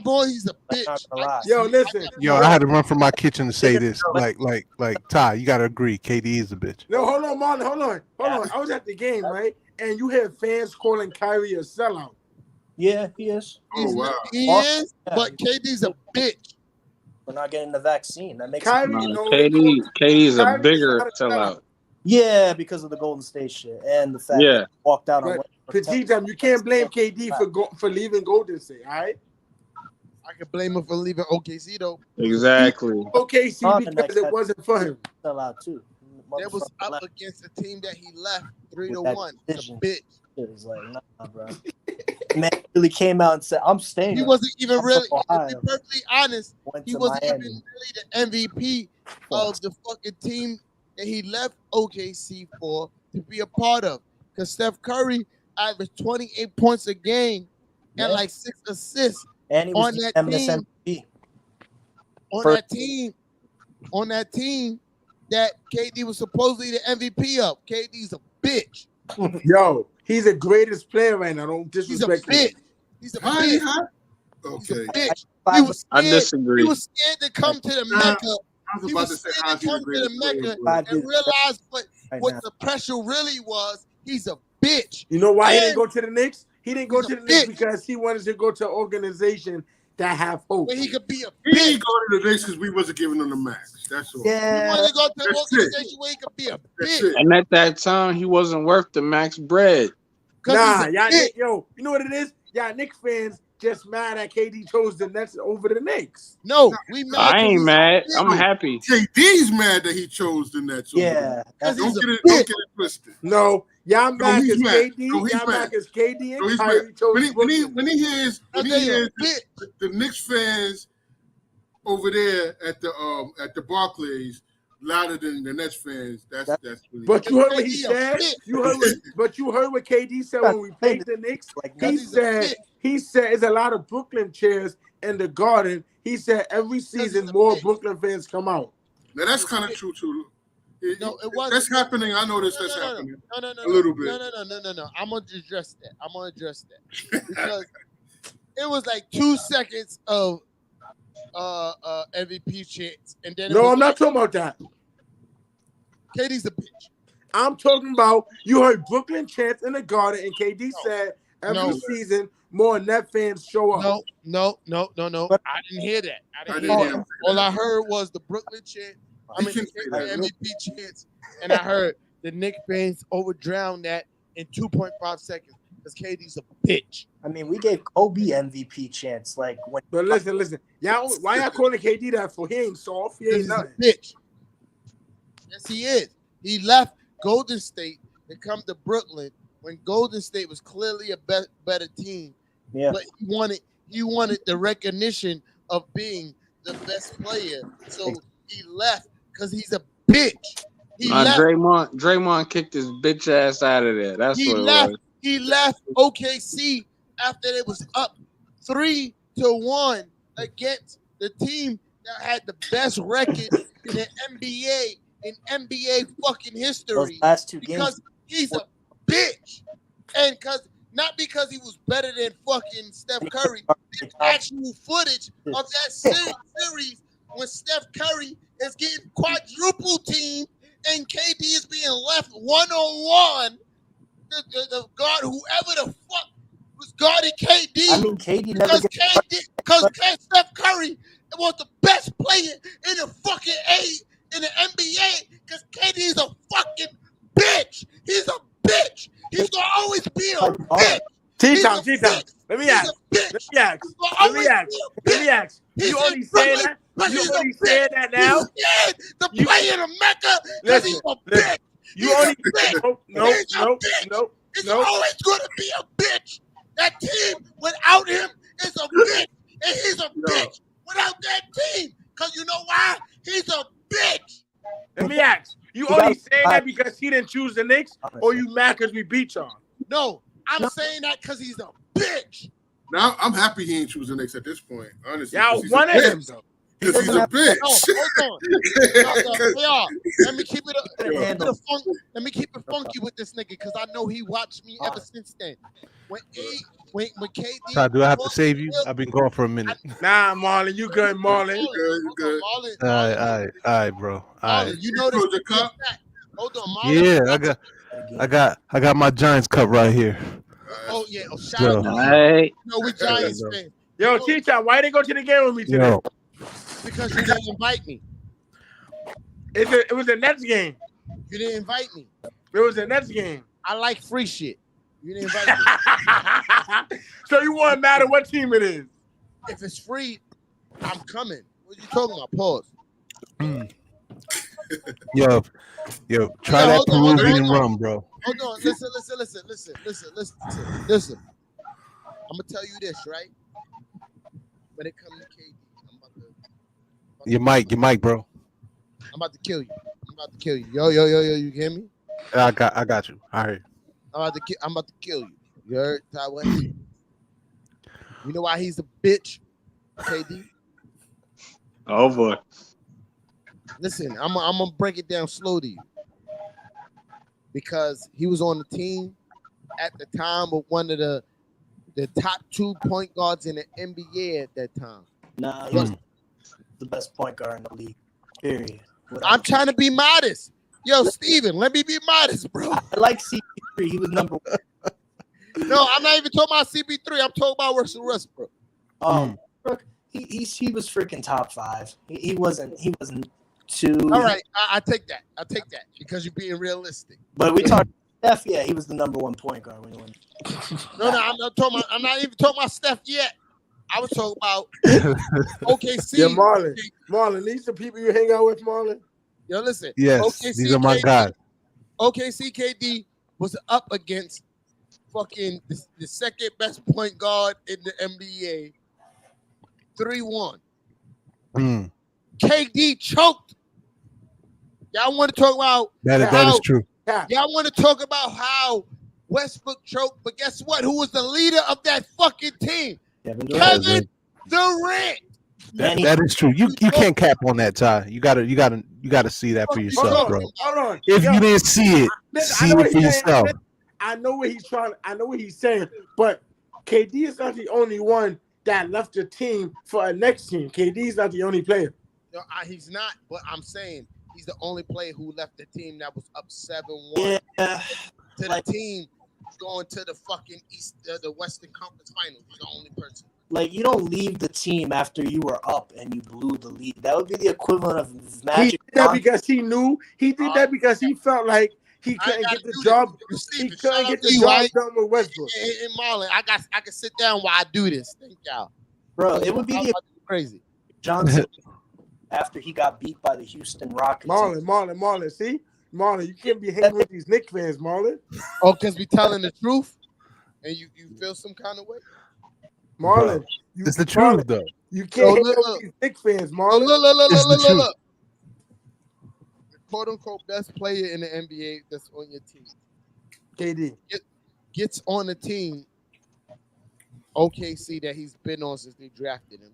more. He's a bitch. Yo, listen. Yo, I had to run from my kitchen to say this. Like Ty, you gotta agree. KD is a bitch. No, hold on, Marlon. Hold on. I was at the game, right? And you had fans calling Kyrie a sellout. Yeah, he is. He is, but KD's a bitch. We're not getting the vaccine. That makes KD's a bigger sellout. Yeah, because of the Golden State shit and the fact that he walked out on. Petit time, you can't blame KD for leaving Golden State, all right? I can blame him for leaving OKC though. Exactly. OKC because it wasn't for him. Sellout too. That was up against the team that he left 3-1. It's a bitch. It was like, nah, bro. Man really came out and said, "I'm staying." He wasn't even really. To be perfectly honest, he wasn't even really the MVP of the fucking team that he left OKC for to be a part of. Because Steph Curry averaged 28 points a game and like 6 assists And he was on that unanimous team. MVP. On that team that KD was supposedly the MVP of. KD's a bitch. Yo, he's the greatest player right now. Don't He's a disrespect him. bitch. He's a bitch. He's Okay. a bitch. He was I scared. disagree. He was scared to come to the Mecca. I was He about to was say scared how's to he the come to the greatest player, Mecca bro. and realize Right what now. the pressure really was. He's a bitch. You know why he And didn't go to the Knicks? He didn't go he's to a the Knicks bitch. because he wanted to go to an organization that have hope. where he could be a He bitch. didn't go to the Knicks because we wasn't giving him the max. That's all. He Yeah. wanted to go to an That's it. organization where he could be a That's bitch. it. And at that time, he wasn't worth the max bread. Nah, He's a y'all bitch. Knicks, yo, you know what it is? Y'all Knicks fans just mad that KD chose the Nets over the Knicks. No, we mad. I 'cause ain't he's a mad. bitch. I'm happy. KD's mad that he chose the Nets. over Yeah. Because them. he's Don't a get bitch. it twisted. No, y'all mad he's because mad. KD, No, he's y'all mad. mad because KD No, and he's Kyrie mad. chose When he Brooklyn. hears Because they a bitch. the Knicks fans over there at the Barclays louder than the Nets fans, that's when But you heard what he KD a said. bitch. You heard what KD said when we played the Knicks. Like He he's a said bitch. it's a lot of Brooklyn chairs in the Garden. He said every season he's a more bitch. Brooklyn fans come out. Now that's kind of true too. No, it wasn't. That's happening. I noticed No, that's no, no, happening. No, a little bit. No. I'm gonna address that. Because it was like 2 seconds of MVP chance, and then No, I'm not talking about that. KD's a bitch. I'm talking about you heard Brooklyn chants in the Garden, and KD said every No. season more Net fans show up. No. I didn't hear that. I didn't hear that. All I heard was the Brooklyn chant. I mean, the MVP chants, and I heard the Knicks fans overdrowned that in 2.5 seconds because KD's a bitch. I mean, we gave Kobe MVP chance. Like when. But listen, y'all, why y'all calling KD that for? He ain't soft. He ain't He's a nothing. bitch. Yes, he is. He left Golden State to come to Brooklyn when Golden State was clearly a better team. Yeah. But he wanted the recognition of being the best player. So he left because he's a bitch. He left. Draymond kicked his bitch ass out of there. That's He what left. it was. He left OKC after it was up 3-1 against the team that had the best record in the NBA in NBA fucking history. Those last two games. Because he's a bitch, and not because he was better than fucking Steph Curry. There's actual footage of that series when Steph Curry is getting quadruple teamed and KD is being left 1-on-1. The guard, whoever the fuck was guarding KD. I mean, KD never because Steph Curry was the best player in the fucking in the NBA. Because KD is a fucking bitch. He's a bitch. He's gonna always be a bitch. T-Time. Let me ask. You only saying that? You only saying that now? He's scared to play in America because he's a bitch. You only no. He's always gonna be a bitch. That team without him is a bitch, and he's a bitch without that team. Cause you know why? He's a bitch. Let me ask. You only saying that because he didn't choose the Knicks, or you mad because we beat y'all? No, I'm saying that because he's a bitch. Now I'm happy he ain't choosing Knicks at this point. Honestly, y'all wanted him though. Because he's a bitch. No, hold on. Y'all, let me keep it funky with this nigga because I know he watched me ever since then. When KD, Todd, do I have to save you? I've been gone for a minute. Nah, Marlon, you good, Marlon. You good. All right, bro. All right. You know this. Hold on, Marlon. Yeah, I got my Giants cup right here. Oh yeah, shout out to you. Hey. No, we Giants fans. Yo, T-Time, why you didn't go to the game with me today? Yo. Because you didn't invite me. It was a Nets game. You didn't invite me. It was a Nets game. I like free shit. You didn't invite me. So you want to matter what team it is? If it's free, I'm coming. What you talking about? Pause. Yo, try that Peruvian rum, bro. Hold on. Listen. I'm gonna tell you this, right? When it comes to KD, Your mic, bro. I'm about to kill you. I'm about to kill you. Yo, you hear me? I got you. All right. I'm about to kill you. You heard, Ty West? You know why he's a bitch, KD? Oh boy. Listen, I'm gonna break it down slow to you. Because he was on the team at the time with one of the top 2 point guards in the NBA at that time. Nah, he was the best point guard in the league. Period. I'm trying to be modest. Yo, Steven, let me be modest, bro. I like CP3. He was number 1. No, I'm not even talking about CP3. I'm talking about Russell Westbrook. He was freaking top 5. He wasn't too. All right, I take that. I take that because you're being realistic. But we talked Steph. Yeah, he was the number 1 point guard when he went. No, I'm not talking about. I'm not even talking about Steph yet. I was talking about OKC. Yeah, Marlon, these the people you hang out with, Marlon. Yo, listen. Yes, OKC, these are my KD, guys. OKC KD was up against fucking the second best point guard in the NBA. 3-1. KD choked. Y'all want to talk about that is true. Y'all want to talk about how Westbrook choked, but guess what? Who was the leader of that fucking team? Kevin Durant. That is true. You can't cap on that, Ty. You gotta see that for yourself, bro. Hold on. If you didn't see it, see it for yourself. I know what he's trying. I know what he's saying, but KD is not the only one that left the team for a next team. KD is not the only player. No, he's not. But I'm saying he's the only player who left the team that was up 7-1 to the team going to the fucking the Western Conference Finals. He's the only person. Like, you don't leave the team after you were up and you blew the lead. That would be the equivalent of Magic. He did that because he knew. He did that because he felt like he couldn't get the job. He couldn't get the job done with Westbrook. And Marlon, I can sit down while I do this. Thank y'all, bro. It would be crazy. Johnson after he got beat by the Houston Rockets. Marlon. See, Marlon, you can't be hanging with these Knicks fans, Marlon. Oh, because we telling the truth, and you feel some kind of way. Marlon, it's the truth, though. You can't hang with these Knicks fans, Marlon. Look. The quote-unquote best player in the NBA that's on your team, KD, gets on the team, OKC, that he's been on since they drafted him.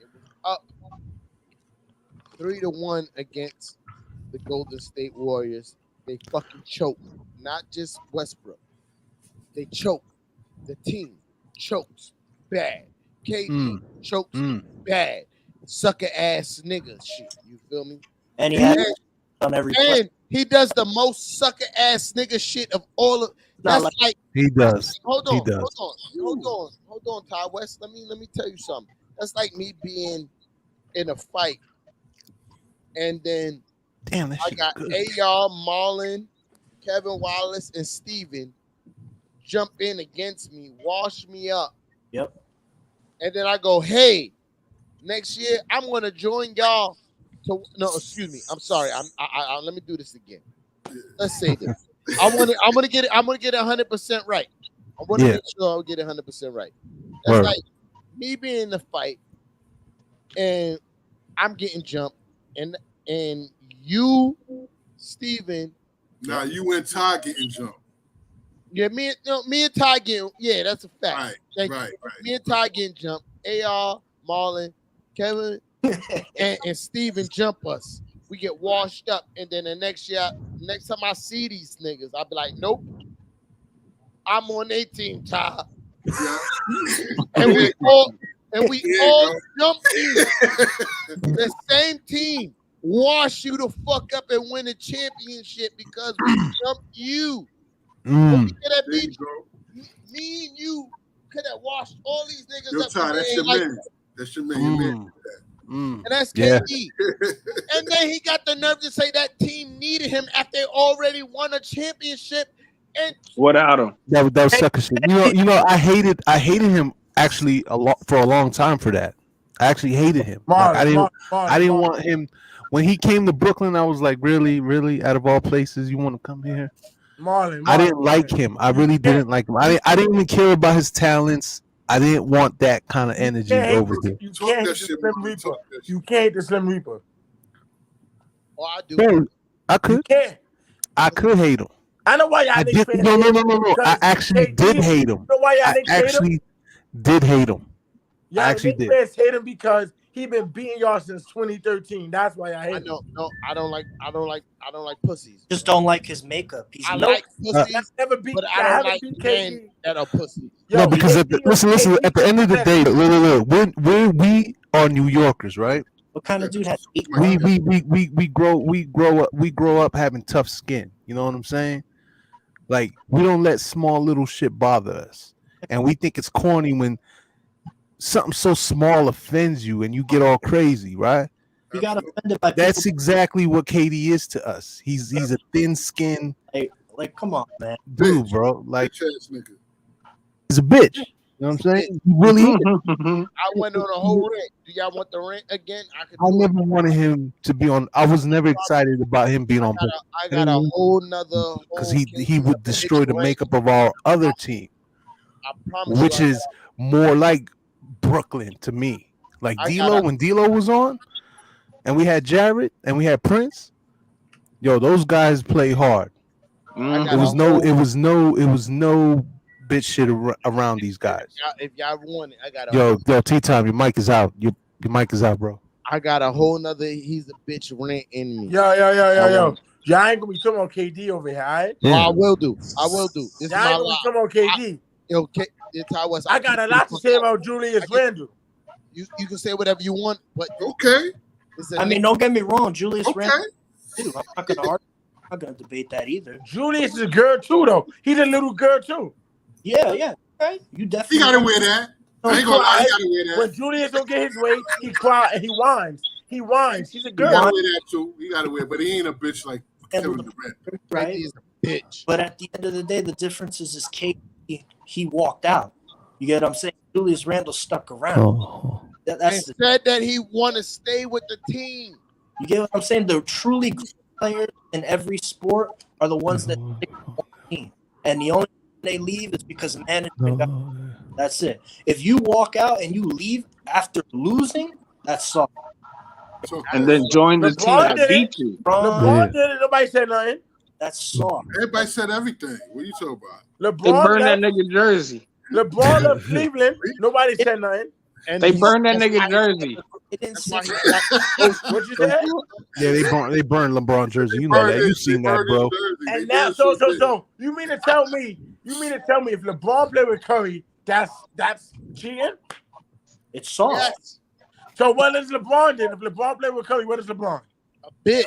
It was up 3-1 against the Golden State Warriors. They fucking choked. Not just Westbrook. They choked. The team chokes bad. KD chokes bad. Sucker ass nigga shit. You feel me? And he had on every play. And he does the most sucker ass nigga shit of all of. That's like he does. Hold on, Ty West. Let me tell you something. That's like me being in a fight, and then I got AR, Marlon, Kevin Wallace, and Steven jump in against me, wash me up. Yep. And then I go, hey, next year I'm gonna join y'all. Excuse me. I'm sorry. Let me do this again. Let's say this. I'm gonna get it 100% right. I want to make sure I'll get it 100% right. That's like me being in the fight, and I'm getting jumped, and you, Steven. Nah, you and Ty getting jumped. Yeah, me and Ty getting. Yeah, that's a fact. Right. Me and Ty getting jumped. AR, Marlon, Kevin, and Steven jump us. We get washed up, and then the next time I see these niggas, I'll be like, nope, I'm on their team, Ty. Yeah. and we all jump in. The same team wash you the fuck up and win a championship because we jumped you. Me and you could have washed all these niggas up. Ty, that's your man. That's your man. And that's KD. And then he got the nerve to say that team needed him after they already won a championship. And without him, that was sucker shit. You know, I hated him actually for a long time for that. I actually hated him. I didn't want him when he came to Brooklyn. I was like, really, out of all places, you want to come here? Marlon, I didn't like him. I really didn't like him. I didn't even care about his talents. I didn't want that kind of energy over there. You can't hate the Slim Reaper. You can't hate the Slim Reaper. Oh, I do. Bro, I You can't. could hate him. I know why y'all I Knicks did. fans No. hate him. I Because actually KD, did hate him. You know why y'all I Knicks hate him? actually did hate him. Y'all I actually Knicks did. fans hate him because he been beating y'all since 2013. That's why I hate him. I don't like pussies. Just don't like his makeup. He's I no. like Y'all pussies, never beat. but I Y'all don't haven't like beat men KD. that are pussies. Yo, No, because KD listen. At the end of the day, look. We are New Yorkers, right? What kind of dude has 8 We grow up having tough skin. You know what I'm saying? Like we don't let small little shit bother us, and we think it's corny when something so small offends you and you get all crazy, right? You got offended by That's people exactly what KD is to us. He's a thin skinned like come on, man. dude, bro. Like Bitch ass nigga. he's a bitch. You know what I'm saying? He really is. I went on a whole rant. Do y'all want the rant again? I could I do never it. wanted him to be on. I was never excited about him being on I got a whole nother because whole he would destroy the makeup of our other team, I promise which you, is more like Brooklyn to me. Like I D'Lo, when D'Lo was on, and we had Jared and we had Prince. Yo, those guys play hard. It was no bitch shit around these guys. if y'all want it, I got Yo, T-Time, your mic is out. Your mic is out, bro. I got a whole nother he's a bitch rant in me. Yo. Y'all ain't gonna be talking about KD over here, all right? Oh, I will do. This Y'all is ain't my gonna be talking about KD. I got a lot to say about Julius Randle. You can say whatever you want, but okay. I mean, don't get me wrong, Julius Okay. Randle. Dude, I'm not gonna argue. I'm not gonna debate that either. Julius is a girl too, though. He's a little girl too. Yeah, right. You definitely. He gotta wear that. I ain't gonna lie, he gotta wear that. When Julius don't get his way, he cry and he whines. He whines. He's a He girl. gotta wear that too. He gotta wear, but he ain't a bitch like Kevin Durant. Right. He's a bitch. But at the end of the day, the difference is KD, he walked out. You get what I'm saying? Julius Randle stuck around. That's and said that he want to stay with the team. You get what I'm saying? The truly good players in every sport are the ones that stick with the team. And the only reason they leave is because management got. That's it. If you walk out and you leave after losing, that's soft. And then join the team LeBron that did beat it. you. LeBron did it. Nobody said nothing. That's soft. Everybody said everything. What are you talking about? They LeBron burned that left, nigga jersey. LeBron left Cleveland. Nobody said nothing. And They burned that nigga jersey. What you said? Yeah, they burned LeBron jersey. You know that. You seen that, bro. And now, so you mean to tell me if LeBron played with Curry, that's cheating? It's soft. Yes. So what does LeBron do? If LeBron played with Curry, what is LeBron? A bitch.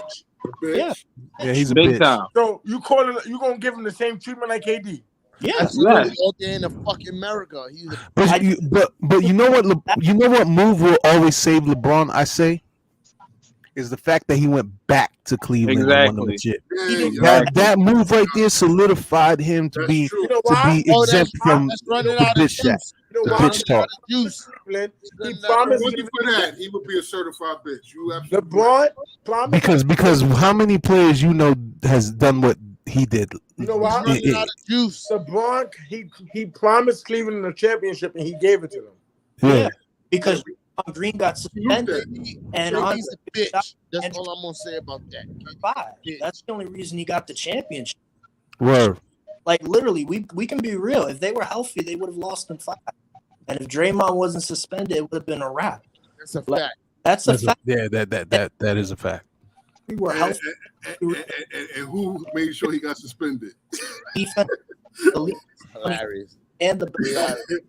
Yeah. Yeah, he's a Big bitch. time. So you gonna give him the same treatment like KD? Yeah. Absolutely. All day in the fucking America. He's a But you know what? You know what move will always save LeBron? I say, is the fact that he went back to Cleveland and won the legit. That move right there solidified him to be exempt from the bitch chat. You know The bitch talk. juice. He promised Wasn't for that, he would be a certified bitch. You absolutely LeBron promised. Because how many players you know has done what he did? You know what? Juice. LeBron he promised Cleveland a championship and he gave it to them. Yeah. Because Green got suspended, and he's a bitch. That's all I'm gonna say about that. That's the only reason he got the championship. Word. Like literally, we can be real. If they were healthy, they would have lost in 5. And if Draymond wasn't suspended, it would have been a wrap. That's a fact. That's a fact. Yeah, that is a fact. We were healthy. and who made sure he got suspended? Defense, Hilarious. and the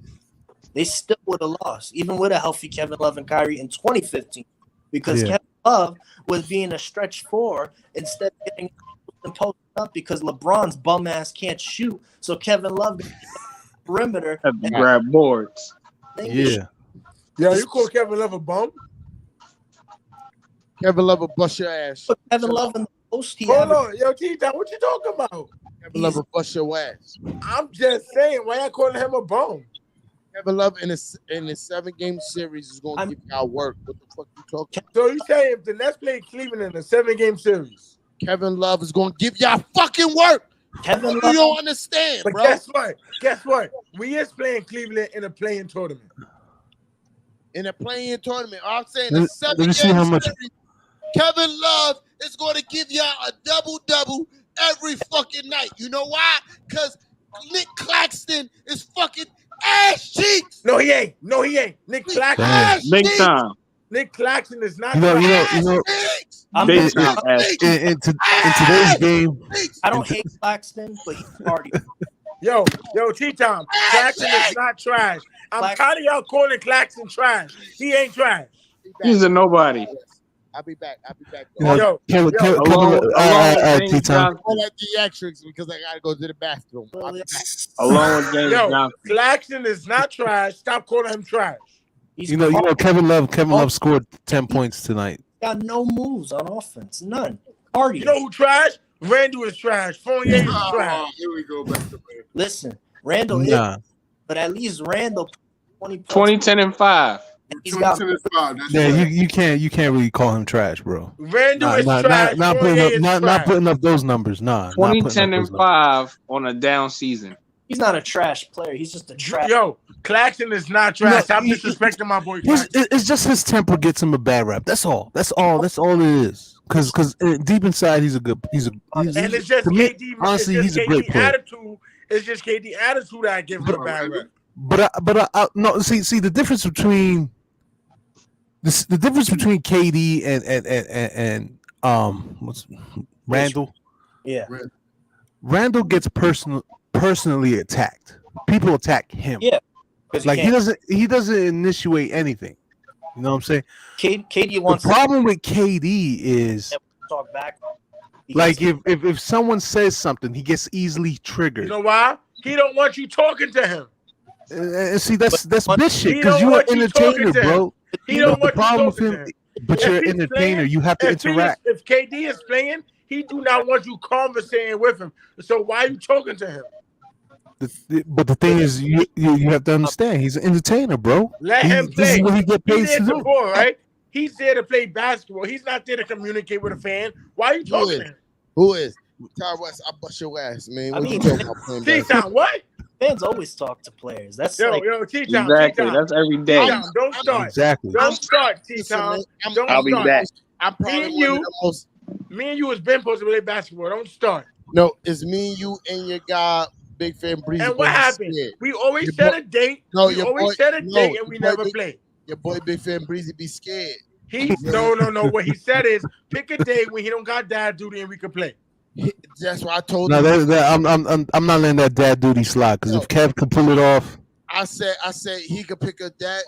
they still would have lost, even with a healthy Kevin Love and Kyrie in 2015, because Kevin Love was being a stretch 4 instead of getting posted up because LeBron's bum ass can't shoot. So Kevin Love got perimeter Have to grab boards. Yeah. Yeah, you call Kevin Love a bum? Kevin Love will bust your ass. But Kevin Love in the post, Hold on, yo, T-Town, what you talking about? Kevin Love will bust your ass. I'm just saying, why y'all calling him a bum? Kevin Love in a 7-game series is gonna give y'all work. What the fuck you talking about? So you say if the Nets play Cleveland in a 7-game series, Kevin Love is gonna give y'all fucking work. Kevin You Love, don't understand, but bro. guess what? We is playing Cleveland in a playing tournament. In a playing tournament, I'm saying Let a me 7-game see how much- series. Kevin Love is going to give y'all a double-double every fucking night. You know why? Because Nick Claxton is fucking ass cheeks. No, he ain't. No, he ain't. Nick Claxton. Ass Big cheeks. time. Nick Claxton is not. You know, Cheeks. Big time. in today's game, I don't hate Claxton, but he's party. Yo, T-Tom. Claxton is not trash. I'm tired of y'all calling Claxton trash. He ain't trash. He's a nobody. I'll be back. you know, Yo, Along with James T-Tom. Johnson. All that theatrics because I gotta go to the bathroom. I'll be back. Along with James Yo, Johnson. Claxton is not trash. Stop calling him trash. He's You know, Kevin Love scored 10 points tonight. got no moves on offense. None. Party. You know who trash? Randall is trash. Fournier is trash. Here we go back to Listen, Randall Nah. is, but at least Randall 20 points. 20, 10, and 5. He's got 2025. That's Yeah, right. you can't really call him trash, bro. Randall is Not trash. not Fournier is not trash. putting up those numbers. Nah, 20, not putting 10, up and those numbers. 5 on a down season. he's not a trash player. He's just a trash. Yo, Claxton is not trash. No, Stop he- disrespecting my boy It's, Claxton. it's just his temper gets him a bad rap. That's all it is. Because deep inside he's And it's just to me, KD. honestly, it's he's just a great KD player. attitude. It's just KD attitude that I give him a bad rep. But I no see the difference between the difference between KD and what's Randall. Yeah. Randall gets personally attacked. People attack him. Yeah. 'Cause Like he doesn't initiate anything. You know what I'm saying? KD wants The problem with KD is to talk back. like if someone says something, he gets easily You triggered. know why? He don't want you talking to him. And see, that's But bitch shit he because don't you're an want you entertainer, talking to him. bro. He don't The want you problem with talking to him, him. but If you're an he's entertainer. playing- You have to interact. If KD is playing, he do not want you conversating with him. So why are you talking to him? But the thing is, you have to understand, he's an entertainer, bro. Let him This play. is what he get paid He's there to to do. ball, right? He's there to play basketball. He's not there to communicate with a fan. Why are you talking to him? Who is? Ty West, I bust your ass, man. I What you mean, talking about playing basketball? T-Town, what? Fans always talk to players. That's Yo, like T-Town, Exactly. T-Town. That's every day. T-Town, don't start. Exactly. Don't start, Listen, T-Town. man, Don't I'll be start. back. I'm probably Me and one of you- the most. Me and you was been supposed to play basketball. Don't start. No, it's me, you, and your guy, Big Fan Breezy. And what but he's happened? scared. We always Your set boy- a date. No, we your always boy- set a no, date and your we boy never Big- played. Your boy Big Fan Breezy be scared. No. What he said is pick a day when he don't got dad duty and we can play. That's why I told No, him. I'm not letting that dad duty slide because if Kev could pull it off, I said he could pick a date.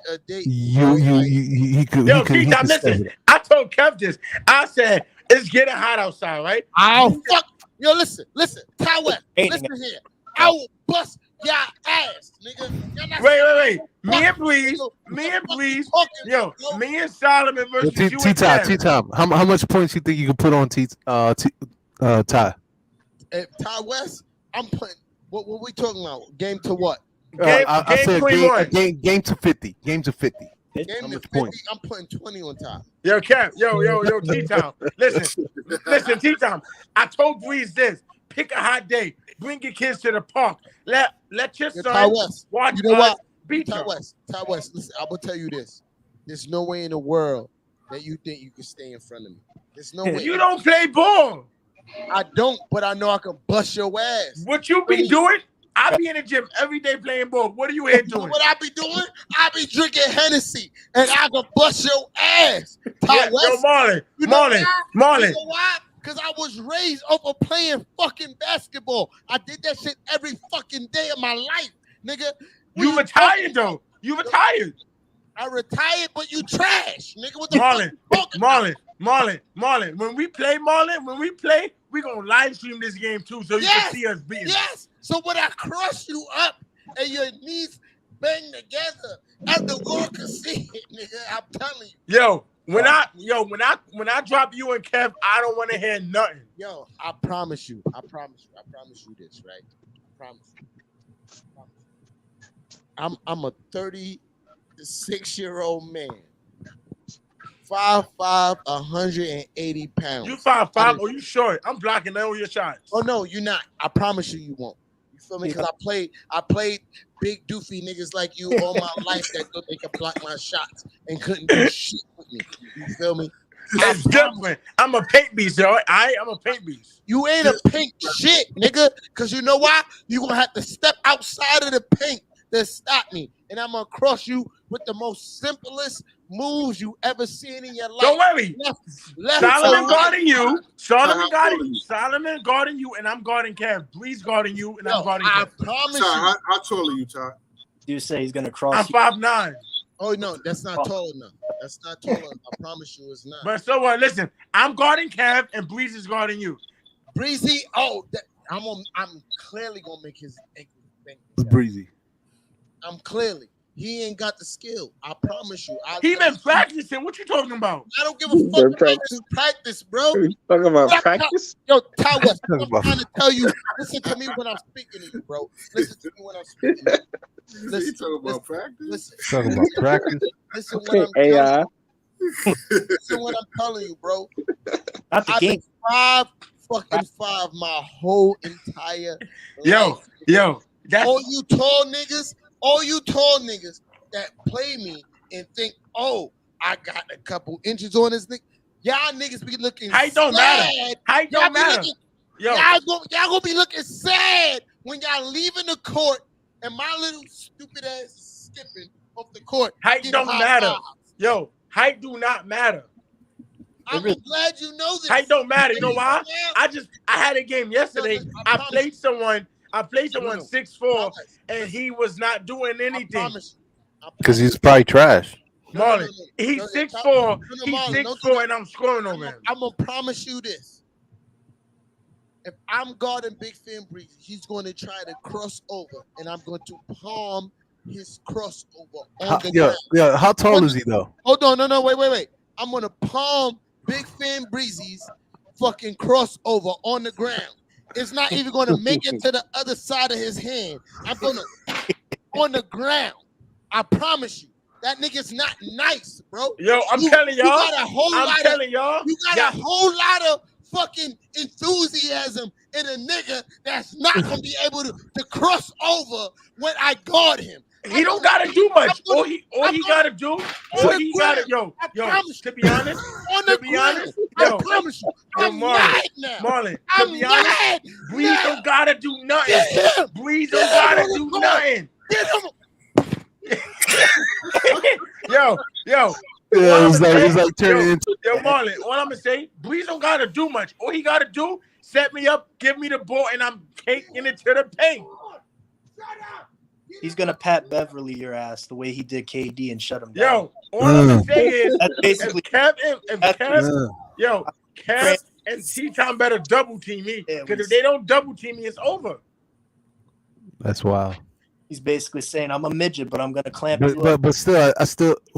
he could. Yo, he could T-Town, step listen. it. I told Kev this. I said it's getting hot outside, right? Oh fuck! Yo, listen, Ty West, Hating listen here. I will bust y'all ass, nigga. Y'all not Wait. Me and fucking- Breeze. yo, Me and fucking Breeze. talking, Yo, yo. me and Solomon versus you and T-Top, Kev. T-Top. How much points you think you could put on Ty? If Ty West, I'm putting. What we talking about? Game to what? Game I said 21. game to 50. Game to 50. Game How to much 50. points? I'm putting 20 on top. Yo, Kev. Yo, T-Town. Listen, T-Town. I told Breeze this. Pick a hot day. Bring your kids to the park. Let your Yo, son Ty West, watch you know us what? beat Ty you. West, listen, I will tell you this. There's no way in the world that you think you can stay in front of me. There's no way. You don't play ball. I don't, but I know I can bust your ass. What you be doing? I be in the gym every day playing ball. What are you here You know doing? what I be doing? I be drinking Hennessy, and I can bust your ass. Ty Yeah, West. yo, Marlon. You know Marlon. You Marlon. know why? Because I was raised off of playing fucking basketball. I did that shit every fucking day of my life, nigga. What You retired though. You retired. I retired, but you trash, nigga. What the fuck Marlon. you talking about? Marlon. When we play, we gonna live stream this game too, so you Yes. can see us beating. Yes. So when I crush you up and your knees bang together, and the world can see it, nigga, I'm telling you. Yo, when I drop you and Kev, I don't want to hear nothing. Yo, I promise you this, right? I promise you. I'm a 36-year-old man. 5'5", 180 pounds. You 5'5", or you short? I'm blocking all your shots. Oh no, you're not. I promise you won't. You feel me? Because I played big doofy niggas like you all my life that thought they could block my shots and couldn't do shit with me. You feel me? It's different. I'm a paint beast, yo. I'm a paint beast. You ain't a paint shit, nigga. Cause you know why? You gonna have to step outside of the paint to stop me, and I'm gonna cross you with the most simplest moves you ever seen in your life. Don't worry. Left Solomon guarding you. Solomon guarding you. Solomon guarding you, and I'm guarding Kev. Breeze guarding you, and I'm guarding Kev. I promise Ty, you. how tall are you, Ty? You say he's gonna cross. I'm 5'9". Oh no, that's not tall enough. That's not tall enough. I promise you, it's not. But so what? Listen, I'm guarding Kev, and Breeze is guarding you. Breezy, I'm clearly gonna make his ankle bang. It's Breezy. I'm clearly. He ain't got the skill. I promise you. He been practicing. What you talking about? I don't give a fuck about his practice, bro. Talking about practice? Yo, Ty West, I'm trying to tell you. Listen to me when I'm speaking to you, bro. Listen to me when I'm speaking to you. You talking about practice? Listen. Talking about practice. Listen what I'm AI. Listen what I'm telling you, bro. Not the I've game. been 5 my whole entire life. Yo, that's all you tall niggas that play me and think, oh, I got a couple inches on this nigga. Y'all niggas be looking height don't sad. matter. Height don't matter. Y'all gonna be looking sad when y'all leaving the court and my little stupid ass is skipping off the court. Height don't matter. Fives. Yo, height do not matter. I'm glad you know this. Height don't matter. You know why? I had a game yesterday. I played someone 6'4", and he was not doing anything. Because he's probably trash. Marlon, he's 6'4", he's 6'4", and I'm scoring over him. I'm gonna promise you this. If I'm guarding Big Fan Breezy, he's going to try to cross over, and I'm going to palm his crossover on the ground. Yeah, how tall is he though? Hold on, no, wait. I'm gonna palm Big Fan Breezy's fucking crossover on the ground. It's not even gonna make it to the other side of his hand. I'm gonna on the ground. I promise you. That nigga's not nice, bro. Yo, I'm telling y'all. You got a whole lot of fucking enthusiasm in a nigga that's not gonna be able to cross over when I guard him. He don't gotta do much. All he gotta do, to be honest, I promise you, I'm mad now. Marlon, to be honest, Breeze don't gotta do nothing. Breeze don't gotta do nothing. Get him. Yo. Yeah, it's like turning into. Yo, Marlon, what I'm gonna say, Breeze don't gotta do much. All he gotta do, set me up, give me the ball, and I'm taking it to the paint. He's gonna Pat Beverly your ass the way he did KD and shut him down. Yo, all I'm gonna say is, That's basically Kev and T-Time better double team me, because if they don't double team me, it's over. That's wild. He's basically saying I'm a midget, but I'm gonna clamp you up. But still,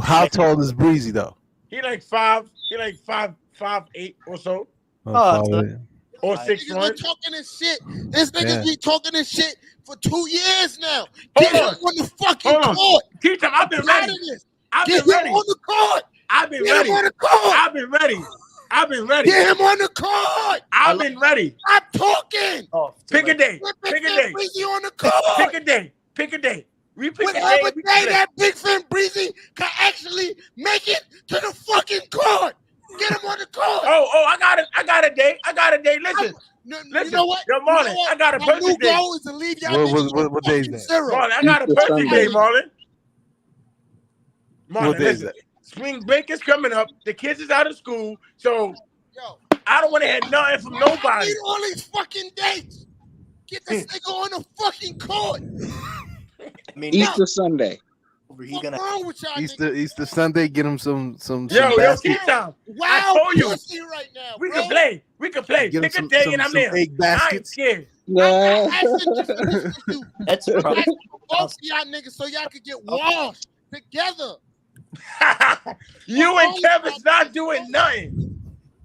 how tall is Breezy though? He like 5'8" or so. Or 6'1". Talking this shit. This niggas be talking this shit for 2 years now. Hold Get on. him on the fucking court. T-Time, I've been ready. Get him on the court. I've been Get ready. him on the court. I've been ready. Get him on the court. I've been ready. I'm talking. Pick a day. Pick a day. Breezy on the court. Pick a day. Pick a day. We pick a day. Whatever day that Big Fan Breezy can actually make it to the fucking court. Get him on the court. Oh, I got a day. Listen. Listen. You know what? Yo, Marlon, I got a perfect day. Goal is to leave y'all What day is that? zero. Marlon, I got a perfect day, Marlon. What day is listen. that? Spring break is coming up. The kids is out of school, so I don't want to hear nothing from I nobody. need all these fucking dates. Get this nigga on the fucking court. I mean, Easter Sunday. He's gonna wrong with y'all Easter Sunday. Get him some. Yo, basket. T-Time. Wow, told you. pussy right now, We bro. can play. Get him Pick a day and I'm there. egg I ain't baskets. scared. that's probably Both y'all niggas so y'all could get washed together. You and Kevin's not doing nothing.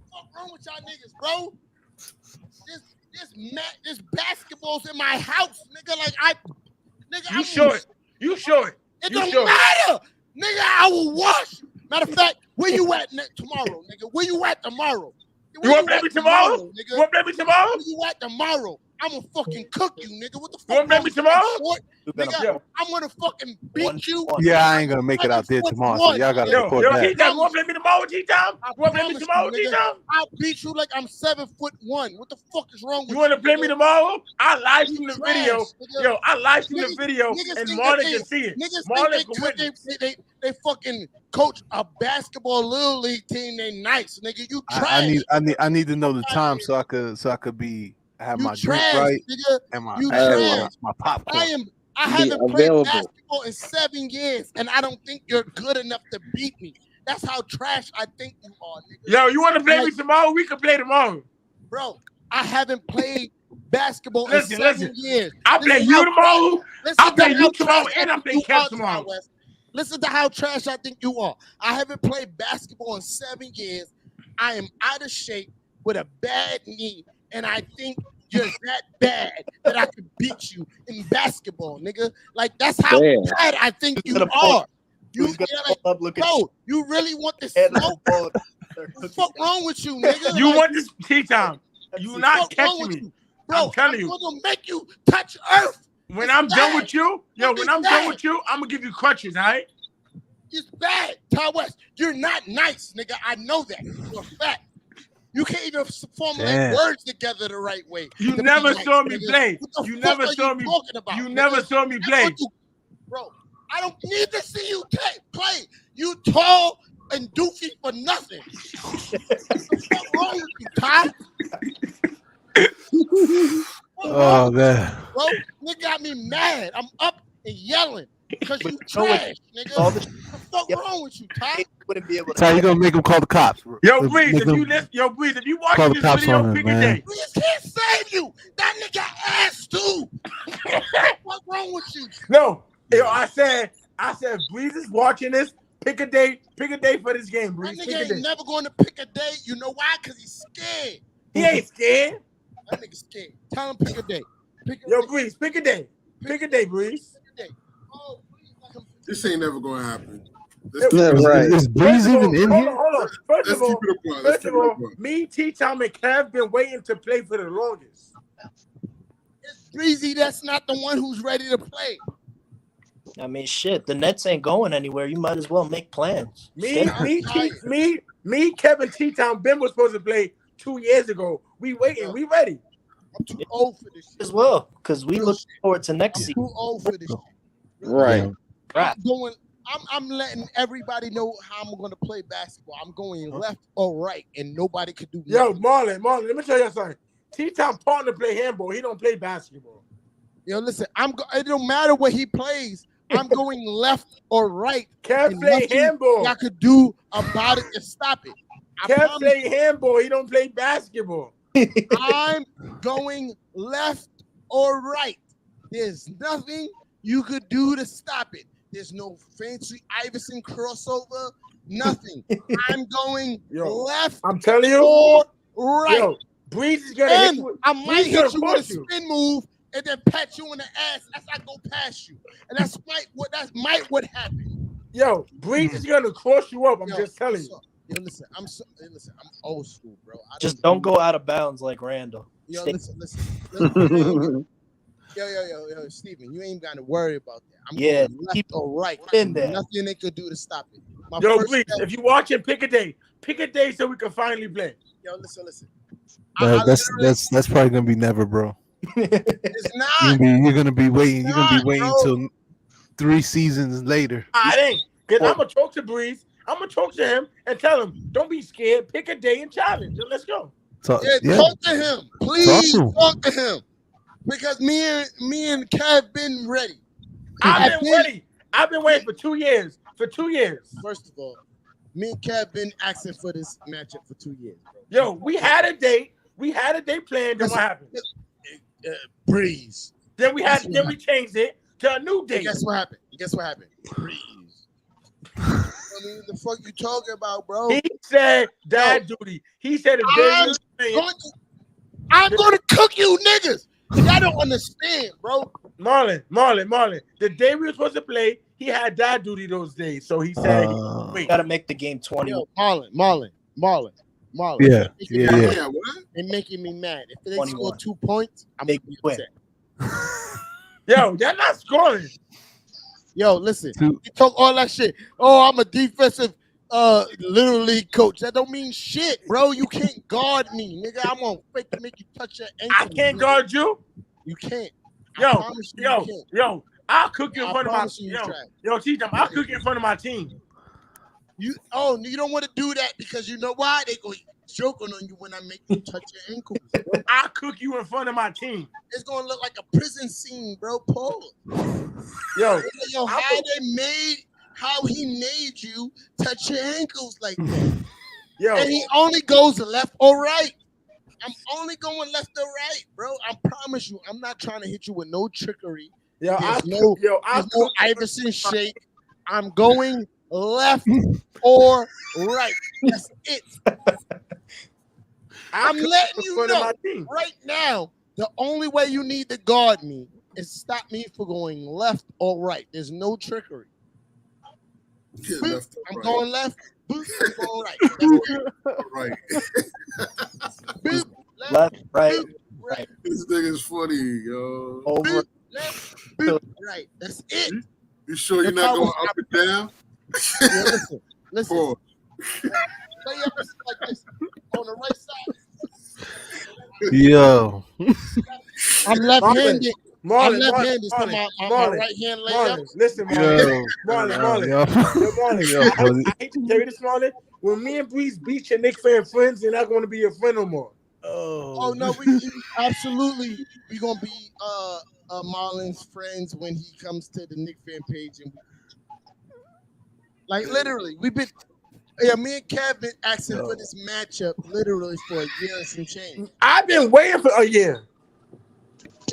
What's wrong with y'all niggas, bro? This basketball's in my house, nigga. You short. It don't matter, nigga. I will wash. Matter of fact, where you at tomorrow, nigga? Where you at tomorrow? You want to play me tomorrow? nigga? You want to play me tomorrow? Where you at tomorrow? I'm gonna fucking cook you, nigga. What the fuck? You wanna play me tomorrow? Nigga, I'm gonna fucking beat you. Yeah, I ain't gonna make it out there tomorrow, so y'all gotta record that. T-Time, you wanna play me tomorrow, T-Time? You wanna play me tomorrow, T-Time? I'll beat you like I'm 7'1". What the fuck is wrong with you? You wanna play me tomorrow? I live stream the video. Yo, I live stream the video, and Marlon can see it. Niggas they fucking coach a basketball little league team. They nice, nigga. You trash. I need to know the time so I could have my drink trash, right nigga. and my popcorn. I haven't played basketball in 7 years, and I don't think you're good enough to beat me. That's how trash I think you are, nigga. Yo, you want to play me tomorrow? We can play tomorrow. Bro, I haven't played basketball in 7 years. I'll play you tomorrow. I'll play you tomorrow, and I'll play Kev tomorrow. Listen to how trash I think you are. I haven't played basketball in 7 years. I am out of shape with a bad knee, and I think you're that bad that I could beat you in basketball, nigga. Like, that's how bad I think you are. You really want this smoke? What the fuck wrong with you, nigga? You want this T-Time. You not catching me. Bro, I'm telling you. I'm gonna make you touch earth. When I'm done with you, I'm gonna give you crutches, all right? It's bad. Ty West, you're not nice, nigga. I know that for a fact. You can't even formulate words together the right way. You never saw me play. You never saw me. You never saw me play. Bro, I don't need to see you play. You tall and doofy for nothing. What's wrong with you, Ty? Oh man. Bro, nigga got me mad. I'm up and yelling because you trash, nigga. What the fuck wrong with you, Ty? Ty, you gonna make him call the cops? Bro. Yo, Breeze, if you watch this video, pick a day. Breeze can't save you. That nigga ass too. What's wrong with you? No, yo, I said, Breeze is watching this. Pick a day for this game, Breeze. That nigga ain't never going to pick a day. You know why? Because he's scared. He ain't scared. That nigga scared. Tell him pick a day. Breeze, pick a day. Pick a day, Breeze. Oh, this ain't never gonna happen. Is Breeze even in here? Hold on. First of all, me, T-Time, and Kev been waiting to play for the longest. It's Breezy. That's not the one who's ready to play. I mean, shit. The Nets ain't going anywhere. You might as well make plans. Me, Kevin, T-Time, Ben was supposed to play 2 years ago. We waiting. We ready. I'm too old for this shit. As well, because we look forward to next season. Too old for this shit. Right. I'm letting everybody know how I'm going to play basketball. I'm going left or right, and nobody could do Yo, nothing. Marlon, let me tell you something. T-Time partner play handball. He don't play basketball. Yo, listen, it don't matter what he plays. I'm going left or right. Can't play handball. I could do about it to stop it. Can't play handball. He don't play basketball. I'm going left or right. There's nothing you could do to stop it. There's no fancy Iverson crossover. Nothing. I'm going left. I'm telling you. Or right. Yo, Breeze is gonna hit you. I might hit you with a spin move and then pat you in the ass as I go past you. And that might what happen. Yo, Breeze is gonna cross you up. I'm just telling you. Yo, listen, I'm old school, bro. Just don't go out of bounds like Randall. Yo, listen. Yo, Steven, you ain't got to worry about that. I'm going left or right. In there. Nothing they could do to stop it. Yo, please, if you watching, pick a day so we can finally play. Yo, listen. That's probably gonna be never, bro. It's not. You're gonna be waiting. You're gonna be waiting until 3 seasons later. I ain't, because I'm gonna talk to Breeze. I'm gonna talk to him and tell him, don't be scared. Pick a day and challenge. Let's go. Talk to him. Please talk to him. Because me and Kev been ready. I've been ready. I've been waiting for 2 years. First of all, me and Kev been asking for this matchup for 2 years, bro. Yo, we had a date. Planned. Then what happened? Breeze. Then we changed it to a new date. Guess what happened? Breeze. I mean, the fuck you talking about, bro? He said dad duty. He said I'm going to cook you niggas. Y'all don't understand, bro. Marlon. The day we were supposed to play, he had dad duty those days. So he said, "Wait, gotta make the game 20." Yo, Marlon. Marlon. Yeah, Yeah, what? They're making me mad. If they 21. score 2 points, I'm They gonna be win. upset. Yo, they're not scoring. Yo, listen, Two- you talk all that shit. Oh, I'm a defensive little league coach. That don't mean shit, bro. You can't guard me, nigga. I'm gonna fake to make you touch your ankle. I can't guard you. You can't. I Yo, promise you, you can't. yo, I'll cook you in I front of my promise you, you try. yo, T-Time, I'll cook you in front of my team. You don't want to do that because you know why? They go joking on you when I make you touch your ankles. I'll cook you in front of my team. It's gonna look like a prison scene, bro. Paul. Yo, How he made you touch your ankles like that. yo, And he only goes left or right. I'm only going left or right, bro. I promise you, I'm not trying to hit you with no trickery. yo, There's no cook Iverson shake. I'm going left or right. That's it. I'm letting you know right now, the only way you need to guard me is stop me from going left or right. There's no trickery. Yeah, Boop, left or I'm right. going left. Boop, I'm going right. That's it. Right. Boop, Left, right, boop, right. This nigga's funny, yo. over. Boop, left, boop, right. That's it. You sure you're If not I going was- up and down? Yeah, listen. Pause. Lay up like this on the right side. Yo, I'm left-handed. I'm Marlon, left-handed, so my Marlon, right hand lay up. Marlon, listen, Marlon. yo, Marlon. yo. Marlon, Yo, I hate to tell you this, Marlon. When me and Breeze beat your Knicks fan friends, they're not going to be your friend no more. Oh no, we absolutely we gonna be Marlon's friends when he comes to the Knicks fan page and like literally me and Kev been asking for this matchup literally for a year and some change. I've been waiting for a year.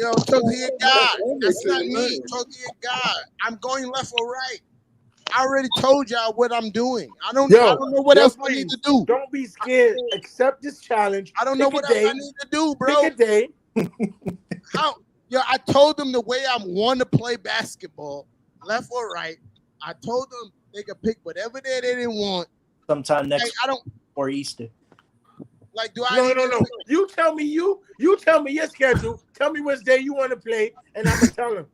Yo, talk to your guy. That's not me. Talk to your guy. I'm going left or right. I already told y'all what I'm doing. I don't know what else I need to do. Don't be scared. Accept this challenge. I don't know what else I need to do, bro. Pick a day. I told them the way I want to play basketball, left or right. I told them they could pick whatever day they didn't want. Sometime next Like, I don't or Easter. like. Do I? No. You tell me you tell me your schedule. Tell me which day you want to play, and I'm gonna tell him.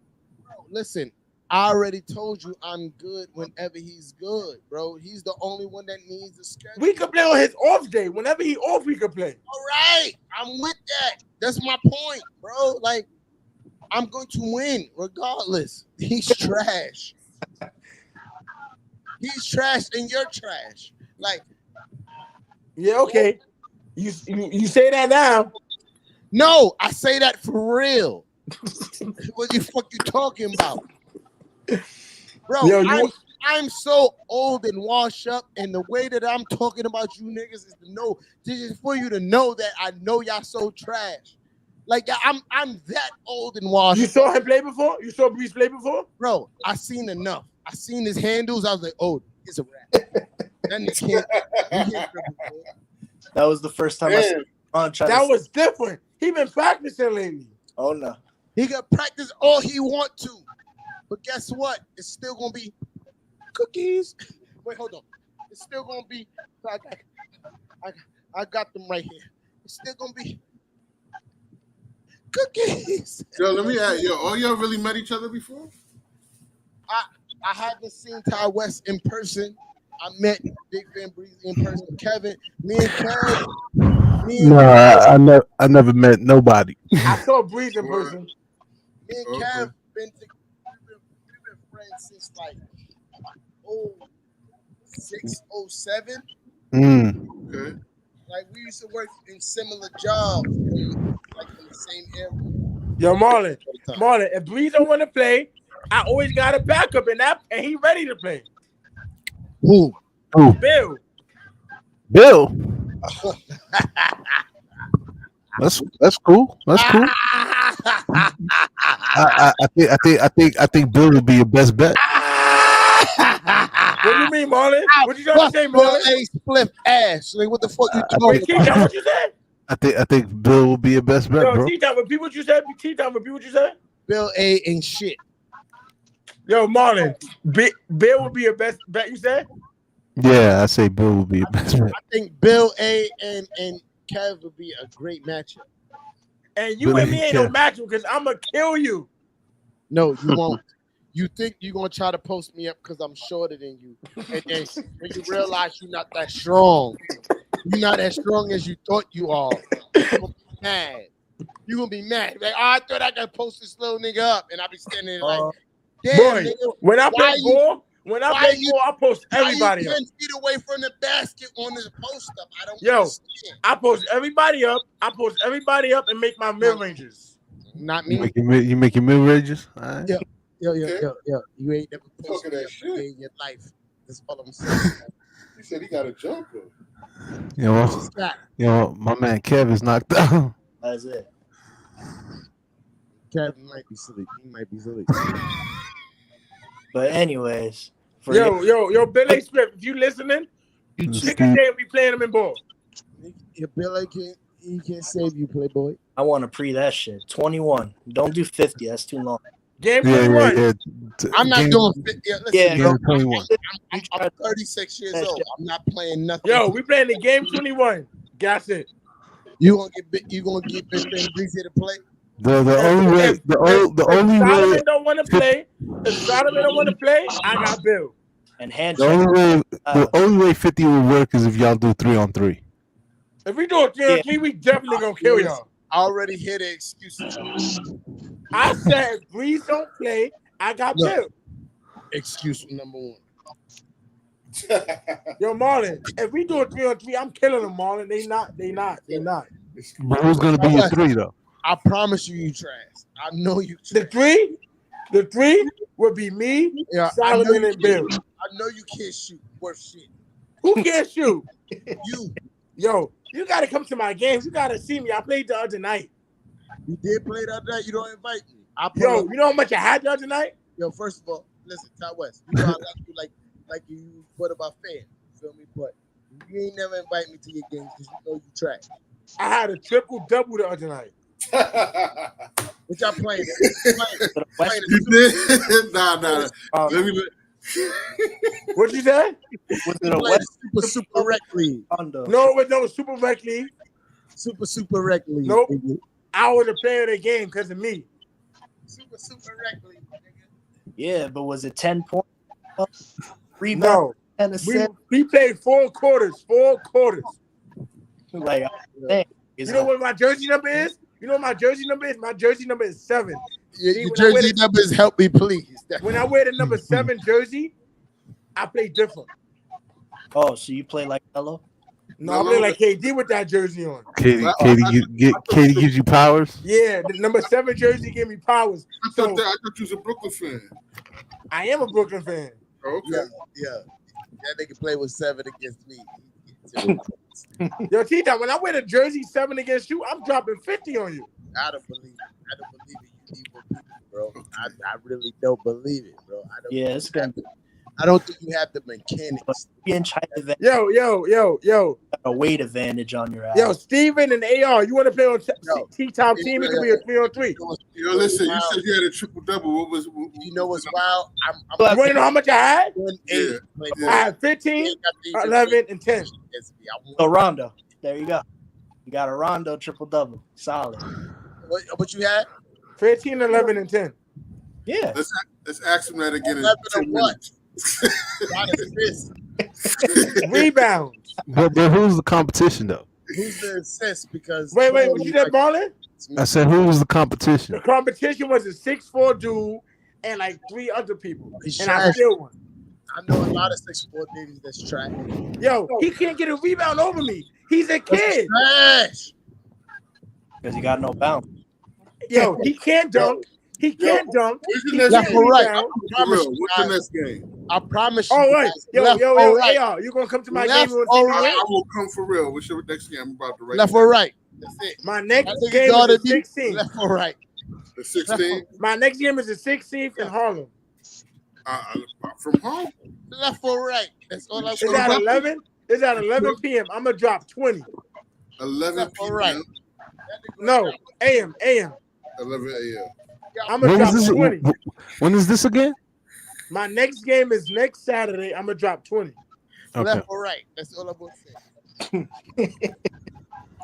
Listen, I already told you I'm good whenever he's good, bro. He's the only one that needs a schedule. We could play on his off day. Whenever he off, we could play. All right, I'm with that. That's my point, bro. Like, I'm going to win regardless. He's trash. He's trash, and you're trash. Like, Yeah, okay. You say that now. no, I say that for real. What the fuck you talking about, bro? Yo, I'm so old and washed up, and the way that I'm talking about you niggas is to know, just for you to know that I know y'all so trash. Like I'm that old and washed. You saw him play before? You saw Breeze play before? Bro, I seen enough. I seen his handles. I was like, oh, it's a rat. That nigga can't. He can't dribble, bro. That was the first time I saw Ron try That to. was different. He been practicing lately. Oh no. He can practice all he want to, but guess what? It's still gonna be cookies. Wait, hold on. It's still gonna be. I got them right here. It's still gonna be cookies. Yo, let me ask you, all y'all really met each other before? I haven't seen Ty West in person. I met Big Ben Breezy in person. Kevin, me and Kev. No, I never met nobody. I saw Breeze in person. Me and Kev we've been friends since like 06, 07. Okay. Like we used to work in similar jobs, like in the same area. Yo, Marlon, if Breeze don't want to play, I always got a backup and he ready to play. Who? Bill. Bill. That's cool. That's cool. I think Bill would be your best bet. What do you mean, Marlon? What you trying to say, Marlon? A split ass. Like what the fuck you Wait, talking T-Time, about? what you said? I think Bill will be your best bet, Yo, bro. T-Time, repeat what you said. T-Time, repeat what you said. Bill A ain't shit. Yo, Marlon, Bill would be your best bet, you said? Yeah, I say Bill would be a best bet. I think Bill A and Kev would be a great matchup. And you Billy and me ain't no Kev. match because I'm gonna kill you. No, you won't. You think you're gonna try to post me up because I'm shorter than you, and then when you realize you're not that strong, you're not as strong as you thought you are. You're gonna be mad. You're gonna be mad. Like, oh, I thought I could post this little nigga up, and I'll be standing there like, damn, Boy, nigga. when I play why you- ball, I post Why everybody you up. 10 feet away from the basket on this post up? I don't Yo, understand. I post everybody up. I post everybody up and make my mid ranges. Not You me. make your mid ranges. All right. Yeah. Yo. Okay. You ain't never posted that that shit. shit in your life. That's all I'm saying. He said he got a jumper. My man Kev is knocked out. That's it. Kevin might be silly. He might be silly. But anyways, for Yo, Billy Smith, if you listening, pick a day we playing him in ball. Your Billy he can't save you, Playboy. I want to pre that shit. 21. Don't do 50. That's too long. Game 21. I'm not doing 50. Yeah, listen, Yeah, bro, 21. I'm 36 years old. I'm not playing nothing. Yo, we playing the game 21. Gas it. You gonna get Big Ben Breezy to play? The only way Solomon don't want to play. If Solomon don't want to play, I got Bill. And hand the only way 50 will work is if y'all do 3-on-3. If we do a 3-on-3, we definitely gonna kill y'all. I already hear the excuses. I said if Breeze don't play, I got Bill. Excuse number one. Yo, Marlon, if we do a 3-on-3, I'm killing them, Marlon. They not. But who's gonna be your 3 though? I promise you trash. I know you. The three would be me, Solomon, and Bill. I know you can't shoot worth shit. Who can't shoot? You. Yo, you gotta come to my games. You gotta see me. I played the other night. You did play the other night. You don't invite me. Yo, you know how much I had the other night? Yo, first of all, listen, Ty West. You know I like you like you what about fan? You feel me? But you ain't never invite me to your games because you know you trash. I had a triple-double the other night. What y'all playing? You did? Nah. Let me look. What you say? Was it a West Super Rec League? No, it was no Super Rec League. Super Rec League. Nope. I was a player of the game because of me. Super Rec League. Yeah, but was it 10 points? No. And a we played 4 quarters. 4 quarters. Like, you know what my jersey number is? You know what my jersey number is? My jersey number is 7. Your jersey number is help me, please. When I wear the number 7 jersey, I play different. Oh, so you play like Hello? No, I play like KD with that jersey on. KD gives you powers? Yeah, the number 7 jersey gave me powers. I thought you was a Brooklyn fan. I am a Brooklyn fan. Okay. Yeah. That nigga play with 7 against me. Yo, T-Top, when I wear the jersey 7 against you, I'm dropping 50 on you. I don't believe it. You need more people, bro. I really don't believe it, bro. I don't think you have the mechanics. Yo. A weight advantage on your ass. Yo, Steven and AR, you want to play on T-Top team? It could be a 3-on-3. Yo, listen, you said you had a triple-double. You know what's wild? You want to know how much I had? Yeah. I had 15, 11, and 10. So Rondo. There you go. You got a Rondo triple-double. Solid. What you had? 15, 11, and 10. Yeah. Let's ask him that again in 10 minutes. Rebounds. But who's the competition though? Who's the assist? Because wait, what you said, Marlon? I said who was the competition? The competition was a 6'4" dude and like 3 other people. He's and trash. I still won. I know a lot of 6'4" niggas that's trash. Yo, he can't get a rebound over me. He's a kid. Trash. Because he got no bounce. Yo, he can't dunk. He can't dunk. Left or right. I promise you. What's the next game? I promise you. Oh, wait. Yo, right. AR, you going to come to my left game? I will come for real. What's your next game? I'm about to write. Left or right. That's it. My next game is the 16th. Left or right. The 16th? My next game is the 16th in Harlem. From home? Left or right. That's all I want. It's at 11? It's at 11 p.m. I'm going to drop 20. 11 p.m. Right. No, AM. 11 a.m. I'm going to drop 20. When is this again? My next game is next Saturday. I'm going to drop 20. left or right. That's all I'm gonna say.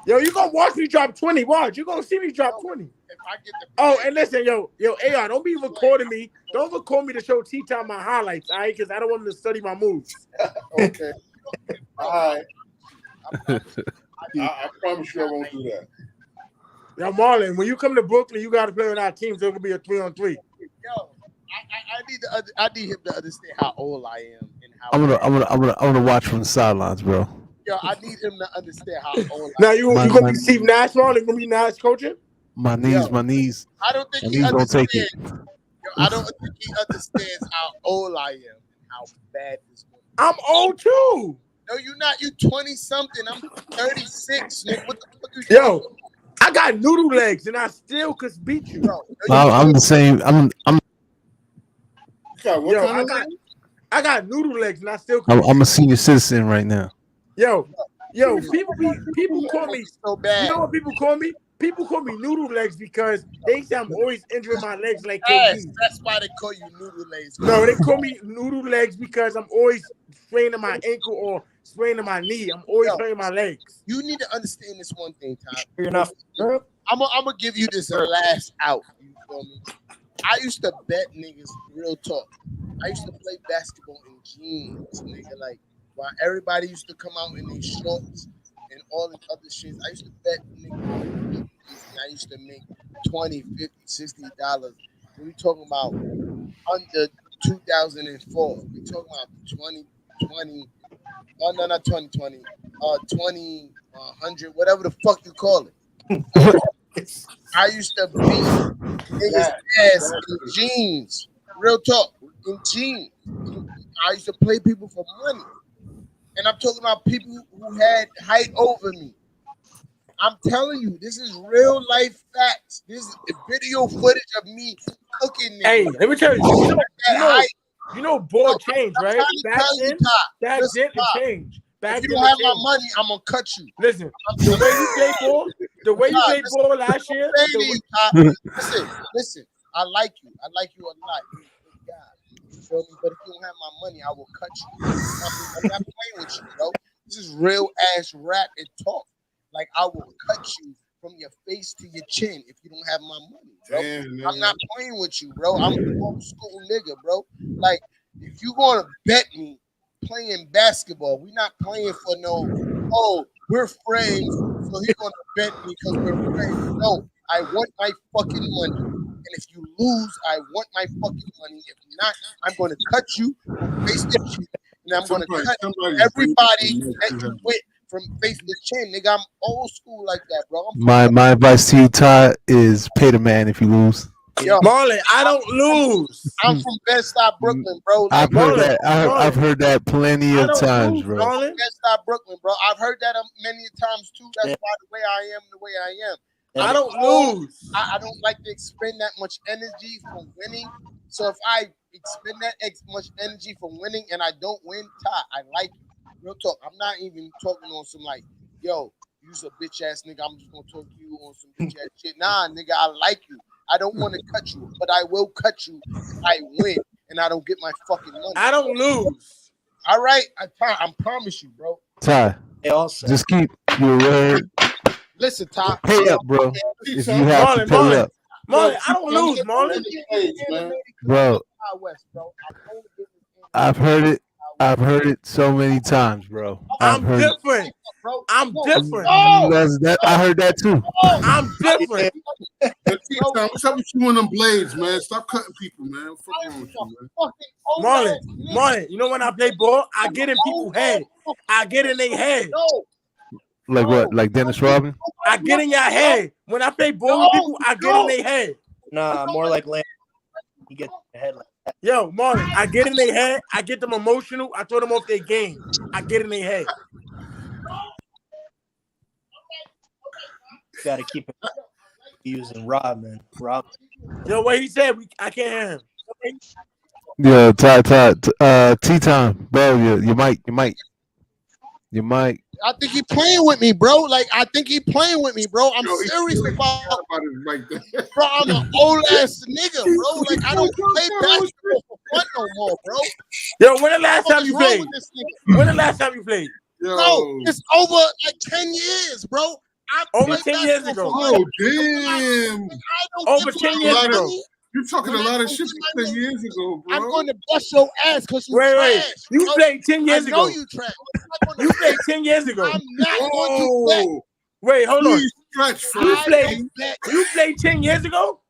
Yo, you gonna watch me drop 20? Watch, you gonna see me drop 20. If I get the Oh, and listen, yo, AR, don't be recording me. Don't record me to show T-Time my highlights, all right? Because I don't want him to study my moves. Okay. All right. I promise you I won't do that. Yo, Marlon, when you come to Brooklyn, you got to play with our team, so it will be a 3-on-3. Yo, I need him to understand how old I am and how. I'm gonna watch from the sidelines, bro. Yo, I need him to understand how old. Now you gonna be Steve Nash, Marlon? Gonna be Nash coaching? My knees. I don't think he Gonna take it. understands. Yo, I don't think he understands how old I am and how bad this was. I'm old too. No, you're not. You 20 something. I'm 36. Nigga. What the fuck you Yo, talking about? I got noodle legs and I still could beat you. Bro, I'm the same. I'm I got noodle legs and I still. I'm a senior citizen right now. Yo, people call me so bad. You know what people call me? People call me noodle legs because they say I'm always injuring my legs like Yes, KD. that's why they call you noodle legs. No, they call me noodle legs because I'm always spraining my ankle or spraining my knee. I'm always spraining my legs. You need to understand this one thing, Todd. You're not. I'm gonna give you this last out. You feel me? I used to bet niggas, real talk. I used to play basketball in jeans, nigga. Like, while everybody used to come out in their shorts and all this other shit, I used to bet niggas, and I used to make $20, $50, $60. We talking about under 2004. We talking about 2020. Oh no, not 2020. 100, whatever the fuck you call it. I used to beat niggas ass in jeans. Real talk, in jeans. I used to play people for money. And I'm talking about people who had height over me. I'm telling you, this is real life facts. This is video footage of me cooking. Hey, let me tell you, you know, board change, right? Back then, it changed. Back if you don't have my money, I'm gonna cut you. Listen, the way you played ball, last year. Listen. I like you. I like you a lot. You feel me? But if you don't have my money, I will cut you. I'm not playing with you, bro. This is real ass rap and talk. Like, I will cut you from your face to your chin if you don't have my money, bro. Damn, I'm not playing with you, bro. I'm an old school nigga, bro. Like, if you gonna bet me playing basketball, we're not playing for no, oh, we're friends, so he's gonna bet me because we're friends. No, I want my fucking money. And if you lose, I want my fucking money. If not, I'm going to cut you from face to chin. And I'm going to cut everybody that you with from face to chin. Nigga, I'm old school like that, bro. My advice to you, Todd, is pay the man if you lose. Yo, Marlon, I don't lose. I'm from Bed-Stuy, Brooklyn, bro. Like, I've heard that plenty of times, bro. Bed-Stuy, Brooklyn, bro. I've heard that many times too. That's why the way I am, the way I am. I don't lose. I don't like to expend that much energy for winning. So if I expend that much energy for winning and I don't win, I like you. Real talk. I'm not even talking on some like, yo, you's a bitch ass nigga. I'm just gonna talk to you on some bitch ass shit. Nah, nigga, I like you. I don't want to cut you, but I will cut you if I win and I don't get my fucking money. I don't lose. All right, I promise you, bro. Ty, just keep your word. Listen, Ty. Pay up, bro. If you have to pay up. Marlon, I don't lose, Marlon. Bro, I've heard it. I've heard it so many times, bro. I'm different. I'm different. I heard that too. I'm different. What's up with you and them blades, man? Stop cutting people, man. What's wrong with you, man? Marlon, you know when I play ball, I get in people's head. I get in their head. Like what? Like Dennis Rodman? I get in your head. When I play ball with people, I get in their head. Nah, more like Land. You get in your head like that. Yo, Marlon, I get in their head. I get them emotional. I throw them off their game. I get in their head. You gotta keep it using Rob, man. Rob. Yo, what he said, I can't hear him. Yeah, Ty, tea time, bro. You might. I think he playing with me, bro. Like I think he playing with me, bro. I'm Yo, he's serious really about it right there. bro. I'm an old ass nigga, bro. Like I don't play basketball for fun no more, bro. Yo, when the last What time is you wrong played? with this nigga? When the last time you played? Yo. Bro, it's over like 10 years, bro. I Over play 10 years basketball ago. for money. Oh, damn. When I don't Over get 10 my years lot of- ago. You're talking When a I lot of don't shit get from my 10 years ago, bro. I'm going to bust your ass because you Wait. trash. You bro. played 10 years I know ago. you trash. You played 10 years ago. I'm not going to bet. Whoa. Wait, hold on. Please stretch You first. played. bet. You played 10 years ago.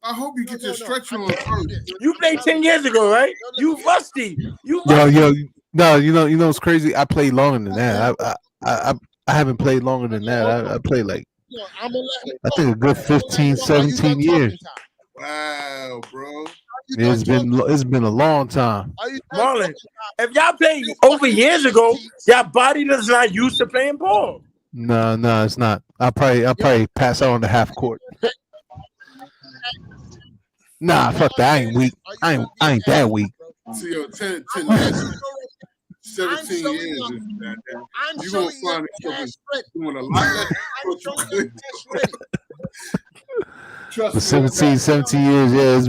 I hope you get your stretch I on can tell you first. this. You played 10 years ago, right? You rusty. You Yo, rusty. no, you know what's crazy? I played longer than that. I haven't played longer than that. I played like Yo, I'm gonna let him I talk. think a good I'm gonna let him 15, talk while you 17 done years. talking, Ty. Wow, bro. You done talking. It's been a long time. Are you done Marlon, talking, Ty? if y'all played You over fucking years ago, cheeks. your body does not used to playing ball. No, it's not. I'll probably pass out on the half court. Nah, fuck that. I ain't weak. I ain't that weak. See, yo, 10 I'm years, showing 17 showing years. you- Is that. I'm You're going to showing you find cash yourself ready. doing a lot less than I'm what you showing you could. cash ready. Trust For me. 17 years, yeah, it's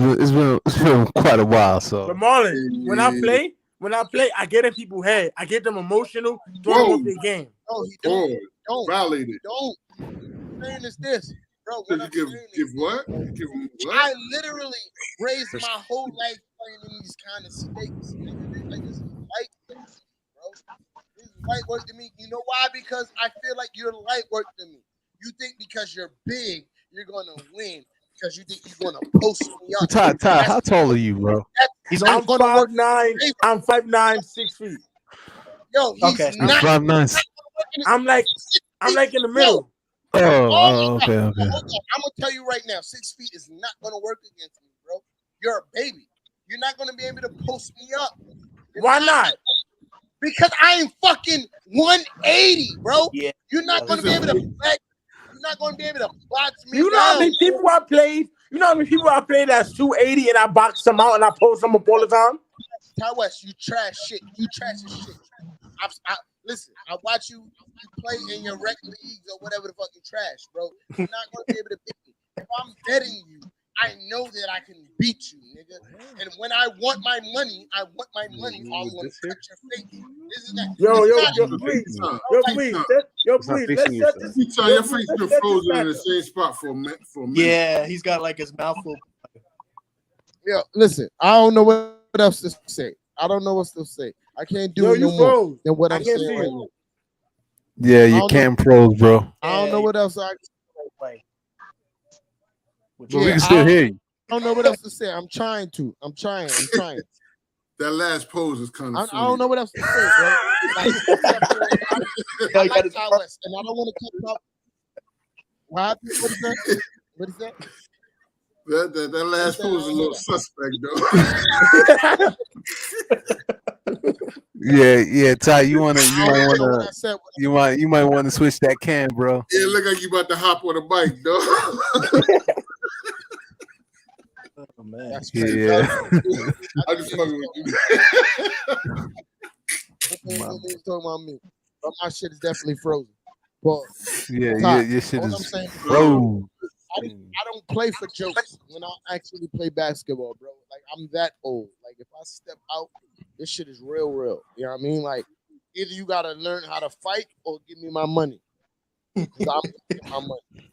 been quite a while. But So Marlon, when I play, I get in people's head. I get them emotional, throw them Whoa. off their game. No, he Oh, don't. violated. Don't. What I'm saying is this, bro. So What you I'm give saying give is what? You give him what? I literally raised my whole life playing in these kind of stakes. Nigga. Like this is light work to me, bro. This is light work to me. You know why? Because I feel like you're light work to me. You think because you're big, you're gonna win. Because you think you're gonna post me up. Ty, how tall are you, bro? I'm 5'9". I'm 5'9", 6 feet. Yo, he's Okay. You're not. 5'9". I'm like in the middle. Oh, okay. Hold on. I'm gonna tell you right now, 6 feet is not gonna work against me, bro. You're a baby. You're not gonna be able to post me up. Why not? Because I ain't fucking 180, bro. Yeah. You're not gonna be able to back. You're not gonna be able to box me You know how down. many people I played? You know how many people I played that's 280 and I box them out and I post them up all the time? Ty West, you trash shit. You trash as shit. Listen, I watch you play in your rec leagues or whatever the fuck you trash, bro. You're not gonna be able to beat me. If I'm betting you, I know that I can beat you, nigga. And when I want my money, I'm gonna touch your face. This is that. Please, let's set this. You tell your face been frozen in the same spot for a minute. Yeah, he's got like his mouth full. Yo, listen, I don't know what else to say. I don't know what to say. I can't do no more than what I'm saying right now. Yeah, you can't pros, bro. I don't know what else I can play. But we can still hear you. I don't know what else to say. I'm trying. I'm trying. That last pose is kind of I don't know what else to say, bro. I like Ty West, and I don't want to talk about what is that? What is that? That last pose is a little suspect, though. Yeah, Ty, you might want to switch that can, bro. Yeah, look like you about to hop on a bike, dog. Oh man, that's crazy. Yeah. I just fucking with you. Talking about me, but my shit is definitely frozen. But your shit is frozen. I don't play for jokes when I actually play basketball, bro. Like I'm that old. Like if I step out, this shit is real. You know what I mean? Like either you gotta learn how to fight or give me my money. I'm getting my money.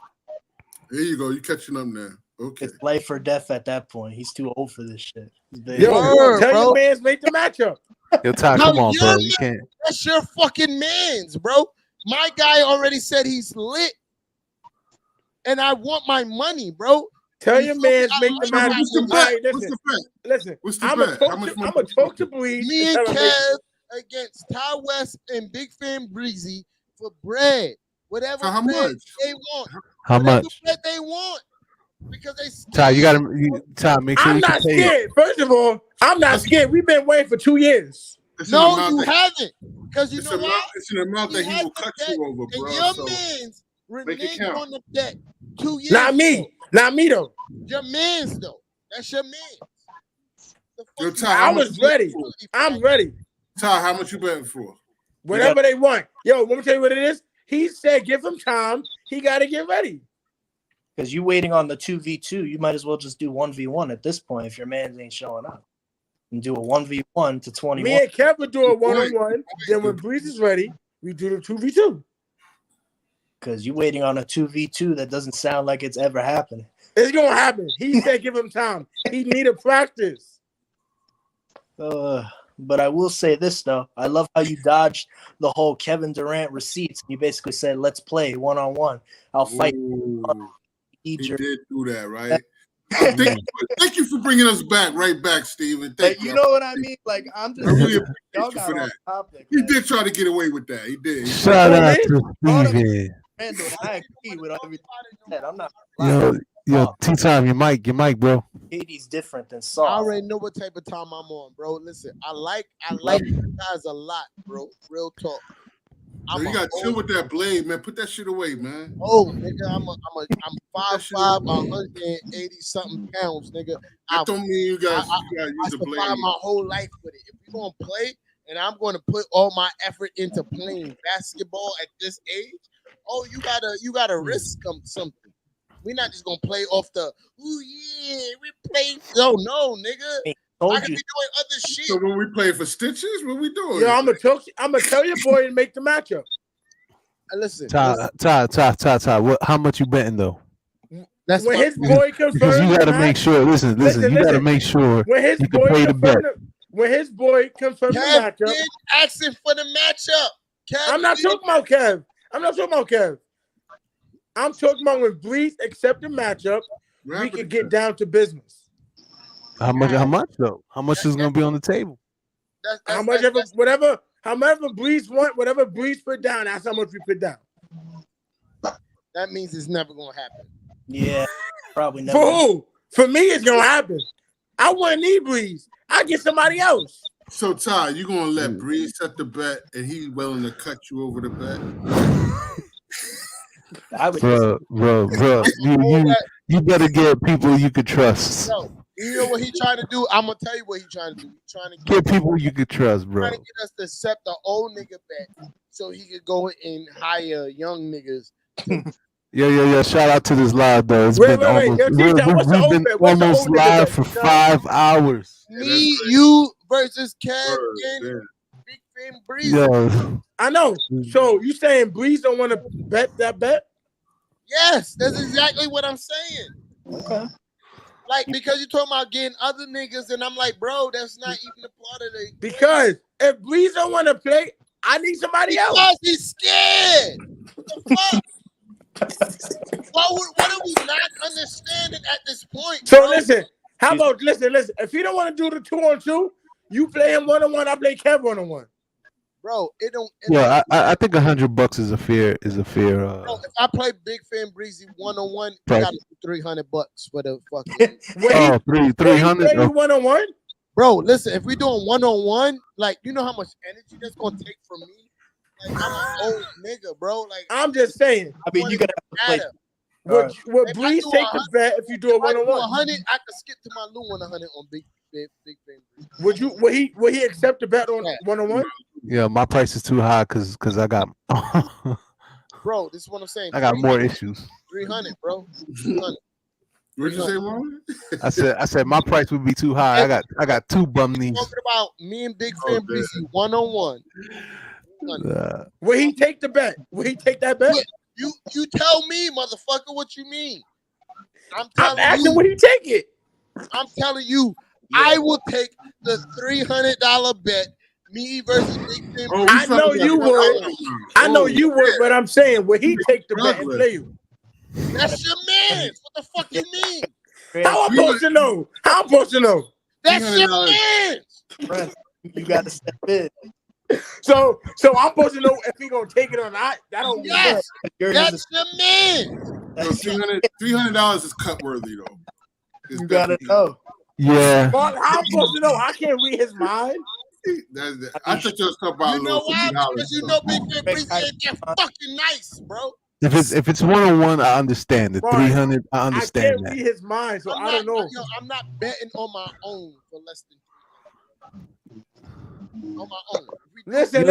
There you go. You catching up now. Okay. It's life or death at that point. He's too old for this shit. Tell your mans make the matchup. Yo, Ty, come on, bro. You can't. That's your fucking man's, bro. My guy already said he's lit. And I want my money, bro. Tell your man make the match. Listen. I'm a talk to Breeze. Me and Kev against Ty West and Big Fan Breezy for bread. Whatever how bread much? they want. How whatever much? bread they want. Because they Ty, Ty, make sure I'm not scared. First of all, I'm not scared. We've been waiting for 2 years. No, you haven't. Because you know why? It's an amount that he will cut you over, bro. And your man's reneged on the bet 2 years Not me. ago. Not me, though. Your man's, though. That's your man's. Yo, Ty, I was ready. I'm ready. Ty, how much you betting for? Whatever they want. Yo, let me tell you what it is. He said give him time. He got to get ready. Because you waiting on the 2v2, you might as well just do 1v1 at this point if your man ain't showing up. And do a 1v1 to 21. Me and Kev would do a 1-on-1. Then when Breeze is ready, we do the 2v2. Because you waiting on a 2v2 that doesn't sound like it's ever happening. It's going to happen. He said give him time. He needed practice. But I will say this, though. I love how you dodged the whole Kevin Durant receipts. You basically said, let's play one-on-one. I'll fight. He did do that, right? Thank you for bringing us right back, Steven. Thank you. You know what I mean? Like, I'm just really y'all you got for on that. topic. He did try to get away with that. He did. Shout out to Steven. I agree with everything you said. I'm not. Yo, T-Time, your mic, bro. KD's different than Saul. I already know what type of time I'm on, bro. Listen, I like you guys a lot, bro. Real talk. You gotta chill with that blade, man. Put that shit away, man. Oh, nigga, I'm 5'5", 180 something pounds, nigga. That don't mean you gotta use the blade. I my whole life with it. If we're gonna play, and I'm gonna put all my effort into playing basketball at this age, you gotta risk something. We're not just gonna play off the we play. No, nigga. I could be doing other shit. So when we play for stitches, what we doing? Yo, I'm gonna tell your boy to make the matchup. Listen, Ty. How much you betting though? That's when his boy confirms. Because you gotta make sure. Listen. You gotta make sure when his you boy can play the bet. When his boy confirms the matchup, asking for the matchup. I'm not talking about Kev. I'm talking about when Breeze accept the matchup, we can get down to business. How much though? How much is gonna be on the table? However Breeze want, whatever Breeze put down, that's how much we put down. That means it's never gonna happen. Yeah, probably never. For who? For me, it's gonna happen. I wouldn't need Breeze. I get somebody else. So Ty, you gonna let Breeze set the bet, and he's willing to cut you over the bet? Bro, you better get people you could trust. No, you know what he's trying to do? I'm gonna tell you what he's trying to do. He's trying to get people you could trust, bro. Trying to get us to accept the old nigga bet so he could go and hire young niggas. Yeah. Shout out to this live though. It's been almost live for 5 hours. Me, you versus Kev and Big Fan Breeze. Yo. I know. So you saying Breeze don't want to bet that bet? Yes, that's exactly what I'm saying. Okay. Like, because you're talking about getting other niggas, and I'm like, bro, that's not even a part of the. Because if Breeze don't want to play, I need somebody else. Because he's scared. What the fuck? What are we not understanding at this point? So bro? listen, how about listen? If you don't want to do the 2-on-2, you play him 1-on-1. I play Kev 1-on-1. Bro, it don't. I think $100 is a fair. Bro, if I play Big Fan Breezy 1-on-1, you got to do $300 for the fucking. 300 1-on-1. Bro, listen, if we doing 1-on-1, like you know how much energy that's gonna take from me. Like I'm an old nigga, bro. Like I'm just saying. I mean, you gotta play. Would Breeze take the bet if you do a 1-on-1? 100, I could skip to my Lou 100 on Big Fan Breezy. Would he accept the bet on 1-on-1? Yeah, my price is too high because I got. Bro, this is what I'm saying. I got more issues. 300, bro. 300. What'd you say, Marlon? I said my price would be too high. I got two bum knees. Talking about me and Big Fan Breezy 1-on-1. Will he take the bet? Will he take that bet? You tell me, motherfucker, what you mean? I'm asking you. Would he take it? I'm telling you, I will take the $300 bet. Me versus Big Fan. I know you would. I know you would, but I'm saying, would he take the bet and play you? That's your man. What the fuck you mean? How I'm supposed to know? How I'm supposed to know? That's your man. You got to step in. So I'm supposed to know if he gonna take it or not. That don't. Yes, that's your man. $300 is cut worthy though. You gotta know. Yeah. But how I'm supposed to know? I can't read his mind. I thought you was talking about you know why? Because you know Big Fan Breezy ain't that fucking nice, bro. If it's 1-on-1, I understand it. 300, I understand I can't that. read his mind, so I don't know. Yo, I'm not betting on my own for less than on my own. If Listen.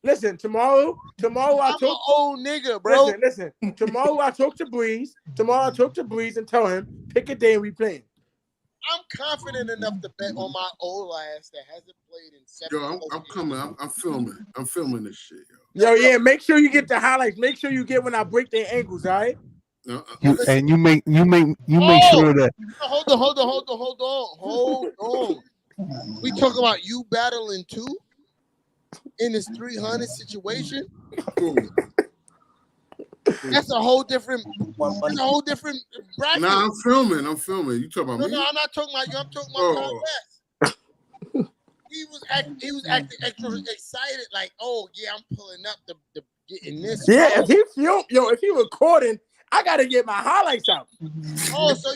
Listen, tomorrow I I'm an talk. old nigga, bro. Listen. Tomorrow I talk to Breeze. And tell him pick a day and we playing. I'm confident enough to bet on my old ass that hasn't played in 7 Yo, I'm coming. I'm filming. I'm filming this shit, yo. Yeah, make sure you get the highlights. Make sure you get when I break their ankles, all right? And you make sure that. Hold on. We talk about you battling too in this 300 situation. That's a whole different bracket. Nah, I'm filming. You talking about me? No, I'm not talking about you. I'm talking about Kyle West. He was acting extra excited, like, oh yeah, I'm pulling up the getting this. Yeah, if he recording, I gotta get my highlights out. Oh, so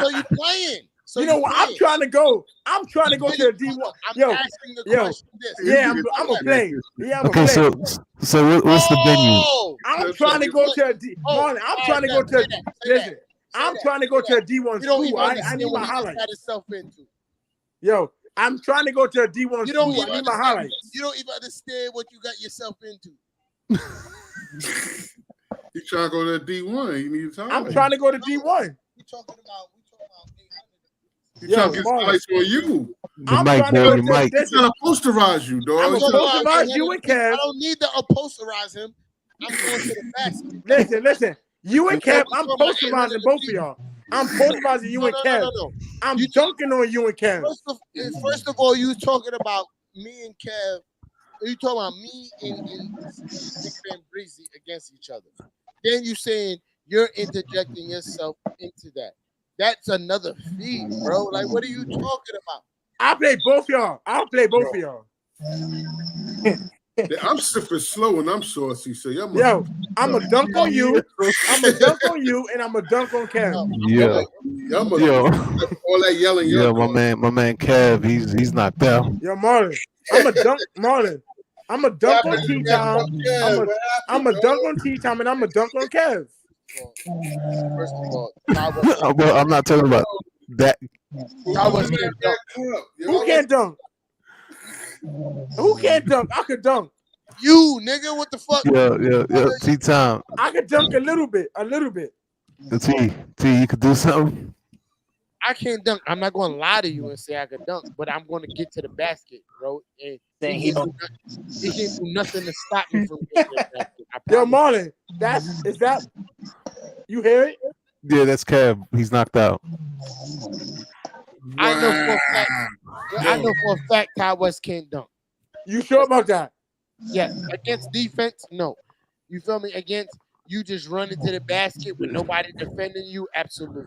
you playing? So you know what? I'm trying to go to the D1. I'm asking the question. Yeah, I'm gonna play. Yeah, I'm okay, gonna play. So what's the venue? I'm trying to go to a D. I'm trying to go to. Listen, I'm trying to go to a D1 school. I need my highlights. Yo, I'm trying to go to a D1 school. I need my highlights. You don't even understand what you got yourself into. You trying to go to D1? You need time. I'm trying to go to D1. We talking about. You trying to get highlights on you? I'm trying to go to Mike. He's trying to posterize you, dog. I'm gonna posterize you and Kev. I don't need to posterize him. I'm going to the basket. Listen. You and Kev, I'm posterizing both of y'all. I'm posterizing you and Kev. No. I'm dunking on you and Kev. First of all, you talking about me and Kev. You talking about me and Nick and Breezy against each other. Then you saying you're interjecting yourself into that. That's another feed, bro. Like, what are you talking about? I'll play both y'all. I'm sipping slow and I'm saucy, so y'all. Yo, I'm a dunk on you. I'm a dunk on you, and I'm a dunk on Kev. Yo. All that yelling. Yo, my man Kev, he's knocked out. Yo, Marlon, I'm a dunk, Marlon. I'm a dunk on T-Time. I'm a dunk on T-Time, and I'm a dunk on Kev. First of all, well, I'm not talking about that. Who can't dunk? Who can't dunk? I could dunk. You, nigga, what the fuck? Yeah. T-Time. I could dunk a little bit. T, you could do something. I can't dunk. I'm not going to lie to you and say I could dunk, but I'm going to get to the basket, bro. And he can't do nothing to stop me from getting to the basket. Yo, Marlon, is that you hear it? Yeah, that's Kev. He's knocked out. I know for a fact Ty West can't dunk. You sure about that? Yeah. Against defense, no. You feel me? Against you just run into the basket with nobody defending you, absolutely.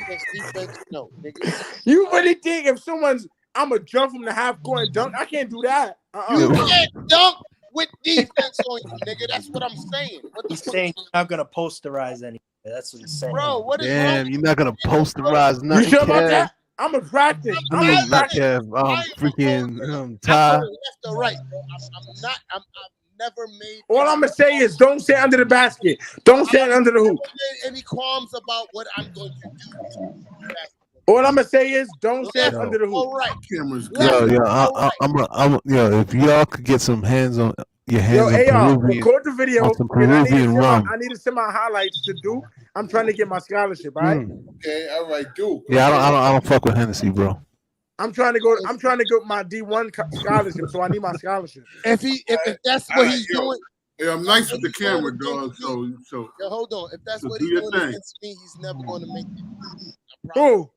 Against defense, no, nigga. You really think if I'm gonna jump from the half court and dunk? I can't do that. You can't dunk with defense on you, nigga. That's what I'm saying. He's saying you're not gonna posterize anything. That's what he's saying. Bro, what is Damn, you're not gonna posterize nothing. You sure about that? I'm a practice. Freaking Ty. Left or right, bro. I'm never made. All I'm gonna say is don't stand under the basket. Don't stand under the hoop. Any qualms about what I'm going to do? All I'm gonna say is don't stand under the hoop. All right, cameras. If y'all could get some hands on your hands on Peruvian, record the video. some Peruvian rum. I need to send my highlights to Duke. I'm trying to get my scholarship. All right. Okay. All right, Duke. Yeah, I don't fuck with Hennessy, bro. I'm trying to get my D1 scholarship, so I need my scholarship. If that's what he's doing. Yeah, I'm nice with the camera, dog. So. Yo, hold on. If that's what he's doing against me, he's never going to make it. Who?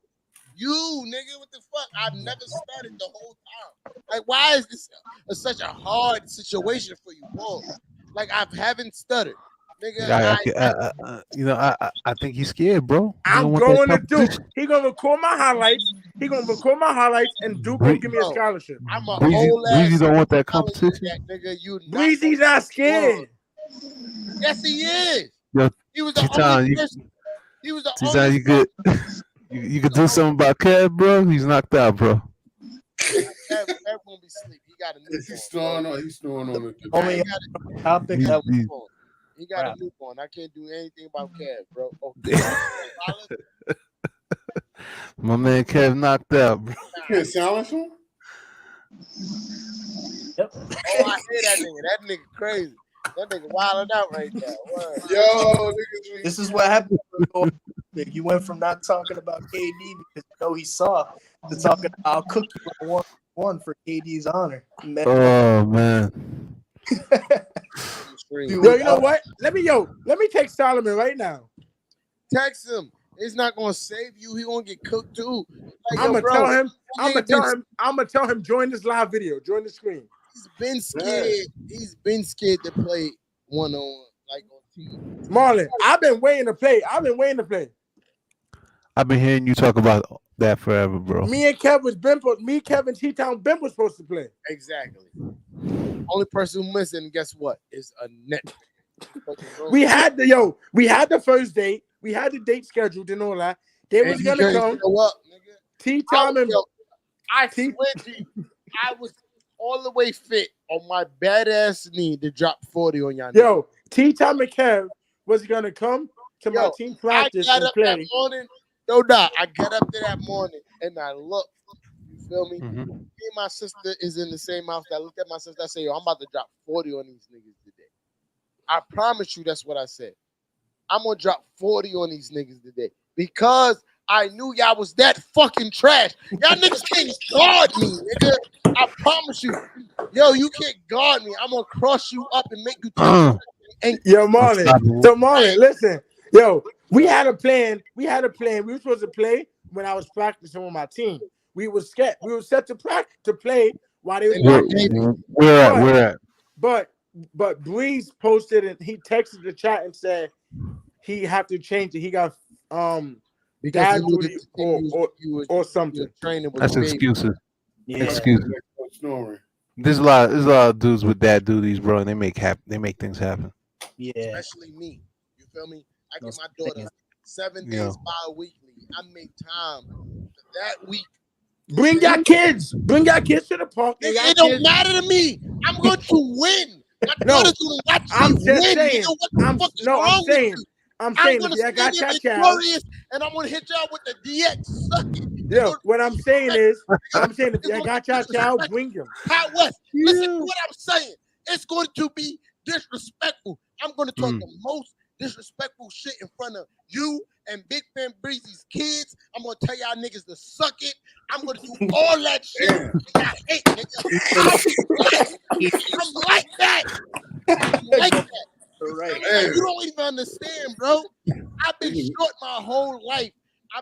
You, nigga, what the fuck? I've never started the whole time. Like, why is this such a hard situation for you, bro? Like, I haven't stuttered. Nigga, I think he's scared, bro. I'm going to Duke. He gonna record my highlights. And Duke gonna give me a scholarship. I'm a whole ass. Breezy don't want that competition. Breezy's not scared. Yes, he is. Yo, he was the only person. He was the only. You could you could do something about Kev, bro. He's knocked out, bro. Kev won't be asleep. He got a new. He's snoring on it. Only topic that was on. He got a newborn. I can't do anything about Kev, bro. My man Kev knocked out, bro. You can't silence him? Yep. Oh, I hear that nigga. That nigga crazy. That nigga wilding out right now. Word. Yo, niggas, This is what happened. You went from not talking about KD because you know he saw to talking about I'll cook you on one for KD's honor. Man. Oh man. Yo, you know what? Let me take Solomon right now. Text him. He's not gonna save you. He gonna get cooked too. Like, I'm yo, gonna bro, tell him. that I'm gonna tell him. Join this live video. Join the screen. He's been scared. He's been scared to play one-on-one, like on team. Marlon, I've been waiting to play. I've been hearing you talk about that forever, bro. Me, Kevin, T-Town, Ben was supposed to play. Exactly. Only person who missing, guess what? Is a net. We had the first date. We had the date scheduled and all that. They was gonna come. T-Time and I swear to you, I was all the way fit on my badass knee to drop 40 on y'all. Yo, T-Time and Kev was gonna come to my team practice and play. That morning. No doubt. I got up there that morning and I looked. You feel me? Mm-hmm. Me and my sister is in the same house. I looked at my sister. I said, yo, I'm about to drop 40 on these niggas today. I promise you that's what I said. I'm going to drop 40 on these niggas today because I knew y'all was that fucking trash. Y'all niggas can't guard me, nigga. I promise you. Yo, you can't guard me. I'm going to cross you up and make you take Yo, Marlon. So, Marlon, listen. Yo, we had a plan. We were supposed to play when I was practicing with my team. We were set to play while they were practicing. Where at? But Breeze posted and he texted the chat and said he have to change it. He got dad duty or something. That's excuses. Yeah. Excuses. There's a lot of dudes with dad duties, bro, and they make things happen. Yeah. Especially me. You feel me? I get my daughter 7 days bi-weekly. I make time for that week. Bring your kids. Bring your kids to the park. It don't matter to me. I'm going to win. My daughter's going to watch me win. Saying. I'm saying going to if I got stay your child, and I'm going to hit y'all with the DX. Suck it. Yo, what I'm saying is, if you got your child, bring him. Pat West, listen to what I'm saying. It's going to be disrespectful. I'm going to talk the most disrespectful shit in front of you and Big Fan Breezy's kids. I'm going to tell y'all niggas to suck it. I'm going to do all that shit. I hate niggas. I'm like that. I'm like that. Right. You don't even understand, bro. I've been short my whole life.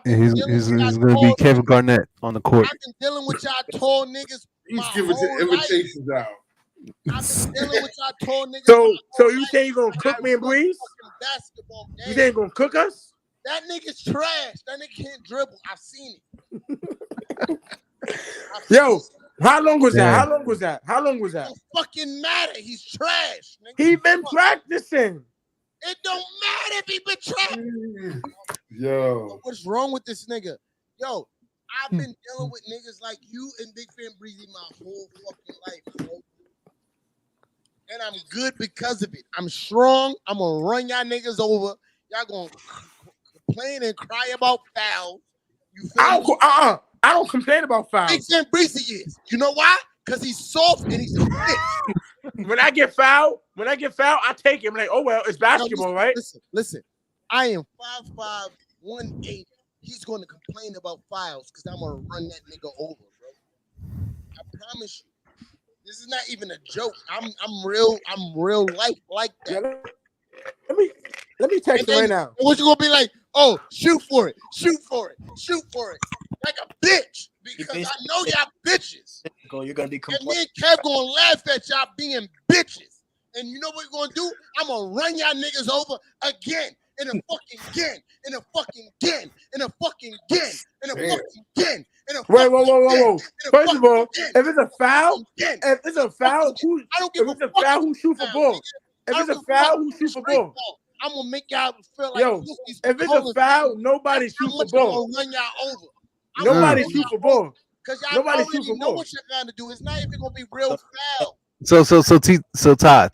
He's going to be Kevin Garnett on the court. I've been dealing with y'all tall niggas. He's giving invitations out. I've been dealing with y'all tall niggas. So you say you're going to cook me and Breeze? You say you're going to cook us? That nigga's trash. That nigga can't dribble. I've seen it. Yo, how long was that? How long was that? It don't fucking matter. He's trash. Nigga. He been practicing. It don't matter if he been trash. Yo. What's wrong with this nigga? Yo, I've been dealing with niggas like you and Big Fan Breezy my whole fucking life, bro. And I'm good because of it. I'm strong. I'm going to run y'all niggas over. Y'all going to complain and cry about fouls. You feel I don't complain about fouls. Big Fan Breezy is. You know why? Because he's soft and he's a bitch. When I get fouled, I take him like, oh well, it's basketball, right? Listen. I am 5'5", 180. He's going to complain about fouls because I'm going to run that nigga over, bro. I promise you. This is not even a joke. I'm real life like that. Let me text you right now. What you gonna be like? Oh, shoot for it, like a bitch because I know y'all bitches. You're gonna be and me and Kev gonna laugh at y'all being bitches. And you know what we're gonna do? I'm gonna run y'all niggas over again. And a fucking again, and a fucking again, and a fucking again, and a fucking again, and a fucking whoa. First of all, if it's a foul, who shoot for ball? If it's a foul, who shoot for ball? I'm gonna make y'all feel like if it's a foul, nobody shoot for ball. I'm gonna run y'all over. Nobody shoot for ball. Because y'all already know what you're gonna do. It's not even gonna be real foul. So Ty,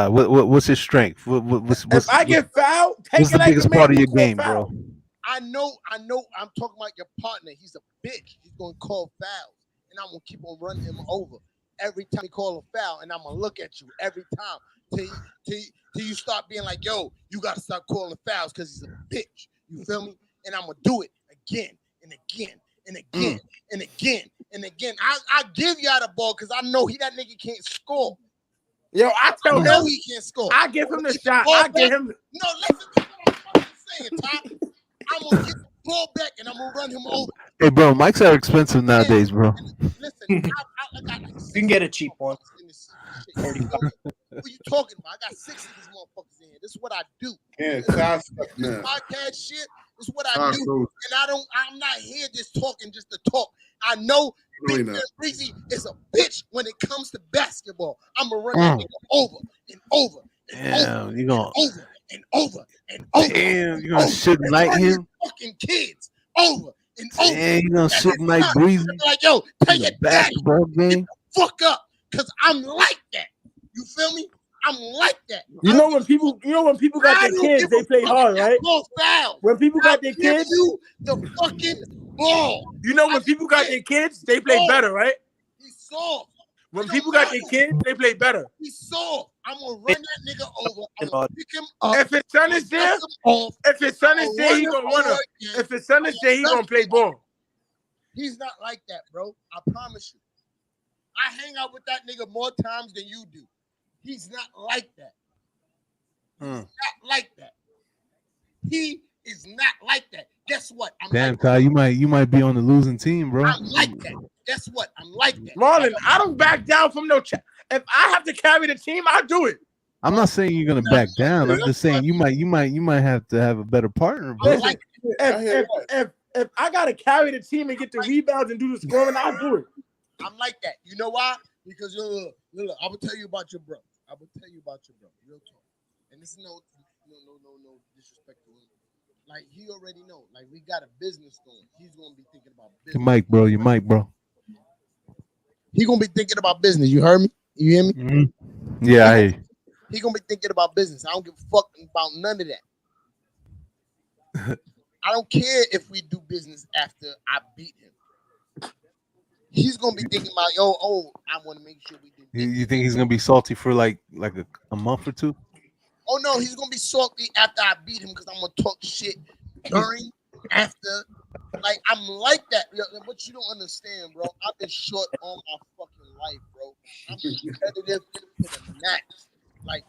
what's his strength? If I get fouled, what's the biggest part of your game, bro? I know. I'm talking about your partner. He's a bitch. He's gonna call fouls, and I'm gonna keep on running him over. every time he call a foul, and I'm gonna look at you every time till you start being like, yo, you gotta stop calling fouls because he's a bitch. You feel me? And I'm gonna do it again and again and again and again and again. I give y'all the ball because I know that nigga can't score. Yo, I tell him he can't score. I give him the shot. I give him. No, listen to what I'm fucking saying, Ty. I'm gonna get the ball back and I'm gonna run him over. Hey, bro, mics are expensive nowadays, bro. Listen, I got like You can get a cheap one. What are you talking about? I got 6 of these motherfuckers in here. This is what I do. Yeah, this podcast shit. This is what I do. And I'm not here just talking just to talk. I know Big Ben Breezy is a bitch when it comes to basketball. I'm gonna run that nigga over and over and over you gonna over and over and over. Damn, you gonna shit night him? Fucking kids over and over. Damn, you gonna shit night Breezy? Like, yo, tell your basketball game. Fuck up. Cause I'm like that. You feel me? I'm like that. You know when people got their kids, they play hard, right? When people got their kids, you the fucking ball. You know when people got their kids, they play better, right? He's soft. When people got their kids, they play better. He's soft. I'm gonna run that nigga over. I'm gonna pick him up. If his son is there, he gonna wanna. If his son is there, he gonna play ball. He's not like that, bro. I promise you. I hang out with that nigga more times than you do. He's not like that. He's not like that. He is not like that. Guess what? Damn, like Ty, you might be on the losing team, bro. I'm like that. Guess what? I'm like that. Marlon, I don't back down from no. If I have to carry the team, I do it. I'm not saying you're gonna back down. I'm just saying you might have to have a better partner, bro. Listen, if I gotta carry the team and get the rebounds and do the scoring, I'll do it. I'm like that. You know why? Because look, I will tell you about your bro. Real talk. And this is no disrespect to him. Like, he already know. Like, we got a business going. He's gonna be thinking about business. Your mic, bro. He gonna be thinking about business. You heard me? You hear me? Mm-hmm. Yeah, I hear you. He gonna be thinking about business. I don't give a fuck about none of that. I don't care if we do business after I beat him. He's gonna be thinking about, I want to make sure we do business. You think he's gonna be salty for like a month or two? Oh no, he's gonna be salty after I beat him because I'm gonna talk shit during, after. Like, I'm like that. But you don't understand, bro. I've been short all my fucking life, bro. I'm competitive to the max. Like,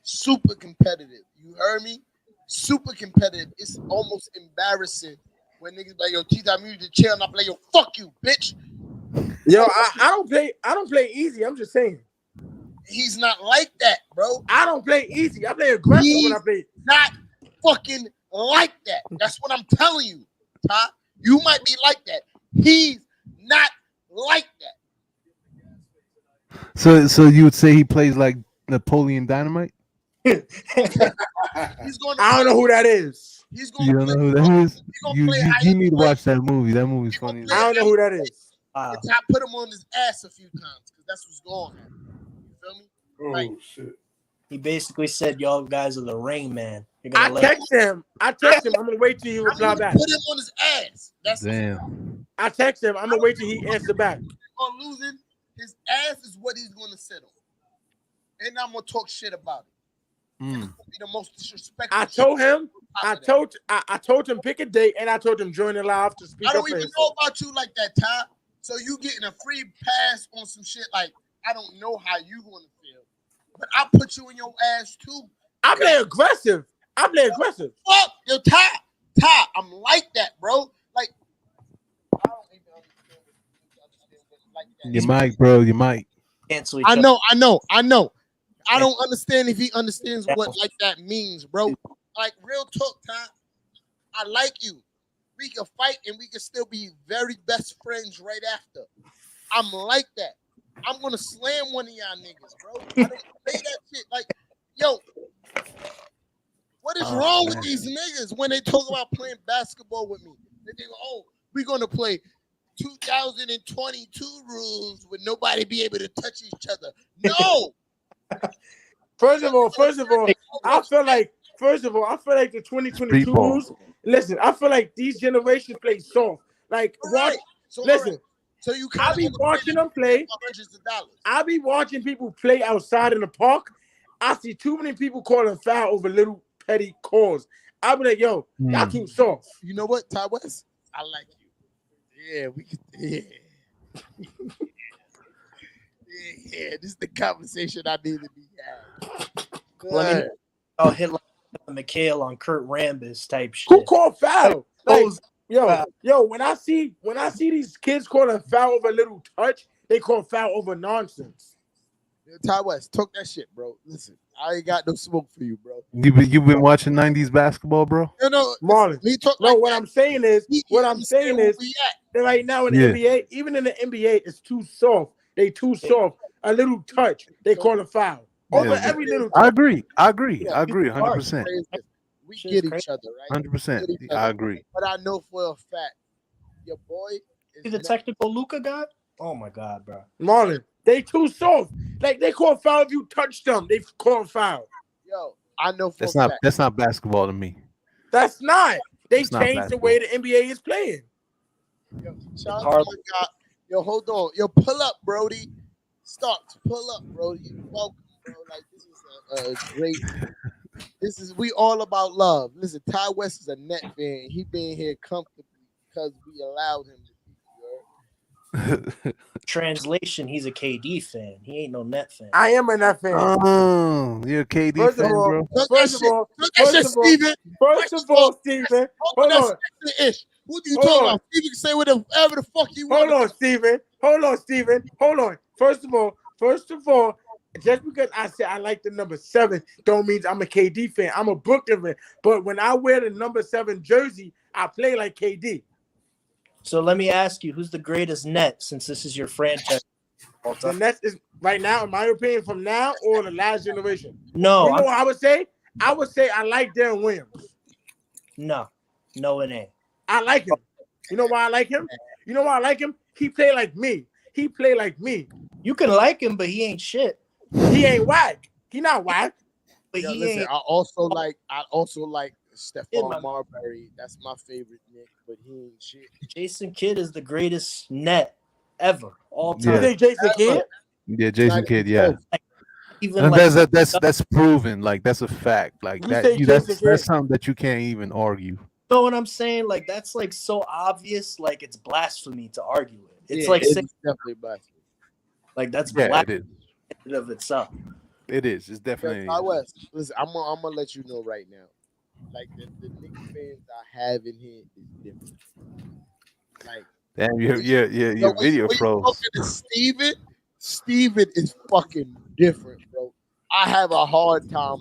super competitive. You heard me? Super competitive. It's almost embarrassing when niggas like, yo, T-Dot, I'm using the chair and I play, yo, fuck you, bitch. Yo, I don't play easy. I'm just saying. He's not like that, bro. I don't play easy. I play aggressive when I play. Not fucking like that. That's what I'm telling you, Ty. You might be like that. He's not like that. So you would say he plays like Napoleon Dynamite? I don't know who that is. You don't know who that is? You need to watch that movie. That movie's funny. I don't know who that is. I put him on his ass a few times because that's what's going on. You feel me? Oh, shit. He basically said, y'all guys are the Rain Man. I text him. I'm gonna wait till he reply back. Put him on his ass. That's damn. I text him. I'm gonna wait till he answer back. On losing, his ass is what he's gonna sit on, and I'm gonna talk shit about it. It's gonna be the most disrespectful. I told him pick a date, and I told him join the live to speak. I don't even know about you like that, Ty. So you getting a free pass on some shit like I don't know how you gonna feel, but I put you in your ass too. I play aggressive. Fuck, yo, Ty, I'm like that, bro. Like, I don't even understand like that. Your mic, bro. Your mic. Cancel. I know. I don't understand if he understands what like that means, bro. Like, real talk, Ty. I like you. We can fight and we can still be very best friends right after. I'm like that. I'm gonna slam one of y'all niggas, bro. I don't say that shit. Like, yo, what is wrong with these niggas when they talk about playing basketball with me? They think, we're gonna play 2022 rules with nobody be able to touch each other. No. First of all, I feel like the 2022 rules. Listen, I feel like these generations play soft. Like, right. listen, So you I be watching them play. hundreds of dollars. I be watching people play outside in the park. I see too many people calling foul over little petty calls. I be like, yo, y'all too soft. You know what, Ty West? I like you. Yeah, we could. Yeah. Yeah, this is the conversation I need to be had. Let me I'll hit like McHale on Kurt Rambis type shit. Who called foul? Like, yo, when I see these kids calling foul over a little touch, they call foul over nonsense. Ty West, talk that shit, bro. Listen, I ain't got no smoke for you, bro. You been watching 90s basketball, bro? No, Marlon. What I'm saying is that right now in the Yeah. NBA, even in the NBA, it's too soft. They too soft. A little touch, they call a foul. Over every little touch. I agree 100%. We get each other, right? 100%. I agree. But I know for a fact, your boy See the technical Luka guy? Oh my god, bro. Marlon, they too soft. Like they call foul if you touch them. They call foul. Yo, I know for That's a not fact. that's not basketball to me. That's not. They It's not changed the way the NBA is playing. Yo, shout out to my guy. Yo, hold on. Yo, pull up, Brody. Starks, pull up, Brody. You welcome, bro. Like this is a great. This is we all about love. Listen, Ty West is a net fan. He been here comfortably because we allowed him to be. Translation, he's a KD fan. He ain't no net fan. I am a net fan. Oh, you're a KD First of fan, all, bro. First of all, Steven. Hold on. Who do you talk about? Steven can say whatever the fuck he wants. Hold on, Steven. Hold on. First of all, just because I said I like the number 7 don't mean I'm a KD fan. I'm a Brooklyn fan. But when I wear the number 7 jersey, I play like KD. So let me ask you, who's the greatest net since this is your franchise? The Nets is right now, in my opinion, from now or the last generation. No, you know what I would say? I would say I like Darren Williams. No, it ain't. I like him. You know why I like him? You know why I like him? He play like me. You can like him, but he ain't shit. He ain't whack. He not whack. But Yo, he listen, ain't. I also like Stephon Marbury. That's my favorite Nick, but he ain't shit. Jason Kidd is the greatest net ever, all time. You think Jason Kidd? Yeah, Jason Kidd. Yeah, Even and like, that's proven. Like that's a fact. Like You that. say That's something that you can't even argue. you know what I'm saying? Like that's like so obvious. Like it's blasphemy to argue it. It's Yeah, like it's saying, definitely blasphemy. like that's Yeah, black it is. in and of itself. It is. It's definitely. Ty West, listen, I'm gonna let you know right now. Like the Knicks fans I have in here is different. Like Damn, your video froze. Steven is fucking different, bro. I have a hard time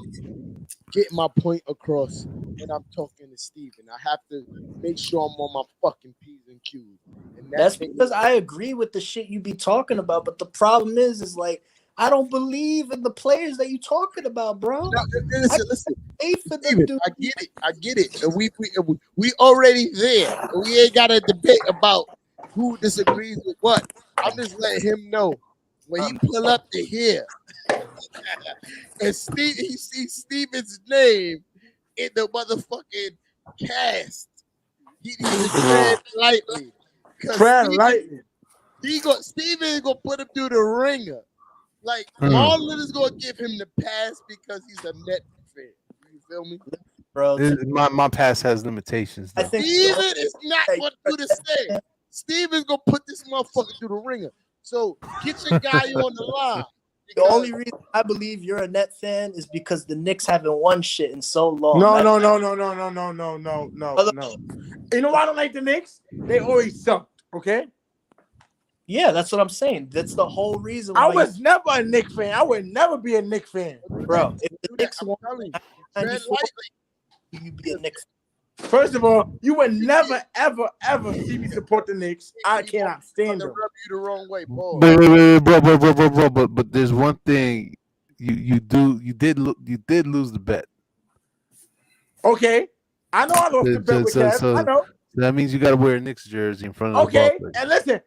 getting my point across when I'm talking to Steven. I have to make sure I'm on my fucking P's and Q's. And That's because I agree with the shit you be talking about, but the problem is like I don't believe in the players that you talking about, bro. No, listen. For Steven, them, I get it. And we already there. We ain't got a debate about who disagrees with what. I'm just letting him know when he pull up to here and he sees Steven's name in the motherfucking cast. He needs to tread lightly. Steven gonna put him through the ringer. Like Marlon is gonna give him the pass because he's a net fan. You feel me, bro? My pass has limitations. Though. Steven is not gonna do the same. Steven's gonna put this motherfucker through the ringer. So get your guy on the line. The only reason I believe you're a net fan is because the Knicks haven't won shit in so long. No. You know why I don't like the Knicks? They always sucked. Okay. Yeah, that's what I'm saying. That's the whole reason why I was never a Knicks fan. I would never be a Knicks fan. Bro, if the Knicks won, you'd be a Knicks fan. First of all, you would never, ever, ever see me support the Knicks. I cannot stand them. Rub you the wrong way, boy. But there's one thing you did lose the bet. Okay, I know I lost the bet with Kev. I know. That means you got to wear a Knicks jersey in front of the Okay, and listen,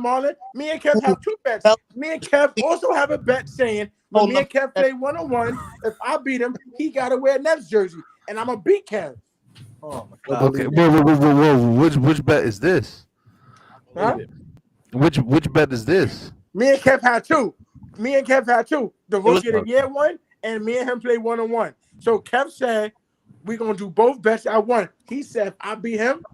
Marlon. Me and Kev have 2 bets. Me and Kev also have a bet saying when me and Kev play 1-on-1, if I beat him, he got to wear a Nets jersey, and I'm gonna beat Kev. Oh my god. Okay, whoa. Which bet is this? Huh? Which bet is this? Me and Kev had two. The was- rookie of the year one, and me and him play 1-on-1. So Kev said we're gonna do both bets at one. He said if I beat him,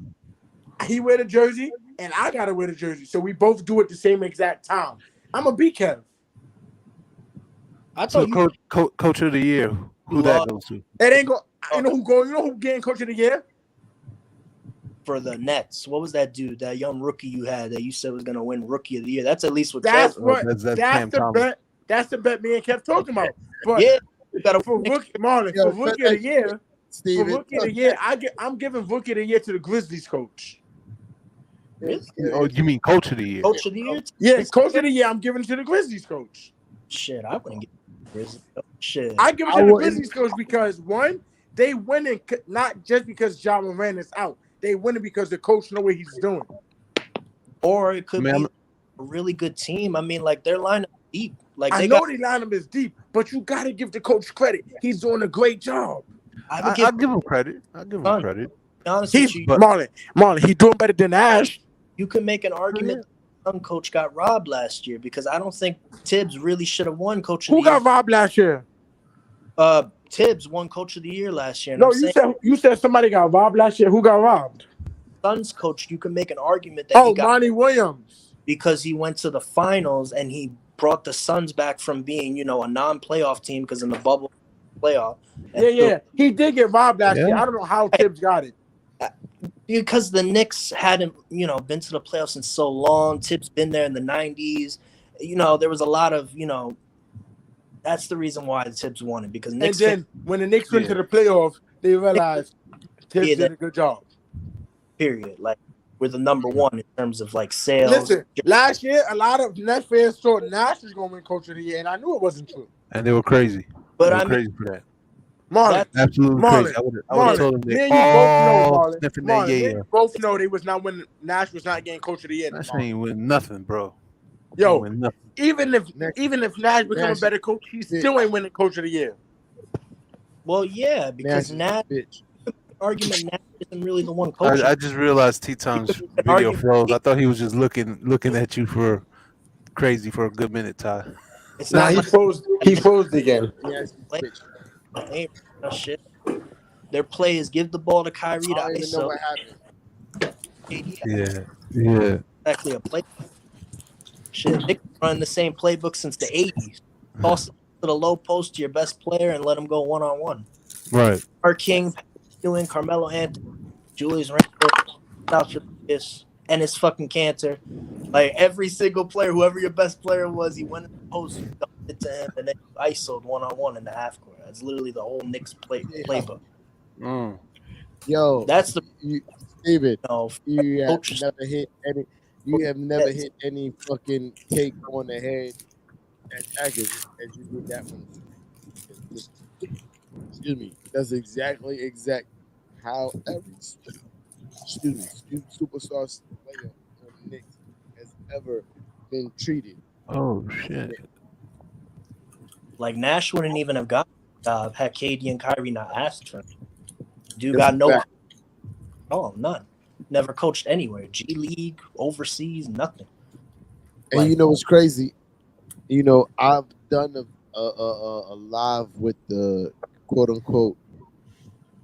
he wear the jersey, and I gotta wear the jersey. So we both do it the same exact time. I'm gonna beat Kev. I So thought you coach of the year, who that goes to? It ain't go. You know who going? You know who getting coach of the year? for the Nets. What was that dude, that young rookie you had that you said was gonna win Rookie of the Year? That's at least what. That's Kev, what. That's That's Cam the Thomas. bet. That's the bet me and Kev talking about. But yeah, you gotta for rookie, Marlon, Yo, for rookie of the year, for Steven. rookie of the year, I'm giving rookie of the year to the Grizzlies coach. Really? Oh, you mean coach of the year? Coach of the Year? Yeah, coach of the year. I'm giving it to the Grizzlies coach. Shit, I wouldn't get Grizzlies. Shit, I give it to the Grizzlies coach because one, they winning not just because Ja Morant is out. They winning because the coach know what he's doing. or it could Man, be a really good team. I mean, like their lineup deep. Like I they know got. the lineup is deep, but you got to give the coach credit. He's doing a great job. I would I'll give him credit. I'll give him Son. credit. be honest He's with you. Marlon. He's doing better than Ash. You could make an argument that some coach got robbed last year because I don't think Tibbs really should have won Coach of Who the Year. got robbed last year? Tibbs won Coach of the Year last year. And No, I'm saying you said somebody got robbed last year. Who got robbed? Suns coach, you can make an argument that he got Monty Williams. because he went to the finals and he brought the Suns back from being, a non-playoff team because in the bubble playoff. And Yeah. He did get robbed last Yeah. year. I don't know how Tibbs got it. because the Knicks hadn't, been to the playoffs in so long. Tibbs been there in the 90s. There was a lot of, that's the reason why the Tibbs won it because And Knicks then when the Knicks went to the playoffs, they realized Tibbs Yeah, did a good job. period. Like we're the number one in terms of like sales. Listen, last year a lot of Nets fans thought Nash was going to win Coach of the Year, and I knew it wasn't true. And they were crazy. But They were I mean, crazy for that. Marlon, Absolutely Marlon, crazy. I would have told them me they and you both know, all Marlon. sniffing Marlon, that me and yeah. you both know they was not winning. Nash was not getting Coach of the Year. That Marlon. ain't win nothing, bro. Yo, Ain't win nothing. even if Nash become a better coach, he still ain't winning Coach of the Year. well, yeah, because Nash argument Nash isn't really the one coach. I just realized T-Tom's video froze. I thought he was just looking at you for crazy for a good minute, Ty. It's Nah, not he like froze. He froze again. ain't no shit. Their play is give the ball to Kyrie to I don't even know ISO. what happened. Yeah. Exactly a play. Shit, Nick run the same playbook since the 80s. Toss it to the low post to your best player and let him go one-on-one. Right. Our King, doing Carmelo Anthony, Julius Randle, and his fucking Cantor. Like every single player, whoever your best player was, he went in the post, dumped it to him, and then ISO'd one-on-one in the half court. That's literally the whole Knicks playbook. Yo, That's the David. no, You have coaches. never hit any. You have never hit any fucking take on the head as accurate as you did that one. Excuse me. That's exactly how every superstar player on the Knicks has ever been treated. Oh shit. Like Nash wouldn't even have got the job had KD and Kyrie not asked for him. Dude That's got a no, fact. none. Never coached anywhere. G League, overseas, nothing. And you know what's crazy? I've done a live with the quote unquote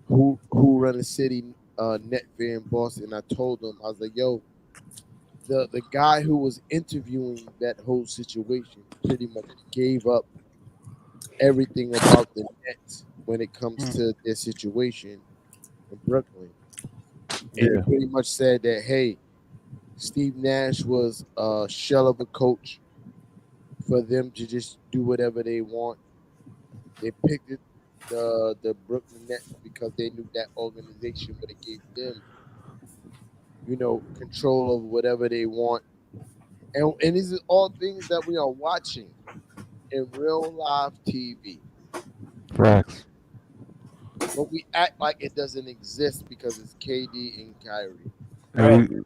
who run the city net fan in Boston. I told them, I was like, yo, the guy who was interviewing that whole situation pretty much gave up everything about the Nets when it comes to their situation in Brooklyn. And he pretty much said that, hey, Steve Nash was a shell of a coach for them to just do whatever they want. They picked the Brooklyn Nets because they knew that organization, but it gave them, control over whatever they want. And these are all things that we are watching in real live TV. Facts. But we act like it doesn't exist because it's KD and Kyrie. And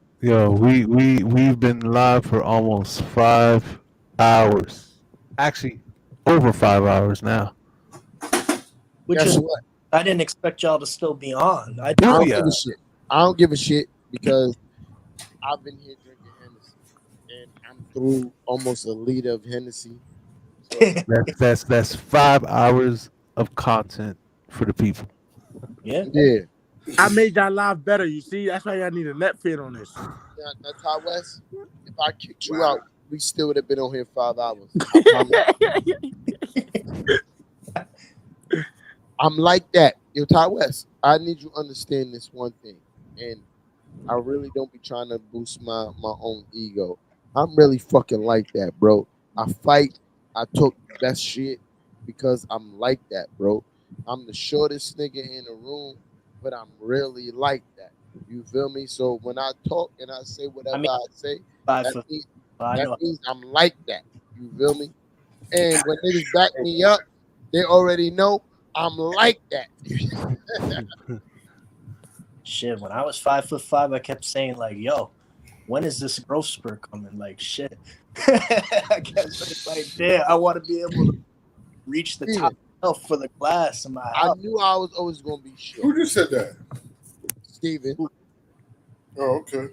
we've been live for almost 5 hours. Actually, over 5 hours now. Which Guess is what? I didn't expect y'all to still be on. I don't give a shit. I don't give a shit because I've been here drinking Hennessy and I'm through almost a liter of Hennessy. So That's 5 hours of content for the people. Yeah. yeah, I made y'all live better. You see, that's why y'all need a net fit on this. now Ty West, if I kicked you out, we still would have been on here 5 hours. I promise. I'm like that. Yo, Ty West, I need you to understand this one thing. And I really don't be trying to boost my own ego. I'm really fucking like that, bro. I fight. I talk best shit because I'm like that, bro. I'm the shortest nigga in the room, but I'm really like that. You feel me? So when I talk and I say whatever I say, that means I'm like that. You feel me? And when niggas back me up, they already know I'm like that. Shit, when I was 5'5", I kept saying like, "Yo, when is this growth spurt coming?" Like, shit. I kept saying like, "Damn, I want to be able to reach the top shelf for the glass in my house." I knew I was always gonna be short. Who just said that? Steven. Oh, okay.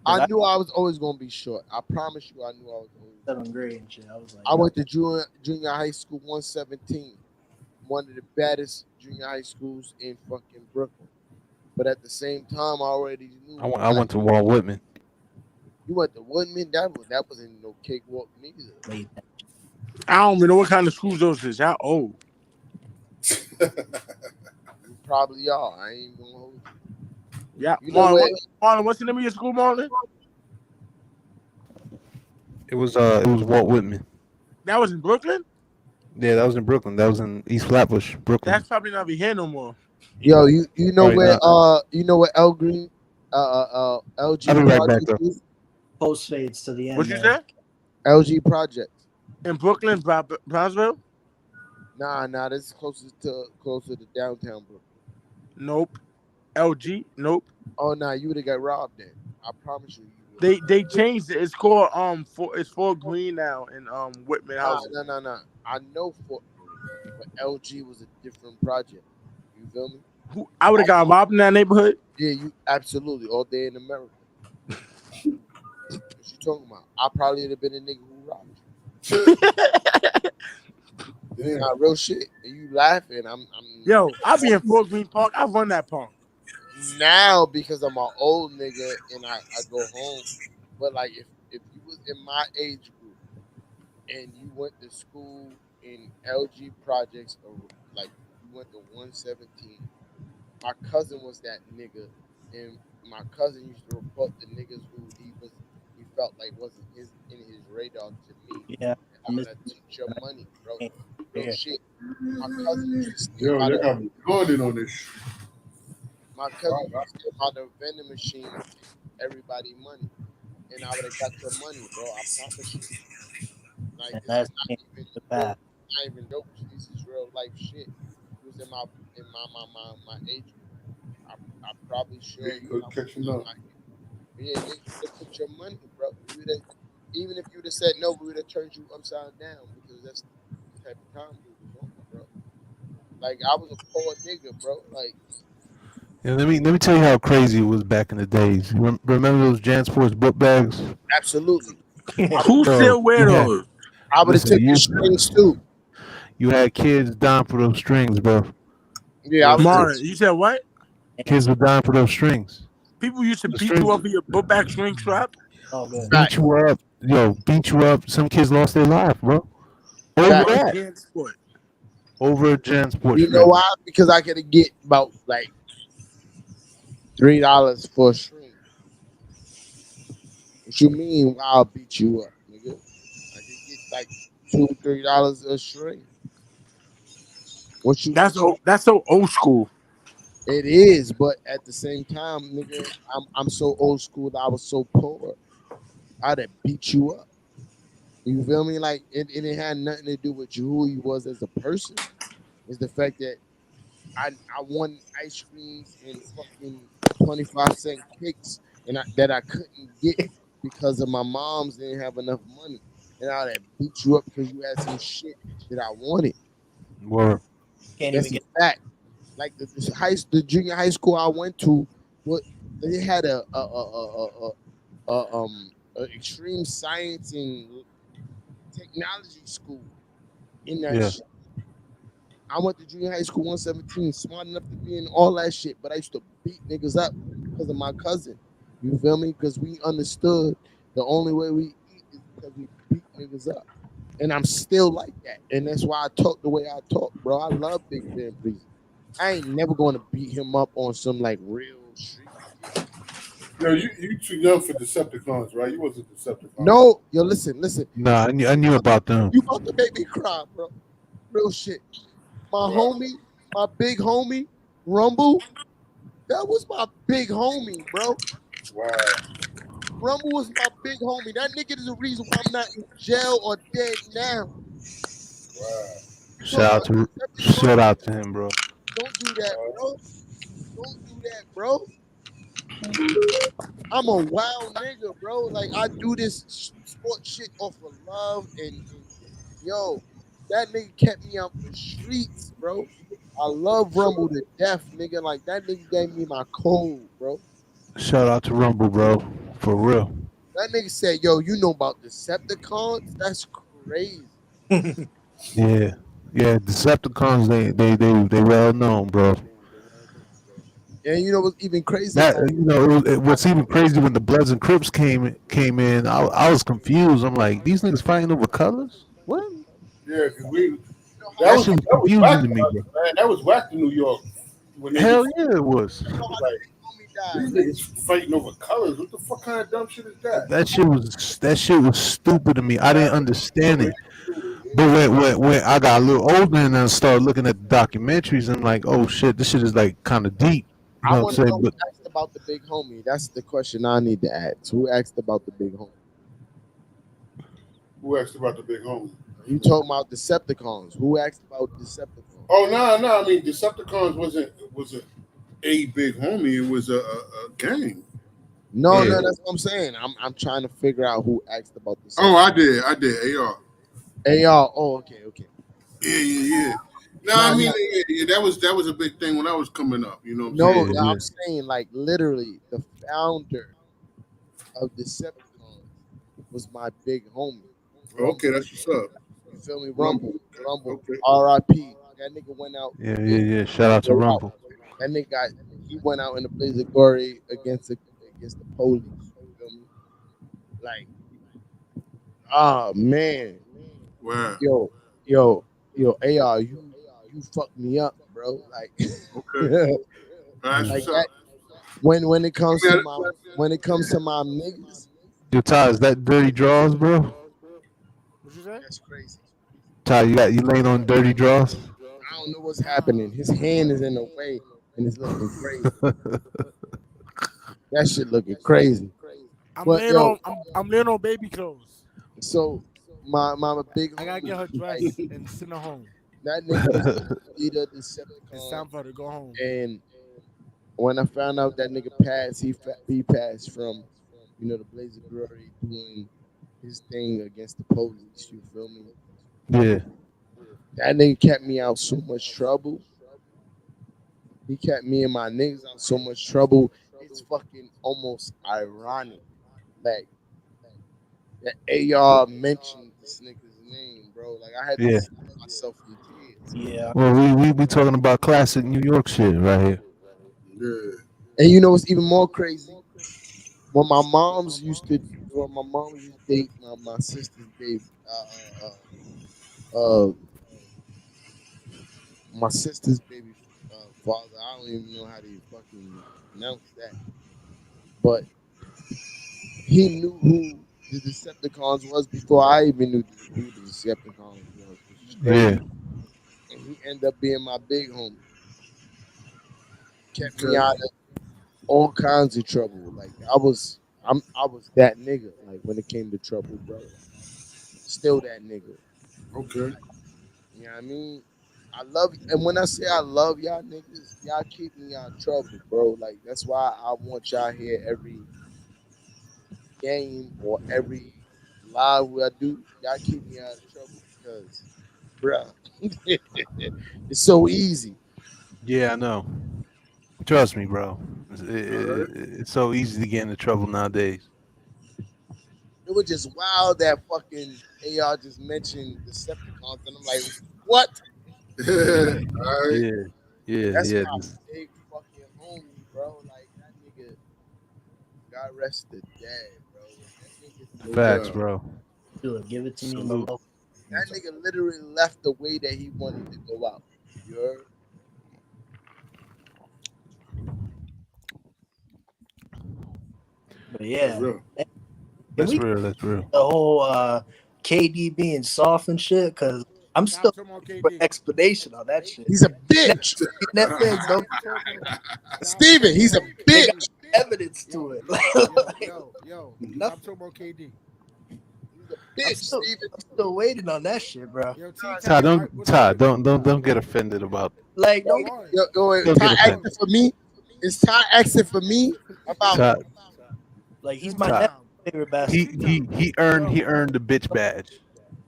I knew I was always gonna be short. I promise you, I knew I was always. 7th grade and shit. I was like, I went to junior high school 117, one of the baddest junior high schools in fucking Brooklyn. But at the same time, I already knew. I went to Walt Whitman. You went to Woodman? That wasn't no cakewalk neither. I don't even know what kind of schools those is. Y'all old. You probably are. I ain't gonna hold you. Yeah, You know Marlon, what's the name of your school, Marlon? It was Walt Whitman. That was in Brooklyn? Yeah, that was in Brooklyn. That was in East Flatbush, Brooklyn. That's probably not be here no more. Yo, you know Right, where El Green LG I'll be right back, Projects though. is? Post fades to the end. What you say? LG Projects. In Brooklyn, Brownsville? Nah, this is closer to downtown Brooklyn. Nope. LG? Nope. Oh nah, you would have got robbed then. I promise you. They changed it. It's called it's Fort Green now in Whitman House. No. I know Fort Green, but LG was a different project. You feel me? I would have got robbed in that neighborhood. Yeah, you absolutely all day in America. What you talking about? I probably would have been a nigga who robbed you. Nah, real shit. And you laughing? Yo, I be in Fort Green Park. I run that park. Now because I'm an old nigga and I go home. But like if you was in my age group and you went to school in LG projects or like you went to 117, my cousin was that nigga, and my cousin used to report the niggas who he felt like wasn't in his radar to me. Yeah, I'm gonna teach your money, bro. Real shit. My cousin used to steal Yo, they got me going on this. My cousin used to steal out the vending machine and take everybody money, and I would have got your money, bro. I promise you. Like that's not even dope. This is real life shit. It was in my age group. I probably sure you catching up. Yeah, they took your money, bro. Even if you would have said no, we would have turned you upside down because that's the type of time we was on, bro. Like I was a poor nigga, bro. Like Yeah, let me tell you how crazy it was back in the days. Remember those Jansports book bags? absolutely. Who still wear those? I would have taken the strings too. You had kids dying for those strings, bro. Yeah, Marlon, you said what? Kids were dying for those strings. People used to beat you up for your book bag string strap. Oh, good. Beat you up, beat you up. Some kids lost their life, bro. Over that. Over a Jansport. You know why? Because I could get about like $3 for a string. What you mean? I'll beat you up, nigga? I could get like $2-3 a string. What you? That's so old school. It is, but at the same time, nigga, I'm so old school that I was so poor. I'd have beat you up. You feel me? Like it had nothing to do with who you was as a person. It's the fact that I won ice creams and fucking 25-cent kicks that I couldn't get because of my moms didn't have enough money. And I'd have beat you up because you had some shit that I wanted. Word. That's a fact. Like the junior high school I went to, they had a extreme science and technology school in that Yeah. shit. I went to junior high school 117, smart enough to be in all that shit, but I used to beat niggas up because of my cousin. You feel me? Because we understood the only way we eat is because we beat niggas up. And I'm still like that. And that's why I talk the way I talk, bro. I love Big Ben Priest. I ain't never going to beat him up on some like real street shit. Yo, you too young for Decepticons, right? You wasn't Decepticon. No, yo, listen. Nah, I knew about them. You about to make me cry, bro. Real shit. My homie, my big homie, Rumble, that was my big homie, bro. Wow. Rumble was my big homie. That nigga is the reason why I'm not in jail or dead now. Wow. You talk Shout about out to him, bro. don't do that, bro. Don't do that, bro. I'm a wild nigga, bro. Like I do this sport shit off of love and yo, that nigga kept me out the streets, bro. I love Rumble to death, nigga. Like that nigga gave me my code, bro. Shout out to Rumble, bro. For real. That nigga said, yo, you know about Decepticons? That's crazy. Yeah. Yeah, Decepticons, they well known, bro. And you know what's even crazy That about what's even crazy when the Bloods and Crips came in, I was confused. I'm like, these niggas fighting over colors? What? Yeah, because that That was shit was whack confusing to to me, us, bro. man. That was whack to New York when they Hell was yeah, it was. like, these niggas fighting over colors. What the fuck kind of dumb shit is that? That shit was stupid to me. I didn't understand it. But when I got a little older and then started looking at the documentaries, I'm like, oh shit, this shit is like kind of deep. You I know what I'm want to know saying? who But asked about the big homie. That's the question I need to ask. Who asked about the big homie? Who asked about the big homie? You talking about Decepticons. Who asked about Decepticons? Oh no. I mean, Decepticons wasn't a big homie. It was a gang. No, that's what I'm saying. I'm trying to figure out who asked about Decepticons. Oh, I did. AR. AR. Oh, okay. Yeah. No, I mean, yeah, that was a big thing when I was coming up. You know what I'm saying? No, I'm saying like literally the founder of Decepticons was my big homie. Rumble. Okay, that's what's up. You feel me? Rumble. Okay. R.I.P. That nigga went out. yeah. Shout out to Rumble. That nigga he went out in a blaze of glory against the police. You feel me? Like, oh man. Wow. Yo, AR, you fucked me up, bro. Like, okay. Like that, when it comes to my niggas. Yo, Ty, is that dirty draws, bro? What you say? That's crazy. Ty, you laying on dirty draws? I don't know what's happening. His hand is in the way and it's looking crazy. That shit looking crazy. I'm laying on baby clothes. So my big I gotta get her dressed and send her home. That nigga leader Decepticon. It's time for her to go home. And when I found out that nigga passed, he passed from, the Blaze of Glory doing his thing against the police. You feel me? Yeah. That nigga kept me out so much trouble. He kept me and my niggas out so much trouble. It's fucking almost ironic. Like that AR mentioned this nigga's name, bro. Like I had to stop myself from tears. Yeah. Well, we be talking about classic New York shit right here. Yeah. And you know what's even more crazy? When my moms used to date my sister's baby, my sister's baby father. I don't even know how to fucking pronounce that, but he knew who the Decepticons was before I even knew who the Decepticons was. Which is crazy. Yeah. And he ended up being my big homie. Kept me out of all kinds of trouble. Like I was that nigga. Like when it came to trouble, bro. Still that nigga. Okay. You know what I mean? I love, and when I say I love y'all niggas, y'all keep me out of trouble, bro. Like that's why I want y'all here every game or every live I do. Y'all keep me out of trouble because, bro, it's so easy. Yeah, I know. Trust me, bro. It's so easy to get into trouble nowadays. it was just wild that fucking AR just mentioned Decepticons, and I'm like, what? All right. That's Yeah. my big fucking homie, bro. Like that nigga, God rest the dead, bro. That nigga, Facts, bro. Dude, give it to me in the Salute. low. that nigga literally left the way that he wanted to go out. You heard? But yeah, real. can That's we real. That's real. the whole KD being soft and shit? Because I'm still Stop talking about for KD. explanation on that shit. He's a bitch. Net fans don't Steven, he's a they got bitch. evidence to it. Yo, Nothing. stop talking about KD. Bitch, I'm still, Steven. I'm still waiting on that shit, bro. Yo, Todd, don't get offended about. Like, don't Yo, Don't Ty get asking offended. for me. Is Ty asking for me about Todd, like he's my Todd. favorite basketball. he earned the bitch badge.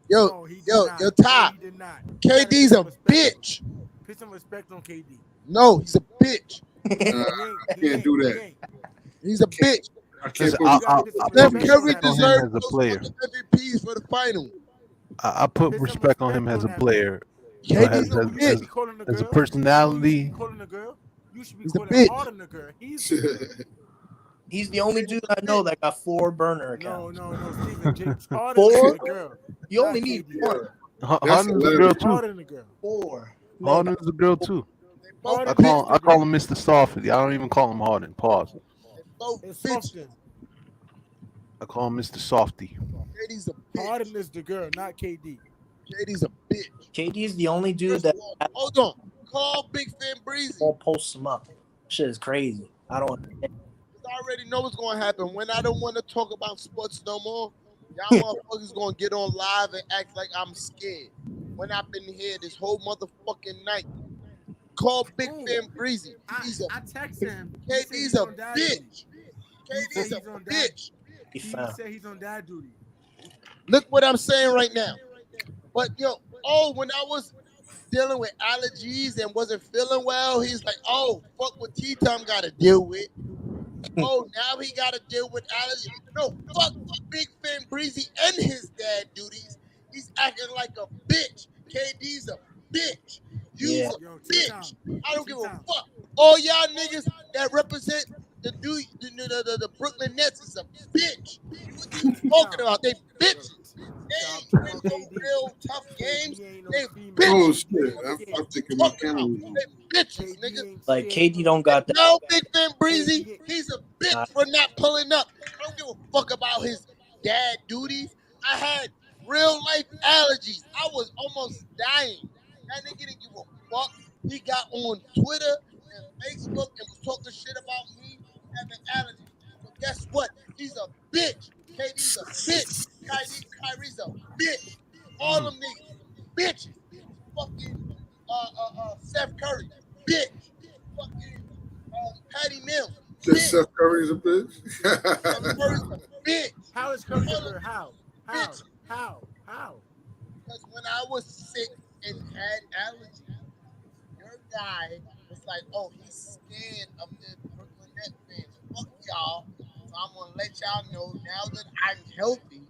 yo, No, he did yo, not. yo, Ty? No, he did not. KD's a bitch. Put some respect on KD. No, he's a bitch. Can't do that. He's a bitch. I can't Listen, put I'll Steph put Curry respect on him deserves as a those player. fucking MVPs for the final. I put Put some respect on him respect as a on that player. KD's a You should bitch. be calling the As a girl. personality, Calling the girl. You should be He's a calling bitch. Harden the girl. He's the only dude I know that got 4 burner accounts. No, Steven. James Harden is 4? the girl. You not only need KD. 1. Harden's a girl too. Harden the girl. 4. Harden's a girl too. Both I bitches. call him Mr. Softy. I don't even call him Harden. Pause. Both It's bitches. Softon. I call him Mr. Softy. KD's a bitch. Harden is the girl, not KD. KD's a bitch. KD's the only dude First that of all, hold on. Call Big Fan Breezy. won't post him up. Shit is crazy. I don't understand. I already know what's going to happen. When I don't want to talk about sports no more, y'all motherfuckers going to get on live and act like I'm scared. When I've been here this whole motherfucking night. Call Big Fan Breezy. I text him. KD's a bitch. KD's a bitch. He said he's on dad duty. Look what I'm saying right now. But when I was dealing with allergies and wasn't feeling well, he's like, oh, fuck what T-Tom got to deal with. Oh, now he got to deal with allergies. No, fuck Big Fan Breezy and his dad duties. He's acting like a bitch. KD's a bitch. You's a bitch. I don't give a fuck. All y'all niggas that represent the Brooklyn Nets is a bitch. What you talking about? They bitches. They ain't win no real tough games. They bitches. Oh shit! I'm thinking my camera. They bitches, nigga. Like KD don't got that. No, Big Fan Breezy, he's a bitch for not pulling up. I don't give a fuck about his dad duties. I had real life allergies. I was almost dying. That nigga didn't give a fuck. He got on Twitter and Facebook and was talking shit about me having allergies. So guess what? He's a bitch. KD's a bitch. Kyrie's a bitch. All them niggas, bitches. Fucking Steph Curry, bitch. Fucking Patty Mills, bitch. Seth Curry's a bitch. Steph Curry's a bitch. How is Curry a girl? How? Because when I was sick and had allergies, your guy was like, oh, he's scared of the Brooklyn Nets fans. Fuck y'all. So I'm going to let y'all know now that I'm healthy,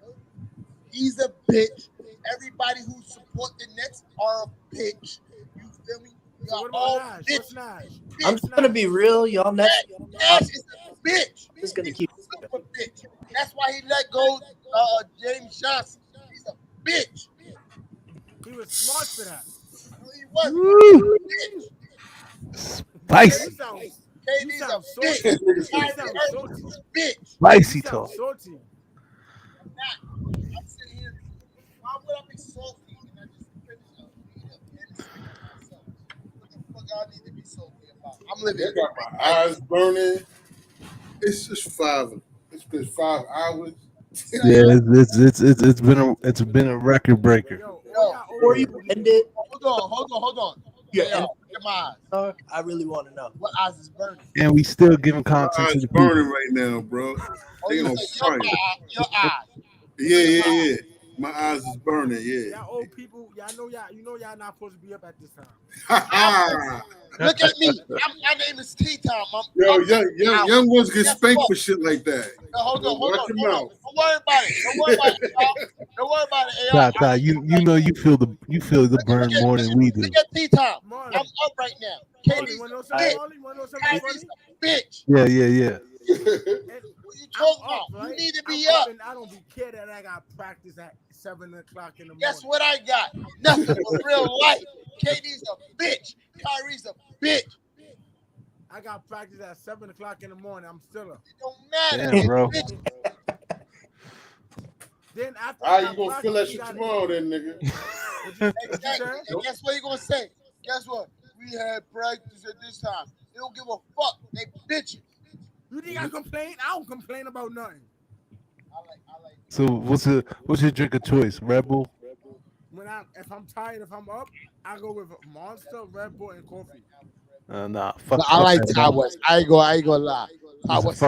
he's a bitch. Everybody who support the Nets are a bitch. You feel me? So what about Nash? What's Nash? I'm just gonna be real, y'all. Nash is a bitch. Just gonna keep. Super bitch. That's why he let go James Johnson. He's a bitch. He was smart for that. No, he wasn't. Spicy. KD's a salty. bitch. You sound salty. Bitch. Spicy You sound talk. salty. I'm not. I'm sitting here. Why would I be salty? And I just finished myself. What the fuck I need to be salty about? I'm living. I got my eyes burning. It's just 5. It's been 5 hours. Yeah, it's been a record breaker. Before you end it, hold on. Yeah, my eyes. I really want to know. What eyes is burning? And we still giving My content to eyes the people. burning right now, bro. They on fire. Your eyes. Yeah. My eyes is burning. Yeah. Y'all old people, y'all know y'all not supposed to be up at this time. Look at me. My name is T-Tom. Yo, young ones get spanked for shit like that. Hold on. Watch your mouth. Don't worry about it, y'all. Don't worry about it. Hey, Ty, you know you feel the burn more than we do. Look at T-Tom. I'm up right now. Katie's a bitch. Yeah. What you talking about? Right? You need to I'm be up. And I don't be care that I got practice at 7 o'clock in the morning. Guess what I got? Nothing but real life. Katie's a bitch. Kyrie's a bitch. I got practice at 7 o'clock in the morning. I'm still up. It don't matter. Damn, bro. Then after you gonna feel that shit tomorrow, then, nigga? Exactly. And guess what you gonna say? Guess what? We had practice at this time. They don't give a fuck. They bitches. You think I complain? I don't complain about nothing. I like. So what's your drink of choice? Red Bull? If I'm tired, if I'm up, I go with Monster, Red Bull, and coffee. Nah, fuck. I like Ty West. I ain't gonna lie. Ty West,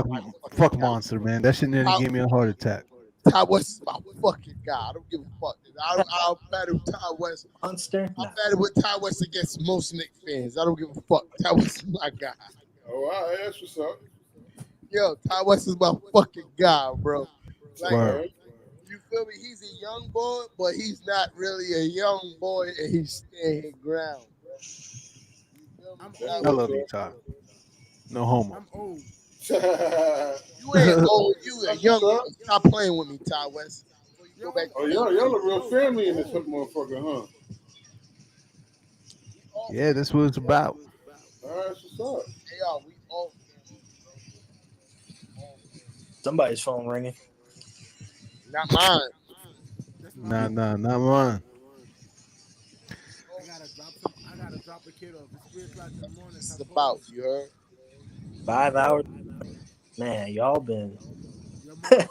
fuck Monster, man. That shit nearly gave me a heart attack. Ty West is my fucking guy. I don't give a fuck. I'll battle Ty West. Monster. I'll battle with Ty West against most Knicks fans. I don't give a fuck. Ty West is my guy. Oh, all right, that's what's up. Yo, Ty West is my fucking guy, bro. Like, Word. you feel me? He's a young boy, but he's not really a young boy, and he's staying his ground, bro. I love you, Ty. No homo. I'm old. You ain't old. You a young boy. Stop playing with me, Ty West. Go back. Oh, y'all a real family in this motherfucker, huh? Yeah, that's what it's about. All right, that's what's up. Hey, y'all, we all Somebody's phone ringing. not mine. Nah, not mine. I gotta drop a kid off. It's 3 o'clock in the morning. This is about, you heard? 5 hours. Man, y'all been.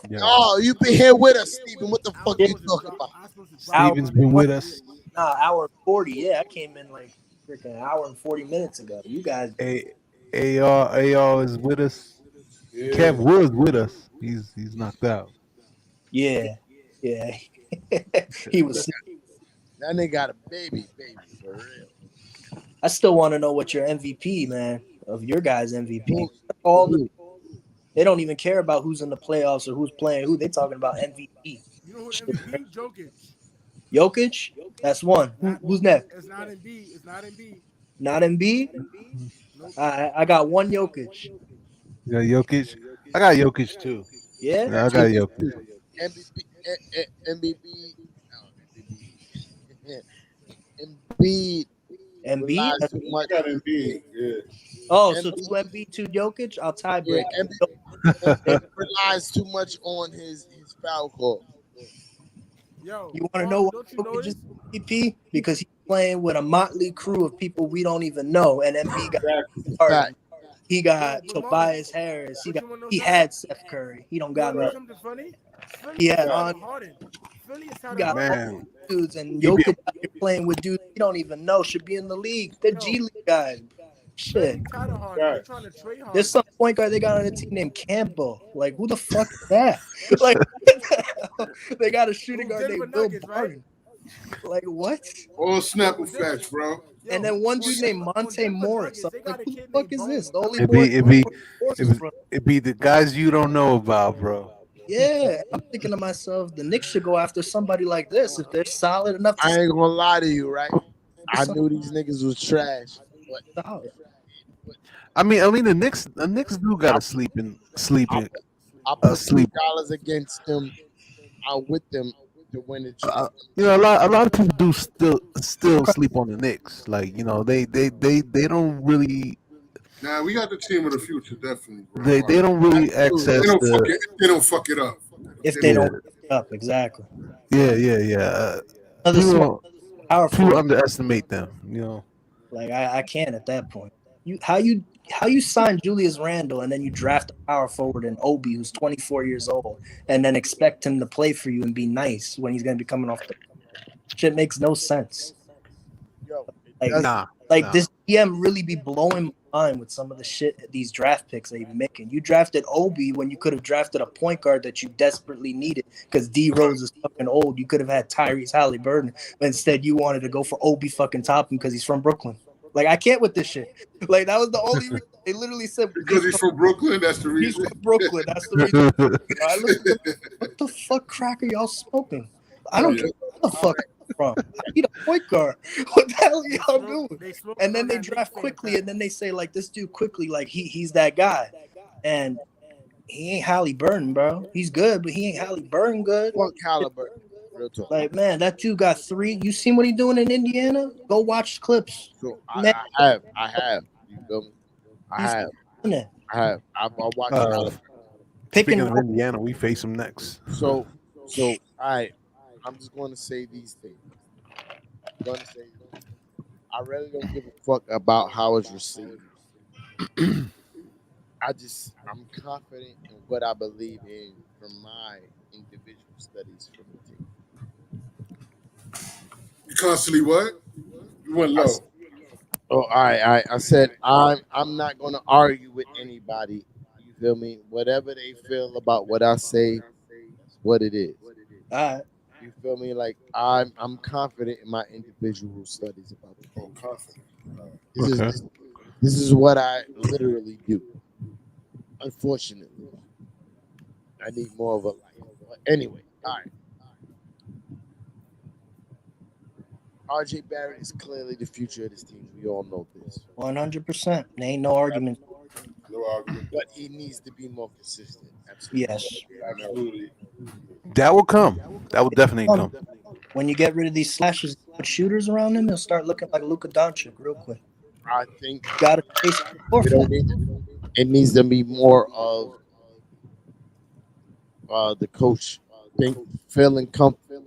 Yeah. Oh, you been here with us, Steven. What the fuck you talking about? Steven's been with us. Nah, hour and 40. Yeah, I came in like freaking an hour and 40 minutes ago. You guys. AR is with us. Yeah. Kev was with us. He's knocked out. Yeah. He was. That nigga got a baby, for real. I still want to know what your MVP, man, of your guys' MVP. They don't even care about who's in the playoffs or who's playing who. They talking about MVP. You know who MVP? Jokic. Jokic? That's one. Who's next? It's not in B. Not in B? Nope. I got one Jokic. You got Jokic? I got Jokic too. Yeah? I got Jokic. Embiid. I got Embiid. Yeah. Oh, so 2 Embiid, 2 Jokic? I'll tie break. Embiid relies too much on his foul call. Yo, you want to know what Jokic is MVP? Because he's playing with a motley crew of people we don't even know, and Embiid got he got Tobias Harris. He had Seth Curry. He don't got nothing. He had Harden. He got Man. dudes, and Jokic playing with dudes you don't even know should be in the league. They're G League guys. Shit. There's some point guard they got on the team named Campbell. Like, who the fuck is that? Like, they got a shooting guard named Bill Barton. Like, what? All Snapple facts, bro. And then one dude named Monte Morris. I'm like, who the fuck is this? The only It'd be the guys you don't know about, bro. Yeah, I'm thinking to myself, the Knicks should go after somebody like this if they're solid enough. I ain't gonna lie to you, right? I knew these niggas was trash. Solid. I mean, the Knicks do gotta sleep in. I put $3 against them. I'm with them to win it. A lot of people do still sleep on the Knicks. Like, they don't really. Nah, we got the team of the future, definitely. Bro. They don't really access. They don't fuck it up. If they don't fuck it up, exactly. Yeah. People underestimate them. Like I can't at that point. How you sign Julius Randle and then you draft a power forward in Obi who's 24 years old and then expect him to play for you and be nice when he's gonna be coming off the shit makes no sense. This GM really be blowing my mind with some of the shit these draft picks they've been making. You drafted Obi when you could have drafted a point guard that you desperately needed because D Rose is fucking old. You could have had Tyrese Halliburton, but instead you wanted to go for Obi fucking Toppin because he's from Brooklyn. Like I can't with this shit. Like that was the only reason. They literally said because he's from Brooklyn. That's the reason. He's from Brooklyn. That's the reason. I looked at them, what the fuck crack are y'all smoking? I don't care where the fuck I'm from. I need a point guard. What the hell are y'all doing? And then they draft quickly, and then they say like this dude quickly, like he's that guy, and he ain't Halle Burton, bro. He's good, but he ain't Halle Burton good. Fuck Halliburton. Real talk. Like man, that dude got 3. You seen what he doing in Indiana? Go watch clips. So Man, I have. You feel me? I have. I've watched Halliburton. Speaking of Indiana, we face them next. So I'm just going to say these things. I really don't give a fuck about how it's received. I'm confident in what I believe in from my individual studies from the team. You constantly what? You went low. All right. I said I'm not going to argue with anybody. You feel me? Whatever they feel about what I say, that's what it is. All right. You feel me? Like I'm confident in my individual studies about the team. Confident. This is what I literally do. Unfortunately, I need more of a life. But anyway, all right. RJ Barrett is clearly the future of this team. We all know this. 100%. There ain't no argument. No argument. But he needs to be more consistent. Absolutely. Yes. Absolutely. That will come. That will definitely come. When you get rid of these slashes, put shooters around him, he'll start looking like Luka Doncic real quick. I think got to it needs to be more of the coach feeling comfortable.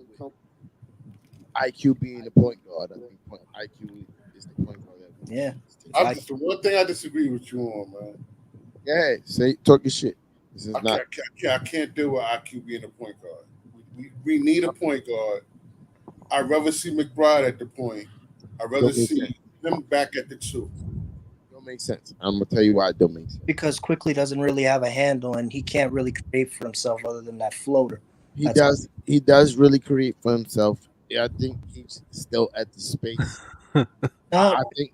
IQ being the point guard. I think IQ is the point guard. Yeah. The one thing I disagree with you on, man. Yeah, talk your shit. This is I can't deal with IQ being a point guard. We need a point guard. I'd rather see McBride at the point. I'd rather see him back at the 2. Don't make sense. I'm gonna tell you why it don't make sense. Because Quickly doesn't really have a handle, and he can't really create for himself other than that floater. He does really create for himself. Yeah, I think he's still at the space. I think.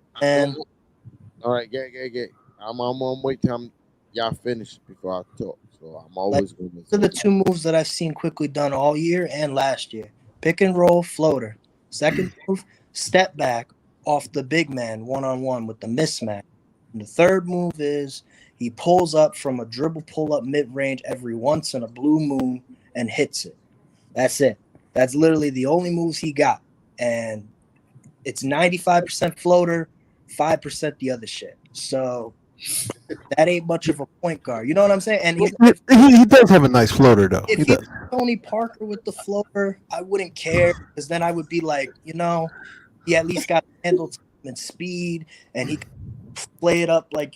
All right, get. I'm on wait till y'all finish before I talk. So I'm always going to. Those are the 2 moves that I've seen Quickly done all year and last year: pick and roll, floater. Second move, step back off the big man 1-on-1 with the mismatch. And the third move is he pulls up from a dribble pull up mid range every once in a blue moon and hits it. That's it. That's literally the only moves he got. And it's 95% floater, 5% the other shit. So that ain't much of a point guard. You know what I'm saying? And he does have a nice floater, though. If he was Tony Parker with the floater, I wouldn't care, because then I would be like, he at least got handle time and speed, and he could play it up like,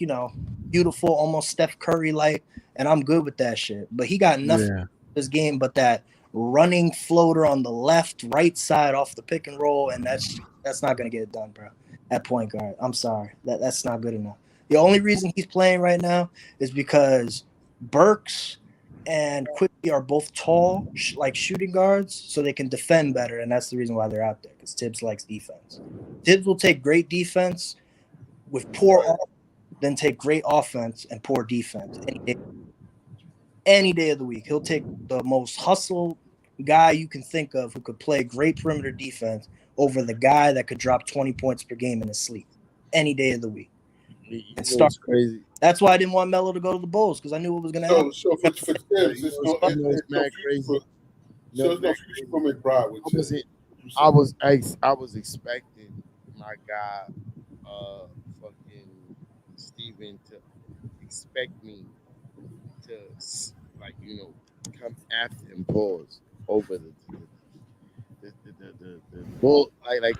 beautiful, almost Steph Curry like, and I'm good with that shit. But he got nothing in this game but that running floater on the left, right side off the pick and roll, and that's not gonna get it done, bro. At point guard, I'm sorry, that's not good enough. The only reason he's playing right now is because Burks and Quickly are both tall, like shooting guards, so they can defend better, and that's the reason why they're out there. Because Tibbs likes defense. Tibbs will take great defense with poor offense, then take great offense and poor defense any day of the week. He'll take the most hustle guy you can think of who could play great perimeter defense over the guy that could drop 20 points per game in his sleep any day of the week. And start crazy. That's why I didn't want Melo to go to the Bulls, because I knew what was going to happen. So for Tibbs, it's no future for McBride with Tibbs. I was expecting my guy, fucking Steven, to expect me to come after him, pause over the bull, like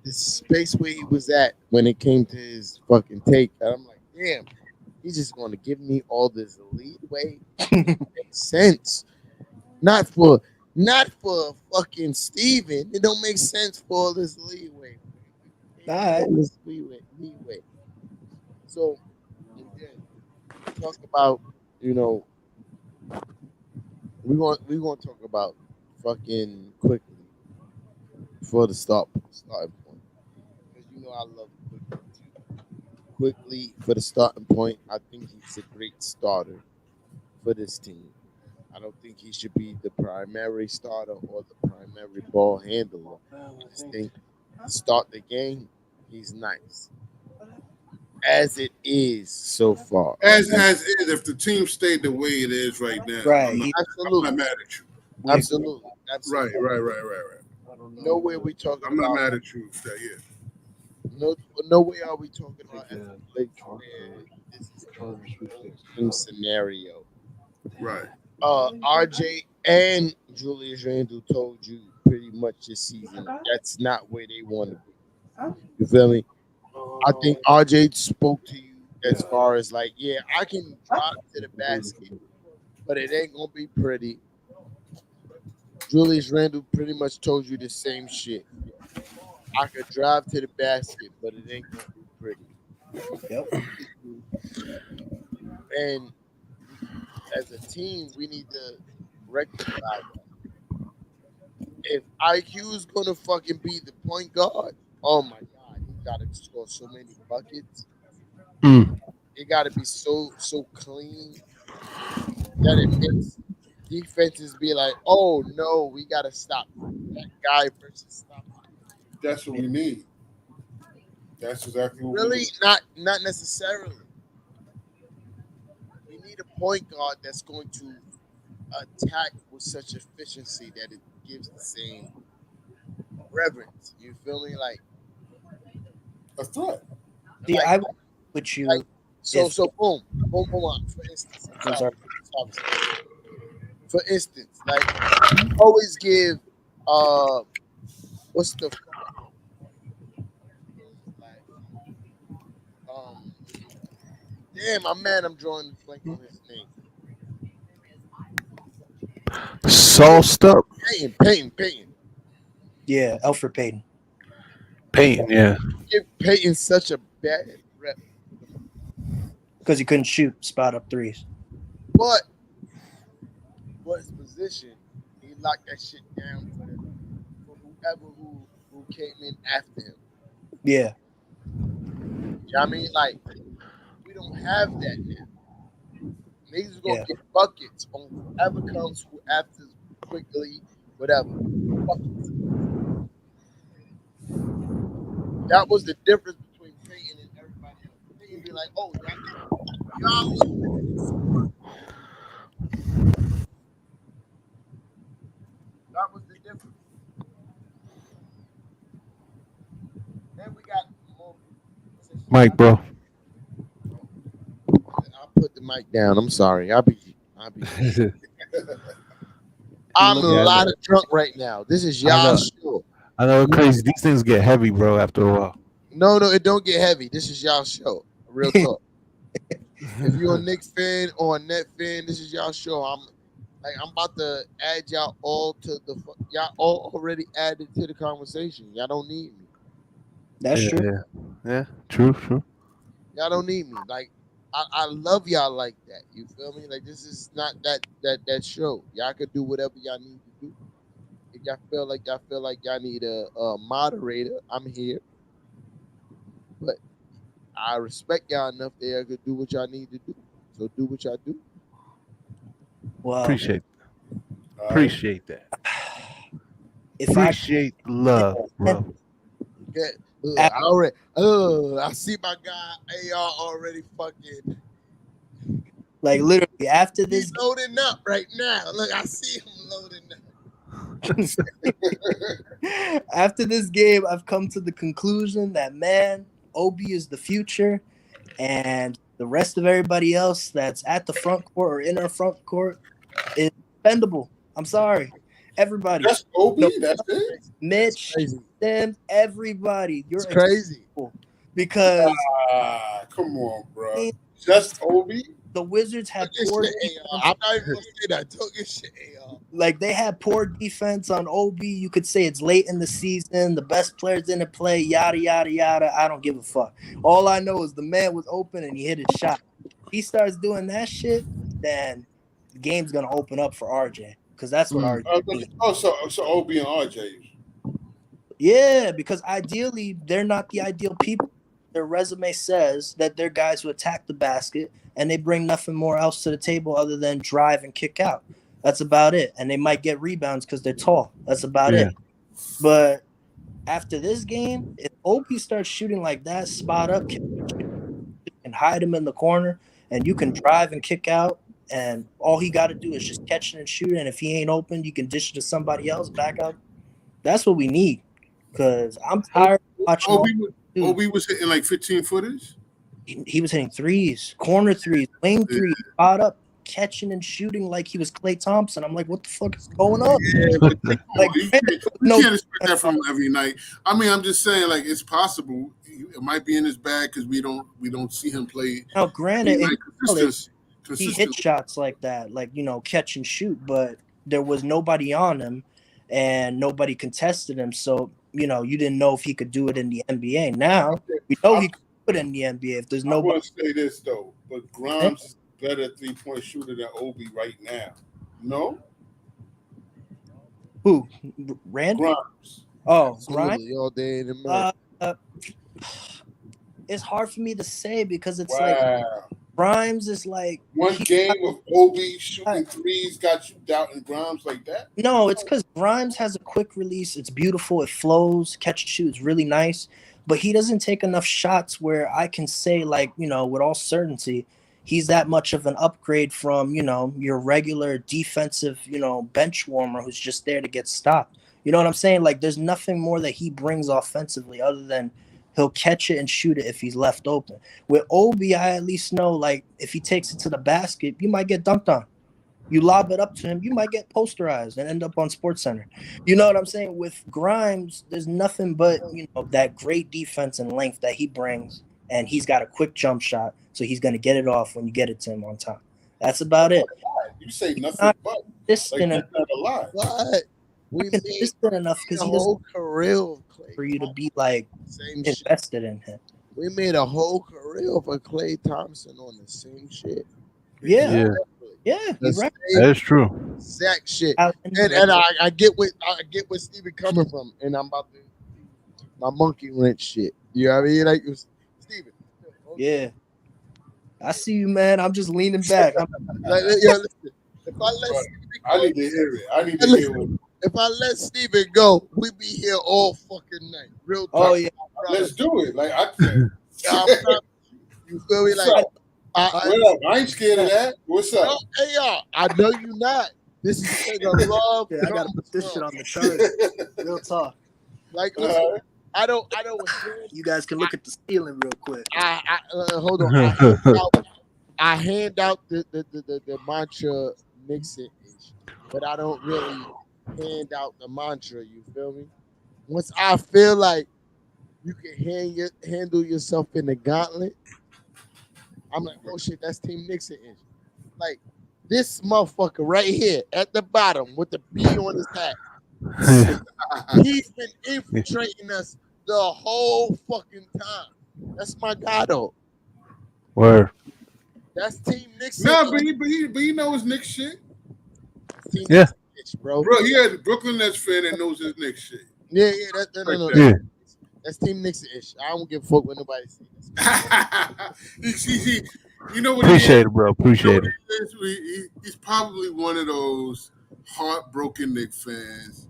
the space where he was at when it came to his fucking take. And I'm like, damn, he's just going to give me all this leeway. Makes sense. Not for fucking Steven. It don't make sense for all this leeway. All right. All this leeway. So, again, talk about, we're going to talk about fucking Quickly for the starting point. Because I love Quickly. quickly for the starting point, I think he's a great starter for this team. I don't think he should be the primary starter or the primary ball handler. I just think to start the game, he's nice. As it is so far. As is, if the team stayed the way it is right now, Right. Absolutely. I'm not mad at you. Absolutely. Absolutely. Right. No way we talking I'm not about mad at you for that. Yeah. no way are we talking about as a Knicks where this is a dream scenario. Right. RJ and Julius Randle told you pretty much this season that's not where they want to be. You feel me? I think RJ spoke to you as far as like, yeah, I can drive to the basket, but it ain't gonna be pretty. Julius Randle pretty much told you the same shit. I could drive to the basket, but it ain't gonna be pretty. Yep. And as a team, we need to rectify that. If IQ is gonna fucking be the point guard, oh my god, he gotta score so many buckets. It gotta be so clean that it makes defenses be like, oh no, we gotta stop that guy versus stop. That's what we need. That's exactly what Really, we need. not necessarily. We need a point guard that's going to attack with such efficiency that it gives the same reverence. You feel me? Like a threat. See, I would put you. Like, so boom. For instance, I'm sorry. For instance, like always give what's the damn, I'm mad I'm drawing the blank on his name. Sauced up. Peyton. Yeah, Alfred Payton. Peyton, yeah. Give Peyton such a bad rep. Because he couldn't shoot spot up threes. But his position, he locked that shit down for whoever who came in after him. Yeah. You know what I mean? Like, we don't have that now. Niggas gonna get buckets on whoever comes who after quickly, whatever. Buckets. That was the difference between Peyton and everybody else. Peyton be like, oh, y'all. That was the difference. Then we got more. Mike, bro. I'll put the mic down. I'm sorry. I'll be. I'm a lot of drunk right now. This is y'all's show. I know it's crazy. These things get heavy, bro, after a while. No, it don't get heavy. This is y'all show. Real talk. If you're a Knicks fan or a Net fan, this is y'all show. I'm about to add y'all all to y'all all already added to the conversation. Y'all don't need me. That's true. Yeah. True. Y'all don't need me. Like I love y'all like that. You feel me? Like this is not that show. Y'all could do whatever y'all need to do. If y'all feel like y'all need a moderator, I'm here. But I respect y'all enough that y'all could do what y'all need to do. So do what y'all do. Wow. Appreciate that. Appreciate love, bro. Yeah. I see my guy AR already fucking. Like literally after this, he's loading up right now. Look, I see him loading up. After this game, I've come to the conclusion that Obi is the future, and the rest of everybody else that's at the front court or in our front court is expendable. I'm sorry, everybody. That's Obi. That's it. Mitch, Sims, everybody. You're crazy because come on, bro. Just Obi. The Wizards had poor defense. I'm not even gonna say that. Don't get shit, Like they had poor defense on Obi. You could say it's late in the season. The best players didn't play. Yada yada yada. I don't give a fuck. All I know is the man was open and he hit his shot. He starts doing that shit, then the game's gonna open up for RJ because that's what RJ needs. So Obi and RJ. Yeah, because ideally they're not the ideal people. their resume says that they're guys who attack the basket and they bring nothing more else to the table other than drive and kick out. That's about it. And they might get rebounds because they're tall. That's about it. But after this game, if Obi starts shooting like that, spot up, and hide him in the corner, and you can drive and kick out, and all he got to do is just catch it and shoot it. And if he ain't open, you can dish it to somebody else, back out. That's what we need. Because I'm tired of watching. Obi was hitting like 15 footers. He was hitting threes, corner threes, wing threes, spot up, catching and shooting like he was Klay Thompson. I'm like, what the fuck is going on? Yeah, like, you can't expect that from him every night. I mean, I'm just saying, like, it's possible. It might be in his bag because we don't see him play. Now, granted, like, he hit shots like that, like, you know, catch and shoot, but there was nobody on him and nobody contested him. So, you know, you didn't know if he could do it in the NBA. Now we know he could do it in the NBA if there's nobody. I want to say this though, but Grimes is a better 3-point shooter than Obi right now. No? Who? Randall? Grimes. Oh, Grimes? All day in the it's hard for me to say because it's like Grimes is like one game of Obi shooting threes got you doubting Grimes like that? No, it's because Grimes has a quick release. It's beautiful. It flows. Catch and shoot is really nice. But he doesn't take enough shots where I can say, like, you know, with all certainty, he's that much of an upgrade from, you know, your regular defensive, you know, bench warmer who's just there to get stopped. You know what I'm saying? Like, there's nothing more that he brings offensively other than he'll catch it and shoot it if he's left open. With Obi, I at least know, like, if he takes it to the basket, you might get dunked on. You lob it up to him, you might get posterized and end up on SportsCenter. You know what I'm saying? With Grimes, there's nothing but, you know, that great defense and length that he brings, and he's got a quick jump shot, so he's going to get it off when you get it to him on time. That's about it. You say nothing but. Distant like, that's not a lie. What? We made consistent enough because he whole career of Klay for you to be like invested in him. We made a whole career for Klay Thompson on the same shit. Yeah, you're right. That's true. Exact shit. And I get where Steven coming from, and I'm about to my monkey wrench shit. You know what I mean? Like Steven. Yeah. I see you, man. I'm just leaning back. Like, yo, listen, if I let Steven go, I need to hear it. I need to hear it. If I let Steven go, we be here all fucking night. Real talk. Oh yeah. Let's do it. Like I you feel me? Like I ain't scared of that. What's up? Hey y'all, I know you not. This is the love. Yeah, I gotta put this shit on the chart. Real talk. Like listen, I don't. You guys can look at the ceiling real quick. Hold on. I hand out the mantra Nixon, but I don't really hand out the mantra. You feel me? Once I feel like you can handle yourself in the gauntlet, I'm like, oh shit, that's Team Nixon. Like this motherfucker right here at the bottom with the B on his hat. He's been infiltrating us the whole fucking time. That's my guy though. Word. That's Team Nixon. No, but he knows Knicks shit. Team yeah. Nixon, bro. He had a Brooklyn Nets fan that knows his Knicks shit. Yeah, no. That's Team Nixon-ish. I don't give a fuck what nobody says. You know what? Appreciate it, bro. Appreciate it. He's probably one of those heartbroken Knicks fans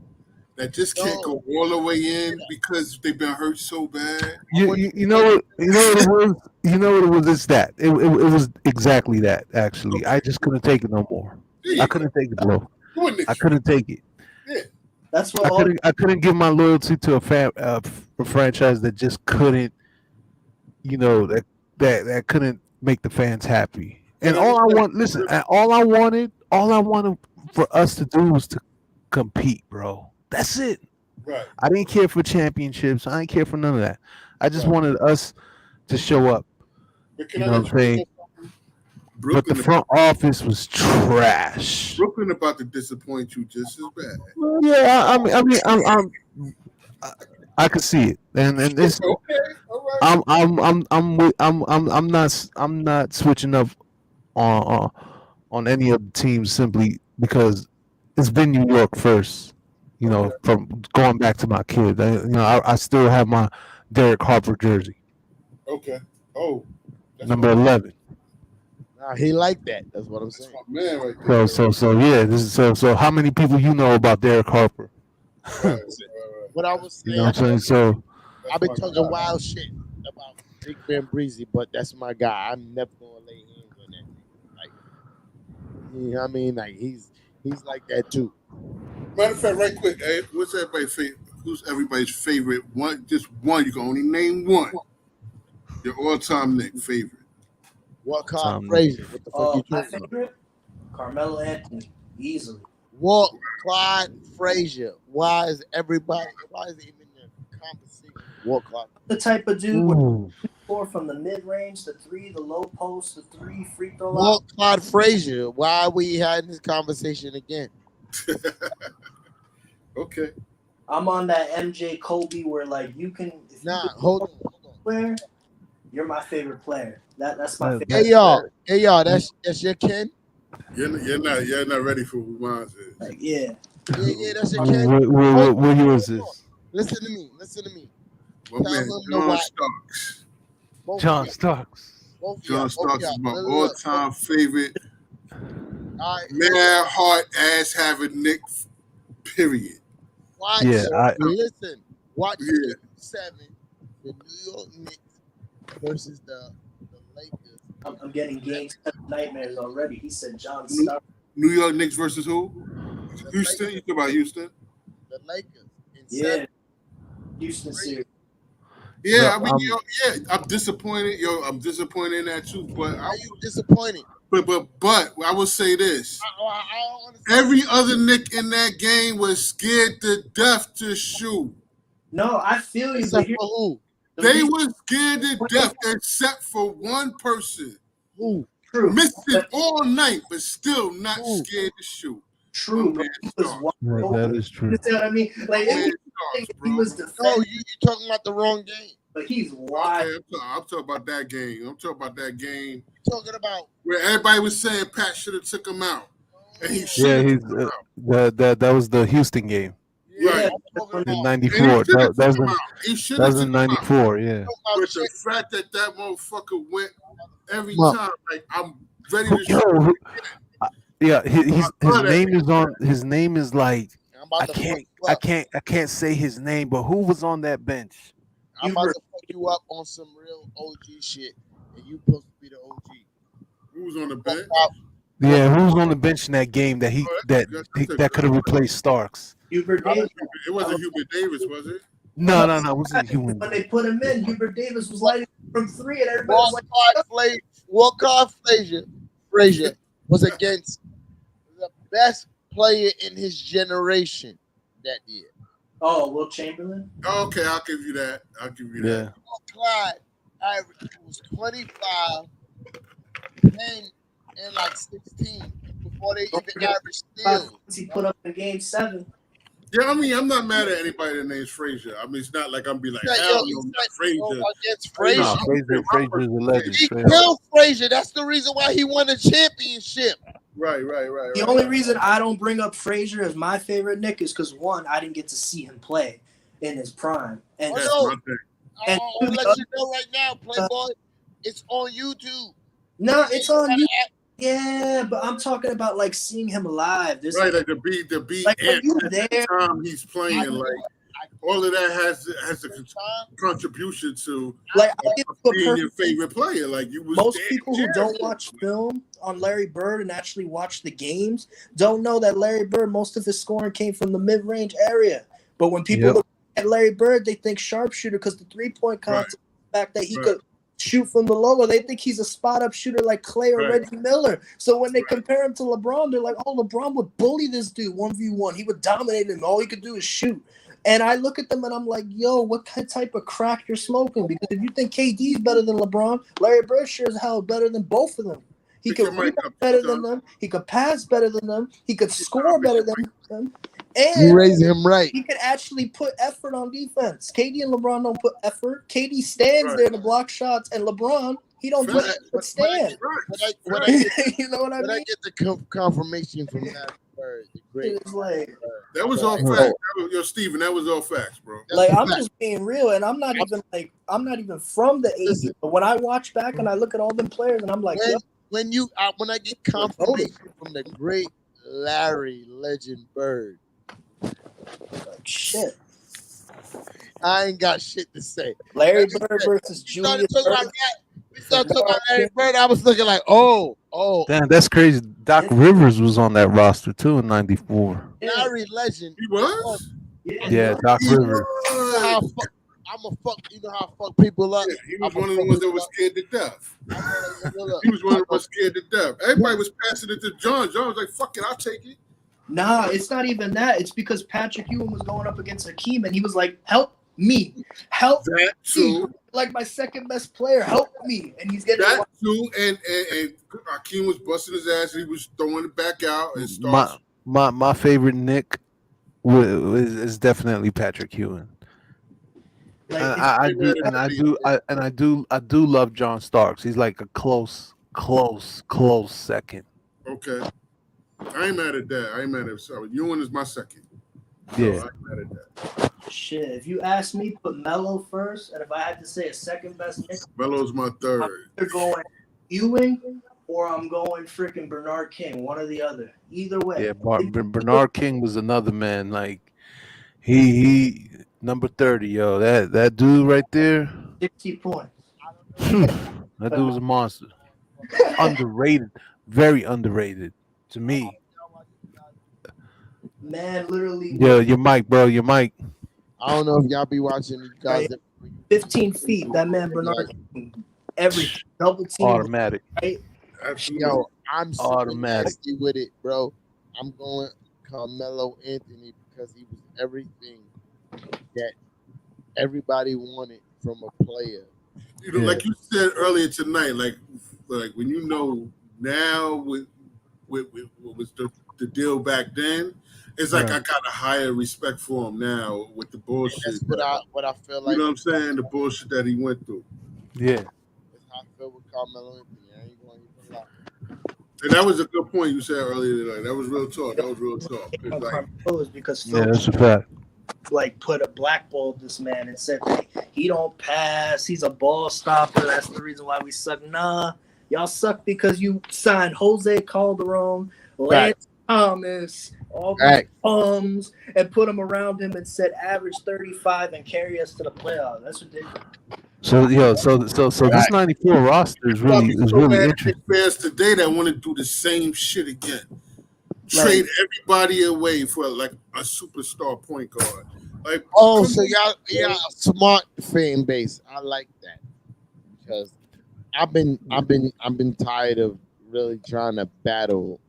that just can't go all the way in because they've been hurt so bad. You know what it was? You know what it was? It's that. It was exactly that. Actually, I just couldn't take it no more. I couldn't take it, bro. I couldn't take it. Yeah. That's what I couldn't give my loyalty to a franchise that just couldn't, you know, that couldn't make the fans happy. And all I wanted for us to do was to compete, bro. That's it. Right. I didn't care for championships. I didn't care for none of that. I just wanted us to show up. You know what I'm saying? But the front office was trash. Brooklyn about to disappoint you just as bad. Yeah, I could see it, and this. Okay, all right. I'm not switching up on any of the teams simply because it's been New York first. You know, from going back to my kid. I still have my Derek Harper jersey. Okay. Oh. Number 11. Nah, he like that. That's what I'm saying. That's my man right there. So yeah, this is so how many people you know about Derek Harper? What I was You saying, know what I'm saying? So I've been talking wild shit about Big Ben Breezy, but that's my guy. I'm never gonna lay hands on that nigga. Like, you know what I mean? Like he's like that too. Matter of fact, right quick, hey, what's everybody's favorite? Who's everybody's favorite one? Just one. You can only name one. Your all-time Nick favorite. What Clyde Frazier? What the fuck you My talking about? favorite, Carmelo Anthony, easily. What Clyde Frazier? Why is it even in the conversation? What Clyde? The type of dude with score from the mid-range, the three, the low post, the three free throw line. What Clyde Frazier? Why are we having this conversation again? Okay. I'm on that MJ Kobe where like you can. Hold on. Player, you're my favorite player. That's my favorite. Hey y'all, that's your Ken. You're not ready for who mine is. Like, yeah, that's your Ken. What year is this? Listen to me. My man, John Starks. John Starks. John Starks is my all-time favorite. Man, heart ass having Nick. Period. Watch. Listen. Watch 7, the New York Knicks versus the Lakers. I'm getting game 7 nightmares already. He said John Starks. New York Knicks versus who? Houston. You talk about Houston? The Lakers. Yeah. Houston series. Yeah, I mean, I'm disappointed. I'm disappointed in that too. But are you disappointed? But I will say this: every other Nick in that game was scared to death to shoot. No, I feel you. Except for who? They were scared to death, except for one person. Who? True. Missing all night, but still not scared to shoot. True. That is true. You know what I mean? Like he was defending. No, you talking about the wrong game. But he's wide. Okay, I'm talking about that game. Talking about where everybody was saying Pat should have took him out, and he that was the Houston game. Right. In '94. That was in '94. Yeah. But the fact that motherfucker went every time, like I'm ready to shoot. Yeah, his name is like I can't say his name, but who was on that bench? I'm about to fuck you up on some real OG shit, and you supposed to be the OG. Who was on the bench? Yeah, who was on the bench in that game that that could have replaced Starks? Hubert Davis. It wasn't Hubert Davis, was it? No, it wasn't Hubert. When they put him in, Hubert Davis was lighting from 3, and everybody was like, Walcott Frazier was against the best player in his generation that year. Oh, Will Chamberlain? Okay, I'll give you that. Yeah. Clyde was 25, 10, and like 16 before they even averaged steals. He put up in game 7. Yeah, I mean, I'm not mad at anybody that names Frazier. I mean, it's not like I'm be like, hell no, not Frazier. Against Frazier. No, Frazier is a legend. He killed Frazier. That's the reason why he won a championship. Right. The only reason I don't bring up Frazier as my favorite Nick is because, one, I didn't get to see him play in his prime. And I'll let you know right now, Playboy. It's on YouTube. No, it's on YouTube. Yeah, but I'm talking about like seeing him live. There's right, like the beat like at the time he's playing, like all of that has a contribution to like being your favorite player. Like you was most people who don't watch film on Larry Bird and actually watch the games don't know that Larry Bird, most of his scoring came from the mid-range area. But when people look at Larry Bird, they think sharpshooter because the 3-point contest, the fact that he could shoot from the logo, they think he's a spot-up shooter like Clay or Reggie Miller. So when they compare him to LeBron, they're like, oh, LeBron would bully this dude 1v1. He would dominate him. All he could do is shoot. And I look at them and I'm like, yo, what type of crack you're smoking? Because if you think KD's better than LeBron, Larry Bird sure as hell better than both of them. He could rebound better than them. He could pass better than them. He could score better than them. You And raising him right. he could actually put effort on defense. KD and LeBron don't put effort. KD stands there to block shots, and LeBron, he don't do it but stand. You know what I mean? I get the confirmation from that bird, the great. It's like, that was all facts. Yo, Steven, that was all facts, bro. Like, I'm just being real, and I'm not even from the 80s. But when I watch back and I look at all them players, and I'm like, when I get confirmation from the great Larry Legend Bird, like, shit. I ain't got shit to say. Larry Bird versus Julius Bird. We started talking about Larry Bird. I was looking like, oh. Damn, that's crazy. Doc Rivers was on that roster too in '94. Larry Legend. He was? Yeah, Doc Rivers. You know how fuck people up. Yeah, he was one of the ones that was scared to death. He was one of the ones scared to death. Everybody was passing it to John. John was like, fuck it, I'll take it. Nah, it's not even that. It's because Patrick Ewing was going up against Hakeem, and he was like, help me. Help that too. Me. Like my second best player, help me. And he's getting that too. And Hakeem was busting his ass, and he was throwing it back out. And my favorite Knick is definitely Patrick Ewing. Like, I do love John Starks. He's like a close second. Okay. I ain't mad at that. I ain't mad at that. Ewing is my second. Yeah. So I ain't mad at that. Shit, if you ask me, put Melo first, and if I had to say a second best Knick, Melo's my third. I'm either going Ewing or I'm going freaking Bernard King, one or the other. Either way. Yeah, Bernard King was another man. Like he number 30, yo. That dude right there. 60 points. That dude was a monster. Underrated, very underrated to me. Man, literally. Yeah, your mic, bro. Your mic. I don't know if y'all be watching these guys. 15 feet. That man Bernard King. Everything. Double team. Automatic. Right? Yo, I'm automatic with it, bro. I'm going Carmelo Anthony because he was everything that everybody wanted from a player. You know, like you said earlier tonight, like when you know now with what was the deal back then, it's like I got a higher respect for him now with the bullshit. That's what I feel like. You know what I'm saying? The bullshit that he went through. Yeah. That's how I feel with Carmelo Anthony. I ain't going to lie. And that was a good point you said earlier tonight. That was real talk. Because that's a fact. Like put a blackballed this man and said he don't pass. He's a ball stopper. That's the reason why we suck. Nah, y'all suck because you signed Jose Calderon, Lance Thomas, all these bums, and put them around him and said average 35 and carry us to the playoffs. That's ridiculous. So this 94 roster is really interesting. Fans today that want to do the same shit again. Trade everybody away for like a superstar point guard. Like, so y'all smart fan base. I like that because I've been tired of really trying to battle.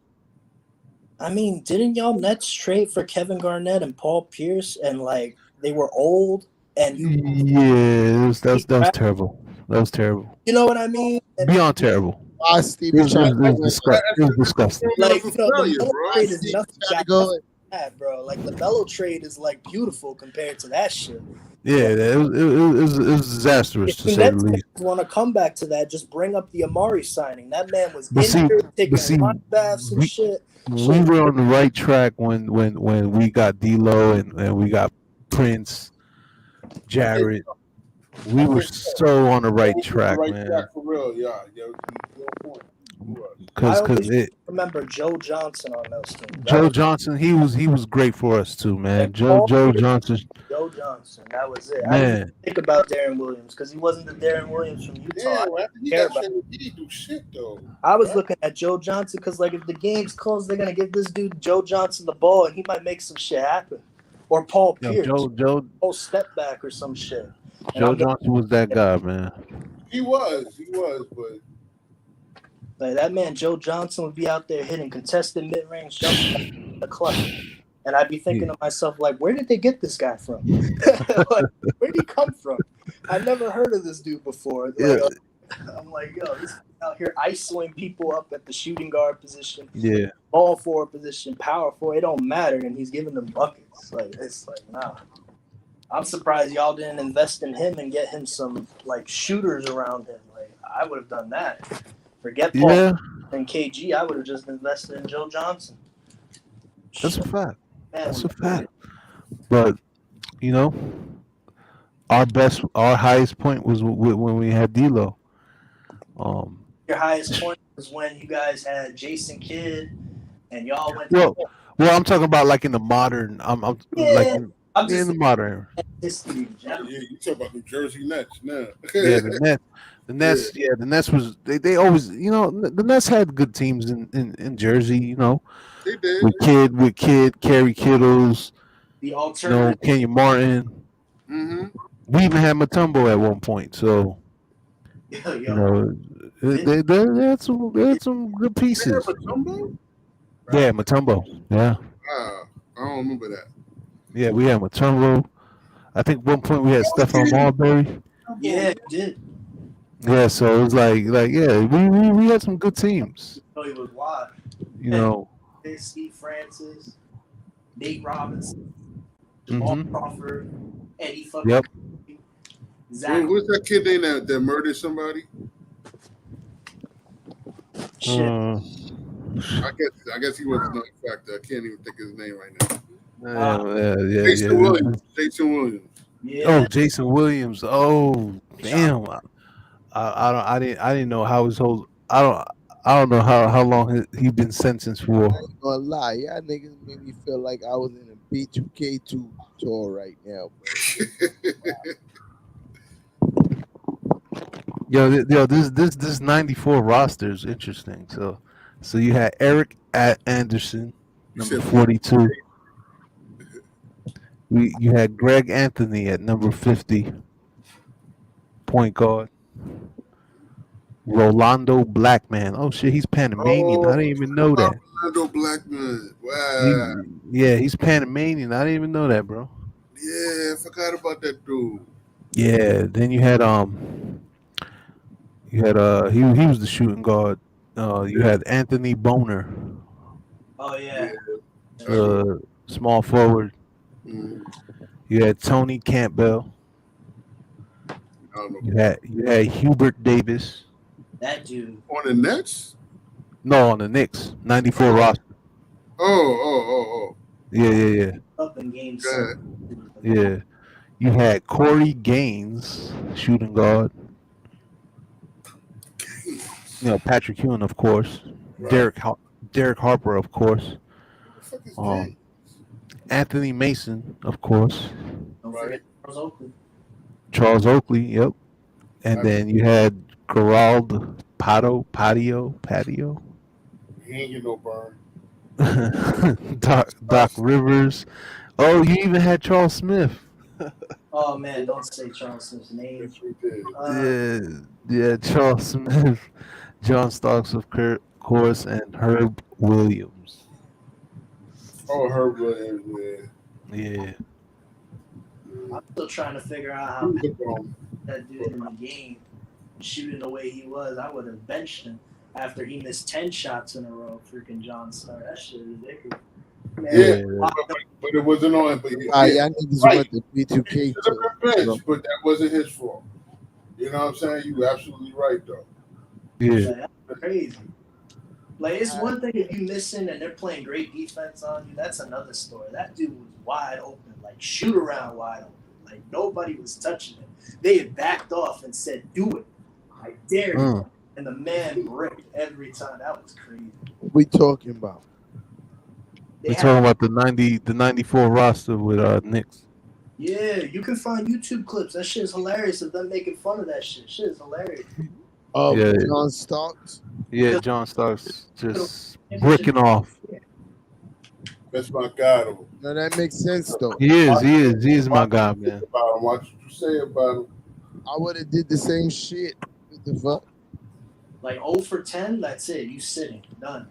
I mean, didn't y'all Nets trade for Kevin Garnett and Paul Pierce and like they were old and that was terrible. That was terrible. You know what I mean? Beyond terrible. Steve was disgusting. Like, the Melo trade is nothing bad, bro. Like the Melo trade is like beautiful compared to that shit. Yeah, it was disastrous to say the least. Want to come back to that? Just bring up the Amari signing. That man was injured, taking hot baths and shit. We were on the right track when we got D'Lo and we got Prince, Jarrett. We were so on the right track, man. For real, yeah. Because remember Joe Johnson on those teams. Joe Johnson, he was great for us too, man. Joe Johnson. Joe Johnson, that was it. Man. I didn't think about Darren Williams because he wasn't the Darren Williams from Utah. He didn't do shit though. I was looking at Joe Johnson because like if the game's close, they're gonna give this dude Joe Johnson the ball and he might make some shit happen. Or Paul Pierce, Joe step back or some shit. Joe Johnson was that guy, man. He was, but like that man, Joe Johnson would be out there hitting contested mid-range jumps in the clutch. And I'd be thinking to myself, like, where did they get this guy from? Like, where'd he come from? I never heard of this dude before. Like, I'm like, yo, out here isolating people up at the shooting guard position, Yeah. ball forward position, power forward. It don't matter, and he's giving them buckets. Like it's like nah. I'm surprised y'all didn't invest in him and get him some like shooters around him. Like I would have done that. Forget Paul and KG. I would have just invested in Joe Johnson. That's a fact. Man, That's a fact. But you know, our highest point was when we had D'Lo. Your highest point was when you guys had Jason Kidd and y'all went. Well, I'm talking about like in the modern. I'm like in the modern. Yeah, you talk about New Jersey Nets now. Yeah, the Nets. Yeah, the Nets was they always, the Nets had good teams in Jersey. They did. With Kid, Kerry Kittles, the alternative, Kenyon Martin. Mm-hmm. We even had Mutombo at one point. So they had some good pieces. Mutombo? Yeah, Mutombo. Yeah. I don't remember that. Yeah, we had Mutombo. I think at one point we had Stephon Marbury. Yeah, it did. Yeah, so it was like we had some good teams. Oh, it was wild. Steve Francis, Nate Robinson, Jamal Crawford, Eddie fucking. Yep. Zach. What's that kid name that murdered somebody? Shit. I guess he wasn't a factor. I can't even think of his name right now. Jason Williams. Jason Williams. Yeah. Oh, Jason Williams. Oh, damn. I didn't know how his whole. I don't know how long he'd been sentenced for. I ain't gonna lie, y'all niggas made me feel like I was in a B2K2 tour right now, Yo, this 94 roster is interesting. So you had Eric Anderson, number 42. You had Greg Anthony at number 50, point guard. Rolando Blackman. Oh shit, he's Panamanian. I didn't even know that. Rolando Blackman. Wow. He's Panamanian. I didn't even know that, bro. Yeah, I forgot about that dude. Yeah. Then you had he was the shooting guard. You had Anthony Boner. Oh yeah. Small forward. Mm-hmm. You had Tony Campbell. You had Hubert Davis. That dude. On the Nets? No, on the Knicks. 94 roster. Oh. Yeah. Up in game 7. Yeah. You had Corey Gaines, shooting guard. Patrick Ewing, of course. Right. Derek Harper, of course. Anthony Mason, of course. Don't forget Charles Oakley, yep. And then you had Gerald Patio. He ain't get no burn. Doc Rivers. Oh, you even had Charles Smith. Oh man, don't say Charles Smith's name. Yeah, Charles Smith, John Starks, of course, and Herb Williams. Oh, Herb Williams, yeah. I'm still trying to figure out how that dude in the game shooting the way he was. I would have benched him after he missed 10 shots in a row. Freaking John Starr. That shit is ridiculous. Man, but it wasn't on. But y'all niggas went to B2K. But that wasn't his fault. You know what I'm saying? You absolutely right, though. Yeah. That's crazy. Like, it's one thing if you listen and they're playing great defense on you. That's another story. That dude was wide open, like shoot around wide open. Like nobody was touching him. They had backed off and said, "Do it, I dare you," and the man bricked every time. That was crazy. What we talking about? We're talking about the 94 roster with Knicks. Yeah, you can find YouTube clips. That shit is hilarious of them making fun of that shit. Shit is hilarious. John Starks? Yeah, John Starks just bricking off. That's my guy, though. No, that makes sense, though. He is my guy, man. Watch what you say about him. I would have did the same shit. What the fuck? Like 0 for 10, that's it. You sitting. Done.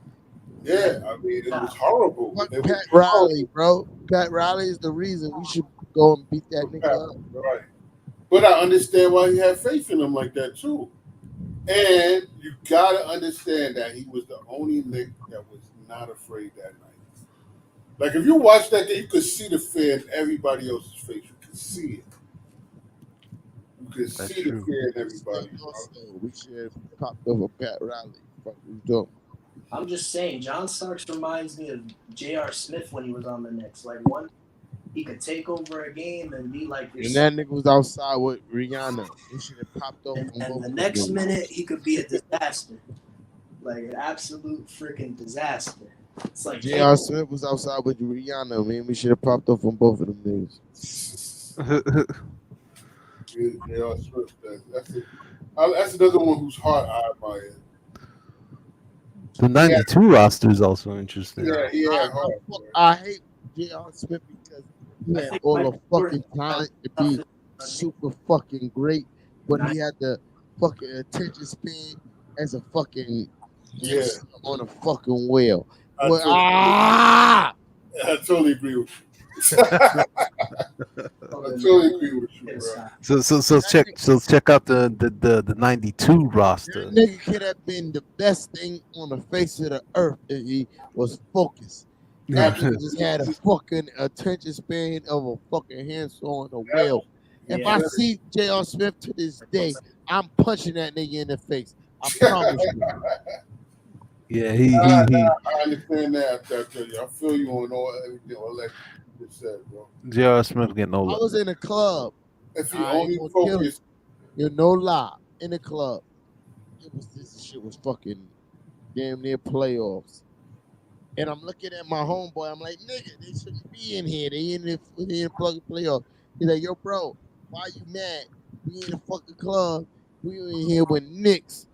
Yeah, I mean, it was horrible. Pat Riley, bro. Pat Riley is the reason we should go and beat that nigga up, bro. Right. But I understand why he had faith in him like that, too. And you gotta understand that he was the only Knick that was not afraid that night. Like if you watch that game, you could see the fear in everybody else's face. You could see it. You could That's see the true. fear in everybody. Also, we should have popped over Pat Riley. Fuck we doing? I'm just saying, John Starks reminds me of J.R. Smith when he was on the Knicks. Like one, he could take over a game and be like And this. that nigga was outside with Rihanna. We should have popped off on And both the of next them. minute, he could be a disaster, like an absolute freaking disaster. It's like J.R. Smith was outside with Rihanna. Man, we should have popped off on both of them niggas. J.R. Smith, that's another one whose heart I admire. The 92 roster is also interesting. Yeah. I hate J.R. Smith because he had all the fucking talent to be super fucking great, but he had the fucking attention span as a fucking on a fucking wheel. I totally agree with you. I totally agree with you, bro. So check out the 92 roster. That nigga could have been the best thing on the face of the earth if he was focused. That nigga just had a fucking attention span of a fucking handsaw on a wheel. If I see J.R. Smith to this day, I'm punching that nigga in the face. I promise you. Yeah, I understand that. I tell you, I feel you on everything all that you just said, bro. J.R. Smith getting no love. I was in a club. If he only focused, no lie, in the club. This shit was fucking damn near playoffs. And I'm looking at my homeboy. I'm like, nigga, they shouldn't be in here. They in the fucking playoffs. He's like, yo, bro, why you mad? We in the fucking club. We in here with Knicks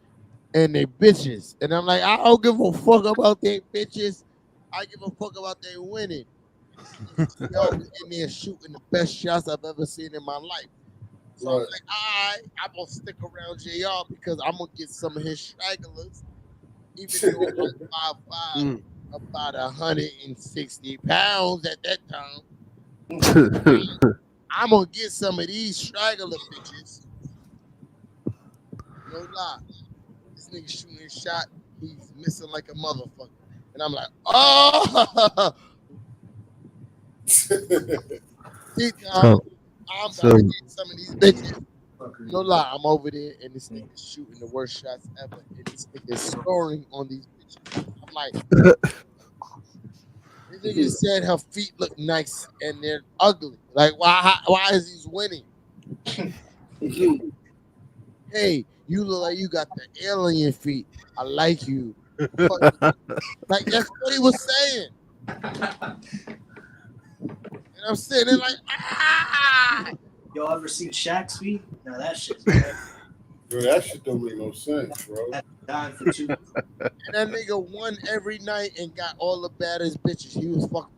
and they bitches. And I'm like, I don't give a fuck about they bitches. I give a fuck about they winning. Yo, in there shooting the best shots I've ever seen in my life. So I'm like, I'm gonna stick around JR because I'm gonna get some of his stragglers. Even though I'm 5'5", about 160 pounds at that time. I'm gonna get some of these straggler bitches. No lie. This nigga shooting his shot, he's missing like a motherfucker. And I'm like, oh! I'm about to get some of these bitches. No lie, I'm over there and this nigga's shooting the worst shots ever. And this nigga's scoring on these bitches. I'm like, this nigga said her feet look nice and they're ugly. Like, why is he winning? Hey, you look like you got the alien feet. I like you. Like, that's what he was saying. And I'm sitting there like, Y'all ever seen Shaq's feet? No, that shit's Yo, that shit don't make no sense, bro. dying for two. And that nigga won every night and got all the baddest bitches. He was fucking.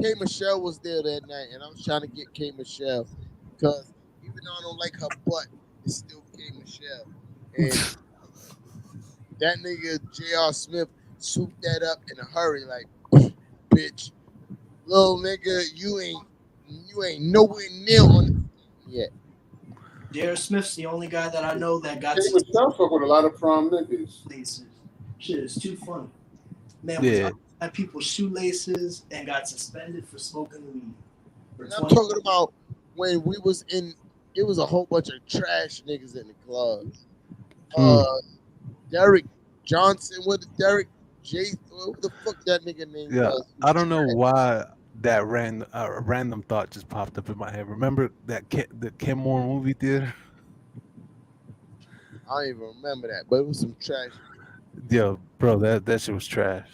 K. Michelle was there that night, and I was trying to get K. Michelle because even though I don't like her butt, it's still K. Michelle. And that nigga J.R. Smith swooped that up in a hurry, like, bitch, little nigga, you ain't nowhere near on it yet. J.R. Smith's the only guy that I know that got. He was tough with a lot of prom niggas. Shit is too funny. Man, Yeah. had people's shoelaces and got suspended for smoking weed. And I'm talking about when we was in. It was a whole bunch of trash niggas in the club. Derek Johnson, what Derek J? What the fuck that nigga name was? I don't know why that random thought just popped up in my head. Remember that the Kenmore movie theater? I don't even remember that, but it was some trash. Yo, bro, that shit was trash.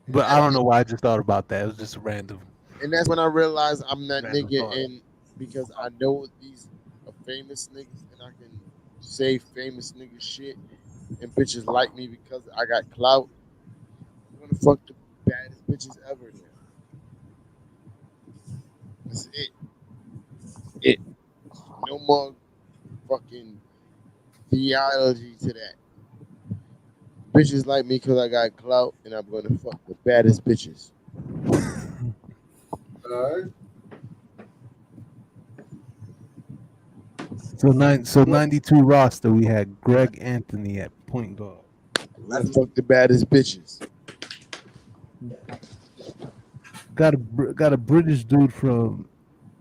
But I don't know why I just thought about that. It was just random. And that's when I realized I'm that Random nigga, thought. and because I know these are famous niggas, and I can say famous nigga shit, and bitches like me because I got clout. I'm gonna fuck the baddest bitches ever now. That's it. No more fucking theology to that. Bitches like me because I got clout, and I'm gonna fuck the baddest bitches. All right. So 92 roster, we had Greg Anthony at point guard. I fuck the baddest bitches. Got a British dude from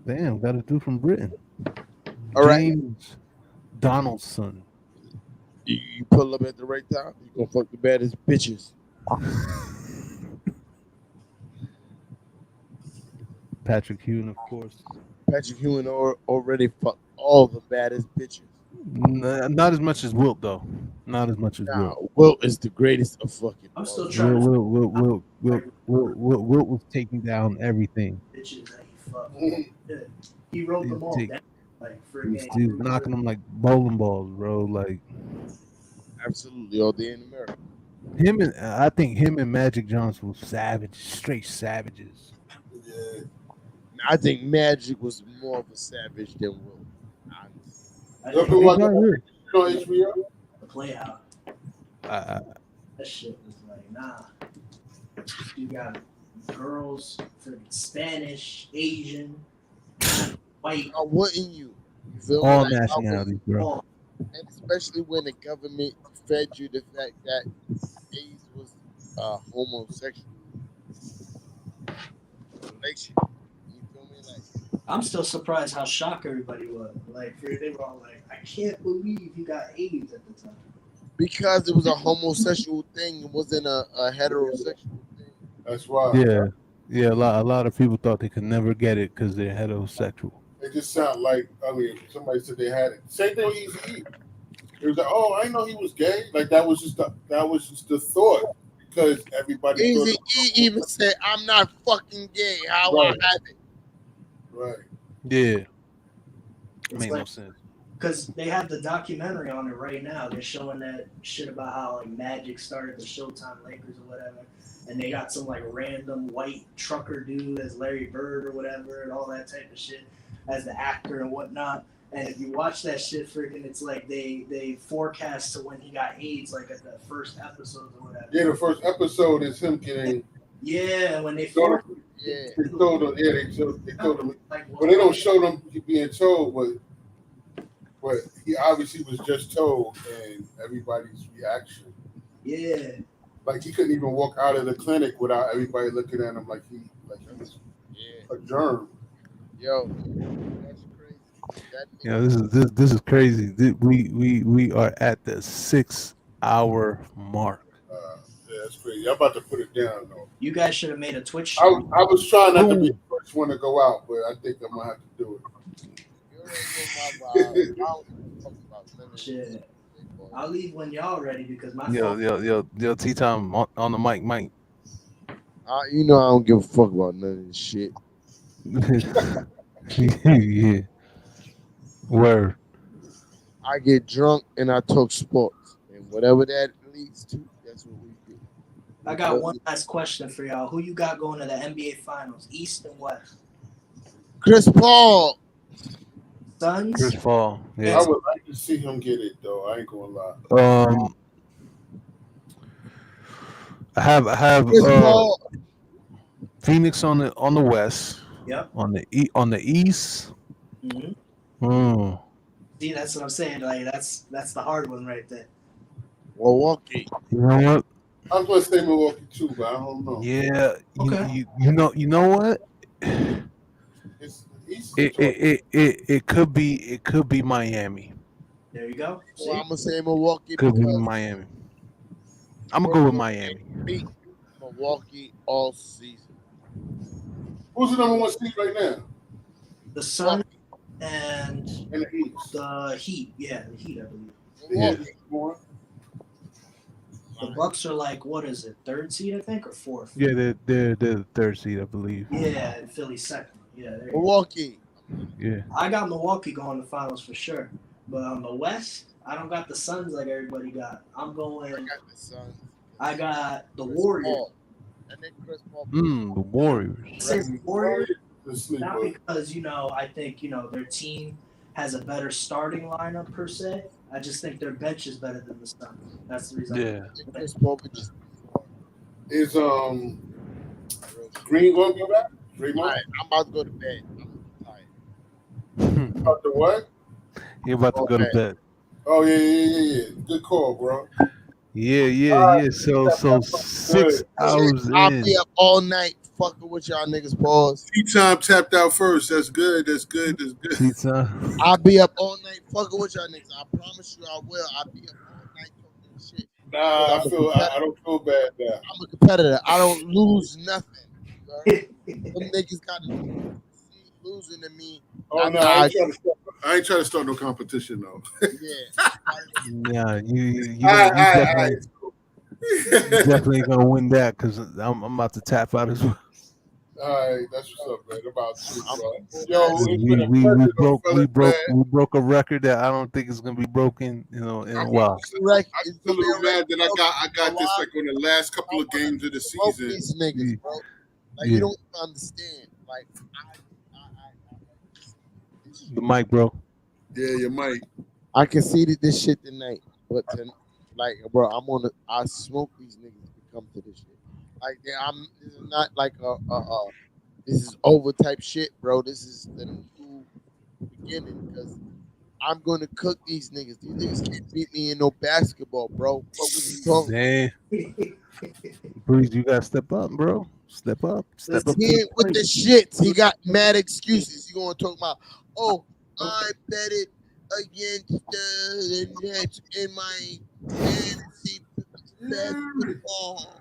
got a dude from Britain. All right. James Donaldson. You pull up at the right time, you gonna fuck the baddest bitches. Patrick Ewing, of course. Patrick Ewing already fucked all the baddest bitches. Not as much as Wilt, though. Not as much as Wilt. Wilt is the greatest of fucking. I'm still trying Wilt was taking down everything. bitches that he fucked. He wrote them all down. Like, He was knocking them like bowling balls, bro. Like, absolutely all day in America. I think him and Magic Johnson was straight savages. Yeah. I think Magic was more of a savage than Wilt. The Playhouse. That shit was like, nah. You got girls, Spanish, Asian, white. I wouldn't you? Feel all like nationalities, bro. And especially when the government fed you the fact that AIDS was homosexual relation. You feel me? Like, I'm still surprised how shocked everybody was. Like, they were all like, I can't believe you got AIDS at the time. Because it was a homosexual thing. It wasn't a heterosexual thing. That's why. Yeah. A lot of people thought they could never get it because they're heterosexual. It just sounded like, I mean, somebody said they had it. Same thing with Easy E. It was like, oh, I didn't know he was gay. Like that was just the thought because everybody. Easy E even said, "I'm not fucking gay. How I have it." Right. Yeah. It's Made like, no sense. Because they have the documentary on it right now. They're showing that shit about how like Magic started the Showtime Lakers or whatever, and they got some like random white trucker dude as Larry Bird or whatever, and all that type of shit as the actor and whatnot. And if you watch that shit, freaking, it's like they forecast to when he got AIDS, like at the first episode or whatever. Yeah, the first episode is him getting. Yeah, when they They told him. Yeah, they told him. Like, but they don't show them being told, but he obviously was just told, and everybody's reaction. Yeah. Like he couldn't even walk out of the clinic without everybody looking at him like he was a germ. Yo, that's crazy. This is crazy. We are at the 6-hour mark. Yeah, that's crazy. I'm about to put it down though. You guys should have made a Twitch I was trying not to be the first one to go out, but I think I'm gonna have to do it. Shit. I'll leave when y'all ready because my Yo, T-Time on the mic, Mike. You know I don't give a fuck about none of this shit. Yeah. Word. I get drunk and I talk sports, and whatever that leads to, that's what we do. I got one last question for y'all. Who you got going to the NBA Finals, East and West? Chris Paul. Suns. Chris Paul. Yeah. I would like to see him get it though. I ain't gonna lie. I have Phoenix on the West. Yep. On the East. Mm-hmm. See, that's what I'm saying. Like that's the hard one right there. Milwaukee. You know what? I was gonna say Milwaukee too, but I don't know. Yeah. Okay. You know what? It could be Miami. There you go. Well, I'm gonna say Milwaukee. Could be Miami. I'm gonna go with Miami. Beat Milwaukee all season. Who's the number one seed right now? The Sun and the Heat. Yeah, the Heat, I believe. Yeah. The Bucks are like, what is it, third seed, I think, or fourth? Yeah, they're the third seed, I believe. Yeah, and Philly second. Yeah, there Milwaukee. Yeah. I got Milwaukee going to finals for sure. But on the West, I don't got the Suns like everybody got. I'm going. I got the Suns. I got the Warriors. The Warriors. Says Warriors, not because I think their team has a better starting lineup per se. I just think their bench is better than the Suns. That's the reason. Yeah. Is Green going to be back? Right, I'm about to go to bed. I'm tired. About the what? He about to go to bed. Oh yeah. Good call, bro. Yeah. So 6 hours I'll in. be up all night fucking with y'all niggas. Pause. T-Time tapped out first. That's good. Tea time. I'll be up all night fucking with y'all niggas. I promise you I will. I'll be up all night talking shit. Nah, I don't feel bad now. I'm a competitor. I don't lose nothing. Right? Them niggas got losing to me. Oh no, I ain't trying to start no competition though. Yeah, you definitely gonna win that because I'm about to tap out as well. All right, that's what's up, man. About to, yo, it's been a we pleasure, broke a record that I don't think is gonna be broken, in a while. I'm a little mad that I got this like on the last couple of games of the season. These niggas, bro. Like you don't understand. Like the mic, bro. Yeah, your mic. I conceded this shit tonight, but bro, I smoke these niggas to come to this shit. Like, this is not like this is over type shit, bro. This is the new beginning because I'm gonna cook these niggas. These niggas can't beat me in no basketball, bro. What was you talking? Damn. Breeze, you gotta step up, bro. Step up. Step up. He ain't with the shits. He got mad excuses. He gonna talk about, I bet it against the Nets in my fantasy basketball.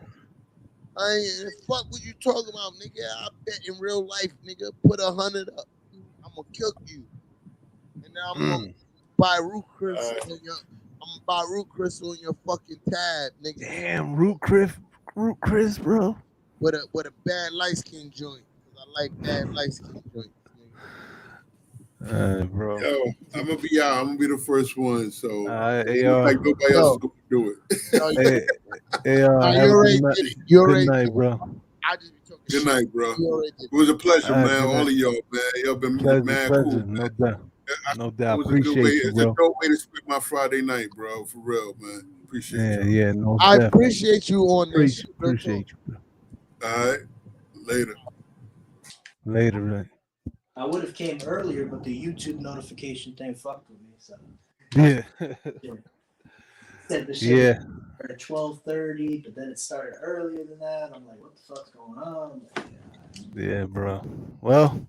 Fuck what you talking about, nigga? I bet in real life, nigga, put 100 up. I'm gonna cook you. And now I'm gonna buy Root Chris on your on your fucking tab, nigga. Damn, Root Chris, bro. With a bad light skin joint. Cause I like bad light skin joints. Bro. Yo, I'm gonna be out. I'm gonna be the first one. So like nobody else is gonna do it. Good night, bro. I just be talking Good night, bro. It was a pleasure, man. All of y'all, man. Y'all been mad cool. No doubt. No doubt. Appreciate you, it's bro. a dope way to spend my Friday night, bro. For real, man. Appreciate you. Yeah, no. I appreciate you on this. Appreciate you, bro. All right. Later, right. I would have came earlier, but the YouTube notification thing fucked with me. So yeah. Said the shit at 12:30, but then it started earlier than that. I'm like, what the fuck's going on? Yeah, bro. Well,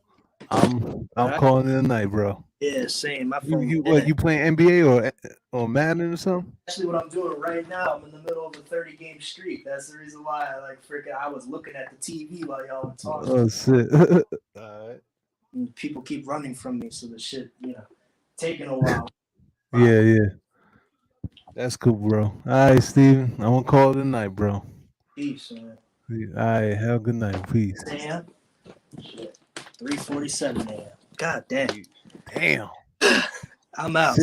I'm calling it a night, bro. Yeah, same. My phone. You playing NBA or Madden or something? Actually, what I'm doing right now, I'm in the middle of a 30-game streak. That's the reason why I was looking at the TV while y'all were talking. Oh shit! All right. And people keep running from me, so the shit, taking a while. Yeah. That's cool, bro. All right, Steven. I'm gonna call it a night, bro. Peace, man. All right, have a good night. Peace. Damn. Shit. 3:47 a.m. God damn. Damn. I'm out.